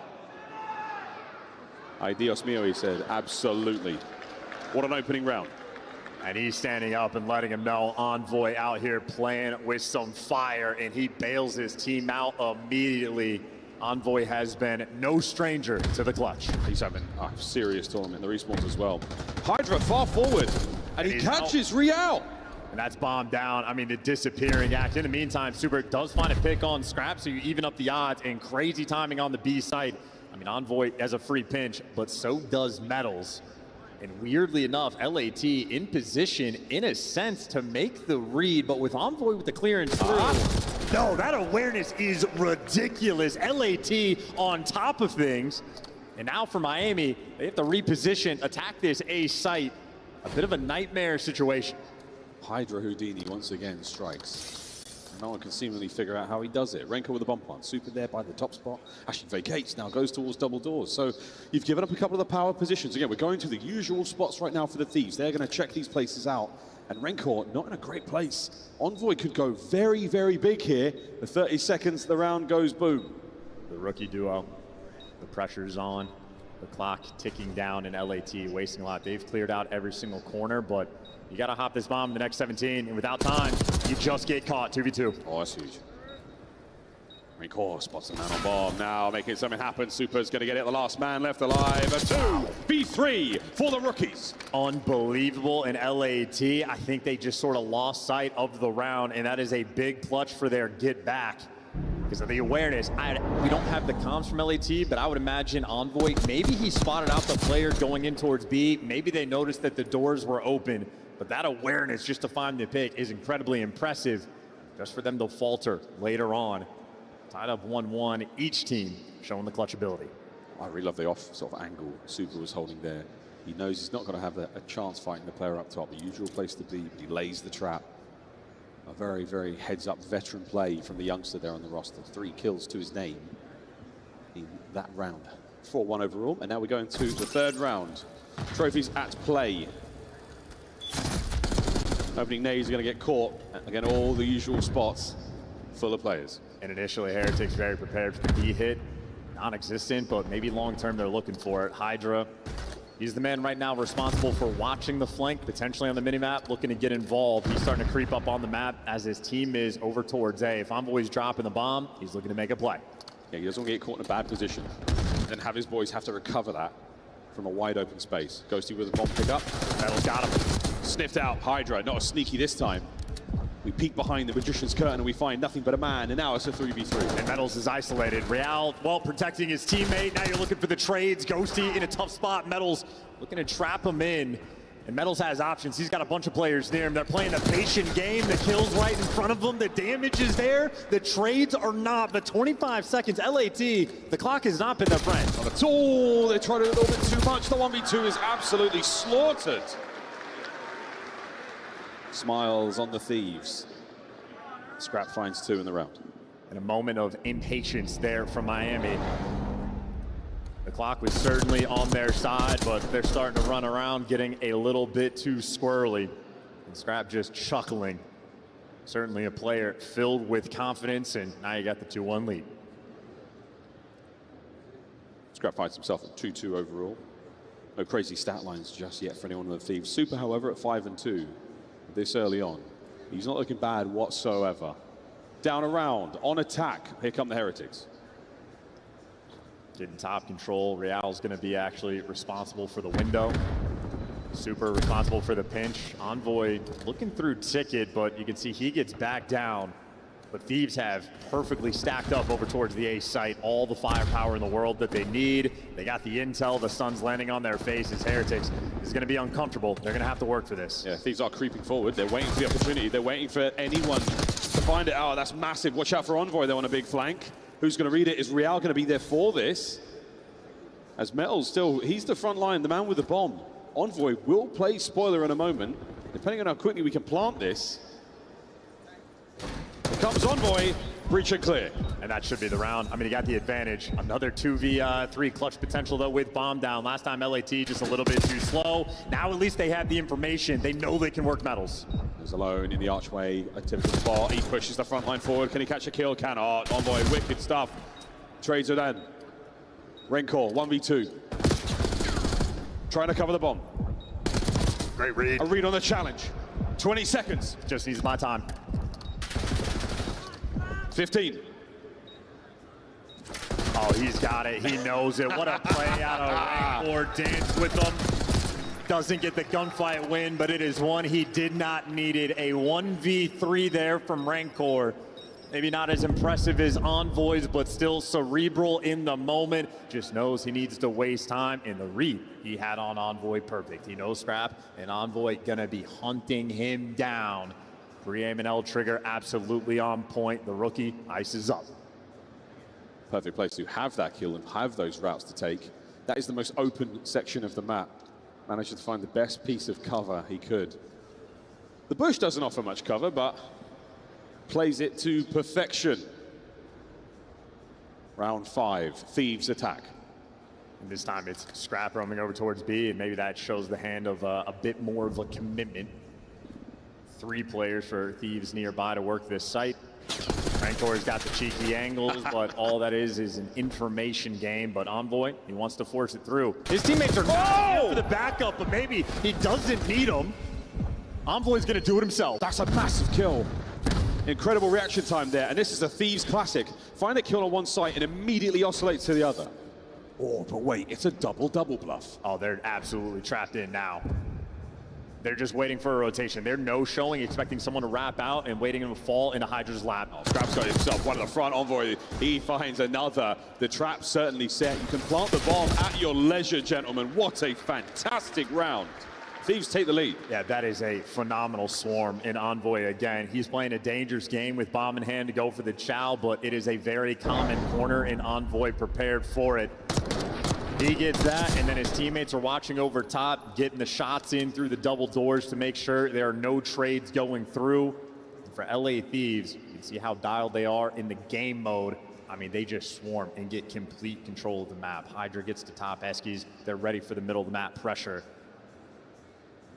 Ay, Dios mío, he said. Absolutely. What an opening round. And he's standing up and letting him know Envoy out here playing with some fire, and he bails his team out immediately. Envoy has been no stranger to the clutch. He's having a serious tournament. The respawns as well. Hydra far forward, and he catches Real. And that's bombed down. I mean, the disappearing act. In the meantime, Super does find a pick on Scrap, so you even up the odds, and crazy timing on the B site. I mean, Envoy has a free pinch, but so does Metals. And weirdly enough, LAT in position, in a sense, to make the read, but with Envoy with the clearance through. No, that awareness is ridiculous. LAT on top of things. And now for Miami, they have to reposition, attack this A site. A bit of a nightmare situation. Hydra Houdini once again strikes. No one can seemingly figure out how he does it. Renko with the bomb plant. Super there by the top spot. Actually vacates now, goes towards double doors. So you've given up a couple of the power positions. Again, we're going to the usual spots right now for the Thieves. They're going to check these places out. And Renko not in a great place. Envoy could go very, very big here. The 30 seconds, the round goes boom. The rookie duo, the pressure's on. The clock ticking down in LAT, wasting a lot. They've cleared out every single corner, but you got to hop this bomb in the next 17, and without time, you just get caught 2v2. Oh, that's huge. Renko spots a man on bomb now, making something happen. Super's going to get it, the last man left alive. A 2v3 for the rookies. Unbelievable in LAT. I think they just sort of lost sight of the round, and that is a big clutch for their get back. Because of the awareness, we don't have the comms from LAT, but I would imagine Envoy, maybe he spotted out the player going in towards B. Maybe they noticed that the doors were open, but that awareness just to find the pick is incredibly impressive. Just for them to falter later on. Tied up 1-1, each team showing the clutch ability. I really love the off sort of angle Super was holding there. He knows he's not going to have a chance fighting the player up top, the usual place to be, but he lays the trap. A very, very heads-up veteran play from the youngster there on the roster. 3 kills to his name in that round. 4-1 overall, and now we're going to the 3rd round. Trophies at play. Opening nades are going to get caught. Again, all the usual spots full of players. And initially, Heretics very prepared for the B hit. Non-existent, but maybe long-term they're looking for it. Hydra, he's the man right now responsible for watching the flank, potentially on the minimap, looking to get involved. He's starting to creep up on the map as his team is over towards A. If Envoy's dropping the bomb, he's looking to make a play. Yeah, he doesn't want to get caught in a bad position. Then have his boys have to recover that from a wide open space. Ghosty with a bomb pickup. Metal's got him. Sniffed out. Hydra, not as sneaky this time. We peek behind the Magician's Curtain and we find nothing but a man, and now it's a 3v3. And Metals is isolated. Real, well, protecting his teammate. Now you're looking for the trades. Ghosty in a tough spot. Metals looking to trap him in. And Metals has options. He's got a bunch of players near him. They're playing a patient game. The kill's right in front of them. The damage is there. The trades are not. But 25 seconds. LAT, the clock has not been their friend. Not at all. They tried a little bit too much. The 1v2 is absolutely slaughtered. Smiles on the Thieves. Scrap finds 2 in the round. And a moment of impatience there from Miami. The clock was certainly on their side, but they're starting to run around, getting a little bit too squirrely. And Scrap just chuckling. Certainly a player filled with confidence, and now you got the 2-1 lead. Scrap finds himself at 2-2 overall. No crazy stat lines just yet for anyone on the Thieves. Super, however, at 5-2 this early on. He's not looking bad whatsoever. Down around, on attack. Here come the Heretics. Getting top control. Real's going to be actually responsible for the window. Super responsible for the pinch. Envoy looking through Ticket, but you can see he gets back down. But Thieves have perfectly stacked up over towards the A site. All the firepower in the world that they need. They got the intel. The sun's landing on their faces. Heretics is going to be uncomfortable. They're going to have to work for this. Yeah, Thieves are creeping forward. They're waiting for the opportunity. They're waiting for anyone to find it. Oh, that's massive. Watch out for Envoy. They're on a big flank. Who's going to read it? Is Real going to be there for this? As Metal's still, he's the front line, the man with the bomb. Envoy will play spoiler in a moment. Depending on how quickly we can plant this. Here comes Envoy, breach and clear. And that should be the round. I mean, he got the advantage. Another 2v3 clutch potential, though, with bomb down. Last time, LAT just a little bit too slow. Now, at least they have the information. They know they can work Metals. He's alone in the archway, a typical spot. He pushes the front line forward. Can he catch a kill? Cannot. Envoy, wicked stuff. Trades are done. Rancor, 1v2. Trying to cover the bomb. Great read. A read on the challenge. 20 seconds. Just needs my time. 15. Oh, he's got it. He knows it. What a play out of Rancor. Dance with them. Doesn't get the gunfight win, but it is one he did not need it. A 1v3 there from Rancor. Maybe not as impressive as Envoy's, but still cerebral in the moment. Just knows he needs to waste time, and the read he had on Envoy perfect. He knows Scrap, and Envoy gonna be hunting him down. Pre-aim and L trigger absolutely on point. The rookie ices up. Perfect place to have that kill and have those routes to take. That is the most open section of the map. Managed to find the best piece of cover he could. The bush doesn't offer much cover, but plays it to perfection. Round 5, Thieves attack. And this time it's Scrap roaming over towards B, and maybe that shows the hand of a bit more of a commitment. 3 players for Thieves nearby to work this site. Rancor's got the cheeky angles, but all that is an information game. But Envoy, he wants to force it through. His teammates are not for the backup, but maybe he doesn't need them. Envoy's gonna do it himself. That's a massive kill. Incredible reaction time there, and this is a Thieves classic. Find a kill on one site and immediately oscillate to the other. Oh, but wait, it's a double bluff. Oh, they're absolutely trapped in now. They're just waiting for a rotation. They're no-showing, expecting someone to wrap out and waiting him to fall into Hydra's lap. Oh, Scrap's got himself one at the front. Envoy, he finds another. The trap's certainly set. You can plant the bomb at your leisure, gentlemen. What a fantastic round. Thieves take the lead. Yeah, that is a phenomenal swarm in Envoy again. He's playing a dangerous game with bomb in hand to go for the chow, but it is a very common corner, and Envoy prepared for it. He gets that, and then his teammates are watching over top, getting the shots in through the double doors to make sure there are no trades going through. For LA Thieves, you can see how dialed they are in the game mode. I mean, they just swarm and get complete control of the map. Hydra gets to top Eskies. They're ready for the middle of the map pressure.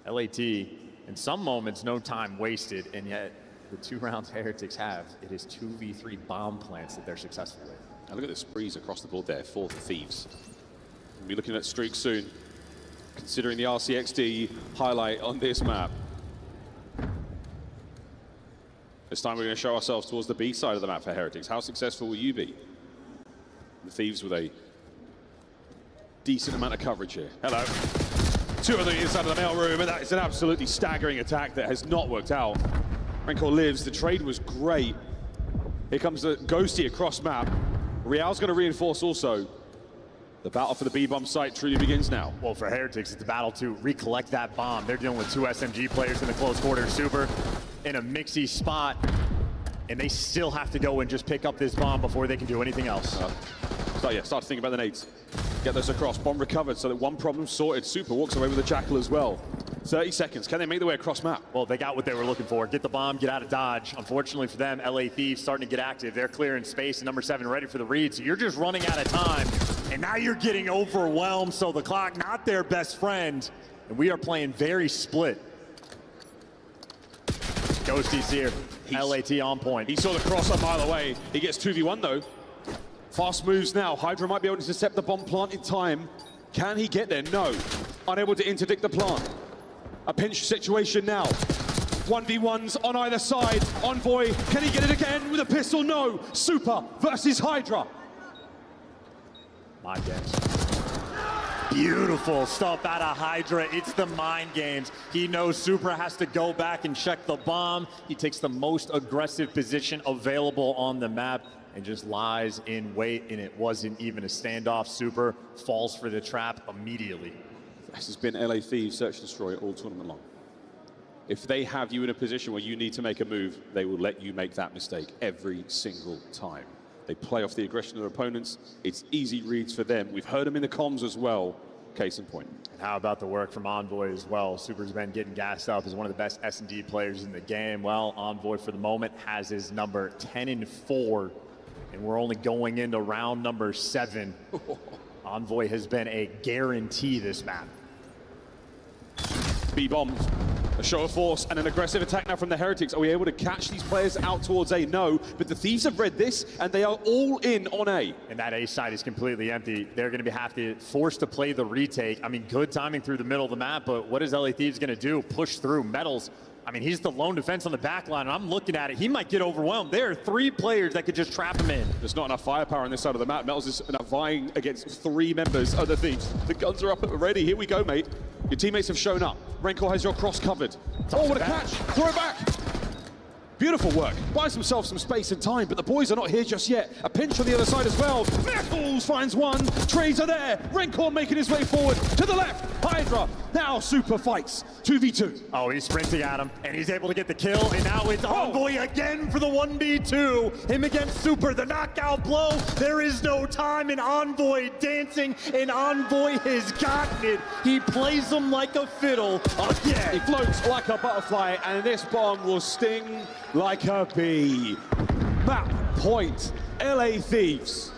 LAT, in some moments, no time wasted, and yet the 2 rounds Heretics have, it is 2v3 bomb plants that they're successful with. Now look at the sprees across the board there for the Thieves. We'll be looking at streaks soon, considering the RCXD highlight on this map. This time we're going to show ourselves towards the B side of the map for Heretics. How successful will you be? The Thieves with a decent amount of coverage here. Hello. 2 of them inside of the mail room, and that is an absolutely staggering attack that has not worked out. Rencor lives. The trade was great. Here comes the Ghosty across map. Real's going to reinforce also. The battle for the B-bomb site truly begins now. Well, for Heretics, it's the battle to recollect that bomb. They're dealing with 2 SMG players in the close quarters. Super in a mixy spot, and they still have to go and just pick up this bomb before they can do anything else. Start to think about the nades. Get those across. Bomb recovered, so that one problem sorted. Super walks away with the Jackal as well. 30 seconds. Can they make their way across map? Well, they got what they were looking for. Get the bomb, get out of dodge. Unfortunately for them, LA Thieves starting to get active. They're clearing space, and number 7 ready for the read. So you're just running out of time, and now you're getting overwhelmed. So the clock, not their best friend, and we are playing very split. Ghosty's here. LAT on point. He saw the cross a mile away. He gets 2v1 though. Fast moves now. Hydra might be able to intercept the bomb plant in time. Can he get there? No. Unable to interdict the plant. A pinch situation now. 1v1s on either side. Envoy, can he get it again with a pistol? No. Super versus Hydra. Mind games. Beautiful stuff out of Hydra. It's the mind games. He knows Super has to go back and check the bomb. He takes the most aggressive position available on the map and just lies in wait, and it wasn't even a standoff. Super falls for the trap immediately. This has been LA Thieves Search and Destroy all tournament long. If they have you in a position where you need to make a move, they will let you make that mistake every single time. They play off the aggression of their opponents. It's easy reads for them. We've heard them in the comms as well. Case in point. And how about the work from Envoy as well? Super's been getting gassed up as one of the best S&D players in the game. Well, Envoy for the moment has his number 10-4, and we're only going into round number 7. Envoy has been a guarantee this map. B-bomb, a show of force and an aggressive attack now from the Heretics. Are we able to catch these players out towards A? No, but the Thieves have read this and they are all in on A. And that A side is completely empty. They're going to have to force to play the retake. I mean, good timing through the middle of the map, but what is LA Thieves going to do? Push through. Metals, I mean, he's the lone defense on the back line, and I'm looking at it. He might get overwhelmed. There are 3 players that could just trap him in. There's not enough firepower on this side of the map. Metals is vying against 3 members of the Thieves. The guns are up already. Here we go, mate. Your teammates have shown up. Rencor has your cross covered. Oh, what a catch! Throw it back! Beautiful work. Buys himself some space and time, but the boys are not here just yet. A pinch on the other side as well. Metals finds one. Trades are there. Rencor making his way forward to the left. Hydra now Super fights 2v2. Oh, he's sprinting at him, and he's able to get the kill, and now it's Envoy again for the 1v2. Him against Super, the knockout blow. There is no time, and Envoy dancing, and Envoy has gotten it. He plays them like a fiddle again. He floats like a butterfly, and this bomb will sting like a bee. Map point, LA Thieves.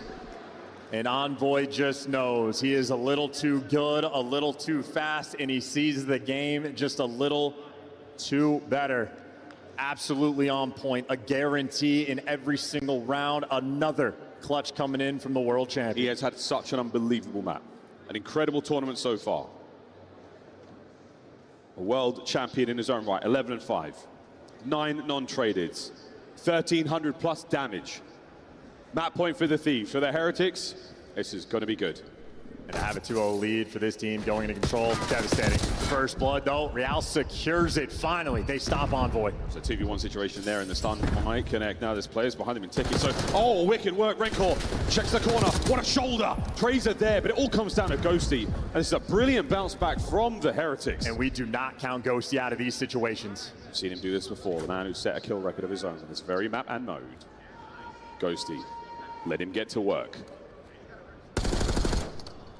And Envoy just knows he is a little too good, a little too fast, and he sees the game just a little too better. Absolutely on point, a guarantee in every single round. Another clutch coming in from the world champion. He has had such an unbelievable map. An incredible tournament so far. A world champion in his own right, 11-5. 9 non-tradeds, 1,300 plus damage. Map point for the Thieves. For the Heretics, this is going to be good. And to have a 2-0 lead for this team going into control, devastating. First blood though, Real secures it finally. They stop Envoy. It's a 2v1 situation there in the stun. Might connect now. There's players behind him in tickets. So, oh, wicked work. Rencor checks the corner. What a shoulder. Trays are there, but it all comes down to Ghosty. And this is a brilliant bounce back from the Heretics. And we do not count Ghosty out of these situations. I've seen him do this before. The man who set a kill record of his own in this very map and mode. Ghosty. Let him get to work.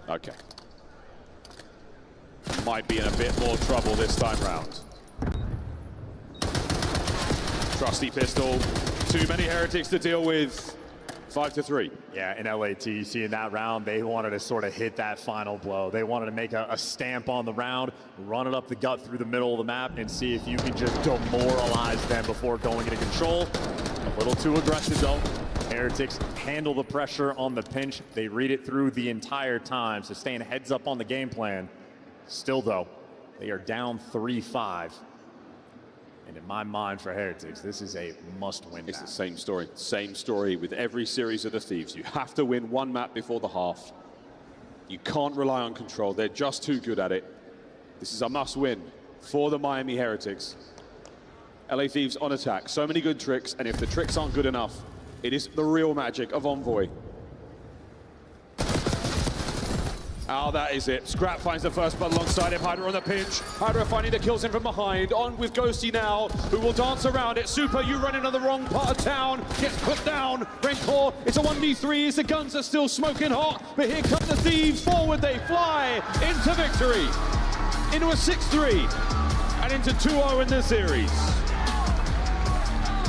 Okay. Might be in a bit more trouble this time round. Trusty pistol. Too many heretics to deal with. 5-3. Yeah, in LAT, seeing that round, they wanted to sort of hit that final blow. They wanted to make a stamp on the round, run it up the gut through the middle of the map, and see if you can just demoralize them before going into control. A little too aggressive, though. Heretics handle the pressure on the pinch. They read it through the entire time, so staying heads up on the game plan. Still, though, they are down 3-5. And in my mind, for Heretics, this is a must-win map. It's the same story with every series of the Thieves. You have to win one map before the half. You can't rely on control. They're just too good at it. This is a must-win for the Miami Heretics. LA Thieves on attack. So many good tricks, and if the tricks aren't good enough, it is the real magic of Envoy. Oh, that is it. Scrap finds the first blood alongside him. Hydra on the pinch. Hydra finding the kills in from behind. On with Ghosty now, who will dance around it. Super, you run into the wrong part of town. Gets put down. Rencor, it's a 1v3 as the guns are still smoking hot. But here come the Thieves. Forward they fly into victory. Into a 6-3 and into 2-0 in the series.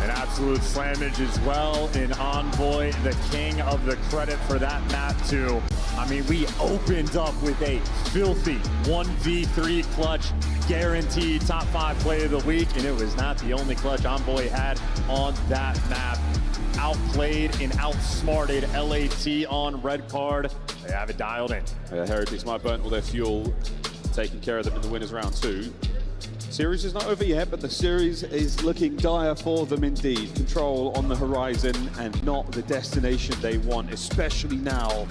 An absolute slammage as well in Envoy, the king of the credit for that map too. I mean, we opened up with a filthy 1v3 clutch, guaranteed top 5 play of the week, and it was not the only clutch Envoy had on that map. Outplayed and outsmarted LAT on red card. They have it dialed in. Heretics might burn all their fuel, taking care of them in the winners round 2. Series is not over yet, but the series is looking dire for them indeed. Control on the horizon and not the destination they want, especially now.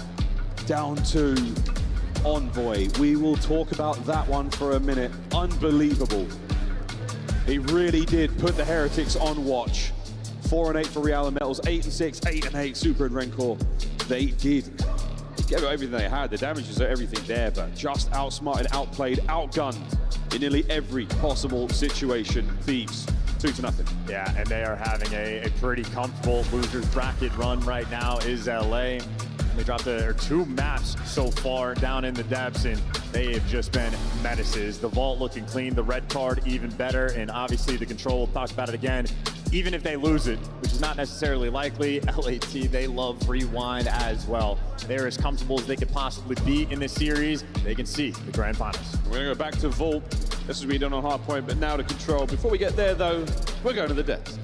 Down to Envoy. We will talk about that one for a minute. Unbelievable. He really did put the Heretics on watch. 4-8 for Real and Metals, 8-6, 8-8 Super and Rencor. They did give everything they had. The damages are everything there, but just outsmarted, outplayed, outgunned in nearly every possible situation. Thieves, 2-0. Yeah, and they are having a pretty comfortable losers bracket run right now. Is LA. They dropped their 2 maps so far down in the depths, and they have just been menaces. The vault looking clean, the red card even better, and obviously the control, we'll talk about it again. Even if they lose it, which is not necessarily likely, LAT, they love rewind as well. They're as comfortable as they could possibly be in this series. They can see the grand finals. We're going to go back to vault. This has been done on hard point, but now to control. Before we get there, though, we're going to the depths.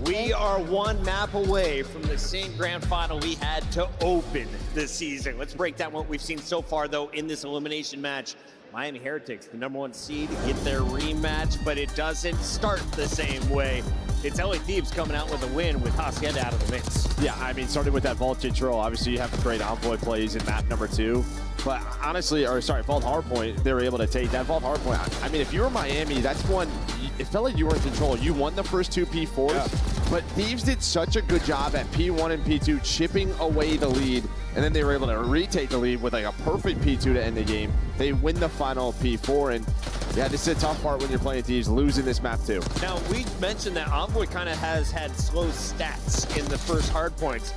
We are 1 map away from the same grand final we had to open the season. Let's break down what we've seen so far, though, in this elimination match. Miami Heretics, the #1 seed, get their rematch, but it doesn't start the same way. It's LA Thieves coming out with a win with Hacienda out of the mix. Yeah, I mean, starting with that vault control, obviously you have great Envoy plays in map number 2. But honestly, vault hardpoint, they were able to take that vault hardpoint. I mean, if you were Miami, that's one, it felt like you were in control. You won the first 2 P4s, but Thieves did such a good job at P1 and P2 chipping away the lead, and then they were able to retake the lead with like a perfect P2 to end the game. They win the final P4, and yeah, this is a tough part when you're playing Thieves, losing this map too. Now, we mentioned that Envoy kind of has had slow stats in the first hardpoints.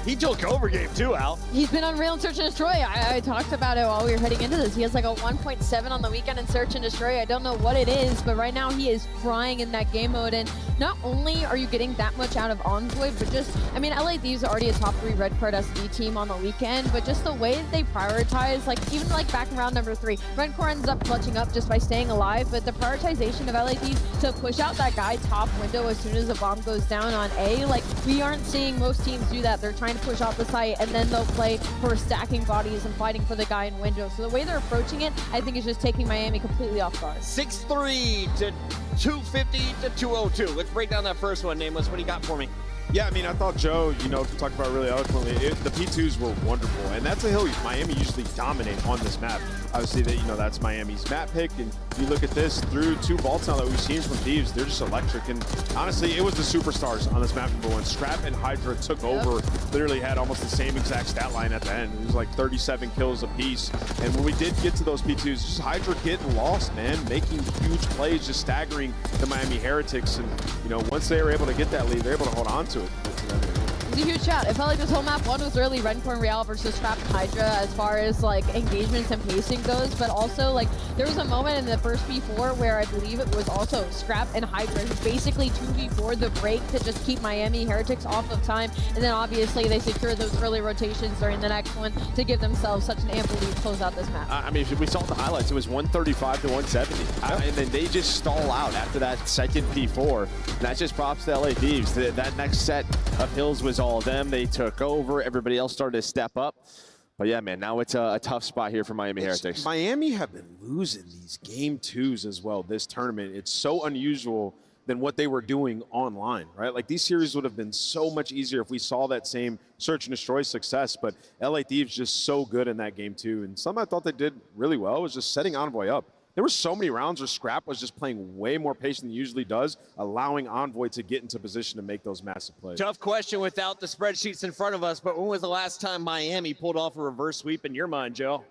He took over game 2, Al. He's been unreal in Search and Destroy. I talked about it while we were heading into this. He has like a 1.7 on the weekend in Search and Destroy. I don't know what it is, but right now he is frying in that game mode. And not only are you getting that much out of Envoy, but just, I mean, LA Thieves are already a top 3 red card SD team on the weekend, but just the way that they prioritize, like even like back in round number 3, Rencor ends up clutching up just by staying alive, but the prioritization of LA Thieves to push out that guy top window as soon as a bomb goes down on A, like we aren't seeing most teams do that. They're trying to push out the site, and then they'll play for stacking bodies and fighting for the guy in window. So the way they're approaching it, I think is just taking Miami completely off guard. 6-3 to 250 to 202. Let's break down that first one. Nameless, what do you got for me? Yeah, I mean, I thought Joe, talked about it really eloquently. The P2s were wonderful, and that's a hill Miami usually dominate on this map. Obviously, that's Miami's map pick, and you look at this through 2 vaults now that we've seen from Thieves, they're just electric, and honestly, it was the superstars on this map #1. Scrap and Hydra took over, literally had almost the same exact stat line at the end. It was like 37 kills apiece, and when we did get to those P2s, just Hydra getting lost, man, making huge plays, just staggering the Miami Heretics, and once they were able to get that lead, they're able to hold on to it. It's a huge shout. It felt like this whole map one was really Rencore and Real versus Scrap and Hydra as far as like engagements and pacing goes, but also like there was a moment in the first P4 where I believe it was also Scrap and Hydra who basically 2v4 the break to just keep Miami Heretics off of time, and then obviously they secured those early rotations during the next one to give themselves such an ample lead to close out this map. I mean, we saw the highlights. It was 135 to 170, and then they just stall out after that second P4. And that's just props to LA Thieves. That next set of hills was all of them. They took over. Everybody else started to step up. But yeah, man, now it's a tough spot here for Miami Heretics. Miami have been losing these game twos as well this tournament. It's so unusual than what they were doing online, right? Like these series would have been so much easier if we saw that same search and destroy success, but LA Thieves just so good in that game too. And some I thought they did really well was just setting Envoy up. There were so many rounds where Scrap was just playing way more patient than he usually does, allowing Envoy to get into position to make those massive plays. Tough question without the spreadsheets in front of us, but when was the last time Miami pulled off a reverse sweep in your mind, Joe?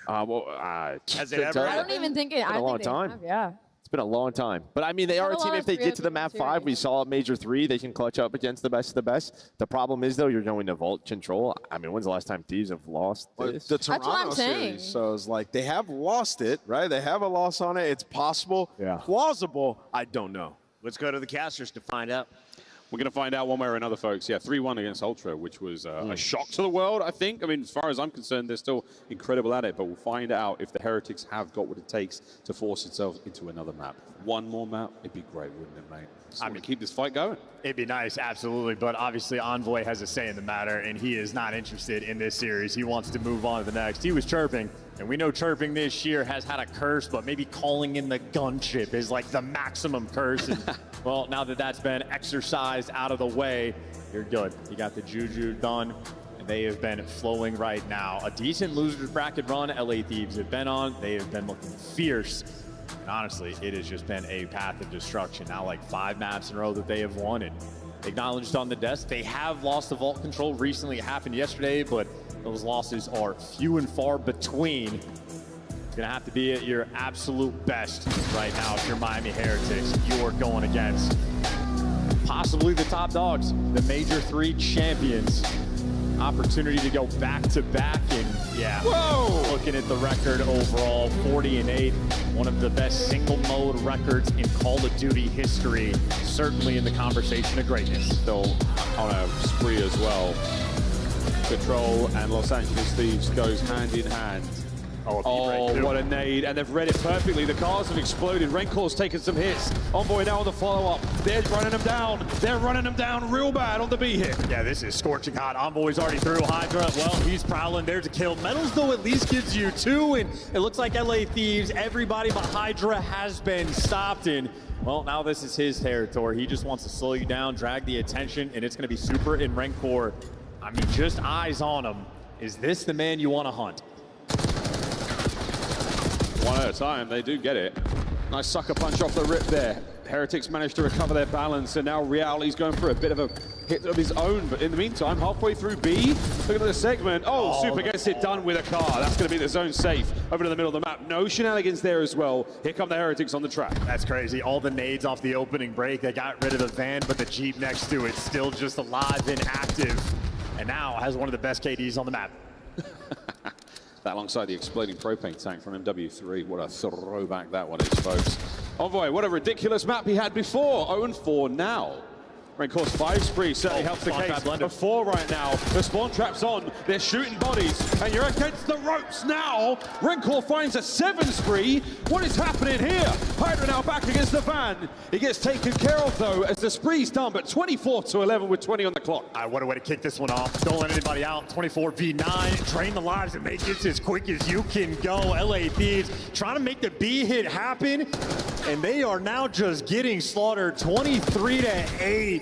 Has it ever? I don't even think it. Been a long time. Yeah. It's been a long time. But I mean, they are a team, if they get to the map 5, we saw Major 3, they can clutch up against the best of the best. The problem is, though, you're going to Vault Control. I mean, when's the last time Thieves have lost this? The Toronto series, so it's like they have lost it, right? They have a loss on it. It's possible. Yeah. Plausible. I don't know. Let's go to the casters to find out. We're going to find out one way or another, folks. Yeah, 3-1 against Ultra, which was a shock to the world, I think. I mean, as far as I'm concerned, they're still incredible at it, but we'll find out if the Heretics have got what it takes to force itself into another map. One more map, it'd be great, wouldn't it, mate? I mean, keep this fight going. It'd be nice, absolutely, but obviously Envoy has a say in the matter, and he is not interested in this series. He wants to move on to the next. He was chirping, and we know chirping this year has had a curse, but maybe calling in the gunship is like the maximum curse. And, well, now that that's been exercised out of the way, you're good. You got the Juju done, and they have been flowing right now. A decent losers bracket run LA Thieves have been on. They have been looking fierce. And honestly, it has just been a path of destruction. Now like 5 maps in a row that they have won, and acknowledged on the desk. They have lost the Vault Control recently. It happened yesterday, but those losses are few and far between. It's gonna have to be at your absolute best right now if you're Miami Heretics. You are going against possibly the top dogs, the Major 3 champions. Opportunity to go back-to-back, and yeah, looking at the record overall, 40-8, one of the best single mode records in Call of Duty history, certainly in the conversation of greatness. Still on a spree as well. Control and Los Angeles Thieves goes hand in hand. Oh, what a nade, and they've read it perfectly. The cars have exploded. Rencore's taken some hits. Envoy now on the follow-up. They're running them down. They're running them down real bad on the B hit. Yeah, this is scorching hot. Envoy's already through. Hydra, well, he's prowling. There's a kill. Metals, though, at least gives you 2, and it looks like LA Thieves, everybody but Hydra has been stopped in. Well, now this is his territory. He just wants to slow you down, drag the attention, and it's going to be Super and Rencore. I mean, just eyes on him. Is this the man you want to hunt? One at a time, they do get it. Nice sucker punch off the rip there. Heretics managed to recover their balance, and now Reality's going for a bit of a hit of his own. But in the meantime, halfway through B, look at the segment. Oh, Super gets it done with a car. That's going to be the zone safe over to the middle of the map. No shenanigans there as well. Here come the Heretics on the track. That's crazy. All the nades off the opening break. They got rid of the van, but the Jeep next to it still just alive and active. And now has one of the best KDs on the map. That alongside the exploding propane tank from MW3. What a throwback that one is, folks. Envoy, what a ridiculous map he had before. 0-4 now. Rencore's 5 spree certainly helps the case. A 4 right now. The spawn trap's on. They're shooting bodies. And you're against the ropes now. Rencore finds a 7 spree. What is happening here? Hydra now back against the van. He gets taken care of, though, as the spree's done. But 24-11 with 20 on the clock. What a way to kick this one off. Don't let anybody out. 24v9. Drain the lives and make this as quick as you can go. LA Thieves trying to make the B hit happen. And they are now just getting slaughtered 23-8.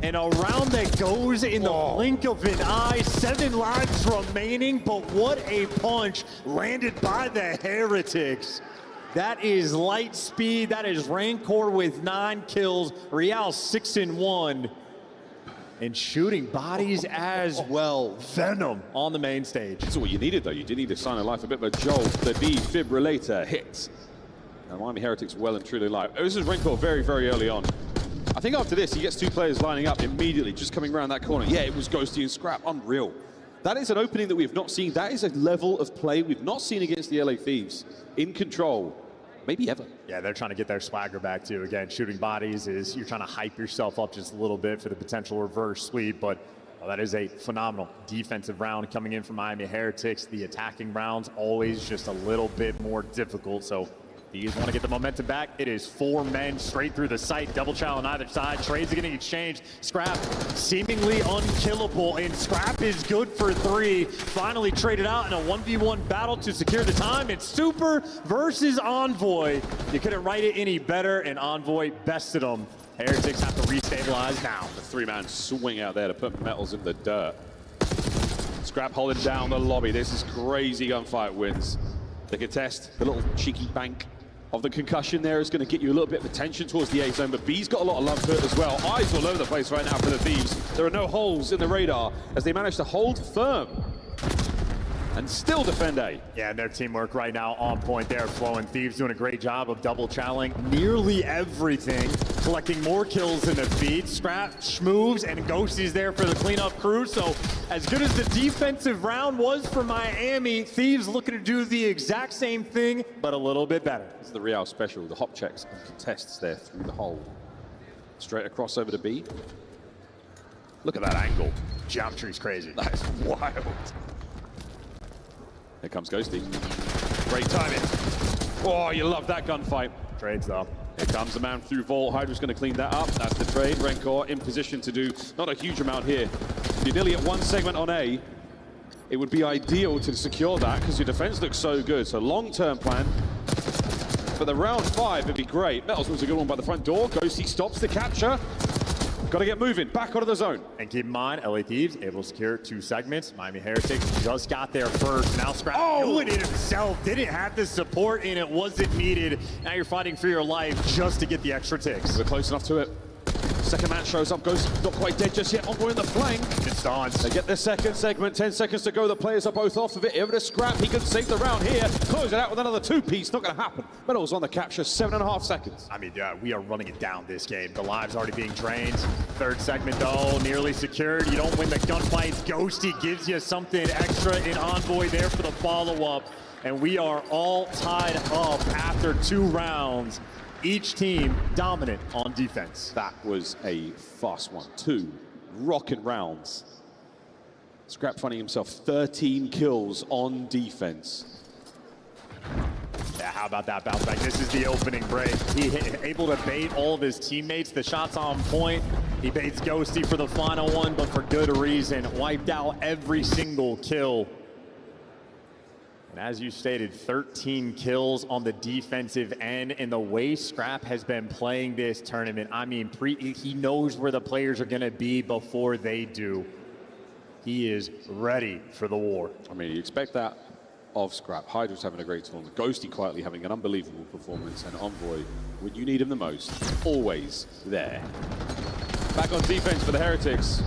And a round that goes in the blink of an eye. 7 lives remaining, but what a punch landed by the Heretics. That is light speed. That is Rencore with 9 kills. Real 6-1. And shooting bodies as well. Venom on the main stage. That's what you needed, though. You did need to sign a life a bit of a jolt. The defibrillator hits. Now, Miami Heretics well and truly alive. This is Rencore very, very early on. I think after this, he gets two players lining up immediately, just coming around that corner. Yeah, it was Ghosty and Scrap, unreal. That is an opening that we have not seen. That is a level of play we've not seen against the LA Thieves. In control, maybe ever. Yeah, they're trying to get their swagger back too. Again, shooting bodies is, you're trying to hype yourself up just a little bit for the potential reverse sweep, but that is a phenomenal defensive round coming in from Miami Heretics. The attacking rounds always just a little bit more difficult, so these want to get the momentum back. It is 4 men straight through the site. Double chow on either side. Trades are getting exchanged. Scrap seemingly unkillable, and Scrap is good for 3. Finally traded out in a 1v1 battle to secure the time. It's Super versus Envoy. You couldn't write it any better, and Envoy bested him. Heretics have to restabilize now. The 3-man swing out there to put Metals in the dirt. Scrap holding down the lobby. This is crazy gunfight wins. The contest, the little cheeky bank of the concussion there is going to get you a little bit of attention towards the A zone, but B's got a lot of love to it as well. Eyes all over the place right now for the Thieves. There are no holes in the radar as they manage to hold firm and still defend A. Yeah, and their teamwork right now on point there, flowing. Thieves doing a great job of double chowing nearly everything, collecting more kills than the feed. Scrap, Schmoves, and Ghosty's there for the cleanup crew. So as good as the defensive round was for Miami, Thieves looking to do the exact same thing, but a little bit better. This is the Real special, the hop checks and contests there through the hole. Straight across over to B. Look at that angle. Geometry's crazy. That's wild. Here comes Ghosty. Great timing. Oh, you love that gunfight. Trades though. Here comes the man through Vault. Hydra's going to clean that up. That's the trade. Rencor in position to do not a huge amount here. You're nearly at 1 segment on A. It would be ideal to secure that because your defense looks so good. So long-term plan. For the round 5, it'd be great. Metals was a good one by the front door. Ghosty stops the capture. Got to get moving, back onto the zone. And keep in mind, LA Thieves able to secure 2 segments. Miami Heretics just got there first. Now Scrap doing it himself. Didn't have the support, and it wasn't needed. Now you're fighting for your life just to get the extra ticks. We're close enough to it. Second man shows up, goes not quite dead just yet. Envoy in the flank. It's on. They get the second segment, 10 seconds to go. The players are both off of it. Over to Scrap, he can save the round here. Close it out with another 2-piece, not gonna happen. Metals on the capture, 7.5 seconds. I mean, yeah, we are running it down this game. The lives already being drained. Third segment though, nearly secured. You don't win the gunfight. Ghosty gives you something extra in Envoy there for the follow-up. And we are all tied up after 2 rounds. Each team dominant on defense. That was a fast one. 2 rocking rounds. Scrap finding himself 13 kills on defense. Yeah, how about that bounce back? This is the opening break. He able to bait all of his teammates. The shot's on point. He baits Ghosty for the final one, but for good reason. Wiped out every single kill. And as you stated, 13 kills on the defensive end, and the way Scrap has been playing this tournament, I mean, he knows where the players are going to be before they do. He is ready for the war. I mean, you expect that of Scrap. Hydra's having a great tournament. Ghosty quietly having an unbelievable performance, and Envoy, when you need him the most, always there. Back on defense for the Heretics.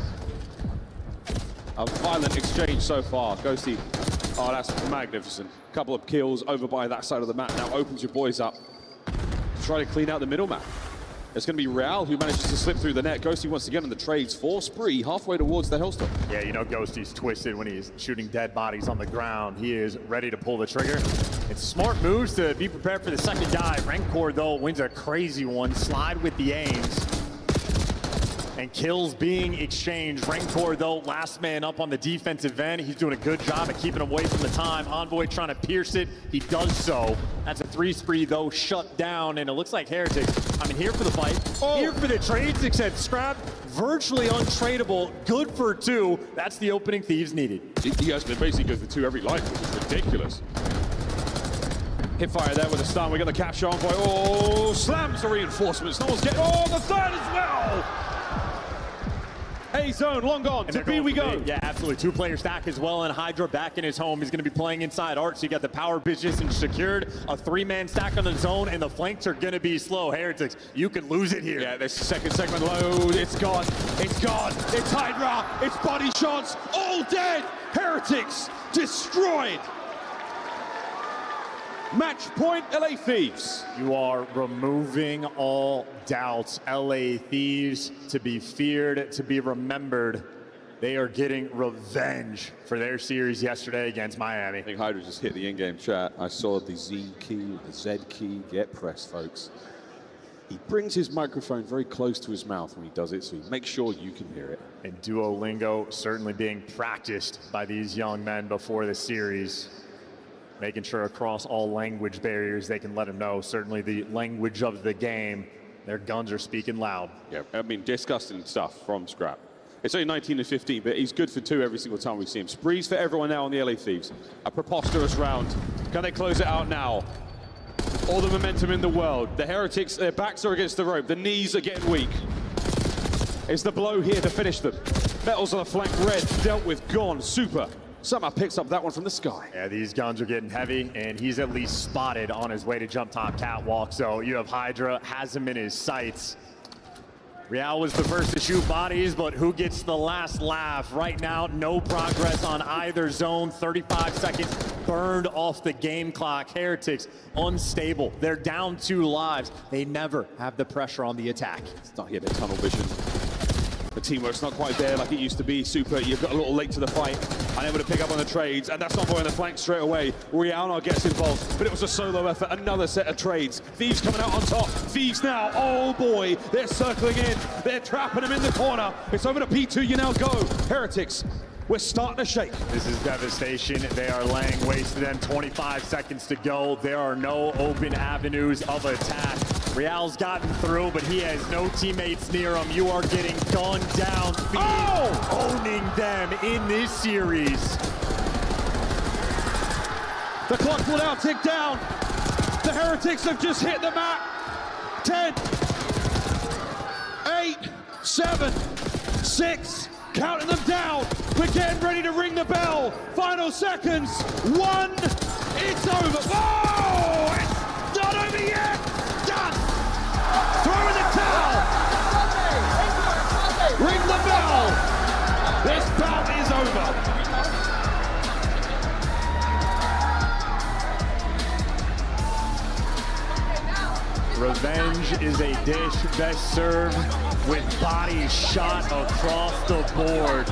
A violent exchange so far. Ghosty, oh, that's magnificent. Couple of kills over by that side of the map. Now opens your boys up to try to clean out the middle map. It's going to be Real who manages to slip through the net. Ghosty once again in the trades for Spree, halfway towards the Hellstorm. Yeah, you know Ghosty's twisted when he's shooting dead bodies on the ground. He is ready to pull the trigger. It's smart moves to be prepared for the second dive. Rencor, though, wins a crazy one. Slide with the aims. And kills being exchanged. Rencor, though, last man up on the defensive end. He's doing a good job at keeping him away from the time. Envoy trying to pierce it. He does so. That's a 3 spree, though, shut down. And it looks like Heretics, I mean, here for the fight. Here for the trades, except Scrap, virtually untradeable. Good for 2. That's the opening Thieves needed. He has been basically goes for 2 every life, which is ridiculous. Hip fire there with a stun. We're going to capture Envoy. Oh, slams the reinforcements. No one's getting. Oh, the third as well. A zone, long gone. To B we go. Yeah, absolutely. 2-player stack as well, and Hydra back in his home. He's going to be playing inside Art, so you got the power position secured. A 3-man stack on the zone, and the flanks are going to be slow. Heretics, you could lose it here. Yeah, this second segment load. It's gone. It's gone. It's Hydra. It's body shots. All dead. Heretics destroyed. Match point, LA Thieves. You are removing all doubts. LA Thieves, to be feared, to be remembered. They are getting revenge for their series yesterday against Miami. I think Hydra just hit the in-game chat. I saw the Z key, the Z key. Get pressed, folks. He brings his microphone very close to his mouth when he does it, so he makes sure you can hear it. And Duolingo certainly being practiced by these young men before the series, making sure across all language barriers they can let them know, certainly the language of the game, their guns are speaking loud. Yeah, I mean, disgusting stuff from Scrap. It's only 19 and 15, but he's good for 2 every single time we see him. Sprees for everyone now on the LA Thieves. A preposterous round. Can they close it out now? All the momentum in the world. The Heretics, their backs are against the rope. The knees are getting weak. Is the blow here to finish them? Metals on the flank, red, dealt with, gone, super. Somehow picks up that one from the sky. Yeah, these guns are getting heavy, and he's at least spotted on his way to jump top catwalk. So you have Hydra, has him in his sights. Real was the first to shoot bodies, but who gets the last laugh? Right now, no progress on either zone. 35 seconds burned off the game clock. Heretics, unstable. They're down 2 lives. They never have the pressure on the attack. It's not yet a tunnel vision. The teamwork's not quite there like it used to be. Super, you got a little late to the fight. Unable to pick up on the trades, and that's not going the flank straight away. Real now gets involved, but it was a solo effort. Another set of trades. Thieves coming out on top. Thieves now, oh boy, they're circling in. They're trapping him in the corner. It's over to P2, you now go. Heretics, we're starting to shake. This is devastation. They are laying waste to them. 25 seconds to go. There are no open avenues of attack. Real's gotten through, but he has no teammates near him. You are getting gunned down. Owning them in this series. The clock will now tick down. The Heretics have just hit the map. 10, 8, 7, 6, counting them down. We're getting ready to ring the bell. Final seconds. 1, it's over. Oh, it's not over yet. Done. Throw in the towel. Ring the bell. This bout is over. Revenge is a dish best served with bodies shot across the board.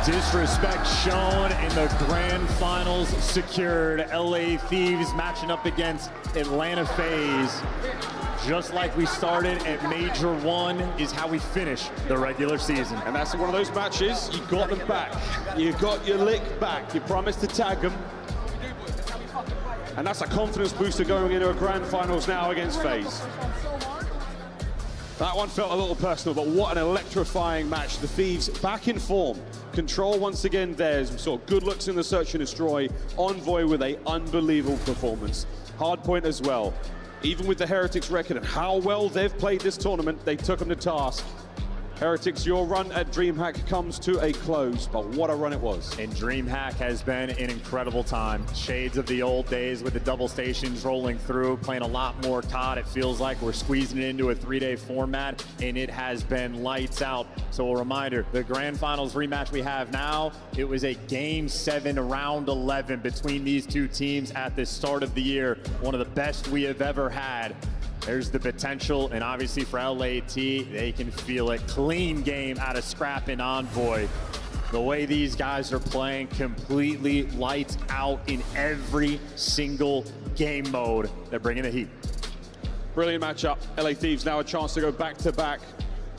Disrespect shown in the grand finals secured. LA Thieves matching up against Atlanta FaZe. Just like we started at Major 1 is how we finish the regular season. And that's one of those matches, you got them back. You got your lick back. You promised to tag them. And that's a confidence booster going into a grand finals now against FaZe. That one felt a little personal, but what an electrifying match. The Thieves back in form. Control once again theirs. We saw good looks in the Search and Destroy. Envoy with an unbelievable performance. Hardpoint as well. Even with the Heretics record and how well they've played this tournament, they took them to task. Heretics, your run at DreamHack comes to a close, but what a run it was. And DreamHack has been an incredible time. Shades of the old days with the double stations rolling through, playing a lot more COD. It feels like we're squeezing it into a 3-day format, and it has been lights out. So a reminder, the grand finals rematch we have now, it was a Game 7 round 11 between these two teams at the start of the year. One of the best we have ever had. There's the potential, and obviously for LAT, they can feel it. Clean game out of Scrap and Envoy. The way these guys are playing, completely lights out in every single game mode. They're bringing the heat. Brilliant matchup. LA Thieves now a chance to go back-to-back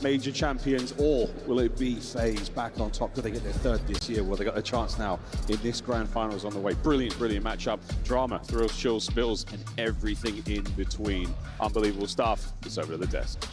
major champions, or will it be FaZe back on top? Could they get their 3rd this year? Well, they got a chance now in this grand finals on the way. Brilliant, brilliant matchup. Drama, thrills, chills, spills, and everything in between. Unbelievable stuff. It's over to the desk.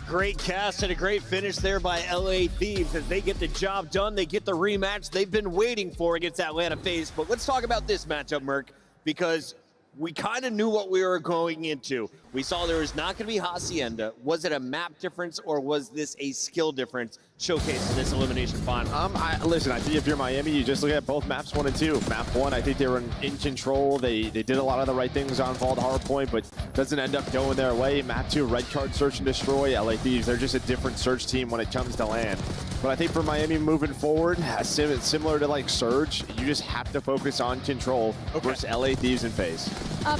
Great cast and a great finish there by LA Thieves as they get the job done. They get the rematch they've been waiting for against Atlanta FaZe. But let's talk about this matchup, Merc, because we kind of knew what we were going into. We saw there was not going to be Hacienda. Was it a map difference, or was this a skill difference showcased in this elimination final? Listen, I think if you're Miami, you just look at both maps 1 and 2. Map 1, I think they were in control. They did a lot of the right things on Vault Hardpoint, but doesn't end up going their way. Map 2, red card, search and destroy. LA Thieves, they're just a different search team when it comes to LAN. But I think for Miami moving forward, similar to like Surge, you just have to focus on control versus LA Thieves and FaZe.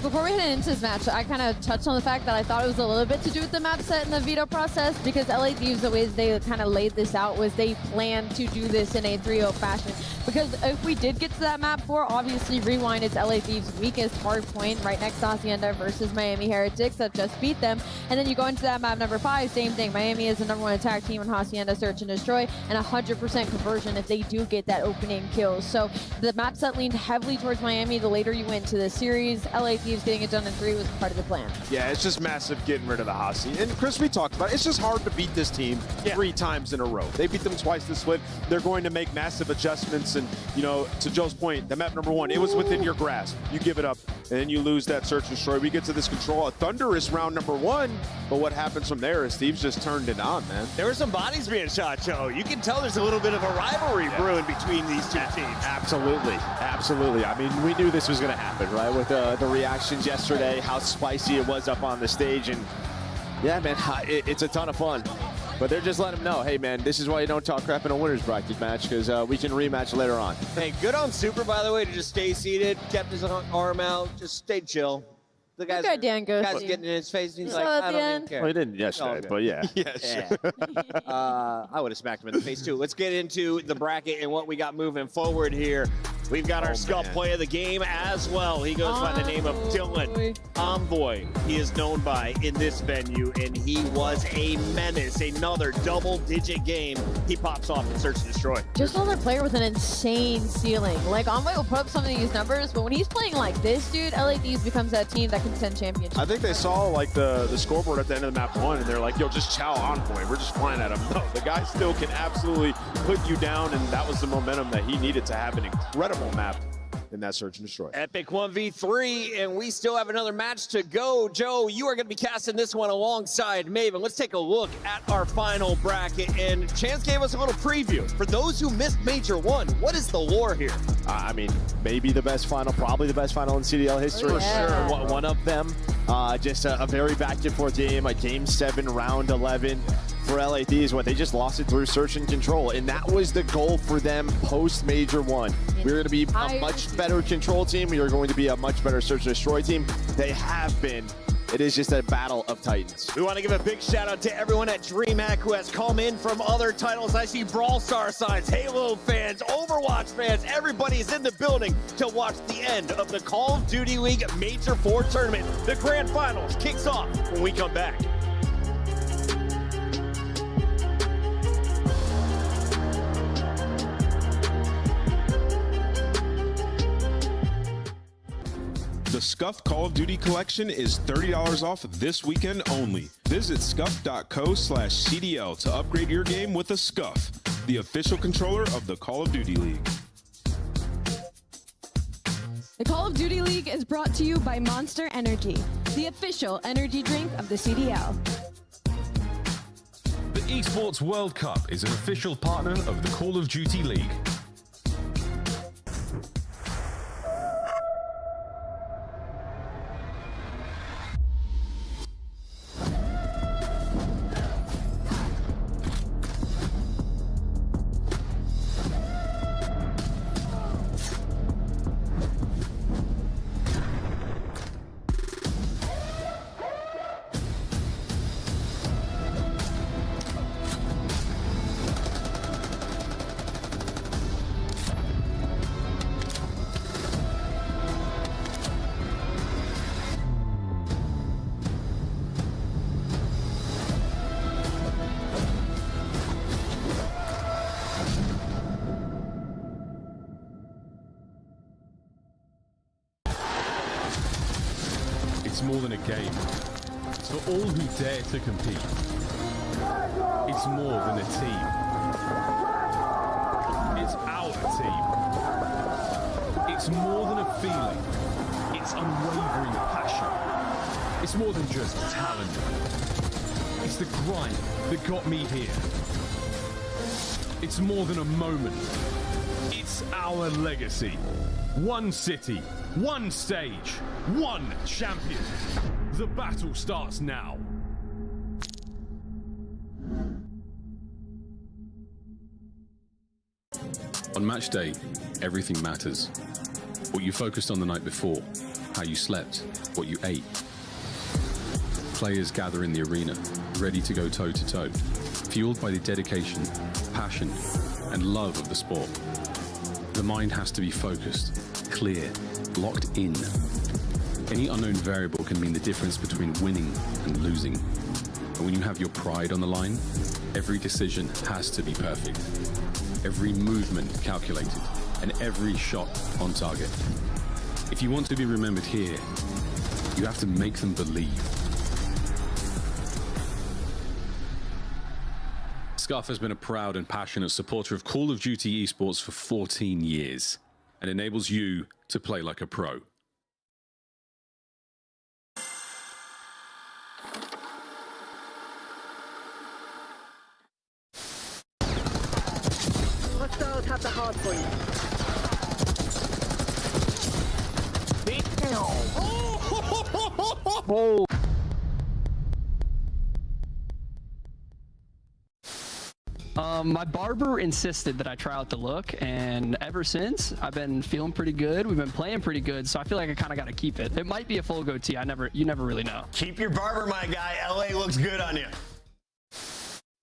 Before we head into this match, I kind of touched on the fact that I thought it was a little bit to do with the map set and the veto process, because LA Thieves, the way they kind of laid this out was they planned to do this in a 3-0 fashion. Because if we did get to that map 4, obviously Rewind is LA Thieves' weakest hard point, right next to Hacienda versus Miami Heretics that just beat them. And then you go into that map number 5, same thing. Miami is the #1 attack team and Hacienda search and destroy, and 100% conversion if they do get that opening kill. So the map set leaned heavily towards Miami the later you went to the series. LA Thieves getting it done in 3 was part of the plan. Yeah, it's just massive getting rid of the Hasi. And Chris, we talked about it. It's just hard to beat this team 3 times in a row. They beat them twice this split. They're going to make massive adjustments. And, you know, to Joe's point, the map number 1, it was within your grasp. You give it up, and then you lose that search and destroy. We get to this control, a thunderous round number 1. But what happens from there is Thieves just turned it on, man. There were some bodies being shot, Joe. You can tell there's a little bit of a rivalry brewing between these two teams. Absolutely, absolutely. I mean, we knew this was going to happen, right? With the reactions yesterday, how spicy it was up on the stage, and yeah, man, it's a ton of fun. But they're just letting them know, hey, man, this is why you don't talk crap in a winner's bracket match, because we can rematch later on. Hey, good on Super, by the way, to just stay seated, kept his arm out, just stayed chill. The guy's getting in his face, and he's like, I don't even care. Well, he didn't yesterday, but yeah. Yes. I would have smacked him in the face, too. Let's get into the bracket and what we got moving forward here. We've got our Scuff play of the game as well. He goes by the name of Dylan Envoy. He is known by in this venue, and he was a menace. Another double-digit game. He pops off and Search and Destroy. Just another player with an insane ceiling. Like, Envoy will put up some of these numbers, but when he's playing like this, dude, LA Thieves becomes that team that can send championships. I think they saw like the scoreboard at the end of the map 1, and they're like, yo, just chow Envoy. We're just flying at him. No, the guy still can absolutely put you down, and that was the momentum that he needed to have an incredible map in that search and destroy. Epic 1v3, and we still have another match to go. Joe, you are going to be casting this one alongside Maven. Let's take a look at our final bracket, and Chance gave us a little preview. For those who missed Major 1, what is the lore here? I mean, maybe the best final, probably the best final in CDL history. For sure. One of them. Just a very back-and-forth game, a Game 7, Round 11. For LA Thieves, they just lost it through search and control, and that was the goal for them post Major 1. We were going to be a much better control team. We were going to be a much better search and destroy team. They have been. It is just a battle of titans. We want to give a big shout out to everyone at DreamHack who has come in from other titles. I see Brawl Star signs, Halo fans, Overwatch fans. Everybody is in the building to watch the end of the Call of Duty League Major 4 tournament. The grand finals kicks off when we come back. The Scuff Call of Duty collection is $30 off this weekend only. Visit scuff.co/CDL to upgrade your game with a Scuff, the official controller of the Call of Duty League. The Call of Duty League is brought to you by Monster Energy, the official energy drink of the CDL. The Esports World Cup is an official partner of the Call of Duty League. It's more than a game. It's for all who dare to compete. It's more than a team. It's our team. It's more than a feeling. It's unwavering passion. It's more than just talent. It's the grind that got me here. It's more than a moment. It's our legacy. One city, one stage, one champion. The battle starts now. On match day, everything matters. What you focused on the night before, how you slept, what you ate. Players gather in the arena, ready to go toe-to-toe, fueled by the dedication, passion, and love of the sport. The mind has to be focused, clear, locked in. Any unknown variable can mean the difference between winning and losing. And when you have your pride on the line, every decision has to be perfect. Every movement calculated, and every shot on target. If you want to be remembered here, you have to make them believe. Scuff has been a proud and passionate supporter of Call of Duty esports for 14 years and enables you to play like a pro. Hostiles have the hard point. Oh! My barber insisted that I try out the look, and ever since, I've been feeling pretty good. We've been playing pretty good, so I feel like I kind of got to keep it. It might be a full goatee. You never really know. Keep your barber, my guy. LA looks good on you.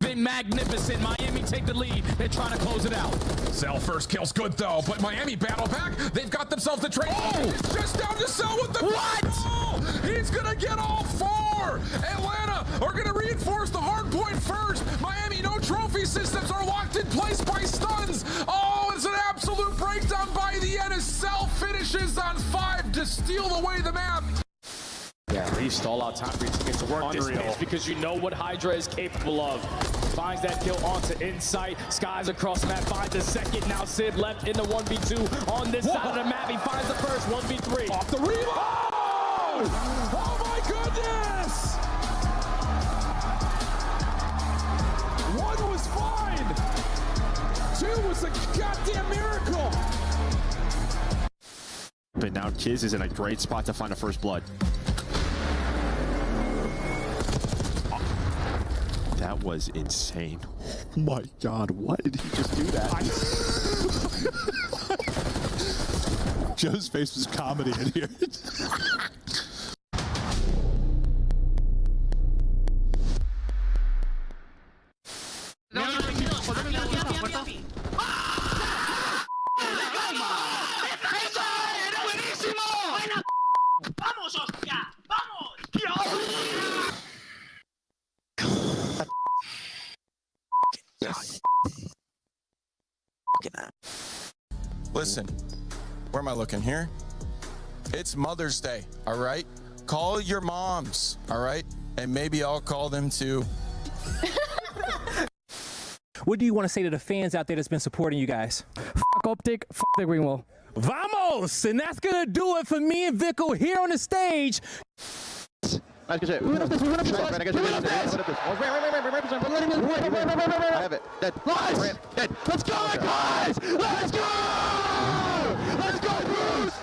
Been magnificent. Miami take the lead. They're trying to close it out. Cell first kill's good though, but Miami battle back. They've got themselves a trade. Oh, just down to Cell with the what? Oh, he's gonna get all four. Atlanta are gonna reinforce the hard point first. Miami, no trophy systems are locked in place by stuns. Oh, it's an absolute breakdown by the end as Cell finishes on 5 to steal away the map. Yeah, he stall out time for you to get to work this space because you know what Hydra is capable of. Finds that kill onto Insight. Skies across the map, finds the second. Now Sid left in the 1v2 on this side of the map. He finds the first 1v3. Off the reload! Oh my goodness! One was fine. Two was a goddamn miracle. But now Kiz is in a great spot to find a first blood. That was insane. Oh my God, why did he just do that? Joe's face was comedy in here. ¡Vamos, hostia! ¡Vamos! Listen, where am I looking here? It's Mother's Day, all right? Call your moms, all right? And maybe I'll call them too. What do you want to say to the fans out there that's been supporting you guys? Fuck Optic, fuck the Greenwall. Vamos! And that's gonna do it for me and Vico here on the stage. I have it. Dead. Nice! Dead. Let's go, guys! Let's go! Let's go, Bruce!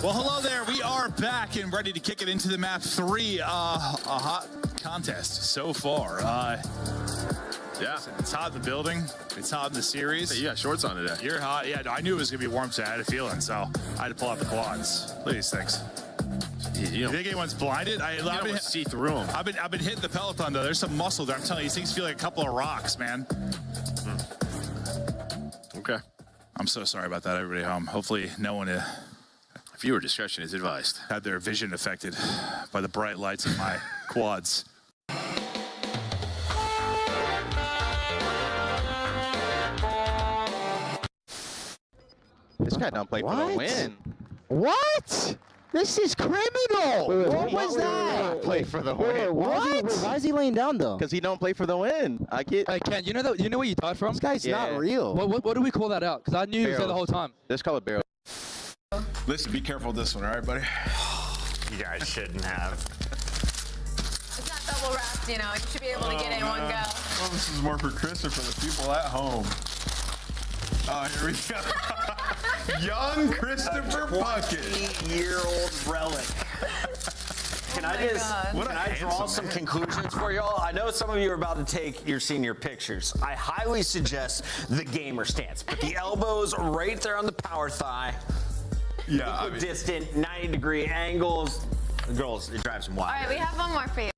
Well, hello there. We are back and ready to kick it into the map 3. A hot contest so far. Yeah, it's hot in the building. It's hot in the series. Hey, you got shorts on today. You're hot. Yeah, I knew it was gonna be warm today. I had a feeling, so I had to pull out the quads. Look at these things. You think anyone's blinded? I've been see through them. I've been hitting the Peloton though. There's some muscle there. I'm telling you, these things feel like a couple of rocks, man. Okay. I'm so sorry about that, everybody home. Hopefully, no one. Viewer discretion is advised. Had their vision affected by the bright lights of my quads. This guy don't play for the win. What? This is criminal! What was that? Play for the win. What? Why is he laying down though? Because he don't play for the win. I get. Hey Ken, you know where you died from? This guy's not real. What do we call that out? Because I knew he was there the whole time. Let's call it barrel. Listen, be careful with this one, all right, buddy? You guys shouldn't have. It's not double wrapped, you know. You should be able to get it in one go. Well, this is more for Chris or for the people at home. Oh, here we go. Young Christopher Puckett. 20-year-old relic. Can I draw some conclusions for y'all? I know some of you are about to take your senior pictures. I highly suggest the gamer stance. Put the elbows right there on the power thigh. Yeah, distant, 90-degree angles. The girls, it drives them wild. All right, we have one more for you.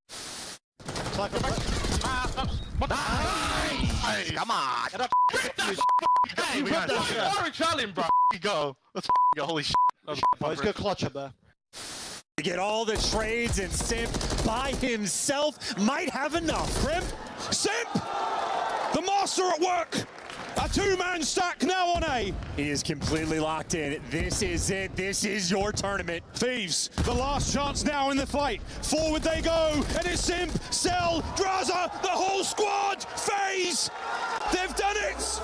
Come on. Hey, we got that. What are we trolling, bro? Go. Let's go. Holy shit. Let's go clutch up there. To get all the trades, and Simp by himself might have enough. Crimp, Simp, the master at work. A two-man stack now on A. He is completely locked in. This is it. This is your tournament. Thieves, the last chance now in the fight. Forward they go, and it's Simp, Cell, Draza, the whole squad. FaZe, they've done it.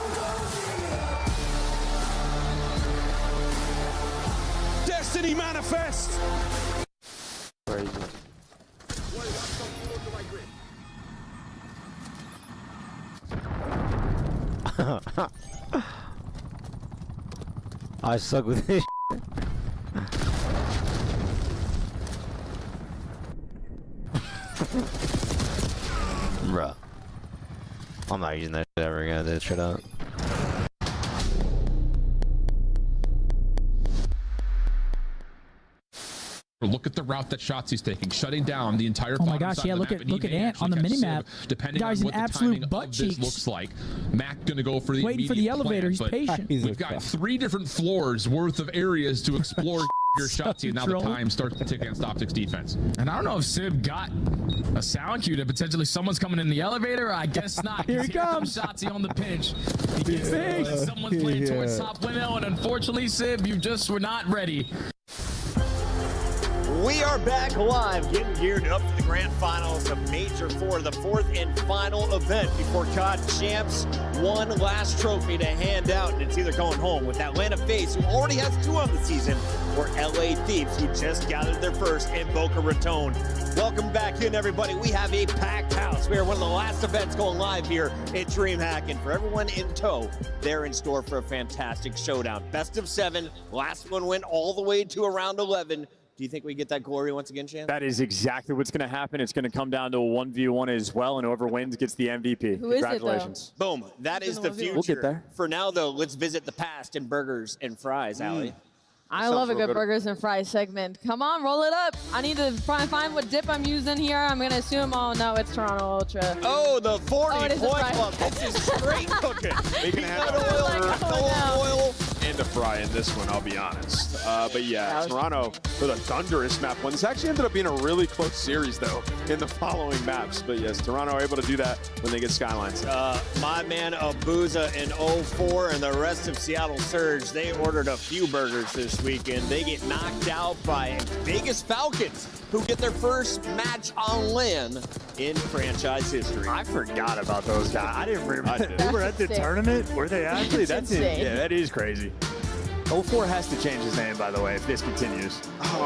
Destiny manifest. I suck with this. Bruh. I'm not using that shit ever again. This shit out. Look at the route that Shotzi's taking, shutting down the entire. Oh my gosh! Yeah, look at Ant on the minimap. Depending Guy's on an what absolute the butt timing of cheeks. this looks like, Mac gonna go for the Waiting for the elevator. He's patient. We've got 3 different floors worth of areas to explore. Your Shotzi, and now the time starts to tick against Optic's defense. And I don't know if Sib got a sound cue that potentially someone's coming in the elevator. I guess not. Here he comes. Shotzi on the pinch. He gets someone's playing towards top window, and unfortunately, Sib, you just were not ready. We are back live, getting geared up for the grand finals of Major 4, the 4th and final event before COD champs. One last trophy to hand out, and it's either going home with Atlanta FaZe, who already has 2 on the season, or LA Thieves, who just gathered their first in Boca Raton. Welcome back in, everybody. We have a packed house. We are one of the last events going live here at DreamHack, and for everyone in tow, they're in store for a fantastic showdown. Best of 7, last one went all the way to around 11. Do you think we get that glory once again, Shan? That is exactly what's going to happen. It's going to come down to a 1v1 as well, and whoever wins gets the MVP. Who Congratulations. is it, though? Boom. That is the future. We'll get there. For now, though, let's visit the past in burgers and fries, Allie. I love a good burgers and fries segment. Come on, roll it up. I need to find what dip I'm using here. I'm going to assume, oh, no, it's Toronto Ultra. Oh, the 40 it is point a fry. club. This is straight cooking. Making Peanut oil, and a fry in this one, I'll be honest. But yeah, Toronto with a thunderous map one. This actually ended up being a really close series, though, in the following maps. But yes, Toronto able to do that when they get Skylines. My man Abuza in 04 and the rest of Seattle Surge, they ordered a few burgers this weekend. They get knocked out by Vegas Falcons, who get their first match on LAN in franchise history. I forgot about those guys. I didn't remember. did. They were at the That's tournament? Were they actually? That's it. insane. Yeah, that is crazy. 04 has to change his name, by the way, if this continues.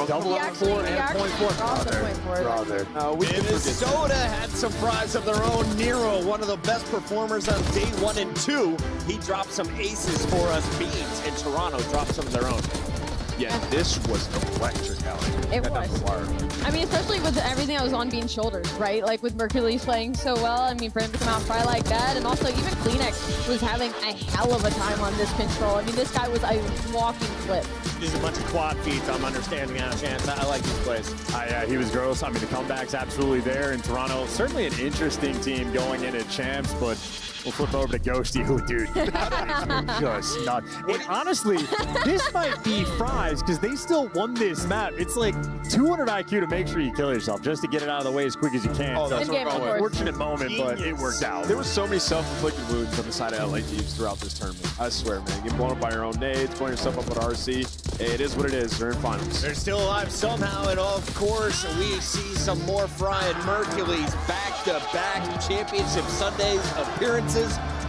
Double 04 and point 4. Minnesota had some prize of their own. Nero, one of the best performers on day 1 and 2. He dropped some aces for us. Beans and Toronto dropped some of their own. Yeah, this was electric, Allie. It was. I mean, especially with everything that was on Bean's shoulders, right? Like with Mercules playing so well. I mean, for him to come out and fry like that, and also even Kleenex was having a hell of a time on this control. I mean, this guy was a walking clip. Just a bunch of quad feet, I'm understanding now, Chance. I like this place. Yeah, he was gross. I mean, the comeback's absolutely there in Toronto. Certainly an interesting team going into champs, but we'll flip over to Ghosty, who, dude, that is just nuts. And honestly, this might be Fries, because they still won this map. It's like 200 IQ to make sure you kill yourself, just to get it out of the way as quick as you can. Oh, that's an unfortunate moment, but it worked out. There were so many self-inflicted wounds on the side of LA Thieves throughout this tournament. I swear, man. Getting blown up by your own nades, blowing yourself up with RC. It is what it is. They're in finals. They're still alive somehow, and of course, we see some more Fry and Mercules back-to-back Championship Sundays appearances.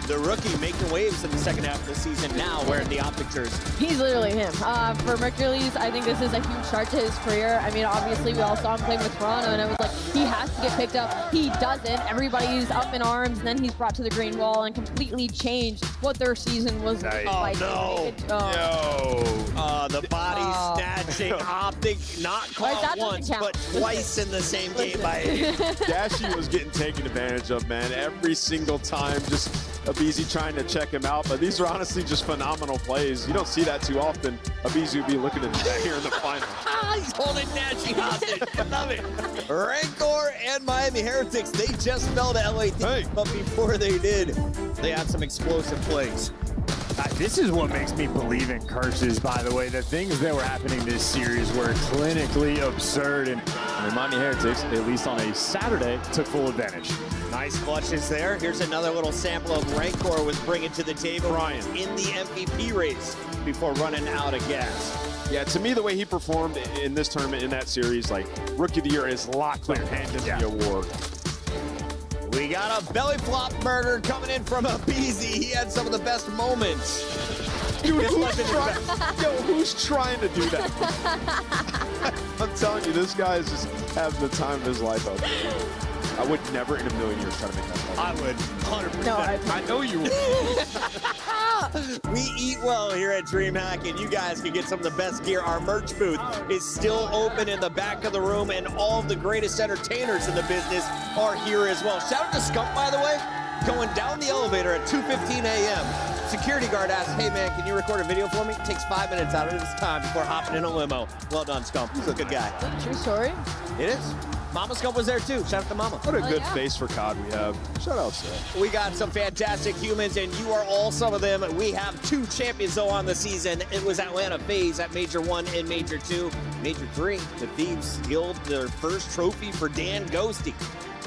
The rookie making waves in the second half of the season now wearing the Optic jersey. He's literally him. For Mercury's, I think this is a huge start to his career. I mean, obviously, we all saw him playing with Toronto, and it was like, he has to get picked up. He doesn't. Everybody's up in arms, and then he's brought to the green wall and completely changed what their season was like. The body snatching Optic, not caught once, but twice in the same game by Dashy was getting taken advantage of, man, every single time. Just Abizi trying to check him out, but these are honestly just phenomenal plays. You don't see that too often. Abizi would be looking at that here in the final. He's holding Dashy hostage. I love it. Rancor and Miami Heretics, they just fell to LA Thieves, but before they did, they had some explosive plays. This is what makes me believe in curses, by the way. The things that were happening this series were clinically absurd, and Miami Heretics, at least on a Saturday, took full advantage. Nice clutches there. Here's another little sample of Rancor was bringing to the table in the MVP race before running out of gas. Yeah, to me, the way he performed in this tournament, in that series, like Rookie of the Year is locked clear handed the award. We got a belly flop murder coming in from Abizi. He had some of the best moments. Dude, who's trying to do that? I'm telling you, this guy is just having the time of his life out there. I would never in a million years try to make that call. I would, 100%. No, I know you would. We eat well here at DreamHack, and you guys can get some of the best gear. Our merch booth is still open in the back of the room, and all of the greatest entertainers in the business are here as well. Shout out to Scump, by the way, going down the elevator at 2:15 a.m. Security guard asks, hey man, can you record a video for me? It takes 5 minutes out of his time before hopping in a limo. Well done, Scump. He's a good guy. True story. It is. Mama Scump was there too. Shout out to Mama. What a good face for COD we have. Shout out, sir. We got some fantastic humans, and you are all some of them. We have 2 champions, though, on the season. It was Atlanta FaZe at Major 1 and Major 2. Major 3, the Thieves sealed their first trophy for Dan Ghosty.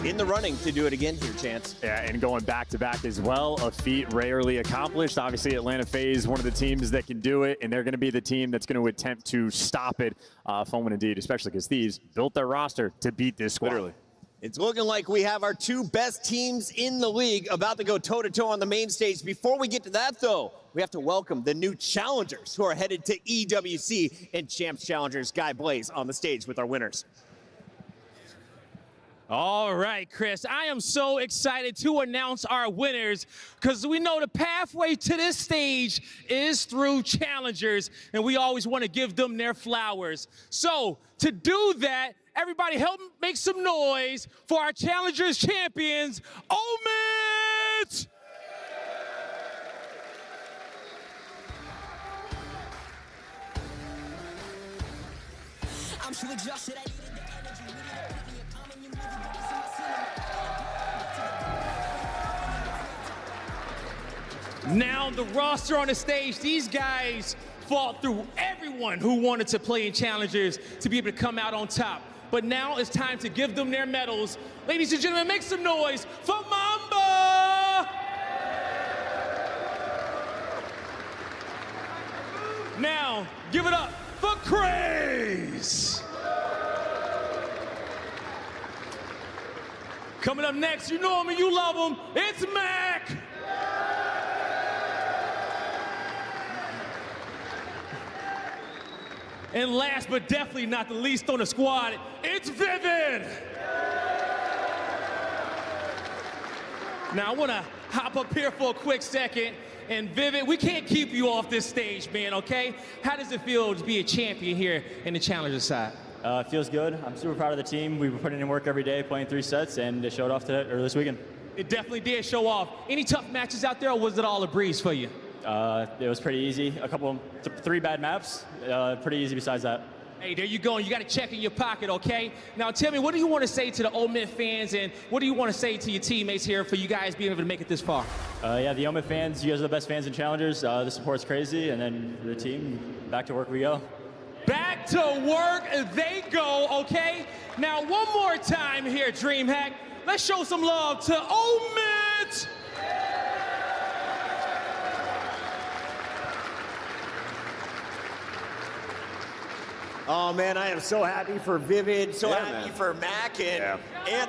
In the running to do it again here, Chance. Yeah, and going back-to-back as well, a feat rarely accomplished. Obviously, Atlanta FaZe, one of the teams that can do it, and they're going to be the team that's going to attempt to stop it. Fun one indeed, especially because Thieves built their roster to beat this squad. Literally. It's looking like we have our 2 best teams in the league about to go toe-to-toe on the main stage. Before we get to that, though, we have to welcome the new challengers who are headed to EWC and Champs Challengers. Guy Blaze on the stage with our winners. All right, Chris, I am so excited to announce our winners because we know the pathway to this stage is through challengers, and we always want to give them their flowers. So to do that, everybody help make some noise for our challengers champions, Omid! I'm so exhausted. Now the roster on the stage, these guys fought through everyone who wanted to play in challengers to be able to come out on top. But now it's time to give them their medals. Ladies and gentlemen, make some noise for Mamba! Now, give it up for Craze! Coming up next, you know him and you love him, it's Mac! And last but definitely not the least on the squad, it's Vivid! Now I wanna hop up here for a quick second, and Vivid, we can't keep you off this stage, man, okay? How does it feel to be a champion here in the Challenger side? It feels good. I'm super proud of the team. We've been putting in work every day, playing 3 sets, and it showed off today, or this weekend. It definitely did show off. Any tough matches out there, or was it all a breeze for you? It was pretty easy. A couple, 3 bad maps. Pretty easy besides that. Hey, there you go. You got to check in your pocket, okay? Now tell me, what do you want to say to the Omid fans, and what do you want to say to your teammates here for you guys being able to make it this far? Yeah, the Omid fans, you guys are the best fans in Challengers. The support's crazy, and then the team, back to work we go. Back to work they go, okay? Now one more time here, DreamHack. Let's show some love to Omid! Oh man, I am so happy for Vivid, so happy for Mac, and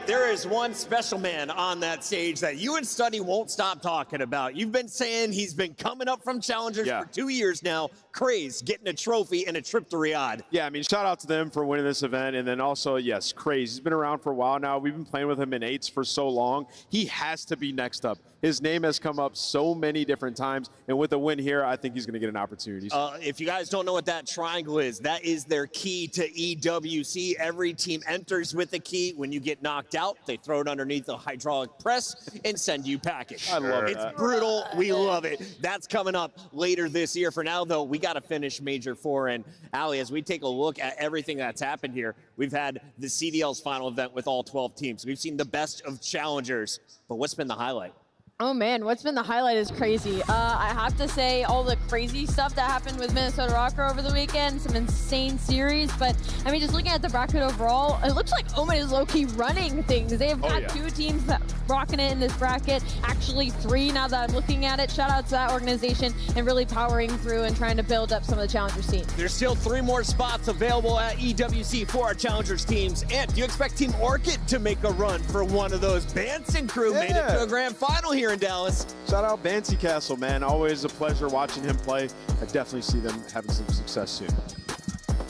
there is one special man on that stage that you and Study won't stop talking about. You've been saying he's been coming up from Challengers for 2 years now. Craze getting a trophy and a trip to Riyadh. Yeah, I mean, shout out to them for winning this event, and then also, yes, Craze. He's been around for a while now. We've been playing with him in 8s for so long. He has to be next up. His name has come up so many different times, and with a win here, I think he's going to get an opportunity. If you guys don't know what that triangle is, that is their key to EWC. Every team enters with a key. When you get knocked out, they throw it underneath a hydraulic press and send you packing. I love it. It's brutal. We love it. That's coming up later this year. For now, though, we got to finish Major 4. And Ali, as we take a look at everything that's happened here, we've had the CDL's final event with all 12 teams. We've seen the best of challengers. But what's been the highlight? Oh man, what's been the highlight is crazy. I have to say all the crazy stuff that happened with Minnesota Rocker over the weekend, some insane series, but I mean, just looking at the bracket overall, it looks like Omen is low-key running things. They have had 2 teams that rocking it in this bracket, actually 3 now that I'm looking at it. Shout out to that organization and really powering through and trying to build up some of the Challengers teams. There's still 3 more spots available at EWC for our Challengers teams. And do you expect Team Orchid to make a run for one of those? Banson crew made it to a grand final here in Dallas. Shout out Bancy Castle, man. Always a pleasure watching him play. I definitely see them having some success soon.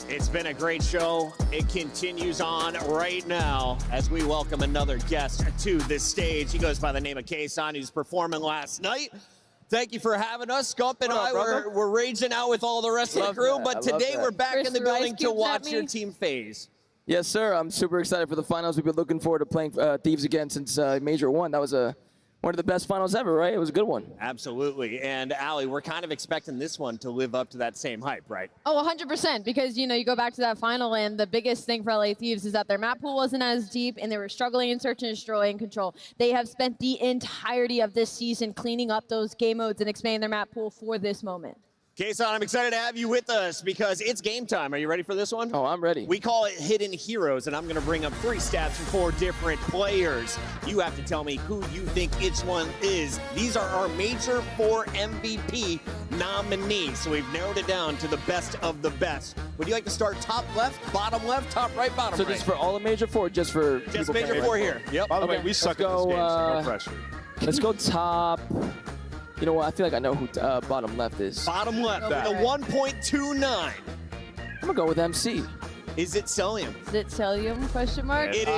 It's been a great show. It continues on right now as we welcome another guest to this stage. He goes by the name of Kason. He was performing last night. Thank you for having us. Scump and I, we're raging out with all the rest of the crew, but today we're back in the building to watch your team phase. Yes, sir. I'm super excited for the finals. We've been looking forward to playing Thieves again since Major 1. That was one of the best finals ever, right? It was a good one. Absolutely. And Ali, we're kind of expecting this one to live up to that same hype, right? Oh, 100%, because, you know, you go back to that final, and the biggest thing for LA Thieves is that their map pool wasn't as deep, and they were struggling in search and destroy and control. They have spent the entirety of this season cleaning up those game modes and expanding their map pool for this moment. Kason, I'm excited to have you with us because it's game time. Are you ready for this one? Oh, I'm ready. We call it Hidden Heroes, and I'm going to bring up 3 stats from 4 different players. You have to tell me who you think each one is. These are our Major 4 MVP nominees, so we've narrowed it down to the best of the best. Would you like to start top left, top right, bottom so right? So just for all of Major 4, just for just Major 4 here. Yep. By the way, we suck at this game, so no pressure. Let's go top. You know what? I feel like I know who bottom left is. Bottom left, the 1.29. I'm gonna go with MC. Is it Celium? Is it Celium? Question mark. It is.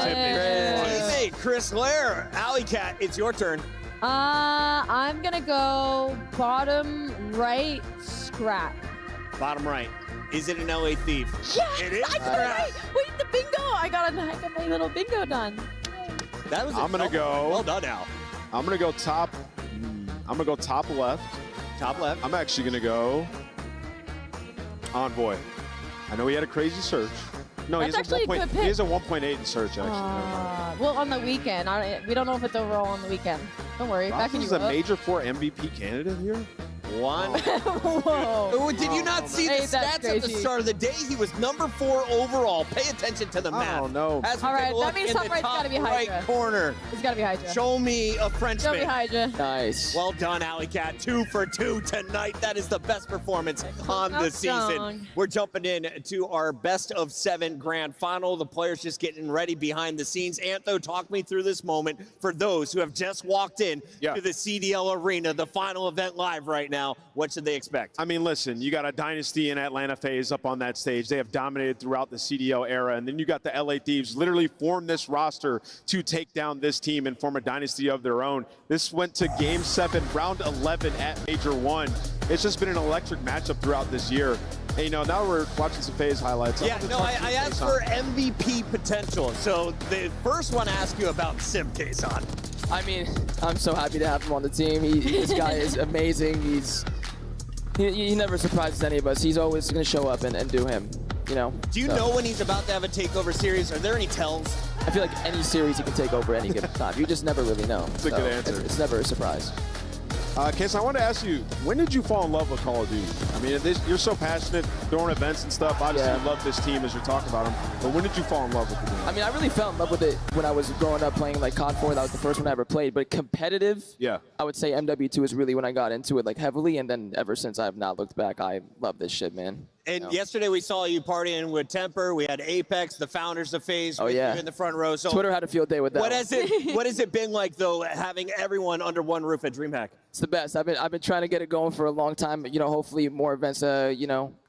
Teammate Chris Lair. Alley Cat, it's your turn. I'm gonna go bottom right, Scrap. Bottom right. Is it an LA Thief? Yes, it is. I got it right. Wait, the bingo! I got my little bingo done. That was. I'm gonna go. Well done, Al. I'm gonna go top. I'm gonna go top left. Top left. I'm actually gonna go Envoy. I know he had a crazy search. No, That's he has a 1.8 in search, actually. Well, on the weekend. We don't know if it's overall on the weekend. Don't worry. Ross is a Major 4 MVP candidate here? One. Whoa. Oh, did you not see the stats at the start of the day? He was number 4 overall. Pay attention to the map. Oh, no. As we All right, take a look that means in top the right's top gotta be Hydra. right corner. It's gotta be Hydra. Show me a Frenchman. Show me Hydra. Nice. Well done, Alley Cat. 2 for 2 tonight. That is the best performance on the season. We're jumping in to our best of 7 grand final. The players just getting ready behind the scenes. Antho, talk me through this moment for those who have just walked in to the CDL Arena, the final event live right now. What should they expect? I mean, listen, you got a Dynasty and Atlanta FaZe up on that stage. They have dominated throughout the CDL era. And then you got the LA Thieves literally form this roster to take down this team and form a dynasty of their own. This went to Game 7, Round 11 at Major 1. It's just been an electric matchup throughout this year. And, you know, now we're watching some FaZe highlights. Yeah, no, I asked for MVP potential. So the first one I asked you about Sim Kason. I mean, I'm so happy to have him on the team. This guy is amazing. He never surprises any of us. He's always going to show up and do him, you know. Do you know when he's about to have a takeover series? Are there any tells? I feel like any series he can take over any given time. You just never really know. That's a good answer. It's never a surprise. Kason, I want to ask you, when did you fall in love with Call of Duty? I mean, you're so passionate, throwing events and stuff. Obviously, you love this team as you're talking about them. But when did you fall in love with the game? I mean, I really fell in love with it when I was growing up playing like COD 4. That was the first one I ever played. But competitive, I would say MW2 is really when I got into it like heavily. And then ever since I have not looked back, I love this shit, man. And yesterday we saw you partying with Temper. We had Apex, the founders of FaZe with you in the front row. So Twitter had a field day with that. What has it been like though, having everyone under one roof at DreamHack? It's the best. I've been trying to get it going for a long time. You know, hopefully more events,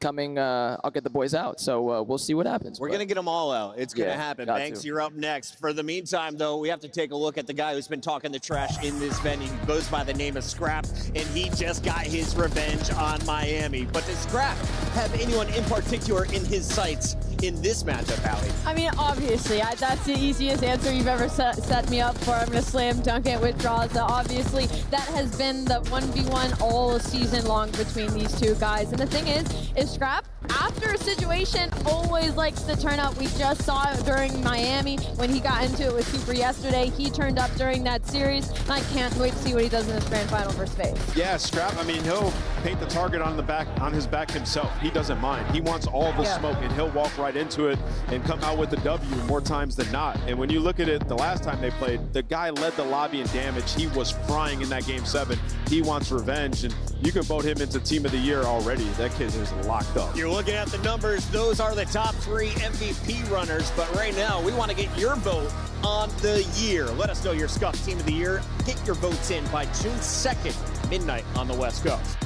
coming. I'll get the boys out. So we'll see what happens. We're going to get them all out. It's going to happen. Banks, you're up next. For the meantime, though, we have to take a look at the guy who's been talking the trash in this venue. He goes by the name of Scrap, and he just got his revenge on Miami. But does Scrap have anyone in particular in his sights in this matchup, Allie? I mean, obviously, that's the easiest answer you've ever set me up for. I'm going to slam dunk it with draws. Obviously, that has been the 1v1 all season long between these two guys. And the thing is Scrap, after a situation, always likes to turn up. We just saw it during Miami when he got into it with Super yesterday. He turned up during that series, and I can't wait to see what he does in this grand final versus FaZe. Yeah, Scrap, I mean, he'll paint the target on his back himself. He doesn't mind. He wants all the smoke, and he'll walk right into it and come out with the W more times than not. And when you look at it, the last time they played, the guy led the lobby in damage. He was frying in that game 7. He wants revenge, and you can vote him into Team of the Year already. That kid is locked up. You're looking at the numbers. Those are the top 3 MVP runners. But right now, we want to get your vote on the year. Let us know your Scuff Team of the Year. Get your votes in by June 2nd, midnight on the West Coast.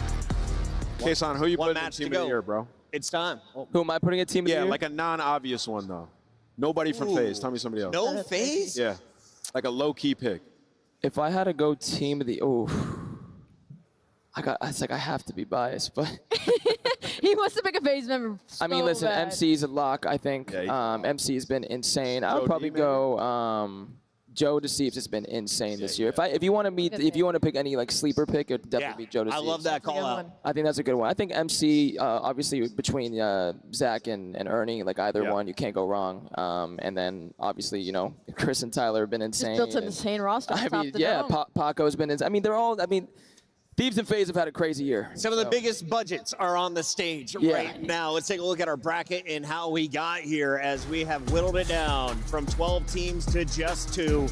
Kason, who you putting in Team of the Year, bro? It's time. Who am I putting a Team of the Year? Yeah, like a non-obvious one, though. Nobody from FaZe. Tell me somebody else. No FaZe? Yeah, like a low-key pick. If I had to go Team of the I have to be biased, but He wants to pick a FaZe member. I mean, listen, bad. MC's a lock, I think. MC's been insane. I would probably go Joe Deceives has been insane this year. If you want to pick any like sleeper pick, it would definitely be Joe Deceives. I love that call out. I think that's a good one. I think MC, obviously between Zach and Ernie, like either one, you can't go wrong. And then obviously, Chris and Tyler have been insane. Just built an insane roster. I mean, Paco's been insane. I mean, they're all. I mean, Thieves and FaZe have had a crazy year. Some of the biggest budgets are on the stage right now. Let's take a look at our bracket and how we got here as we have whittled it down from 12 teams to just 2.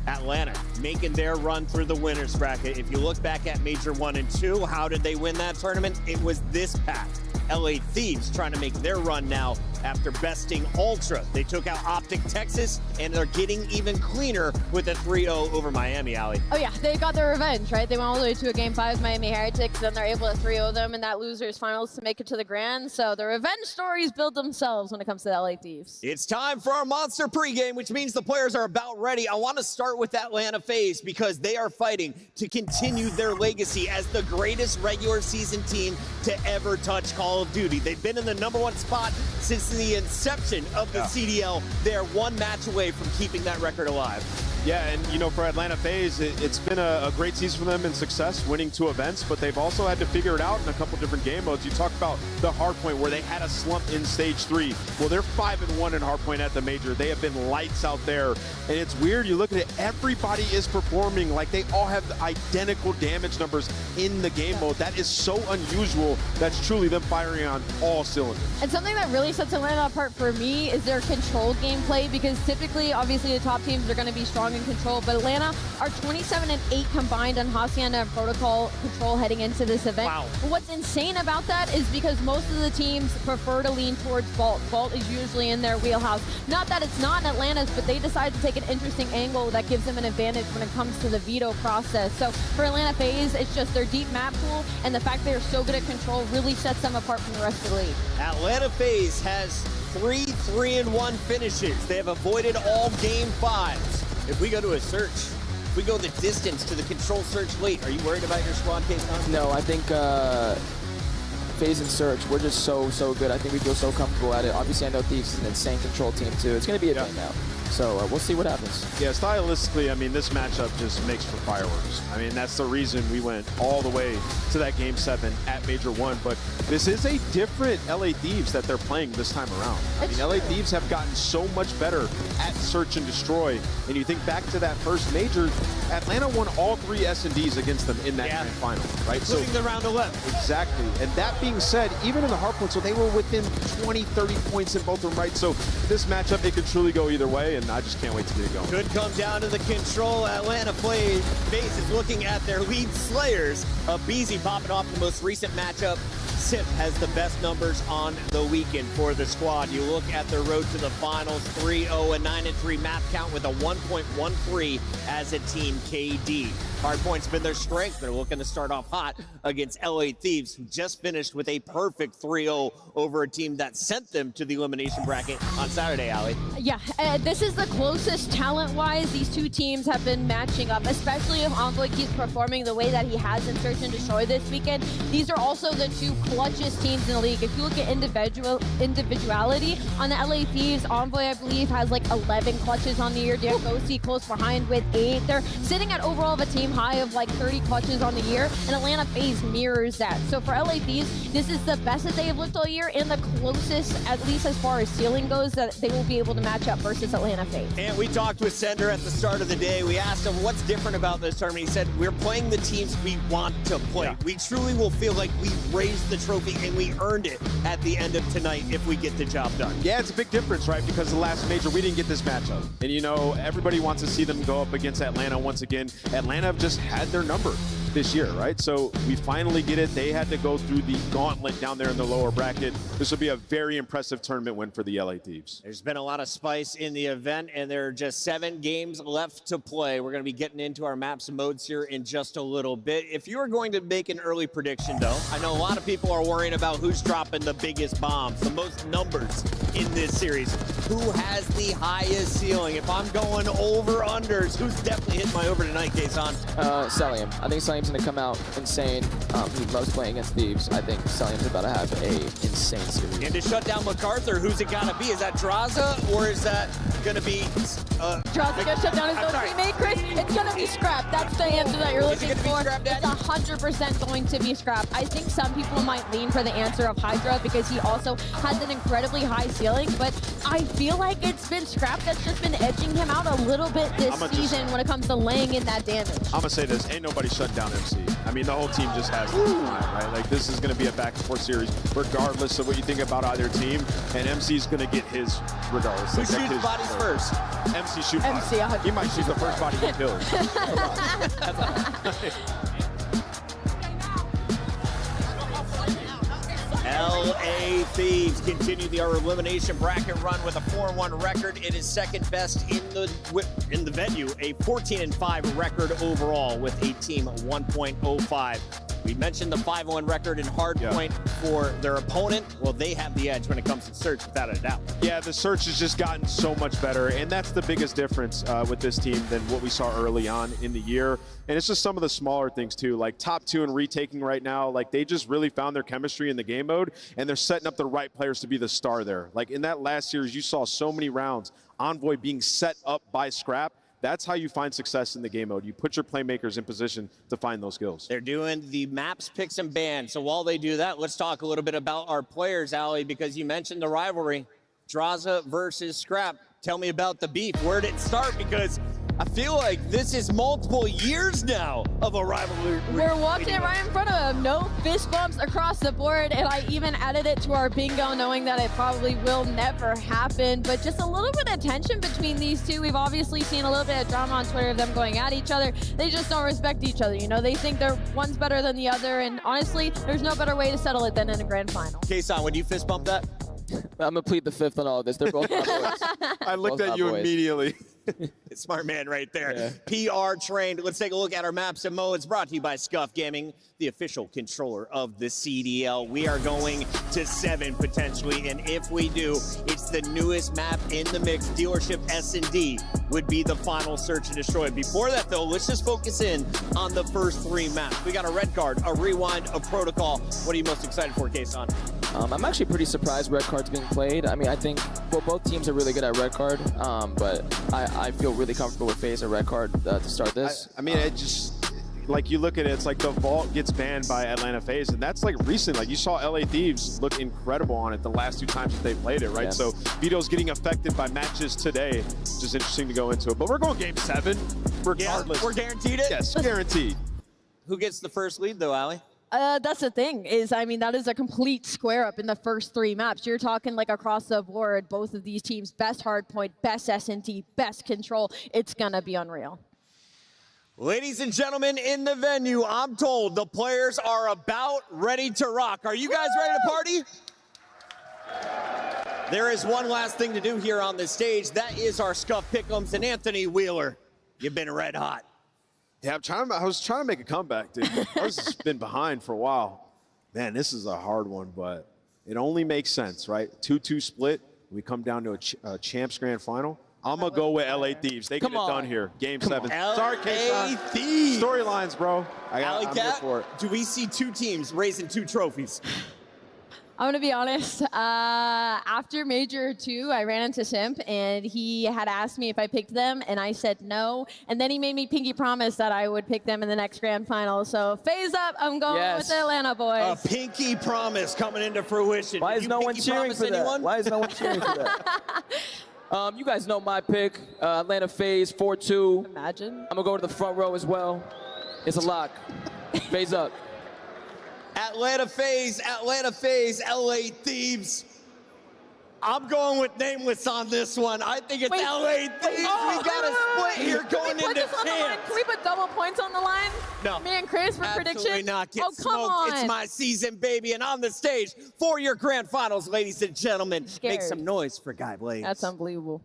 Atlanta making their run through the winners bracket. If you look back at Major 1 and 2, how did they win that tournament? It was this pack. LA Thieves trying to make their run now after besting Ultra. They took out Optic Texas, and they're getting even cleaner with a 3-0 over Miami, Allie. Oh yeah, they got their revenge, right? They went all the way to a Game 5 with Miami Heretics, then they're able to 3-0 them in that losers finals to make it to the Grand. So the revenge stories build themselves when it comes to the LA Thieves. It's time for our Monster pregame, which means the players are about ready. I want to start with Atlanta FaZe because they are fighting to continue their legacy as the greatest regular season team to ever touch Call of Duty. They've been in the #1 spot since the inception of the CDL. They're one match away from keeping that record alive. Yeah, and for Atlanta FaZe, it's been a great season for them in success, winning 2 events, but they've also had to figure it out in a couple different game modes. You talk about the hardpoint where they had a slump in stage 3. Well, they're 5-1 in hardpoint at the major. They have been lights out there, and it's weird. You look at it, everybody is performing like they all have identical damage numbers in the game mode. That is so unusual. That's truly them firing on all cylinders. And something that really sets Atlanta apart for me is their control gameplay, because typically, obviously, the top teams are going to be strong in control, but Atlanta are 27-8 combined on Hacienda and Protocol control heading into this event. Wow. But what's insane about that is because most of the teams prefer to lean towards Vault. Vault is usually in their wheelhouse. Not that it's not in Atlanta's, but they decide to take an interesting angle that gives them an advantage when it comes to the veto process. So for Atlanta FaZe, it's just their deep map pool, and the fact they're so good at control really sets them apart from the rest of the league. Atlanta FaZe has 3 3-1 finishes. They have avoided all game 5s. If we go to a search, if we go the distance to the control search late, are you worried about your squad case? No, I think FaZe and Search, we're just so good. I think we feel so comfortable at it. Obviously, I know Thieves is an insane control team too. It's going to be a thing now. So we'll see what happens. Yeah, stylistically, I mean, this matchup just makes for fireworks. I mean, that's the reason we went all the way to that Game 7 at Major 1. But this is a different LA Thieves that they're playing this time around. I mean, LA Thieves have gotten so much better at Search and Destroy. And you think back to that first Major, Atlanta won all 3 S&Ds against them in that Grand Final, right? Including the round 11. Exactly. And that being said, even in the hardpoint, so they were within 20, 30 points in both of them, right? So this matchup, it could truly go either way. And I just can't wait to get it going. Could come down to the control. Atlanta FaZe is looking at their lead slayers. Beezy popping off the most recent matchup. Sip has the best numbers on the weekend for the squad. You look at their road to the finals, 3-0 and 9-3 map count with a 1.13 as a team KD. Hardpoint's been their strength. They're looking to start off hot against LA Thieves, who just finished with a perfect 3-0 over a team that sent them to the elimination bracket on Saturday, Ali. Yeah, this is the closest talent-wise these two teams have been matching up, especially if Envoy keeps performing the way that he has in Search and Destroy this weekend. These are also the two clutchest teams in the league. If you look at individuality on the LA Thieves, Envoy, I believe, has like 11 clutches on the year. Ghosty close behind with 8. They're sitting at overall of a team high of like 30 clutches on the year, and Atlanta FaZe mirrors that. So for LA Thieves, this is the best that they have looked all year and the closest, at least as far as ceiling goes, that they will be able to match up versus Atlanta FaZe. And we talked with Sender at the start of the day. We asked him what's different about this tournament. He said, we're playing the teams we want to play. Yeah. We truly will feel like we raised the trophy and we earned it at the end of tonight if we get the job done. Yeah, it's a big difference, right? Because the last major, we didn't get this matchup. And, you know, everybody wants to see them go up against Atlanta once again. Atlanta have just had their number this year, right? So we finally get it. They had to go through the gauntlet down there in the lower bracket. This will be a very impressive tournament win for the LA Thieves. There's been a lot of spice in the event, and there are just 7 games left to play. We're going to be getting into our maps and modes here in just a little bit. If you are going to make an early prediction, though, I know a lot of people are worrying about who's dropping the biggest bombs, the most numbers in this series. Who has the highest ceiling? If I'm going over-unders, who's definitely hitting my over tonight, Kason? Celium. I think Celium's going to come out insane. He loves playing against Thieves. I think Celium's about to have a insane series. And to shut down MacArthur, who's it got to be? Is that Draza, or is that going to be... Draza going to shut down his own teammate, Chris? It's going to be Scrap. That's the answer that you're looking for. It's 100% going to be Scrap. I think some people might lean for the answer of Hydra because he also has an incredibly high ceiling, but I feel like it's been Scrap that's just been edging him out a little bit this season when it comes to laying in that damage. I'm going to say this, ain't nobody shut down MC. I mean, the whole team just has time, right? Like, this is going to be a back-and-forth series regardless of what you think about either team, and MC's going to get his regardless. Who shoots bodies first? MC shoots bodies. He might shoot the first body he kills. LA Thieves continue their elimination bracket run with a 4-1 record. It is second best in the venue, a 14-5 record overall with a team 1.05. We mentioned the 5-1 record in Hardpoint for their opponent. Well, they have the edge when it comes to Search, without a doubt. Yeah, the Search has just gotten so much better, and that's the biggest difference with this team than what we saw early on in the year. And it's just some of the smaller things, too, like top 2 in retaking right now. Like, they just really found their chemistry in the game mode, and they're setting up the right players to be the star there. Like, in that last series, you saw so many rounds, Envoy being set up by Scrap. That's how you find success in the game mode. You put your playmakers in position to find those skills. They're doing the maps, picks, and bans. So while they do that, let's talk a little bit about our players, Ali, because you mentioned the rivalry. Draza versus Scrap. Tell me about the beef. Where did it start? Because I feel like this is multiple years now of a rivalry. We're walking it right in front of him. No fist bumps across the board, and I even added it to our bingo knowing that it probably will never happen, but just a little bit of tension between these two. We've obviously seen a little bit of drama on Twitter of them going at each other. They just don't respect each other. You know, they think they're one's better than the other, and honestly, there's no better way to settle it than in a grand final. Kason, would you fist bump that? I'm going to plead the fifth on all of this. They're both my boys. I looked at you immediately. Smart man right there. PR trained. Let's take a look at our maps and modes brought to you by Scuff Gaming, the official controller of the CDL. We are going to 7 potentially, and if we do, it's the newest map in the mix. Dealership S&D would be the final Search and Destroy. Before that, though, let's just focus in on the first 3 maps. We got a red card, a rewind, a protocol. What are you most excited for, Kason? I'm actually pretty surprised red card's being played. I mean, I think both teams are really good at red card, but I feel really comfortable with FaZe and red card to start this. I mean, it just, like, you look at it, it's like the Vault gets banned by Atlanta FaZe, and that's like recent. Like, you saw LA Thieves look incredible on it the last 2 times that they played it, right? Yeah. So Vito's getting affected by matches today, which is interesting to go into it. But we're going game 7 regardless. Yeah, we're guaranteed it? Yes, guaranteed. Who gets the first lead, though, Ali? That's the thing is, I mean, that is a complete square up in the first 3 maps. You're talking like across the board, both of these teams, best hardpoint, best S&T, best control. It's going to be unreal. Ladies and gentlemen in the venue, I'm told the players are about ready to rock. Are you guys ready to party? There is one last thing to do here on this stage. That is our Scuff Pick'ems. And Anthony Wheeler, you've been red hot. Yeah, I was trying to make a comeback, dude. I was been behind for a while. Man, this is a hard one, but it only makes sense, right? 2-2 split. We come down to a Champs Grand Final. I'm going to go with LA Thieves. They get it done here. Game 7. Sorry, LA Thieves. Storylines, bro. I'm here Cat, for it. do we see 2 teams raising 2 trophies? I'm gonna be honest. After Major 2, I ran into Simp, and he had asked me if I picked them, and I said no. And then he made me pinky promise that I would pick them in the next grand final. So phase up, I'm going with the Atlanta boys. A pinky promise coming into fruition. Why is no one cheering for that? Why is no one cheering for that? You guys know my pick. Atlanta FaZe 4-2. Imagine. I'm gonna go to the front row as well. It's a lock. FaZe up. Atlanta FaZe, LA Thieves. I'm going with Nameless on this one. I think it's LA Thieves. We got a split here going into champs. Can we put double points on the line? No. Me and Chris for prediction? Absolutely not. Get come smoked. on. It's my season, baby. And on the stage for your grand finals, ladies and gentlemen, make some noise for Guy Blaze. That's unbelievable.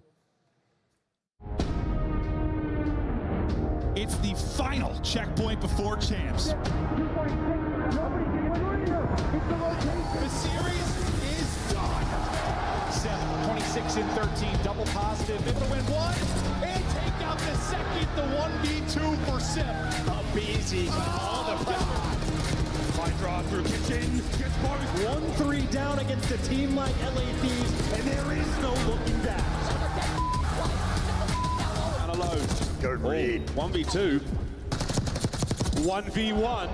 It's the final checkpoint before champs. The series is done. 26-13, double positive. Able to win 1 and take out the second. The 1v2 for Sip. Up easy. All the pressure. Fine draw through kitchen. Gets both. 1-3 down against a team like LA Thieves, and there is no looking back. Not alone. Good read. 1v2. 1v1.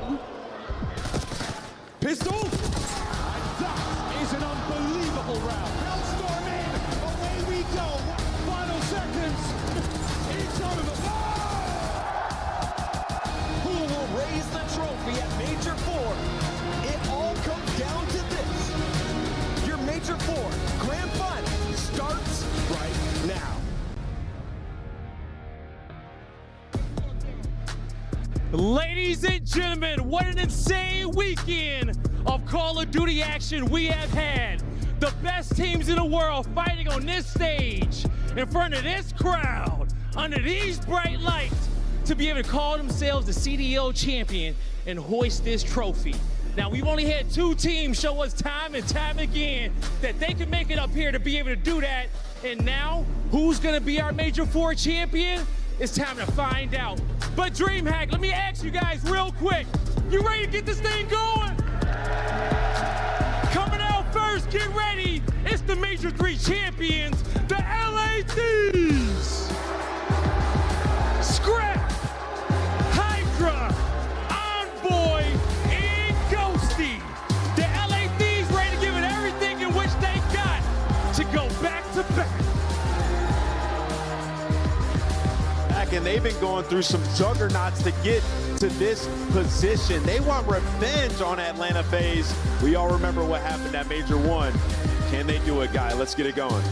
Pistol. And that is an unbelievable round. Hellstorm in. Away we go. Final seconds. It's over. Who will raise the trophy at Major 4? It all comes down to this. Your Major 4 Grand Final starts right now. Ladies and gentlemen, what an insane weekend of Call of Duty action we have had. The best teams in the world fighting on this stage, in front of this crowd, under these bright lights, to be able to call themselves the CDL champion and hoist this trophy. Now, we've only had 2 teams show us time and time again that they can make it up here to be able to do that. And now, who's gonna be our Major 4 champion? It's time to find out. But DreamHack, let me ask you guys real quick. You ready to get this thing going? Coming out first, get ready. It's the Major 3 champions, the LA Thieves. Scrap, Hydra, Envoy, and Ghosty. The LA Thieves ready to give it everything in which they got to go back to back. And they've been going through some juggernauts to get to this position. They want revenge on Atlanta FaZe. We all remember what happened at Major 1. Can they do it, Guy? Let's get it going.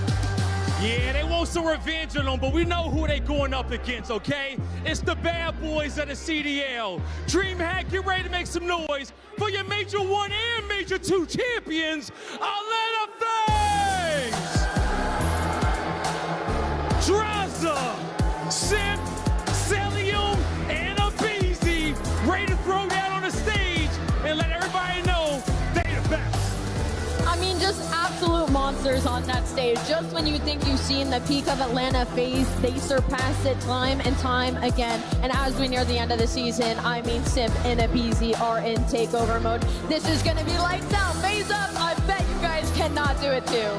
Yeah, they want some revenge on them, but we know who they going up against, okay? It's the bad boys of the CDL. DreamHack, get ready to make some noise for your Major 1 and Major 2 champions, Atlanta FaZe! Draza, Simp, Celium, and Abizi ready to throw down on the stage and let everybody know they the best. I mean, just absolute monsters on that stage. Just when you think you've seen the peak of Atlanta FaZe, they surpass it time and time again. And as we near the end of the season, I mean, Simp and Abizi are in takeover mode. This is gonna be lights out, FaZe up. I bet you guys cannot do it too.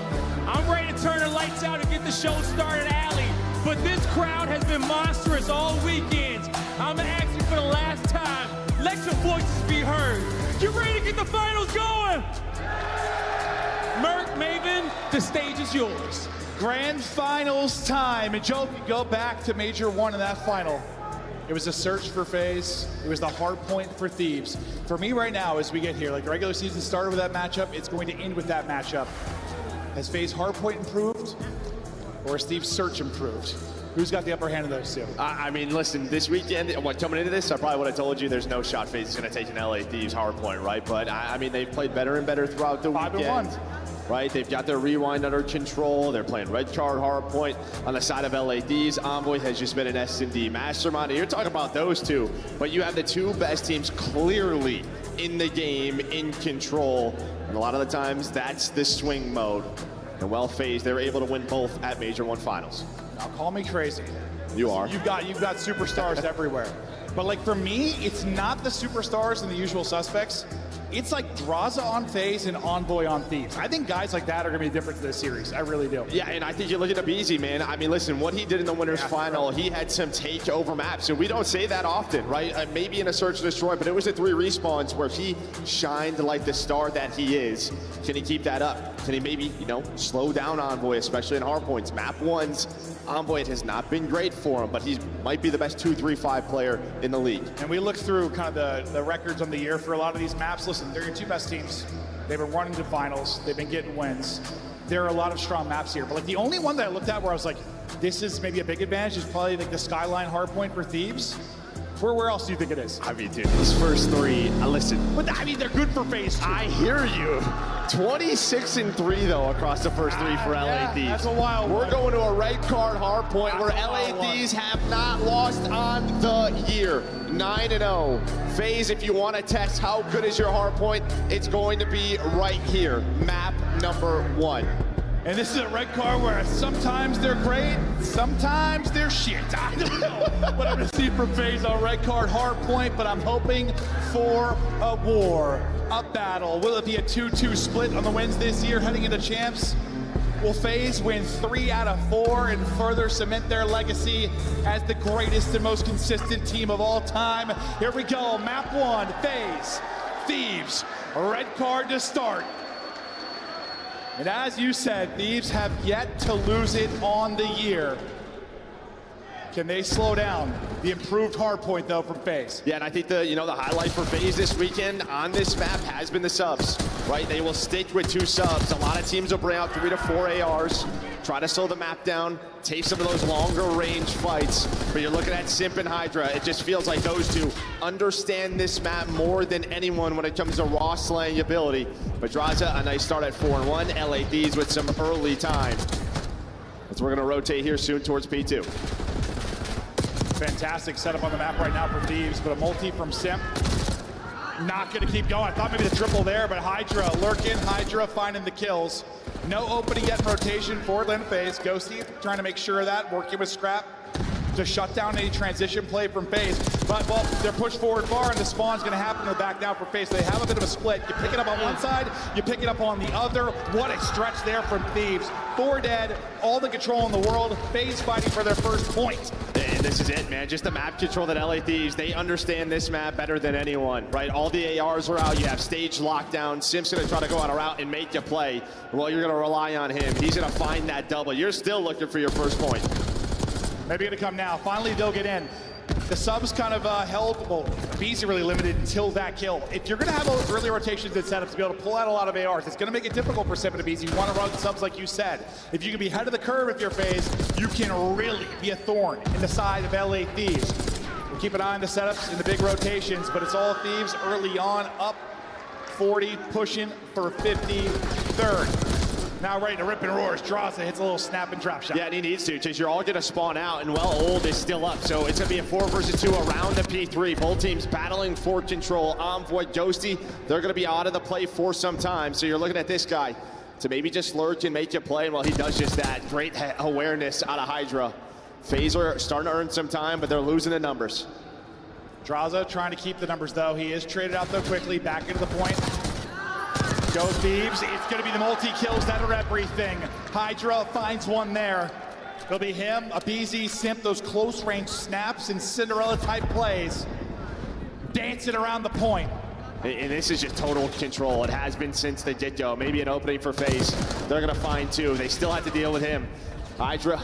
I'm ready to turn the lights out and get the show started, Allie. But this crowd has been monstrous all weekend. I'm gonna ask you for the last time, let your voices be heard. You ready to get the finals going? Merc, Maven, the stage is yours. Grand finals time. And Joe, if you go back to Major 1 in that final, it was a search for FaZe. It was the hard point for Thieves. For me right now, as we get here, like the regular season started with that matchup, it's going to end with that matchup. Has FaZe hard point improved, or has Thieves' search improved? Who's got the upper hand of those two? I mean, listen, this weekend, coming into this, I probably would have told you there's no shot FaZe is going to take an LA Thieves hard point, right? But I mean, they've played better and better throughout the weekend. 5-1. Right, they've got their rewind under control. They're playing red card hard point on the side of LA Thieves. Envoy has just been an S&D mastermind. And you're talking about those two, but you have the two best teams clearly in the game, in control. And a lot of the times, that's the swing mode. And well, FaZe, they were able to win both at Major 1 finals. Now, call me crazy. You are. You've got superstars everywhere. But like for me, it's not the superstars and the usual suspects. It's like Draza on FaZe and Envoy on Thieves. I think guys like that are going to be the difference in this series. I really do. Yeah, and I think you look at Abizi, man. I mean, listen, what he did in the winners final, he had some takeover maps. And we don't say that often, right? Maybe in a search and destroy, but it was the 3 respawns where he shined like the star that he is. Can he keep that up? Can he maybe, slow down Envoy, especially in hard points? Map 1's, Envoy, it has not been great for him, but he might be the best 2-3-5 player in the league. And we look through kind of the records on the year for a lot of these maps. Listen, they're your 2 best teams. They've been running to finals. They've been getting wins. There are a lot of strong maps here. But like the only one that I looked at where I was like, this is maybe a big advantage is probably like the Skyline hardpoint for Thieves. Where else do you think it is? I mean, dude, these first 3, listen. But I mean, they're good for FaZe too. I hear you. 26-3 though across the first 3 for LA Thieves. That's a wild We're one. going to a red card hard point where LA Thieves have not lost on the year. 9-0. FaZe, if you want to test how good is your hard point, it's going to be right here. Map number 1. And this is a red card where sometimes they're great, sometimes they're shit. I don't know what I'm going to see from FaZe on red card hard point, but I'm hoping for a war, a battle. Will it be a 2-2 split on the wins this year heading into champs? Will FaZe win 3 out of 4 and further cement their legacy as the greatest and most consistent team of all time? Here we go, map 1, FaZe, Thieves, red card to start. And as you said, Thieves have yet to lose it on the year. Can they slow down the improved hard point, though, from FaZe? Yeah, and I think the highlight for FaZe this weekend on this map has been the subs, right? They will stick with 2 subs. A lot of teams will bring out 3 to 4 ARs, try to slow the map down, take some of those longer range fights. But you're looking at Simp and Hydra. It just feels like those 2 understand this map more than anyone when it comes to raw slaying ability. But Draza, a nice start at 4-1. LA Thieves with some early time. As we're going to rotate here soon towards P2. Fantastic setup on the map right now for Thieves, but a multi from Simp. Not going to keep going. I thought maybe the triple there, but Hydra lurking. Hydra finding the kills. No opening yet in rotation for lane FaZe. Ghosty trying to make sure of that, working with Scrap to shut down any transition play from FaZe. But, well, they're pushed forward far, and the spawn's going to happen in the back now for FaZe. They have a bit of a split. You pick it up on one side, you pick it up on the other. What a stretch there from Thieves. 4 dead, all the control in the world. FaZe fighting for their first point. And this is it, man. Just the map control that LA Thieves, they understand this map better than anyone, right? All the ARs are out. You have stage lockdown. Simp's going to try to go on a route and make you play. Well, you're going to rely on him. He's going to find that double. You're still looking for your first point. Maybe going to come now. Finally, they'll get in. The subs kind of held, well, BZ really limited until that kill. If you're going to have early rotations and setups to be able to pull out a lot of ARs, it's going to make it difficult for Simp and BZ. You want to run subs like you said. If you can be ahead of the curve if you're FaZe, you can really be a thorn in the side of LA Thieves. We'll keep an eye on the setups in the big rotations, but it's all Thieves early on, up 40, pushing for 50, third. Now ready to rip and roar as Draza hits a little snap and drop shot. Yeah, and he needs to, because you're all going to spawn out, and well, Old is still up. So it's going to be a 4 versus 2 around the P3. Both teams battling for control. Envoy, Ghosty, they're going to be out of the play for some time. So you're looking at this guy to maybe just lurk and make you play. And well, he does just that. Great awareness out of Hydra. FaZe are starting to earn some time, but they're losing the numbers. Draza trying to keep the numbers, though. He is traded out, though, quickly. Back into the point. Go Thieves. It's going to be the multi-kills that are everything. Hydra finds one there. It'll be him, a BZ, Simp, those close-range snaps and Cinderella-type plays. Dancing around the point. And this is just total control. It has been since the get-go. Maybe an opening for FaZe. They're going to find 2. They still have to deal with him. Hydra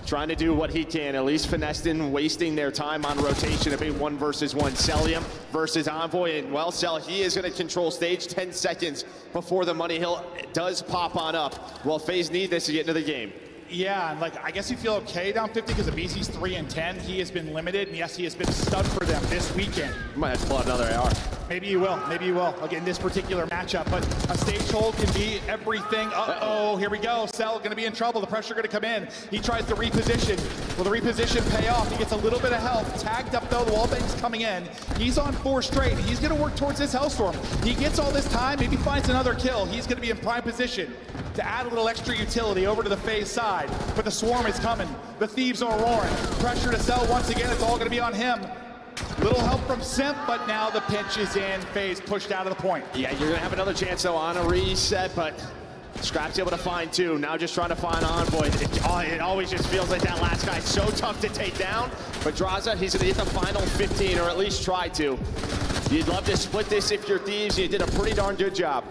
trying to do what he can, at least finessing, wasting their time on rotation. A big 1 versus 1. Celium versus Envoy, and well, Cell, he is going to control stage 10 seconds before the money hill does pop on up. Well, FaZe need this to get into the game. Yeah, and like I guess you feel okay down 50 because BC's 3 and 10. He has been limited, and yes, he has been a stud for them this weekend. You might have to pull out another AR. Maybe you will. Maybe you will. Again, this particular matchup, but a stage hold can be everything. Uh-oh, here we go. Cell going to be in trouble. The pressure going to come in. He tries to reposition. Will the reposition pay off? He gets a little bit of help. Tagged up though. The wall bang's coming in. He's on 4 straight. He's going to work towards this Hellstorm. He gets all this time. Maybe finds another kill. He's going to be in prime position to add a little extra utility over to the FaZe side. But the swarm is coming. The thieves are roaring. Pressure to Cell once again. It's all going to be on him. Little help from Simp, but now the pinch is in. FaZe pushed out of the point. Yeah, you're gonna have another chance though on a reset, but Scrap's able to find 2. Now just trying to find Envoy. It always just feels like that last guy's so tough to take down. But Draza, he's gonna hit the final 15, or at least try to. You'd love to split this if you're Thieves. You did a pretty darn good job.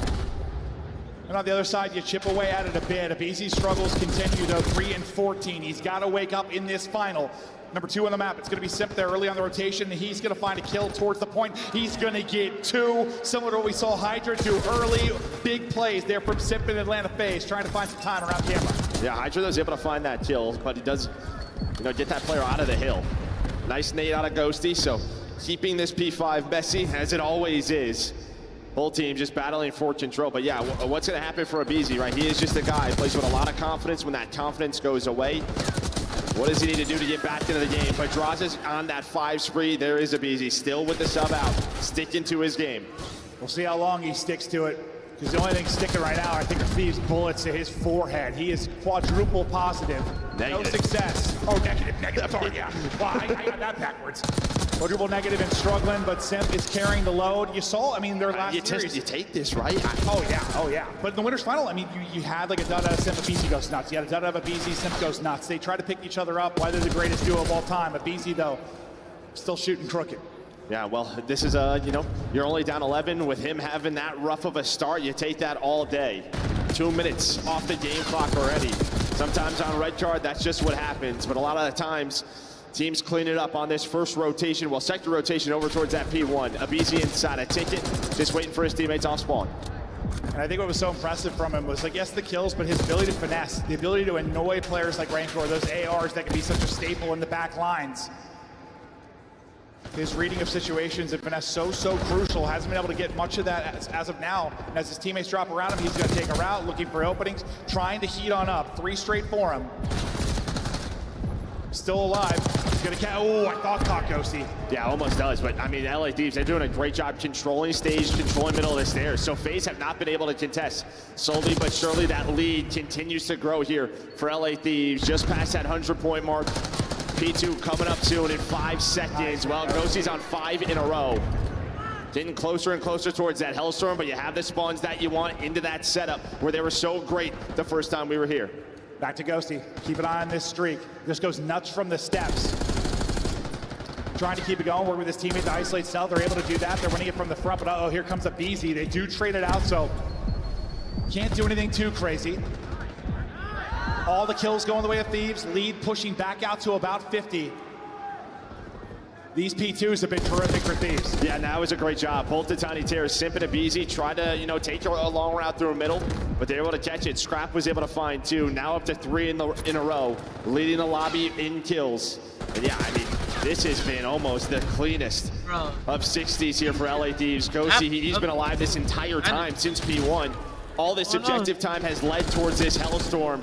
And on the other side, you chip away at it a bit. Abizi's struggles continue though, 3 and 14. He's got to wake up in this final. Number 2 on the map, it's going to be Simp there early on the rotation. He's going to find a kill towards the point. He's going to get 2, similar to what we saw Hydra do early. Big plays there from Simp in Atlanta FaZe, trying to find some time around camera. Yeah, Hydra was able to find that kill, but he does, get that player out of the hill. Nice nade out of Ghosty, so keeping this P5 messy, as it always is. Whole team just battling for control. But yeah, what's going to happen for Abizi, right? He is just a guy who plays with a lot of confidence. When that confidence goes away, what does he need to do to get back into the game? But Draza's on that 5 spree. There is Abizi still with the sub out, sticking to his game. We'll see how long he sticks to it. Because the only thing sticking right now, I think, are Thieves' bullets to his forehead. He is quadruple positive. Negative. No success. Oh, negative. Sorry, yeah. Well, I got that backwards. Quadruple negative and struggling, but Simp is carrying the load. You saw, their last series. You take this, right? Oh, yeah. But in the winner's final, you had like a dud out of Simp, Abizi goes nuts. You had a dud out of Abizi, Simp goes nuts. They try to pick each other up. Why they're the greatest duo of all time. Abizi, though, still shooting crooked. Yeah, well, this is, you're only down 11. With him having that rough of a start, you take that all day. 2 minutes off the game clock already. Sometimes on red card, that's just what happens. But a lot of the times, teams clean it up on this first rotation. Well, second rotation over towards that P1. Abizi inside a ticket, just waiting for his teammates off spawn. And I think what was so impressive from him was, yes, the kills, but his ability to finesse, the ability to annoy players like Rancor, those ARs that can be such a staple in the back lines. His reading of situations and finesse so crucial. Hasn't been able to get much of that as of now. And as his teammates drop around him, he's going to take a route, looking for openings, trying to heat on up. 3 straight for him. Still alive. He's going to catch. Oh, I thought caught Ghosty. Yeah, almost does. But LA Thieves, they're doing a great job controlling stage, controlling middle of the stairs. So FaZe have not been able to contest. Slowly but surely, that lead continues to grow here for LA Thieves. Just past that 100-point mark. P2 coming up soon in 5 seconds. Well, Ghosty's on 5 in a row. Getting closer and closer towards that Hellstorm, but you have the spawns that you want into that setup where they were so great the first time we were here. Back to Ghosty. Keep an eye on this streak. This goes nuts from the steps. Trying to keep it going, work with his teammate to isolate Cell. They're able to do that. They're winning it from the front, but here comes Abizi. They do trade it out, so can't do anything too crazy. All the kills going the way of Thieves. Lead pushing back out to about 50. These P2s have been terrific for Thieves. Yeah, now is a great job. Both the Tiny Terrors, Simp and Abizi, try to, take a long route through the middle, but they're able to catch it. Scrap was able to find 2. Now up to 3 in a row, leading the lobby in kills. And yeah, this has been almost the cleanest of 60s here for LA Thieves. Ghosty, he's been alive this entire time since P1. All this objective time has led towards this Hellstorm.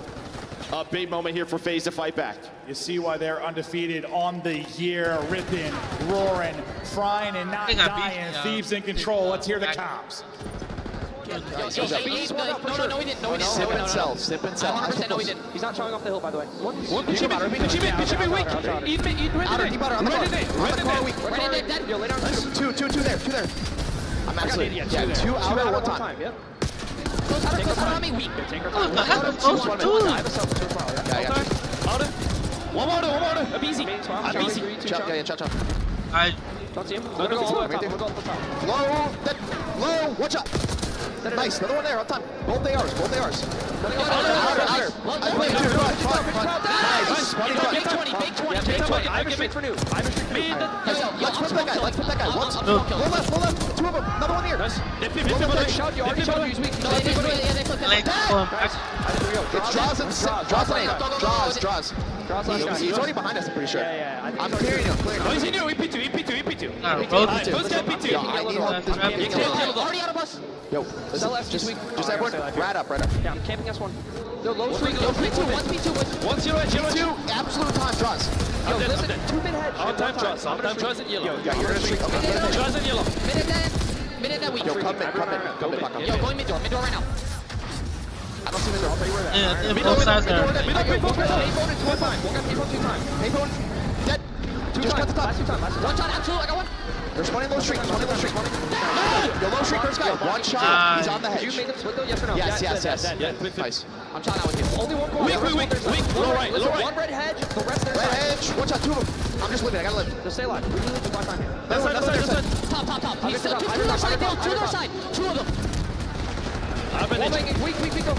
A big moment here for FaZe to fight back. You see why they're undefeated on the year. Ripping, roaring, frying, and not dying. Thieves in control. Let's hear the comms. No, he didn't. Sip and sell. 100% no, he didn't. He's not showing off the hill, by the way. It should be weak. Two there. I'm actually, 2 out at one time. Yep. Close on me, weak. One more. Abizi. Chop. I don't see him. Low, watch out. Nice, another one there, on time. Both ARs, both ARs. Outer. Big 20. Let's put that guy, let's put that guy. One left. Two of them, another one here. Shot, you already showed you. He's weak. Draws. He's already behind us, I'm pretty sure. I'm clearing him. He's in you. EP2. Let's get P2. I need help. Already out of us. Yo, just everyone, right up. Yeah, I'm camping S1. No, low streak. P2. 1P2, absolute time draws. Yo, listen, 2 mid head. On time draws in yellow. Yeah, you're gonna streak. Draws in yellow. Mid that weak. Yo, come in. Yo, going mid door right now. I don't see mid door. I'll tell you where that. Yeah, both sides there. Payphone, dead. Just cut the top. One shot, absolute. I got one. There's 20 low streak. Yo, low streak, first guy. One shot. He's on the hedge. Did you make them split though? Yes or no? Yes. Nice. I'm trying out with you. Only one point. Weak. Low right. One red hedge. The rest their Red side. hedge. One shot, two of them. I'm just living. I gotta live. Just stay alive. We need to block on here. That's side. Top. He's still to their side. To their side. 2 of them. Weak. Go.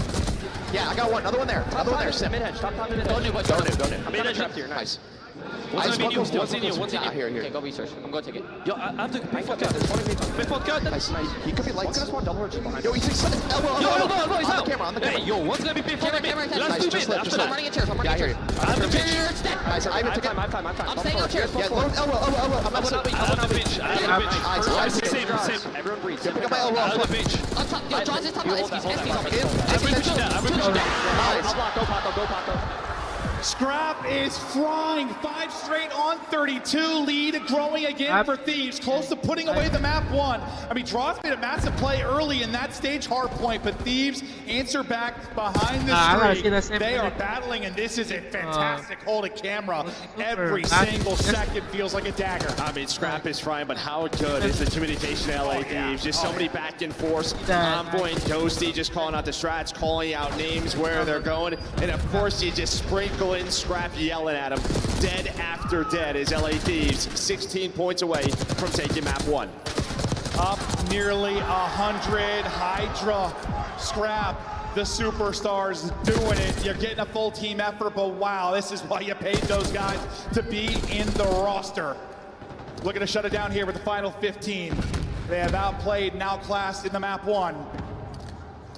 Yeah, I got one. Another one there. Sim. Mid hedge. Top mid hedge. Don't do. I'm trapped here. Nice. One's in you. Here. Okay, go research. I'm going to take it. Yo, I have to big cut. Nice. He could be lights. Double hertz behind. Yo, he's excited. Elbow. He's on the camera. Hey, yo, one's gonna be big for me. Last Nice, 2 just mid. left. I'm running in chairs. Yeah, I hear you. I have the pitch. Nice. I even took it. I'm staying on chairs. Yeah, elbow. I'm not I have the pitch. Same. Everyone breathe. Pick up my elbow. I have the pitch. On top. Yo, Jaws is top. SP's on me. I will push down. I'll block. Go Paco. Scrap is flying. 5 straight on 32. Lead growing again for Thieves. Close to putting away the map 1. I mean, Draws made a massive play early in that stage hard point, but Thieves answer back behind the streak. They are battling, and this is a fantastic hold of camera. Every single second feels like a dagger. I mean, Scrap is frying, but how good is the communication LA Thieves? Just so many back and forth. Envoy and Ghosty just calling out the strats, calling out names, where they're going. And of course, you just sprinkle in Scrap yelling at him. Dead after dead is LA Thieves, 16 points away from taking map 1. Up nearly 100. Hydra, Scrap, the superstars doing it. You're getting a full team effort, but wow, this is why you paid those guys to be in the roster. Looking to shut it down here with the final 15. They have outplayed and outclassed in the map 1.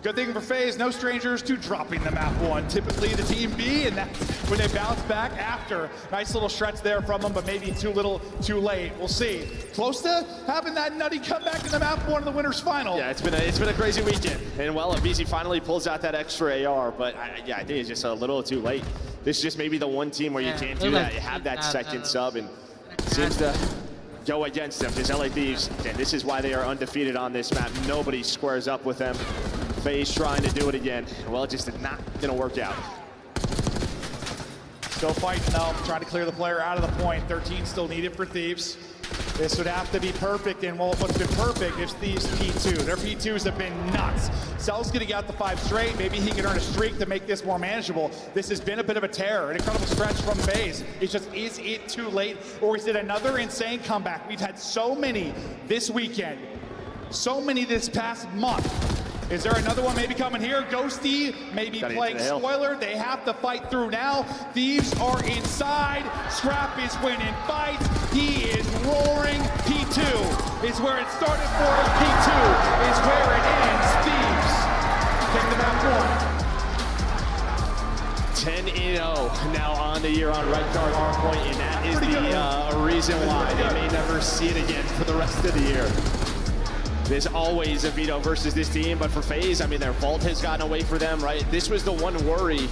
Good thing for FaZe, no strangers to dropping the map 1. Typically the team B, and that's when they bounce back after. Nice little stretch there from them, but maybe too little, too late. We'll see. Close to having that nutty comeback in the map 1 of the winners final. Yeah, it's been a crazy weekend. And well, BZ finally pulls out that extra AR, but I think it's just a little too late. This is just maybe the one team where you can't do that. You have that second sub, and it seems to go against them. This LA Thieves, and this is why they are undefeated on this map. Nobody squares up with them. FaZe trying to do it again. Well, it just did not gonna work out. Still fighting though, trying to clear the player out of the point. 13 still needed for Thieves. This would have to be perfect, and well, what's been perfect is Thieves P2. Their P2s have been nuts. Cell's gonna get out the 5 straight. Maybe he can earn a streak to make this more manageable. This has been a bit of a terror, an incredible stretch from FaZe. It's just, is it too late, or is it another insane comeback? We've had so many this weekend, so many this past month. Is there another one maybe coming here? Ghosty maybe playing spoiler. They have to fight through now. Thieves are inside. Scrap is winning fights. He is roaring. P2 is where it started for us. P2 is where it ends. Thieves take the map 1. 10-0 now on the year on red guard hardpoint, and that is the reason why they may never see it again for the rest of the year. There's always a veto versus this team, but for FaZe, I mean, their vault has gotten away for them, right? This was the one worry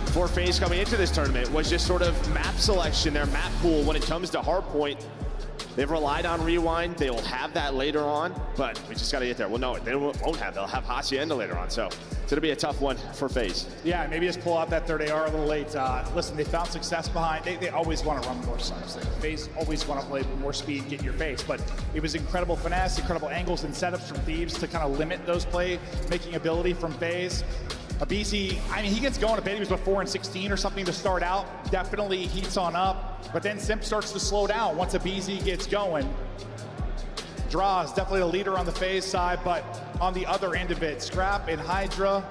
for FaZe coming into this tournament, was just sort of map selection, their map pool when it comes to hardpoint. They've relied on Rewind. They will have that later on, but we just got to get there. Well, no, they won't have. They'll have Hacienda later on, so it's going to be a tough one for FaZe. Yeah, maybe just pull out that third AR a little late. Listen, they found success behind. They always want to run more subs. FaZe always want to play with more speed, get in your face, but it was incredible finesse, incredible angles and setups from Thieves to kind of limit those play-making ability from FaZe. BC, I mean, he gets going. I bet he was about 4 and 16 or something to start out. Definitely heats on up, but then Simp starts to slow down once a BZ gets going. Draws, definitely a leader on the FaZe side, but on the other end of it. Scrap and Hydra,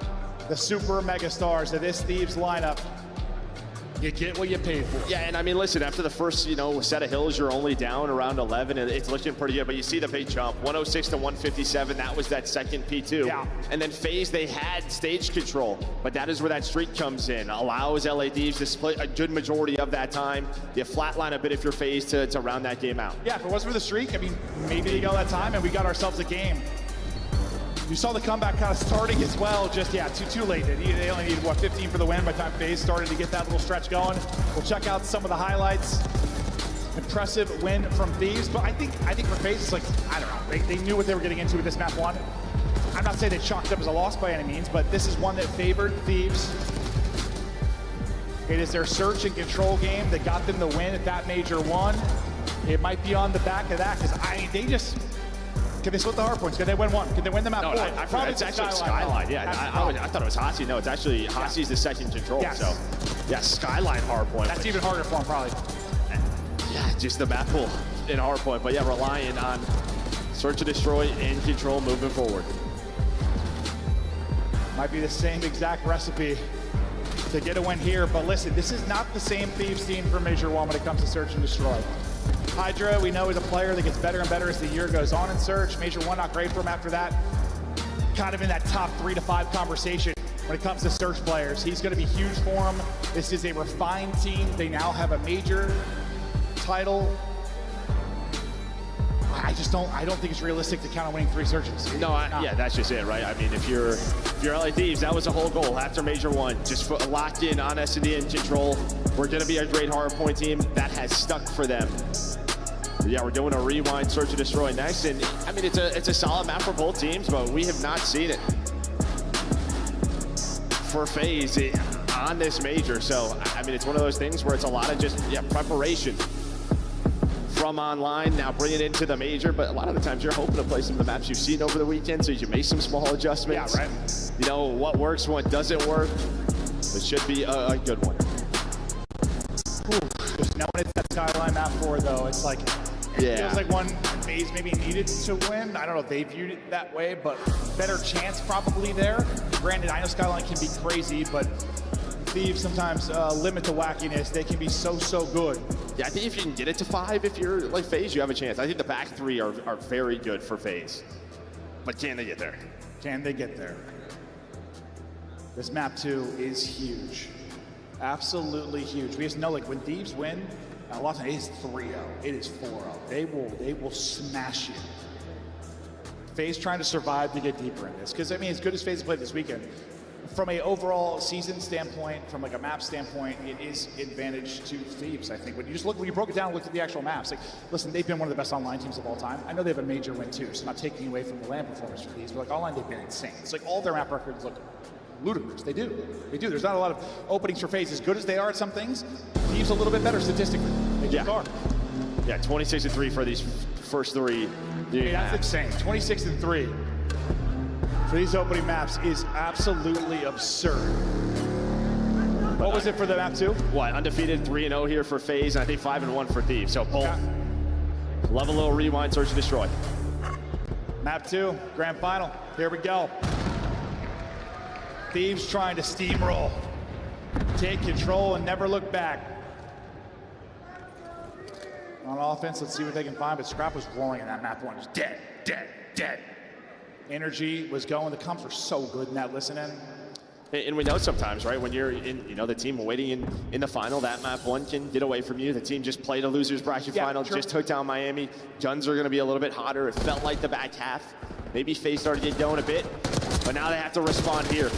the super mega stars of this Thieves lineup. You get what you paid for. Yeah, and I mean, listen, after the first, set of hills, you're only down around 11, and it's looking pretty good. But you see the big jump, 106 to 157. That was that second P2. Yeah. And then FaZe, they had stage control, but that is where that streak comes in. Allows LA Thieves to split a good majority of that time. You flatline a bit if you're FaZe to round that game out. Yeah, if it wasn't for the streak, I mean, maybe they got that time, and we got ourselves a game. You saw the comeback kind of starting as well, just, too late. They only needed, 15 for the win by the time FaZe started to get that little stretch going. We'll check out some of the highlights. Impressive win from Thieves, but I think for FaZe, it's like, I don't know, they knew what they were getting into with this map 1. I'm not saying they chalked up as a loss by any means, but this is one that favored Thieves. It is their search and control game that got them the win at that major 1. It might be on the back of that, because they just... Can they split the hard points? Can they win 1? Can they win the map 4? No, I forgot it's actually Skyline. Yeah, I thought it was Hasi. No, it's actually Hasi's the second control. Yes. So, yeah, Skyline hard point. That's even harder for him, probably. Yeah, just the map pool in hard point. But yeah, relying on search and destroy and control moving forward. Might be the same exact recipe to get a win here. But listen, this is not the same Thieves team for Major 1 when it comes to search and destroy. Hydra, we know, is a player that gets better and better as the year goes on in Search. Major 1, not great for him after that. Kind of in that top 3 to 5 conversation when it comes to Search players. He's going to be huge for him. This is a refined team. They now have a major title. I don't think it's realistic to count on winning 3 searches. No, yeah, that's just it, right? I mean, if you're LA Thieves, that was the whole goal after Major 1. Just locked in on S&D and control. We're going to be a great hard point team. That has stuck for them. Yeah, we're doing a rewind, search and destroy next, and I mean it's a solid map for both teams, but we have not seen it for FaZe on this major. So I mean it's one of those things where it's a lot of just preparation from online, now bring it into the major. But a lot of the times you're hoping to play some of the maps you've seen over the weekend, so you can make some small adjustments. Yeah, right. You know what works, what doesn't work. It should be a good one. Just knowing it's that Skyline map 4, though, it's like. It feels like one FaZe maybe needed to win. I don't know if they viewed it that way, but better chance probably there. Granted, I know Skyline can be crazy, but Thieves sometimes limit the wackiness. They can be so good. Yeah, I think if you can get it to 5, if you're like FaZe, you have a chance. I think the back 3 are very good for FaZe. But can they get there? Can they get there? This map 2 is huge. Absolutely huge. We just know, like, when Thieves win, a lot of times it is 3-0, it is 4-0. They will smash you. FaZe trying to survive to get deeper in this. Because, I mean, as good as FaZe played this weekend, from a overall season standpoint, from like a map standpoint, it is advantage to Thieves, I think. When you broke it down and looked at the actual maps, like, listen, they've been one of the best online teams of all time. I know they have a major win too, so I'm not taking away from the LAN performance for Thieves, but like online, they've been insane. It's like all their map records look ludicrous. They do. There's not a lot of openings for FaZe. As good as they are at some things, Thieves a little bit better statistically. They just are. Yeah, 26-3 for these first 3. Hey, that's insane. 26-3 for these opening maps is absolutely absurd. What was it for the map 2? What, undefeated 3-0 here for FaZe, and I think 5-1 for Thieves. So both love a little rewind, search and destroy. Map 2, grand final. Here we go. Thieves trying to steamroll, take control, and never look back. On offense, let's see what they can find, but Scrap was roaring in that map 1. Just dead. Energy was going. The comps were so good in that listen-in. And we know sometimes, right, when you're in, the team waiting in the final, that map 1 can get away from you. The team just played a loser's bracket final, just took down Miami. Guns are going to be a little bit hotter. It felt like the back half. Maybe FaZe started to get going a bit, but now they have to respond here.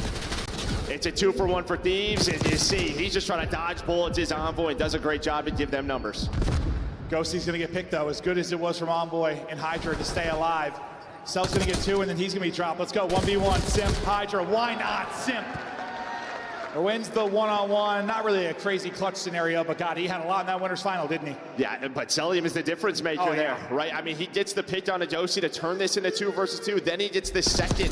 It's a 2-for-1 for Thieves, and you see, he's just trying to dodge bullets. His Envoy does a great job to give them numbers. Ghosty's going to get picked, though, as good as it was from Envoy and Hydra to stay alive. Cell's going to get 2, and then he's going to be dropped. Let's go, 1v1, Simp, Hydra, why not, Simp? Wins the one-on-one. Not really a crazy clutch scenario, but God, he had a lot in that winner's final, didn't he? Yeah, but Celium is the difference maker there, right? I mean, he gets the pick on Adosi to turn this into 2 versus 2. Then he gets the second.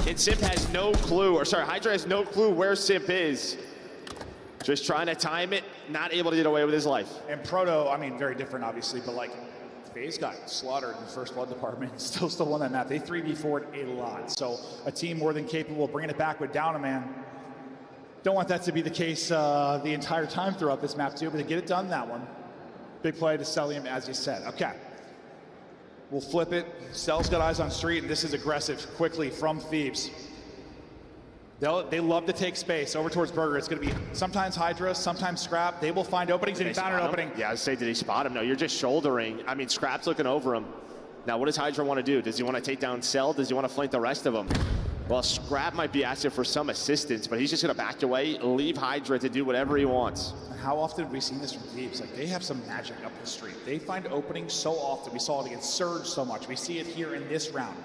And Simp has no clue, or sorry, Hydra has no clue where Simp is. Just trying to time it, not able to get away with his life. And Proto, I mean, very different, obviously, but like, FaZe got slaughtered in the first blood department and still won that map. They 3v4'd a lot. So a team more than capable of bringing it back with down a man. Don't want that to be the case the entire time throughout this map too, but to get it done that one. Big play to Celium, as you said. Okay. We'll flip it. Cell's got eyes on street, and this is aggressive quickly from Thieves. They love to take space over towards Burger. It's going to be sometimes Hydra, sometimes Scrap. They will find openings, and he found an opening. Yeah, I say, did he spot him? No, you're just shouldering. I mean, Scrap's looking over him. Now, what does Hydra want to do? Does he want to take down Cell? Does he want to flank the rest of them? Well, Scrap might be asking for some assistance, but he's just going to back away, leave Hydra to do whatever he wants. How often have we seen this from Thieves? Like, they have some magic up the street. They find openings so often. We saw it against Surge so much. We see it here in this round.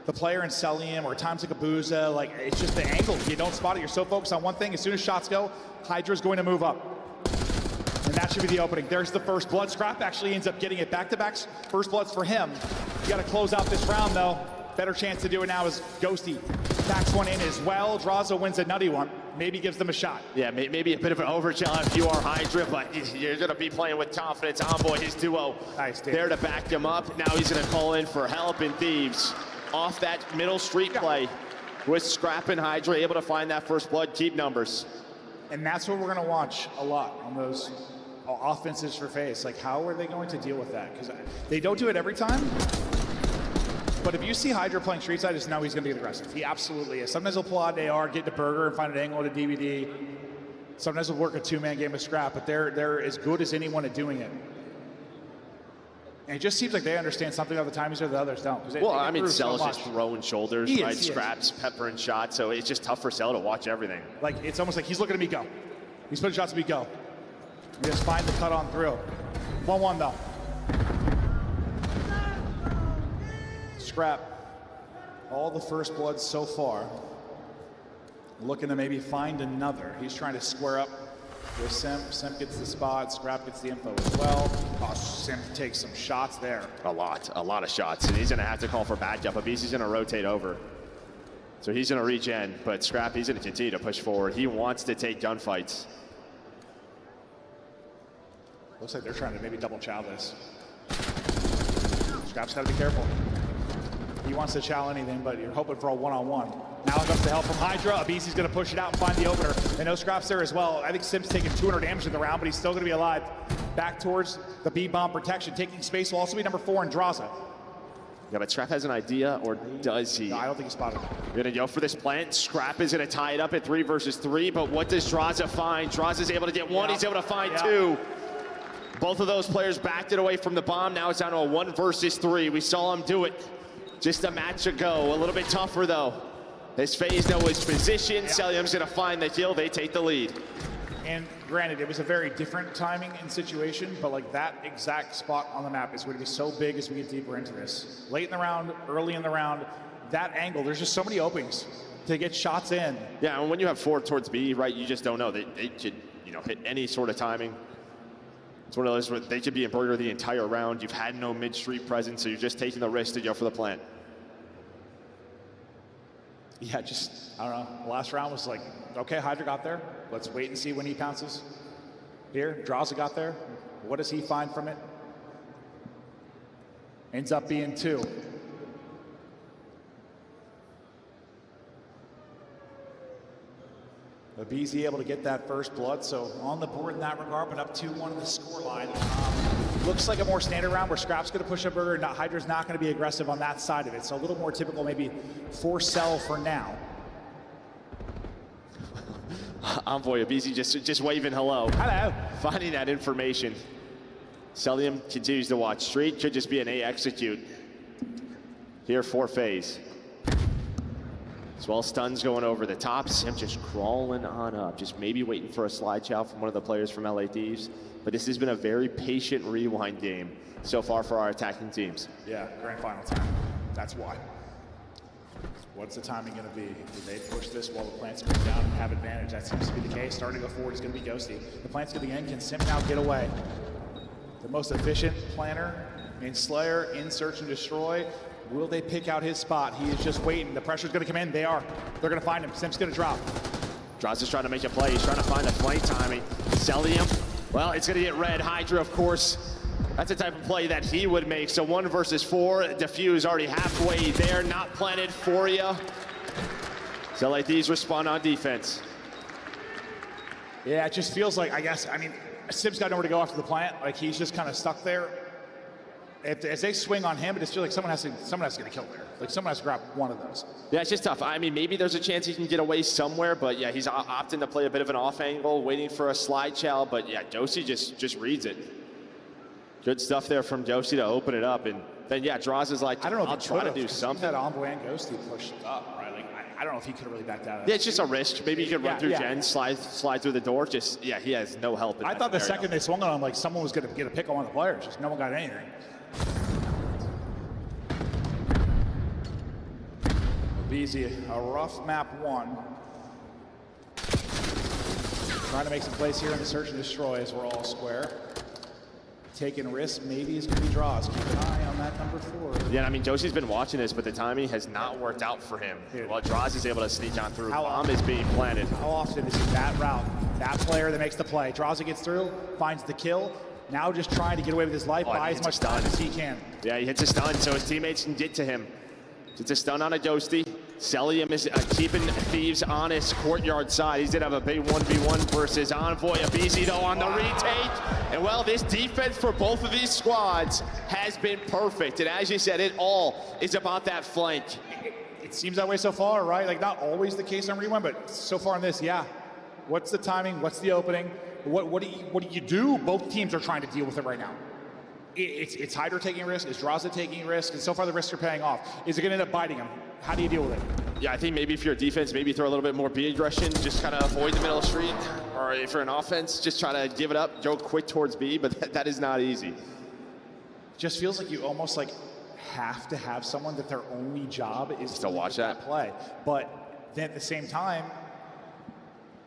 The player in Celium or times like Abuza, like, it's just the angle. You don't spot it. You're so focused on one thing. As soon as shots go, Hydra's going to move up. And that should be the opening. There's the first blood. Scrap actually ends up getting it. Back-to-back first bloods for him. You got to close out this round, though. Better chance to do it now is Ghosty backs one in as well. Draza wins a nutty one. Maybe gives them a shot. Yeah, maybe a bit of an overchill if you are Hydra, but you're going to be playing with confidence. Envoy, his duo, nice, there to back him up. Now he's going to call in for help, and Thieves off that middle street play with Scrap and Hydra able to find that first blood, keep numbers. And that's what we're going to watch a lot on those offenses for FaZe. Like, how are they going to deal with that? Because they don't do it every time. But if you see Hydra playing street side, just know he's going to be aggressive. He absolutely is. Sometimes he'll pull out an AR, get to Burger, and find an angle to DVD. Sometimes he'll work a two-man game with Scrap, but they're as good as anyone at doing it. And it just seems like they understand something of the time the others don't. Well, I mean, Cell is just throwing shoulders, right? Scrap's peppering shots, so it's just tough for Cell to watch everything. Like, it's almost like he's looking at me go. He's putting shots at me go. You just find the cut on through. 1-1 though. Scrap, all the first bloods so far. Looking to maybe find another. He's trying to square up with Simp. Simp gets the spot. Scrap gets the info as well. Oh, Simp takes some shots there. A lot of shots. And he's going to have to call for backup. Abisi's going to rotate over. So he's going to reach in, but Scrap, he's going to continue to push forward. He wants to take gunfights. Looks like they're trying to maybe double chow this. Scrap's got to be careful. He wants to chow anything, but you're hoping for a one-on-one. Now comes the help from Hydra. Abisi's going to push it out and find the opener. And no Scrap's there as well. I think Simp's taking 200 damage in the round, but he's still going to be alive. Back towards the B-bomb protection. Taking space will also be number 4 in Draza. Yeah, but Scrap has an idea, or does he? No, I don't think he spotted him. Going to go for this plant. Scrap is going to tie it up at 3 versus 3, but what does Draza find? Draza's able to get one. He's able to find 2. Both of those players backed it away from the bomb. Now it's down to a 1 versus 3. We saw him do it just a match ago. A little bit tougher, though. As FaZe know his position, Celium's going to find the kill. They take the lead. And granted, it was a very different timing and situation, but like that exact spot on the map is going to be so big as we get deeper into this. Late in the round, early in the round, that angle, there's just so many openings to get shots in. Yeah, and when you have 4 towards B, right, you just don't know. They could, hit any sort of timing. It's one of those where they could be in Burger the entire round. You've had no mid-street presence, so you're just taking the risk to go for the plant. Yeah, just, I don't know. The last round was like, okay, Hydra got there. Let's wait and see when he pounces. Here, Draza got there. What does he find from it? Ends up being 2. Abizi able to get that first blood, so on the board in that regard, but up 2-1 in the scoreline. Looks like a more standard round where Scrap's going to push a Burger. Hydra's not going to be aggressive on that side of it, so a little more typical maybe for Cell for now. Envoy Abizi just waving hello. Hello. Finding that information. Celium continues to watch. Street could just be an A execute here for FaZe. As well, stuns going over the top. Simp just crawling on up, just maybe waiting for a slide chow from one of the players from LA Thieves. But this has been a very patient rewind game so far for our attacking teams. Yeah, grand final time. That's why. What's the timing going to be? Do they push this while the plant's going down and have advantage? That seems to be the case. Starting to go forward is going to be Ghosty. The plant's going to end. Can Simp now get away? The most efficient planner in Slayer, in Search and Destroy. Will they pick out his spot? He is just waiting. The pressure's going to come in. They are. They're going to find him. Simp's going to drop. Draza's trying to make a play. He's trying to find the flank timing. Celium, well, it's going to get red. Hydra, of course, That's the type of play that he would make. So 1 versus 4, Diffuse already halfway there, not planted for you. So like these respond on defense. Yeah, it just feels like, I mean, Sim's got nowhere to go after the plant. Like he's just kind of stuck there. As they swing on him, it just feels like someone has to get a kill there. Like someone has to grab one of those. Yeah, it's just tough. I mean, maybe there's a chance he can get away somewhere, but yeah, he's opting to play a bit of an off angle, waiting for a slide chow. But yeah, Josie just reads it. Good stuff there from Josie to open it up, and then yeah, Draws is like, I don't know. I'll try to do something. That Envoy and Ghosty pushed up, right? Like I don't know if he could have really backed out of that. Yeah, it's just a risk. Maybe he could run through Jen, slide through the door. Just yeah, he has no help. I thought the second they swung on him, like someone was going to get a pick on one of the players. Just no one got anything. Easy, a rough map 1. Trying to make some plays here in the search and destroy as we're all square. Taking risks, maybe he's going to be Draws. Keep an eye on that number 4. Yeah, I mean, Josie's been watching this, but the timing has not worked out for him. While Draws is able to sneak on through, bomb is being planted. How often is it that route? That player that makes the play. Draws it, gets through, finds the kill. Now just trying to get away with his life, buy as much time as he can. Yeah, he hits a stun so his teammates can get to him. It's a stun on a Ghosty. Celium is keeping Thieves on his courtyard side. He did have a big 1v1 versus Envoy. Abizi though on the retake. And well, this defense for both of these squads has been perfect. And as you said, it all is about that flank. It seems that way so far, right? Like not always the case on Rewind, but so far in this, yeah. What's the timing? What's the opening? What do you do? Both teams are trying to deal with it right now. It's Hydra taking risk, it's Draza taking risk, and so far the risks are paying off. Is it going to end up biting him? How do you deal with it? Yeah, I think maybe if you're a defense, maybe throw a little bit more B aggression, just kind of avoid the middle of the street. Or if you're an offense, just try to give it up, go quick towards B, but that is not easy. Just feels like you almost like have to have someone that their only job is to watch that play. But then at the same time,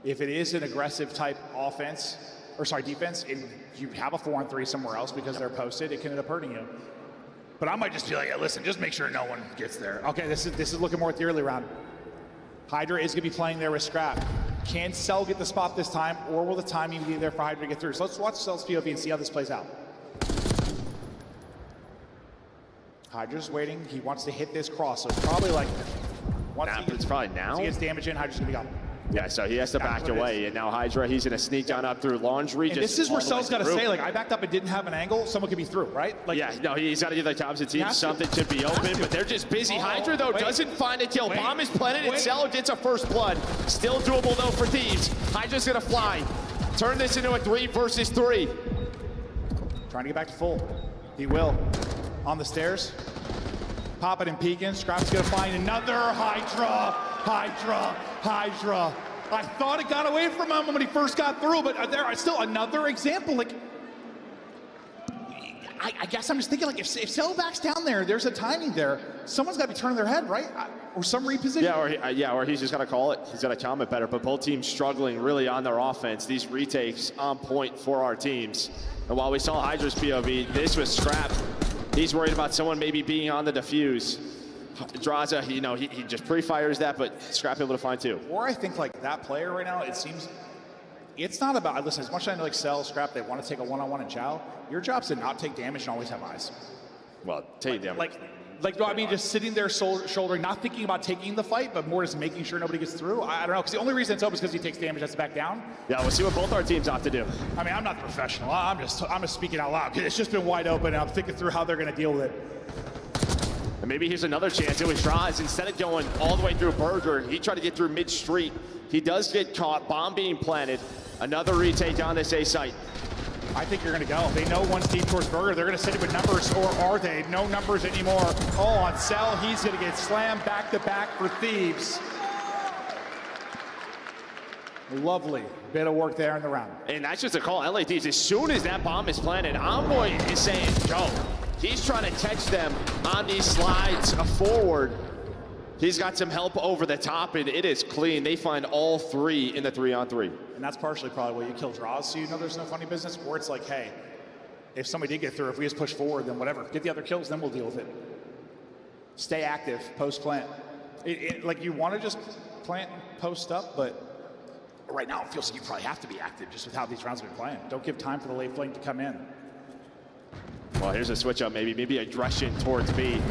if it is an aggressive type offense, or sorry, defense, and you have a 4-on-3 somewhere else because they're posted, it can end up hurting you. But I might just be like, yeah, listen, just make sure no one gets there. Okay, this is looking more at the early round. Hydra is going to be playing there with Scrap. Can Cell get the spot this time, or will the timing be there for Hydra to get through? So let's watch Cell's POV and see how this plays out. Hydra's waiting. He wants to hit this cross, so it's probably like... It's probably now? Once he gets damage in, Hydra's going to be gone. Yeah, so he has to back away, and now Hydra, he's going to sneak on up through Laundry. And this is where Cell's got to say, like, I backed up and didn't have an angle, someone could be through, right? Like, yeah, no, he's got to give the opposite team something to be open, but they're just busy. Hydra, though, doesn't find a kill. Bomb is planted, and Cell gets a first blood. Still doable, though, for Thieves. Hydra's going to fly. Turn this into a 3 versus 3. Trying to get back to full. He will. On the stairs. Popping and peeking. Scrap's going to find another Hydra. Hydra. I thought it got away from him when he first got through, but there are still another example. Like, I guess I'm just thinking, like, if Cell backs down there, there's a timing there. Someone's got to be turning their head, right? Or some reposition. Yeah, or he's just got to call it. He's got to comment better. But both teams struggling really on their offense. These retakes on point for our teams. And while we saw Hydra's POV, this was Scrap. He's worried about someone maybe being on the defuse. Draza, you know, he just pre-fires that, but Scrap able to find 2. Or I think like that player right now, it seems, it's not about, listen, as much as I know like Cell, Scrap, they want to take a one-on-one and chow, your job's to not take damage and always have eyes. Well, take damage. Like, I mean, just sitting there shouldering, not thinking about taking the fight, but more just making sure nobody gets through. I don't know, because the only reason it's open is because he takes damage, has to back down. Yeah, we'll see what both our teams have to do. I mean, I'm not the professional. I'm just speaking out loud, because it's just been wide open, and I'm thinking through how they're going to deal with it. And maybe here's another chance. It was Draws. Instead of going all the way through Burger, he tried to get through mid-street. He does get caught. Bomb being planted. Another retake on this A site. I think you're going to go. They know one's deep towards Burger. They're going to sit it with numbers, or are they? No numbers anymore. Oh, on Cell, he's going to get slammed back-to-back for Thieves. Lovely bit of work there in the round. And that's just a call. LA Thieves, as soon as that bomb is planted, Envoy is saying, go. He's trying to catch them on these slides forward. He's got some help over the top, and it is clean. They find all 3 in the 3-on-3. And that's partially probably why you kill Draws, so you know there's no funny business. Or it's like, hey, if somebody did get through, if we just push forward, then whatever. Get the other kills, then we'll deal with it. Stay active, post-plant. Like, you want to just plant and post up, but right now it feels like you probably have to be active just with how these rounds have been playing. Don't give time for the late flank to come in. Well, here's a switch up, maybe aggression towards B.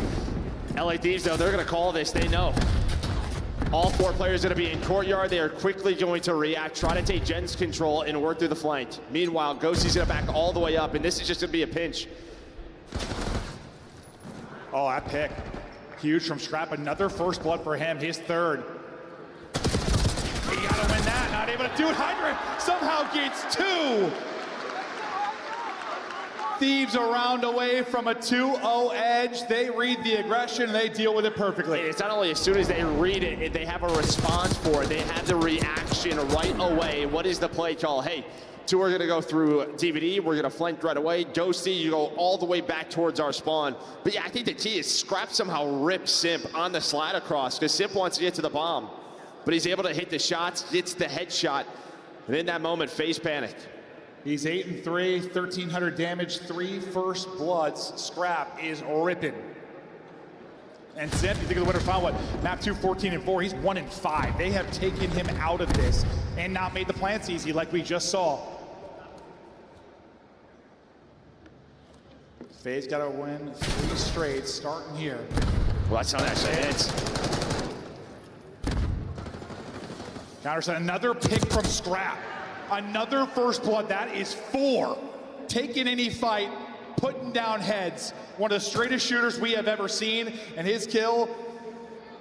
LA Thieves, though, they're going to call this. They know. All 4 players going to be in courtyard. They are quickly going to react, try to take Gen's control and work through the flank. Meanwhile, Ghosty's going to back all the way up, and this is just going to be a pinch. Oh, that pick. Huge from Scrap. Another first blood for him, his 3rd. He got to win that. Not able to do it. Hydra somehow gets 2. Thieves a round away from a 2-0 edge. They read the aggression, they deal with it perfectly. It's not only as soon as they read it, they have a response for it. They have the reaction right away. What is the play call? Hey, 2 are gonna go through DVD. We're gonna flank right away. Ghosty, you go all the way back towards our spawn. But yeah, I think the key is Scrap somehow rips Simp on the slide across because Simp wants to get to the bomb. But he's able to hit the shots, gets the headshot. And in that moment, FaZe panicked. He's 8-3, 1,300 damage, 3 first bloods. Scrap is ripping. And Simp, you think of the winner final, what? Map 2, 14-4, he's 1-5. They have taken him out of this and not made the plants easy like we just saw. FaZe got to win 3 straight, starting here. Well, that's how that shit hits. Counterson, another pick from Scrap. Another first blood, that is 4. Taking any fight, putting down heads. One of the straightest shooters we have ever seen, and his kill,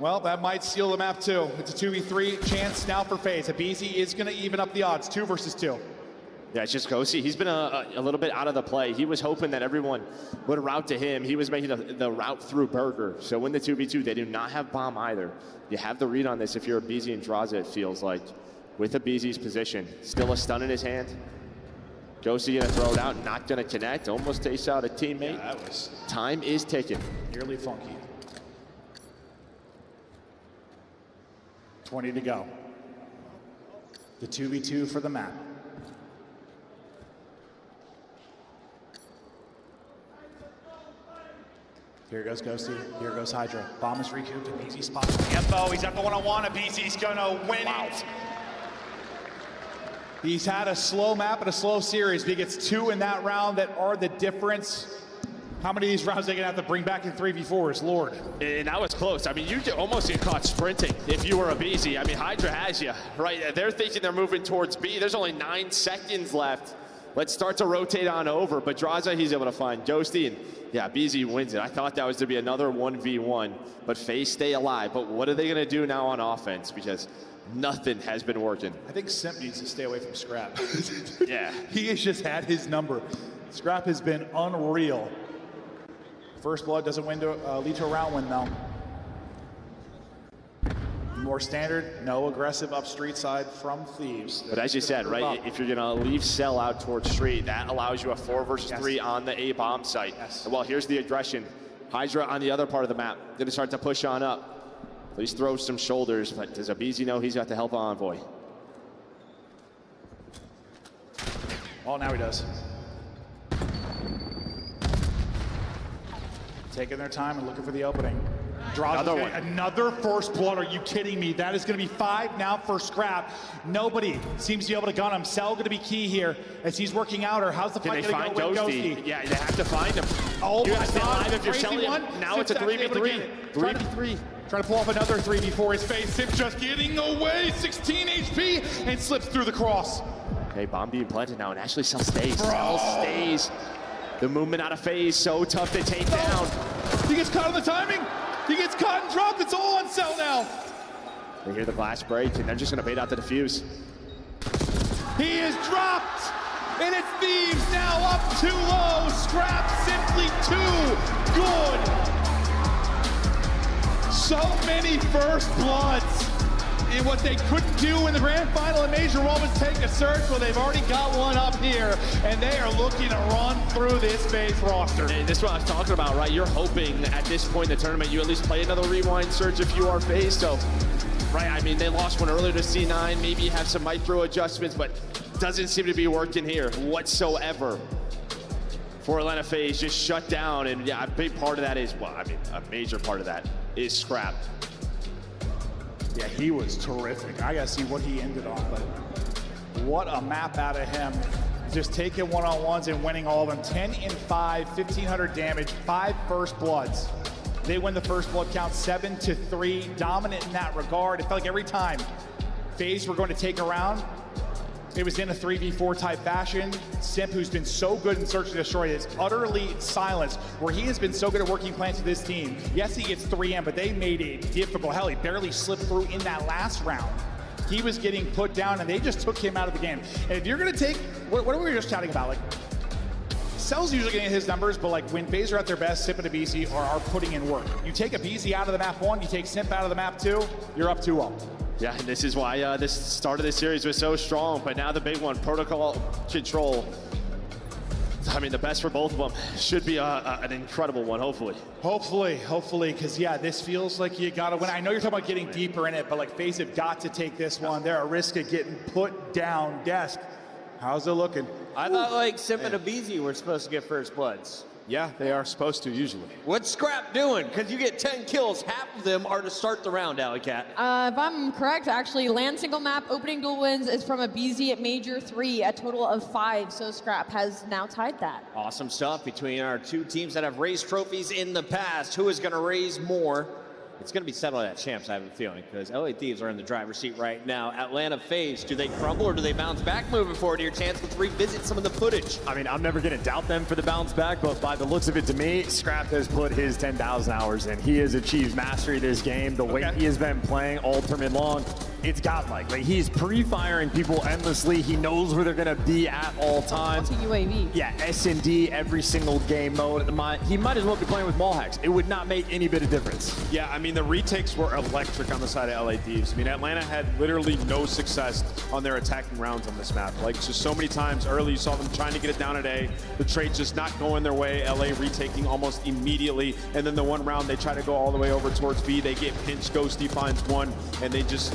well, that might seal the map too. It's a 2v3 chance now for FaZe. Abizi is gonna even up the odds, 2 versus 2. Yeah, it's just Ghosty. He's been a little bit out of the play. He was hoping that everyone would route to him. He was making the route through Burger. So when the 2v2, they do not have bomb either. You have the read on this if you're Abizi and Draza, it feels like. With Abizi's position, still a stun in his hand. Ghosty gonna throw it out, not gonna connect. Almost takes out a teammate. Yeah, that was time is ticking. nearly funky. 20 to go. The 2v2 for the map. Here goes Ghosty, here goes Hydra. Bomb is recouped, Abizi spots the info. He's at the one-on-one, Abizi's gonna win it. He's had a slow map and a slow series, but he gets 2 in that round that are the difference. How many of these rounds are they gonna have to bring back in 3v4s, Lord? And that was close. I mean, you almost get caught sprinting if you were Abizi. I mean, Hydra has you, right? They're thinking they're moving towards B. There's only 9 seconds left. Let's start to rotate on over, but Draza, he's able to find Ghosty, and yeah, BZ wins it. I thought that was to be another 1v1, but FaZe stay alive. But what are they gonna do now on offense? Because nothing has been working. I think Simp needs to stay away from Scrap. Yeah. He has just had his number. Scrap has been unreal. First blood doesn't lead to a round win though. More standard, no aggressive up street side from Thieves. But as you said, right, if you're gonna leave cell out towards street, that allows you a 4 versus 3 on the A bomb site. Yes. Well, here's the aggression. Hydra on the other part of the map, gonna start to push on up. Please throw some shoulders, but does Abizi know he's got to help Envoy? Oh, now he does. Taking their time and looking for the opening. Draws another first blood. Are you kidding me? That is going to be 5 now for Scrap. Nobody seems to be able to gun him. Cell going to be key here as he's working out. Or how's the fight going to go with Ghosty? Yeah, they have to find him. Oh you my God! If you're selling him. Now it's a 3v3. 3v3. Trying to pull off another 3v4. His face. Simp just getting away. 16 HP and slips through the cross. Okay, bomb being planted now, and actually Cell stays. Cell stays. The movement out of FaZe, so tough to take down. He gets caught on the timing. He gets caught and dropped. It's all on Cell now. They hear the glass break, and they're just going to bait out the defuse. He is dropped, and it's Thieves now up 2-0. Scrap simply too good. So many first bloods. And what they couldn't do in the grand final in Major 1 was take a surge. Well, they've already got one up here, and they are looking to run through this FaZe roster. Hey, this is what I was talking about, right? You're hoping at this point in the tournament you at least play another rewind surge if you are FaZe. So, right, I mean, they lost one earlier to C9. Maybe you have some micro adjustments, but doesn't seem to be working here whatsoever. For Atlanta FaZe just shut down, and yeah, a big part of that is, well, I mean, a major part of that is Scrap. Yeah, he was terrific. I gotta see what he ended on, but what a map out of him. just taking one-on-ones and winning all of them. 10 and 5, 1,500 damage, 5 first bloods. They win the first blood count 7-3, dominant in that regard. It felt like every time FaZe were going to take a round, it was in a 3v4 type fashion. Simp, who's been so good in Search and Destroy, is utterly silenced, where he has been so good at working plans with this team. Yes, he gets 3M, but they made it difficult. Hell, he barely slipped through in that last round. He was getting put down, and they just took him out of the game. And if you're going to take, what were we just chatting about? Like, Cell's usually getting his numbers, but like when FaZe are at their best, Simp and Abizi are putting in work. You take Abizi out of the map 1, you take Simp out of the map 2, you're up 2-0. Yeah, and this is why this start of the series was so strong, but now the big one, protocol control. I mean, the best for both of them should be an incredible one, hopefully. Hopefully, because yeah, this feels like you gotta win. I know you're talking about getting deeper in it, but like FaZe have got to take this one. They're at risk of getting put down. Desk, how's it looking? I thought like Simp and Abizi were supposed to get first bloods. Yeah, they are supposed to usually. What's Scrap doing? Because you get 10 kills, half of them are to start the round, Alley Cat. If I'm correct, actually, LAN single map opening duel wins is from Abizi at Major 3, a total of 5. So Scrap has now tied that. Awesome stuff between our two teams that have raised trophies in the past. Who is going to raise more? It's going to be settled at Champs, I have a feeling, because LA Thieves are in the driver's seat right now. Atlanta FaZe, do they crumble or do they bounce back moving forward? Your chance to revisit some of the footage. I mean, I'm never going to doubt them for the bounce back, but by the looks of it to me, Scrap has put his 10,000 hours in. He has achieved mastery of this game. The way he has been playing all tournament long, it's godlike. Like, he's pre-firing people endlessly. He knows where they're going to be at all times. UAV. Yeah, S&D every single game mode. He might as well be playing with wall hacks. It would not make any bit of difference. Yeah, I mean, the retakes were electric on the side of LA Thieves. I mean, Atlanta had literally no success on their attacking rounds on this map. Like, just so many times early, you saw them trying to get it down at A. The trade just not going their way. LA retaking almost immediately. And then the one round, they try to go all the way over towards B. They get pinched. Ghosty finds one, and they just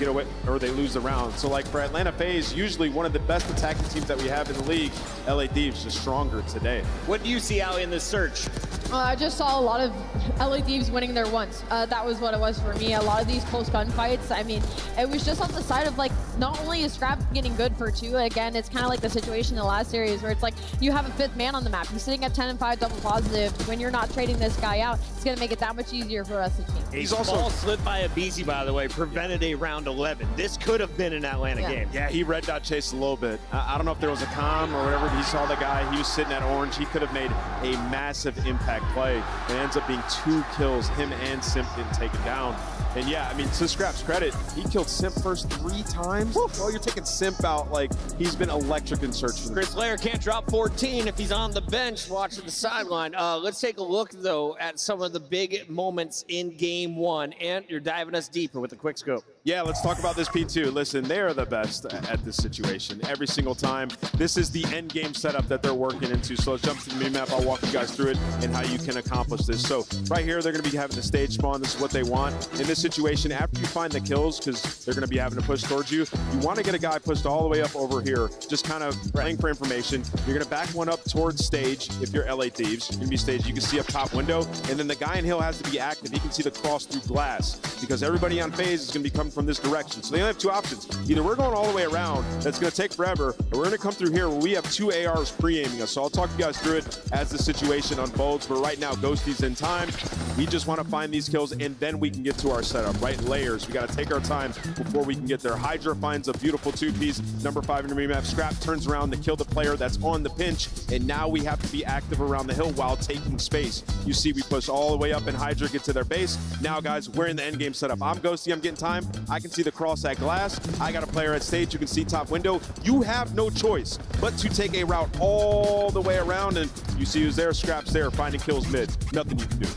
get away, or they lose the round. So like for Atlanta FaZe, usually one of the best attacking teams that we have in the league, LA Thieves just stronger today. What do you see out in this search? I just saw a lot of LA Thieves winning their ones. That was what it was for me. A lot of these close gunfights, I mean, it was just on the side of like, not only is Scrap getting good for 2, again, it's kind of like the situation in the last series where it's like, you have a 5th man on the map. He's sitting at 10 and 5 double positive. When you're not trading this guy out, it's going to make it that much easier for us to team. He's also slid by Abizi, by the way, prevented a round 11. This could have been an Atlanta game. Yeah, he red dot chased a little bit. I don't know if there was a comm or whatever. He saw the guy. He was sitting at orange. He could have made a massive impact play. It ends up being 2 kills. Him and Simp didn't take it down. And yeah, I mean, to Scrap's credit, he killed Simp first 3 times. Well, you're taking Simp out like he's been electric in search for Chris Lair can't drop 14 if he's on the bench watching the sideline. Let's take a look, though, at some of the big moments in Game 1. And you're diving us deeper with a quick scope. Yeah, let's talk about this P2. Listen, they are the best at this situation every single time. This is the end game setup that they're working into. So let's jump to the mini-map. I'll walk you guys through it and how you can accomplish this. So right here, they're going to be having the stage spawn. This is what they want. In this situation, after you find the kills, because they're going to be having to push towards you, you want to get a guy pushed all the way up over here, just kind of playing for information. You're going to back one up towards stage if you're LA Thieves. You're going to be stage. You can see up top window. And then the guy in hill has to be active. He can see the cross through glass because everybody on FaZe is going to be coming from this direction. So they only have 2 options. Either we're going all the way around, that's going to take forever, or we're going to come through here where we have 2 ARs pre-aiming us. So I'll talk you guys through it as the situation unfolds. But right now, Ghosty's in time. We just want to find these kills, and then we can get to our setup, right? Layers. We got to take our time before we can get there. Hydra finds a beautiful 2-piece, number 5 in the remap. Scrap turns around to kill the player that's on the pinch, and now we have to be active around the hill while taking space. You see, we push all the way up, and Hydra get to their base. Now, guys, we're in the end game setup. I'm Ghosty. I'm getting time. I can see the cross at glass. I got a player at stage. You can see top window. You have no choice but to take a route all the way around, and you see who's there. Scrap's there, finding kills mid. Nothing you can do.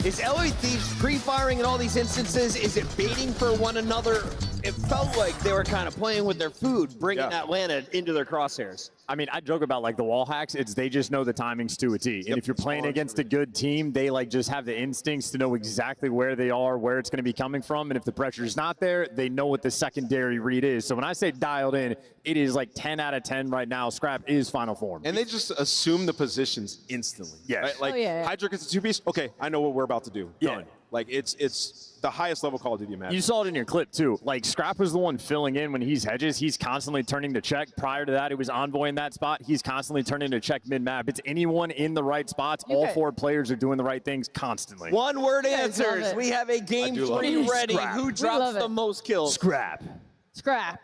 Is LA Thieves pre-firing in all these instances? Is it baiting for one another? It felt like they were kind of playing with their food, bringing Atlanta into their crosshairs. I mean, I joke about like the wall hacks. It's they just know the timings to a T. And if you're playing against a good team, they like just have the instincts to know exactly where they are, where it's going to be coming from. And if the pressure's not there, they know what the secondary read is. So when I say dialed in, it is like 10 out of 10 right now. Scrap is final form. And they just assume the positions instantly. Yeah. Right? Like Hydra gets a 2-piece. Okay, I know what we're about to do. Done. Like it's the highest level Call of Duty match. You saw it in your clip too. Like Scrap was the one filling in when he's hedges. He's constantly turning to check. Prior to that, it was Envoy in that spot. He's constantly turning to check mid-map. It's anyone in the right spots. All 4 players are doing the right things constantly. One-word answers. We have a game 3 ready. Scrap. Who drops the most kills? Scrap. Scrap.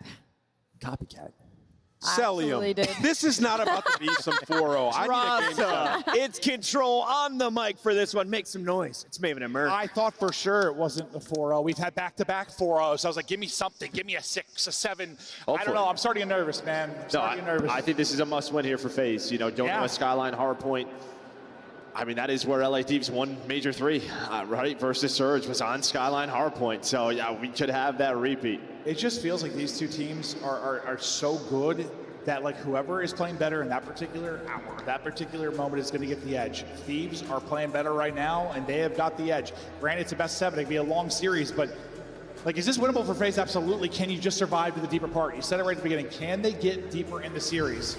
Copycat. Cellium. This is not about to be some 4-0. I need a game plan. It's Control on the mic for this one. Make some noise. It's Maven and Merc. I thought for sure it wasn't the 4-0. We've had back-to-back 4-0s. So I was like, give me something. Give me a 6, a 7. I don't know. I'm starting to get nervous, man. I think this is a must-win here for FaZe. You know, going to a Skyline hardpoint. I mean, that is where LA Thieves won Major 3, right? Versus Surge was on Skyline hardpoint. So, yeah, we could have that repeat. It just feels like these two teams are so good that, like, whoever is playing better in that particular hour, that particular moment is going to get the edge. Thieves are playing better right now, and they have got the edge. Granted, it's a best 7. It could be a long series, but, like, is this winnable for FaZe? Absolutely. Can you just survive to the deeper part? You said it right at the beginning. Can they get deeper in the series?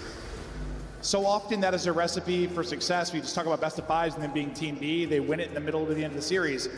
So often that is a recipe for success. We just talk about best of 5s and then being Team B. They win it in the middle to the end of the series.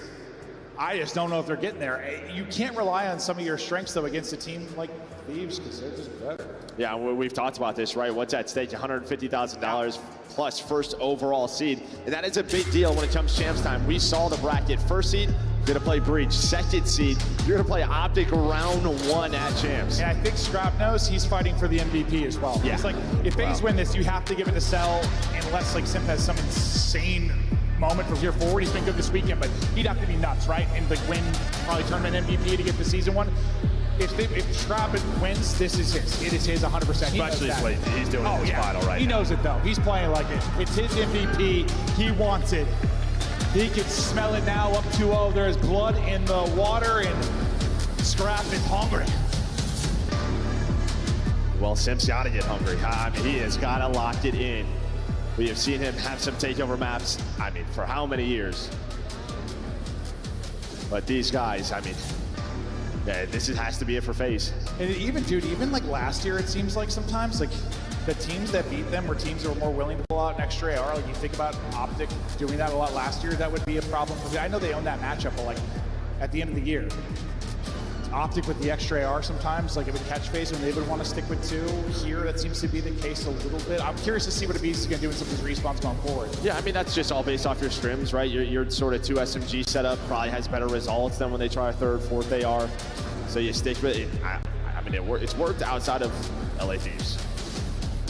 I just don't know if they're getting there. You can't rely on some of your strengths, though, against a team like Thieves because they're just better. Yeah, we've talked about this, right? What's at stake? $150,000 plus first overall seed. And that is a big deal when it comes champs time. We saw the bracket. First seed, you're going to play Breach. Second seed, you're going to play Optic round 1 at champs. And I think Scrap knows he's fighting for the MVP as well. Yeah. It's like, if FaZe win this, you have to give it to Cell unless, like, Simp has some insane moment from here forward. He's been good this weekend, but he'd have to be nuts, right? And, like, win probably tournament MVP to get the season 1. If Scrap wins, this is his. It is his 100%. Especially he's doing his final right He now. knows it, though. He's playing like it. It's his MVP. He wants it. He can smell it now, up 2-0. There's blood in the water, and Scrap is hungry. Well, Simp's got to get hungry. I mean, he has got to lock it in. We have seen him have some takeover maps, I mean, for how many years? But these guys, I mean, yeah, has to be it for FaZe. And even like last year, it seems like sometimes, like, the teams that beat them were teams that were more willing to pull out an extra AR. Like, you think about Optic doing that a lot last year, that would be a problem for me. I know they own that matchup, but, like, at the end of the year, Optic with the extra AR sometimes, like, it would catch FaZe and they would want to stick with 2. Here, that seems to be the case a little bit. I'm curious to see what Abiz is going to do in some of these respawns going forward. Yeah, I mean, that's just all based off your scrims, right? Your sort of 2 SMG setup probably has better results than when they try a 3rd, 4th AR. So you stick with it. I mean, it's worked outside of LA Thieves.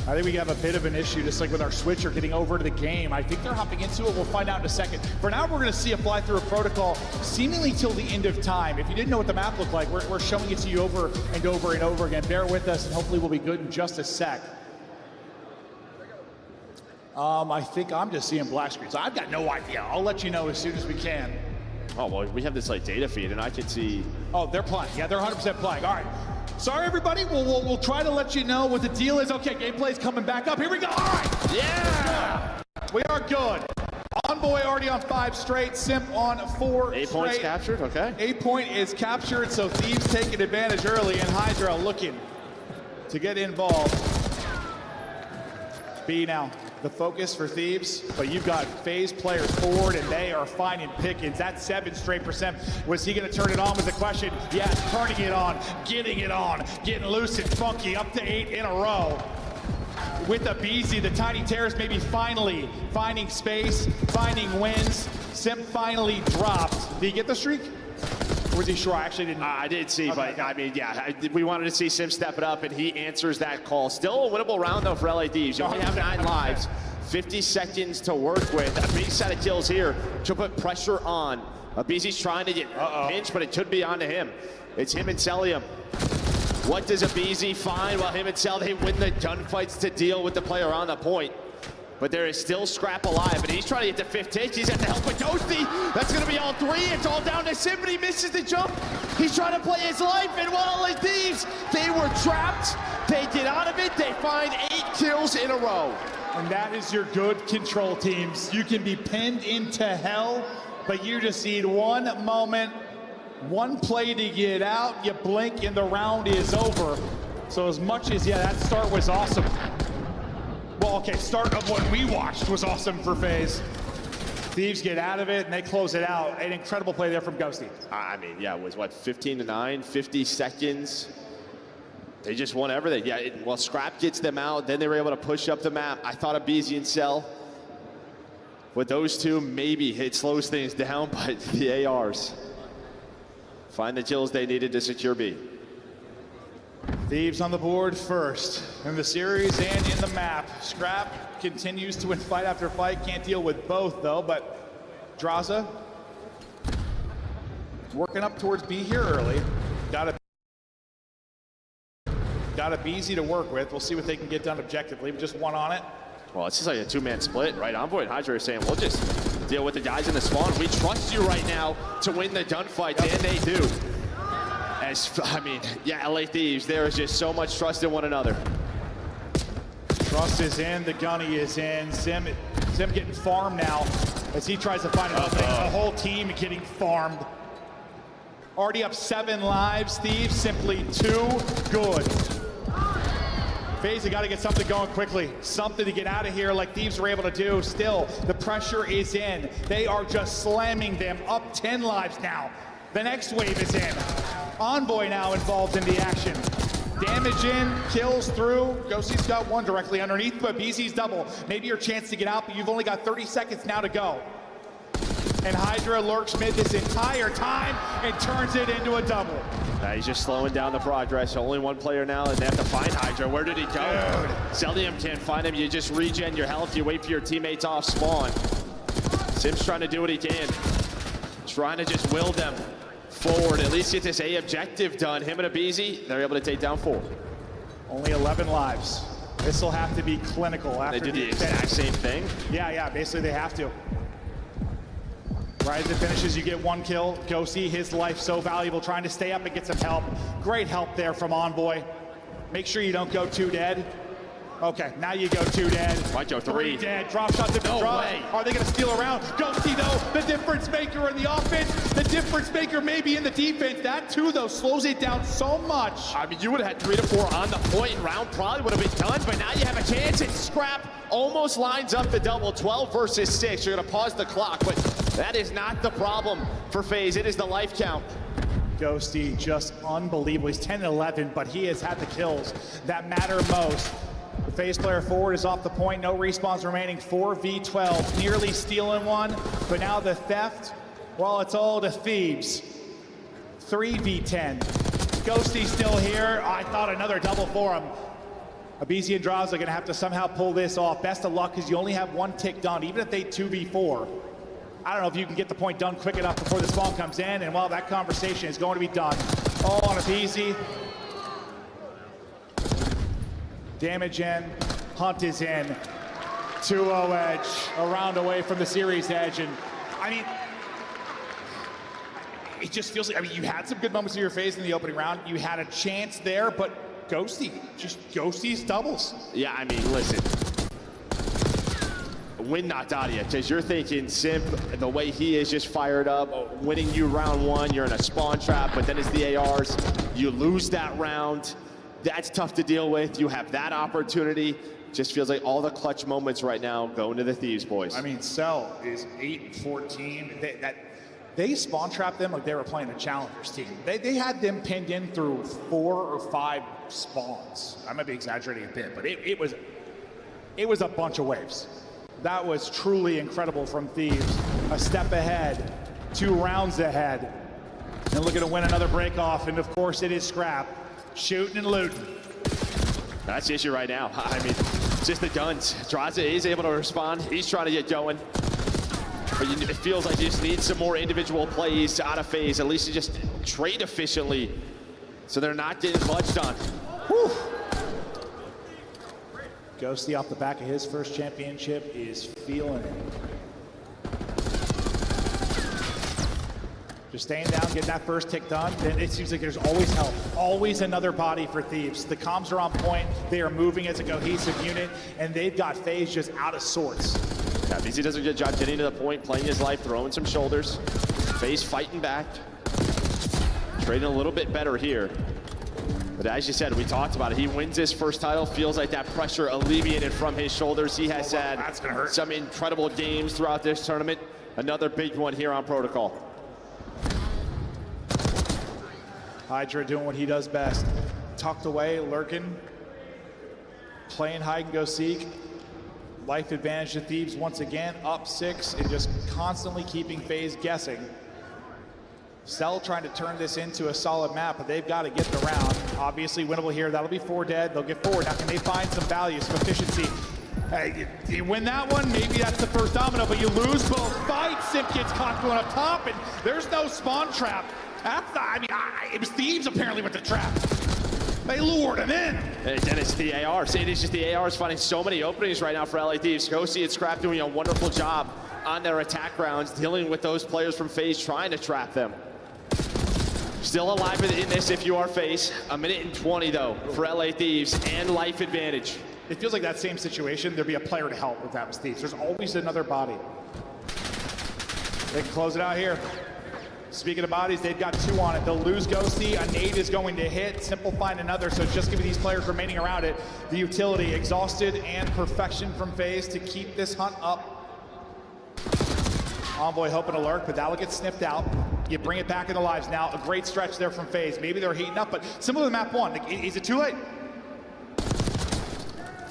I think we have a bit of an issue, just like with our switcher getting over to the game. I think they're hopping into it. We'll find out in a second. For now, we're going to see a fly through a protocol seemingly till the end of time. If you didn't know what the map looked like, we're showing it to you over and over and over again. Bear with us, and hopefully we'll be good in just a sec. I think I'm just seeing black screens. I've got no idea. I'll let you know as soon as we can. Oh, well, we have this, like, data feed, and I can see... Oh, they're playing. Yeah, they're 100% playing. All right. Sorry, everybody. We'll try to let you know what the deal is. Okay, gameplay's coming back up. Here we go. All right. Yeah. We are good. Envoy already on 5 straight. Simp on 4 8 straight. points captured. Okay. 8 point is captured, so Thieves taking advantage early, and Hydra looking to get involved. B now. The focus for Thieves, but you've got FaZe players forward, and they are finding pickings. That's 7 straight %. Was he going to turn it on was the question. Yes, turning it on, getting loose and funky, up to 8 in a row. With the BZ, the Tiny Terrors maybe finally finding space, finding wins. Simp finally dropped. Did he get the streak? Or was he sure? I actually didn't. I did see, but I mean, yeah, we wanted to see Sim step it up, and he answers that call. Still a winnable round, though, for LA Thieves. You only have 9 lives, 50 seconds to work with. A big set of kills here to put pressure on. Abizi's trying to get pinched, but it could be onto him. It's him and Cellium. What does Abizi find? Well, him and Cell, they win the gunfights to deal with the player on the point. But there is still Scrap alive, and he's trying to get the 5th hit. He's at the help with Ghosty. That's going to be all 3. It's all down to Sim, but he misses the jump. He's trying to play his life, and while LA Thieves, they were trapped. They get out of it. They find 8 kills in a row. And that is your good control teams. You can be pinned into hell, but you just need one moment, one play to get out. You blink, and the round is over. So as much as, yeah, that start was awesome. Well, okay, start of what we watched was awesome for FaZe. Thieves get out of it, and they close it out. An incredible play there from Ghosty. I mean, yeah, it was what, 15-9, 50 seconds. They just won everything. Yeah, well, Scrap gets them out. Then they were able to push up the map. I thought of BZ and Cell. With those two, maybe it slows things down, but the ARs find the kills they needed to secure B. Thieves on the board first in the series and in the map. Scrap continues to win fight after fight. Can't deal with both, though, but Draza working up towards B here early. Got a BZ to work with. We'll see what they can get done objectively. Just one on it. Well, it's just like a two-man split, right? Envoy and Hydra are saying, we'll just deal with the guys in the spawn. We trust you right now to win the gunfight, and they do. I mean, yeah, LA Thieves, there is just so much trust in one another. Trust is in, the gunny is in. Sim getting farmed now as he tries to find an opening. The whole team getting farmed. Already up 7 lives. Thieves simply too good. FaZe, they got to get something going quickly. Something to get out of here like Thieves were able to do. Still, the pressure is in. They are just slamming them up 10 lives now. The next wave is in. Envoy now involved in the action. Damage in, kills through. Ghosty's got one directly underneath, but BZ's double. Maybe your chance to get out, but you've only got 30 seconds now to go. And Hydra lurks mid this entire time and turns it into a double. He's just slowing down the progress. Only one player now, and they have to find Hydra. Where did he go? Cellium can't find him. You just regen your health. You wait for your teammates off spawn. Sim's trying to do what he can. Trying to just will them forward. At least get this A objective done. Him and a BZ, they're able to take down 4. Only 11 lives. This will have to be clinical after they did the exact same thing? Yeah, basically they have to. Right as it finishes, you get 1 kill. Ghosty, his life so valuable, trying to stay up and get some help. Great help there from Envoy. Make sure you don't go 2 dead. Okay, now you go 2 dead. Might go 3 dead. Drop shot to the drop. Way. Are they going to steal around? Ghosty, though, the difference maker in the offense. The difference maker maybe in the defense. That, too, though, slows it down so much. I mean, you would have had 3 to 4 on the point. Round probably would have been done, but now you have a chance. It's Scrap. Almost lines up the double. 12 versus 6. You're going to pause the clock, but that is not the problem for FaZe. It is the life count. Ghosty just unbelievable. He's 10-11, but he has had the kills that matter most. The FaZe player forward is off the point. No respawns remaining. 4v12. Nearly stealing one, but now the theft, well, it's all to Thieves. 3v10. Ghosty still here. I thought another double for him. BZ and Draza are going to have to somehow pull this off. Best of luck, because you only have 1 tick done. Even if they 2v4, I don't know if you can get the point done quick enough before the spawn comes in, and well, that conversation is going to be done. All on a BZ. Damage in, Hunt is in. 2-0 edge, a round away from the series edge, and I mean, it just feels like, I mean, you had some good moments in your FaZe in the opening round. You had a chance there, but Ghosty's doubles. Yeah, I mean, listen. Win knocked out of you, because you're thinking Simp, the way he is just fired up, winning you round 1, you're in a spawn trap, but then it's the ARs. You lose that round. That's tough to deal with. You have that opportunity. Just feels like all the clutch moments right now going to the Thieves, boys. I mean, Cell is 8-14. They spawn trapped them like they were playing the Challengers team. They had them pinned in through 4 or 5 spawns. I might be exaggerating a bit, but it was a bunch of waves. That was truly incredible from Thieves. A step ahead, 2 rounds ahead, and looking to win another break off. And of course, it is Scrap, shooting and looting. That's the issue right now. I mean, just the guns. Draza is able to respond. He's trying to get going. But it feels like you just need some more individual plays out of FaZe. At least you just trade efficiently so they're not getting clutched on. Whew. Ghosty off the back of his first championship is feeling it. Just staying down, getting that first tick done, then it seems like there's always help. Always another body for Thieves. The comms are on point. They are moving as a cohesive unit, and they've got FaZe just out of sorts. Yeah, BZ does a good job getting to the point, playing his life, throwing some shoulders. FaZe fighting back. Trading a little bit better here. But as you said, we talked about it. He wins his first title, feels like that pressure alleviated from his shoulders. He has had some incredible games throughout this tournament. Another big one here on Protocol. Hydra doing what he does best. Tucked away, lurking, playing hide and go seek. Life advantage to Thieves once again, up 6 and just constantly keeping FaZe guessing. Cell trying to turn this into a solid map, but they've got to get the round. Obviously winnable here. That'll be 4 dead. They'll get forward. Now can they find some value, some efficiency? Hey, you win that one, maybe that's the first domino, but you lose both fights. Simp gets caught going up top, and there's no spawn trap. That's not, it was Thieves apparently with the trap. They lured him in. And then it's the ARs. It is just the ARs finding so many openings right now for LA Thieves. Ghosty and Scrap doing a wonderful job on their attack rounds, dealing with those players from FaZe trying to trap them. Still alive in this if you are FaZe. 1:20 though for LA Thieves and life advantage. It feels like that same situation, there'd be a player to help if that was Thieves. There's always another body. They can close it out here. Speaking of bodies, they've got 2 on it. They'll lose Ghosty. A nade is going to hit. Simple find another. So it's just giving these players remaining around it the utility. Exhausted and perfection from FaZe to keep this hunt up. Envoy hoping to lurk, but that'll get sniffed out. You bring it back in the lives now. A great stretch there from FaZe. Maybe they're heating up, but similar to map 1. Is it too late?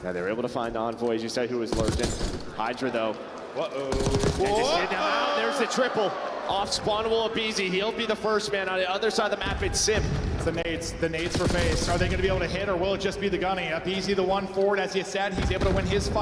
Yeah, they were able to find Envoy, as you said, who was lurking. Hydra though. Uh-oh. There's the triple. Off spawnable Abizi. He'll be the first man. On the other side of the map, it's Simp. The nades for FaZe. Are they going to be able to hit, or will it just be the gunning? Abizi the one forward, as you said. He's able to win his fight.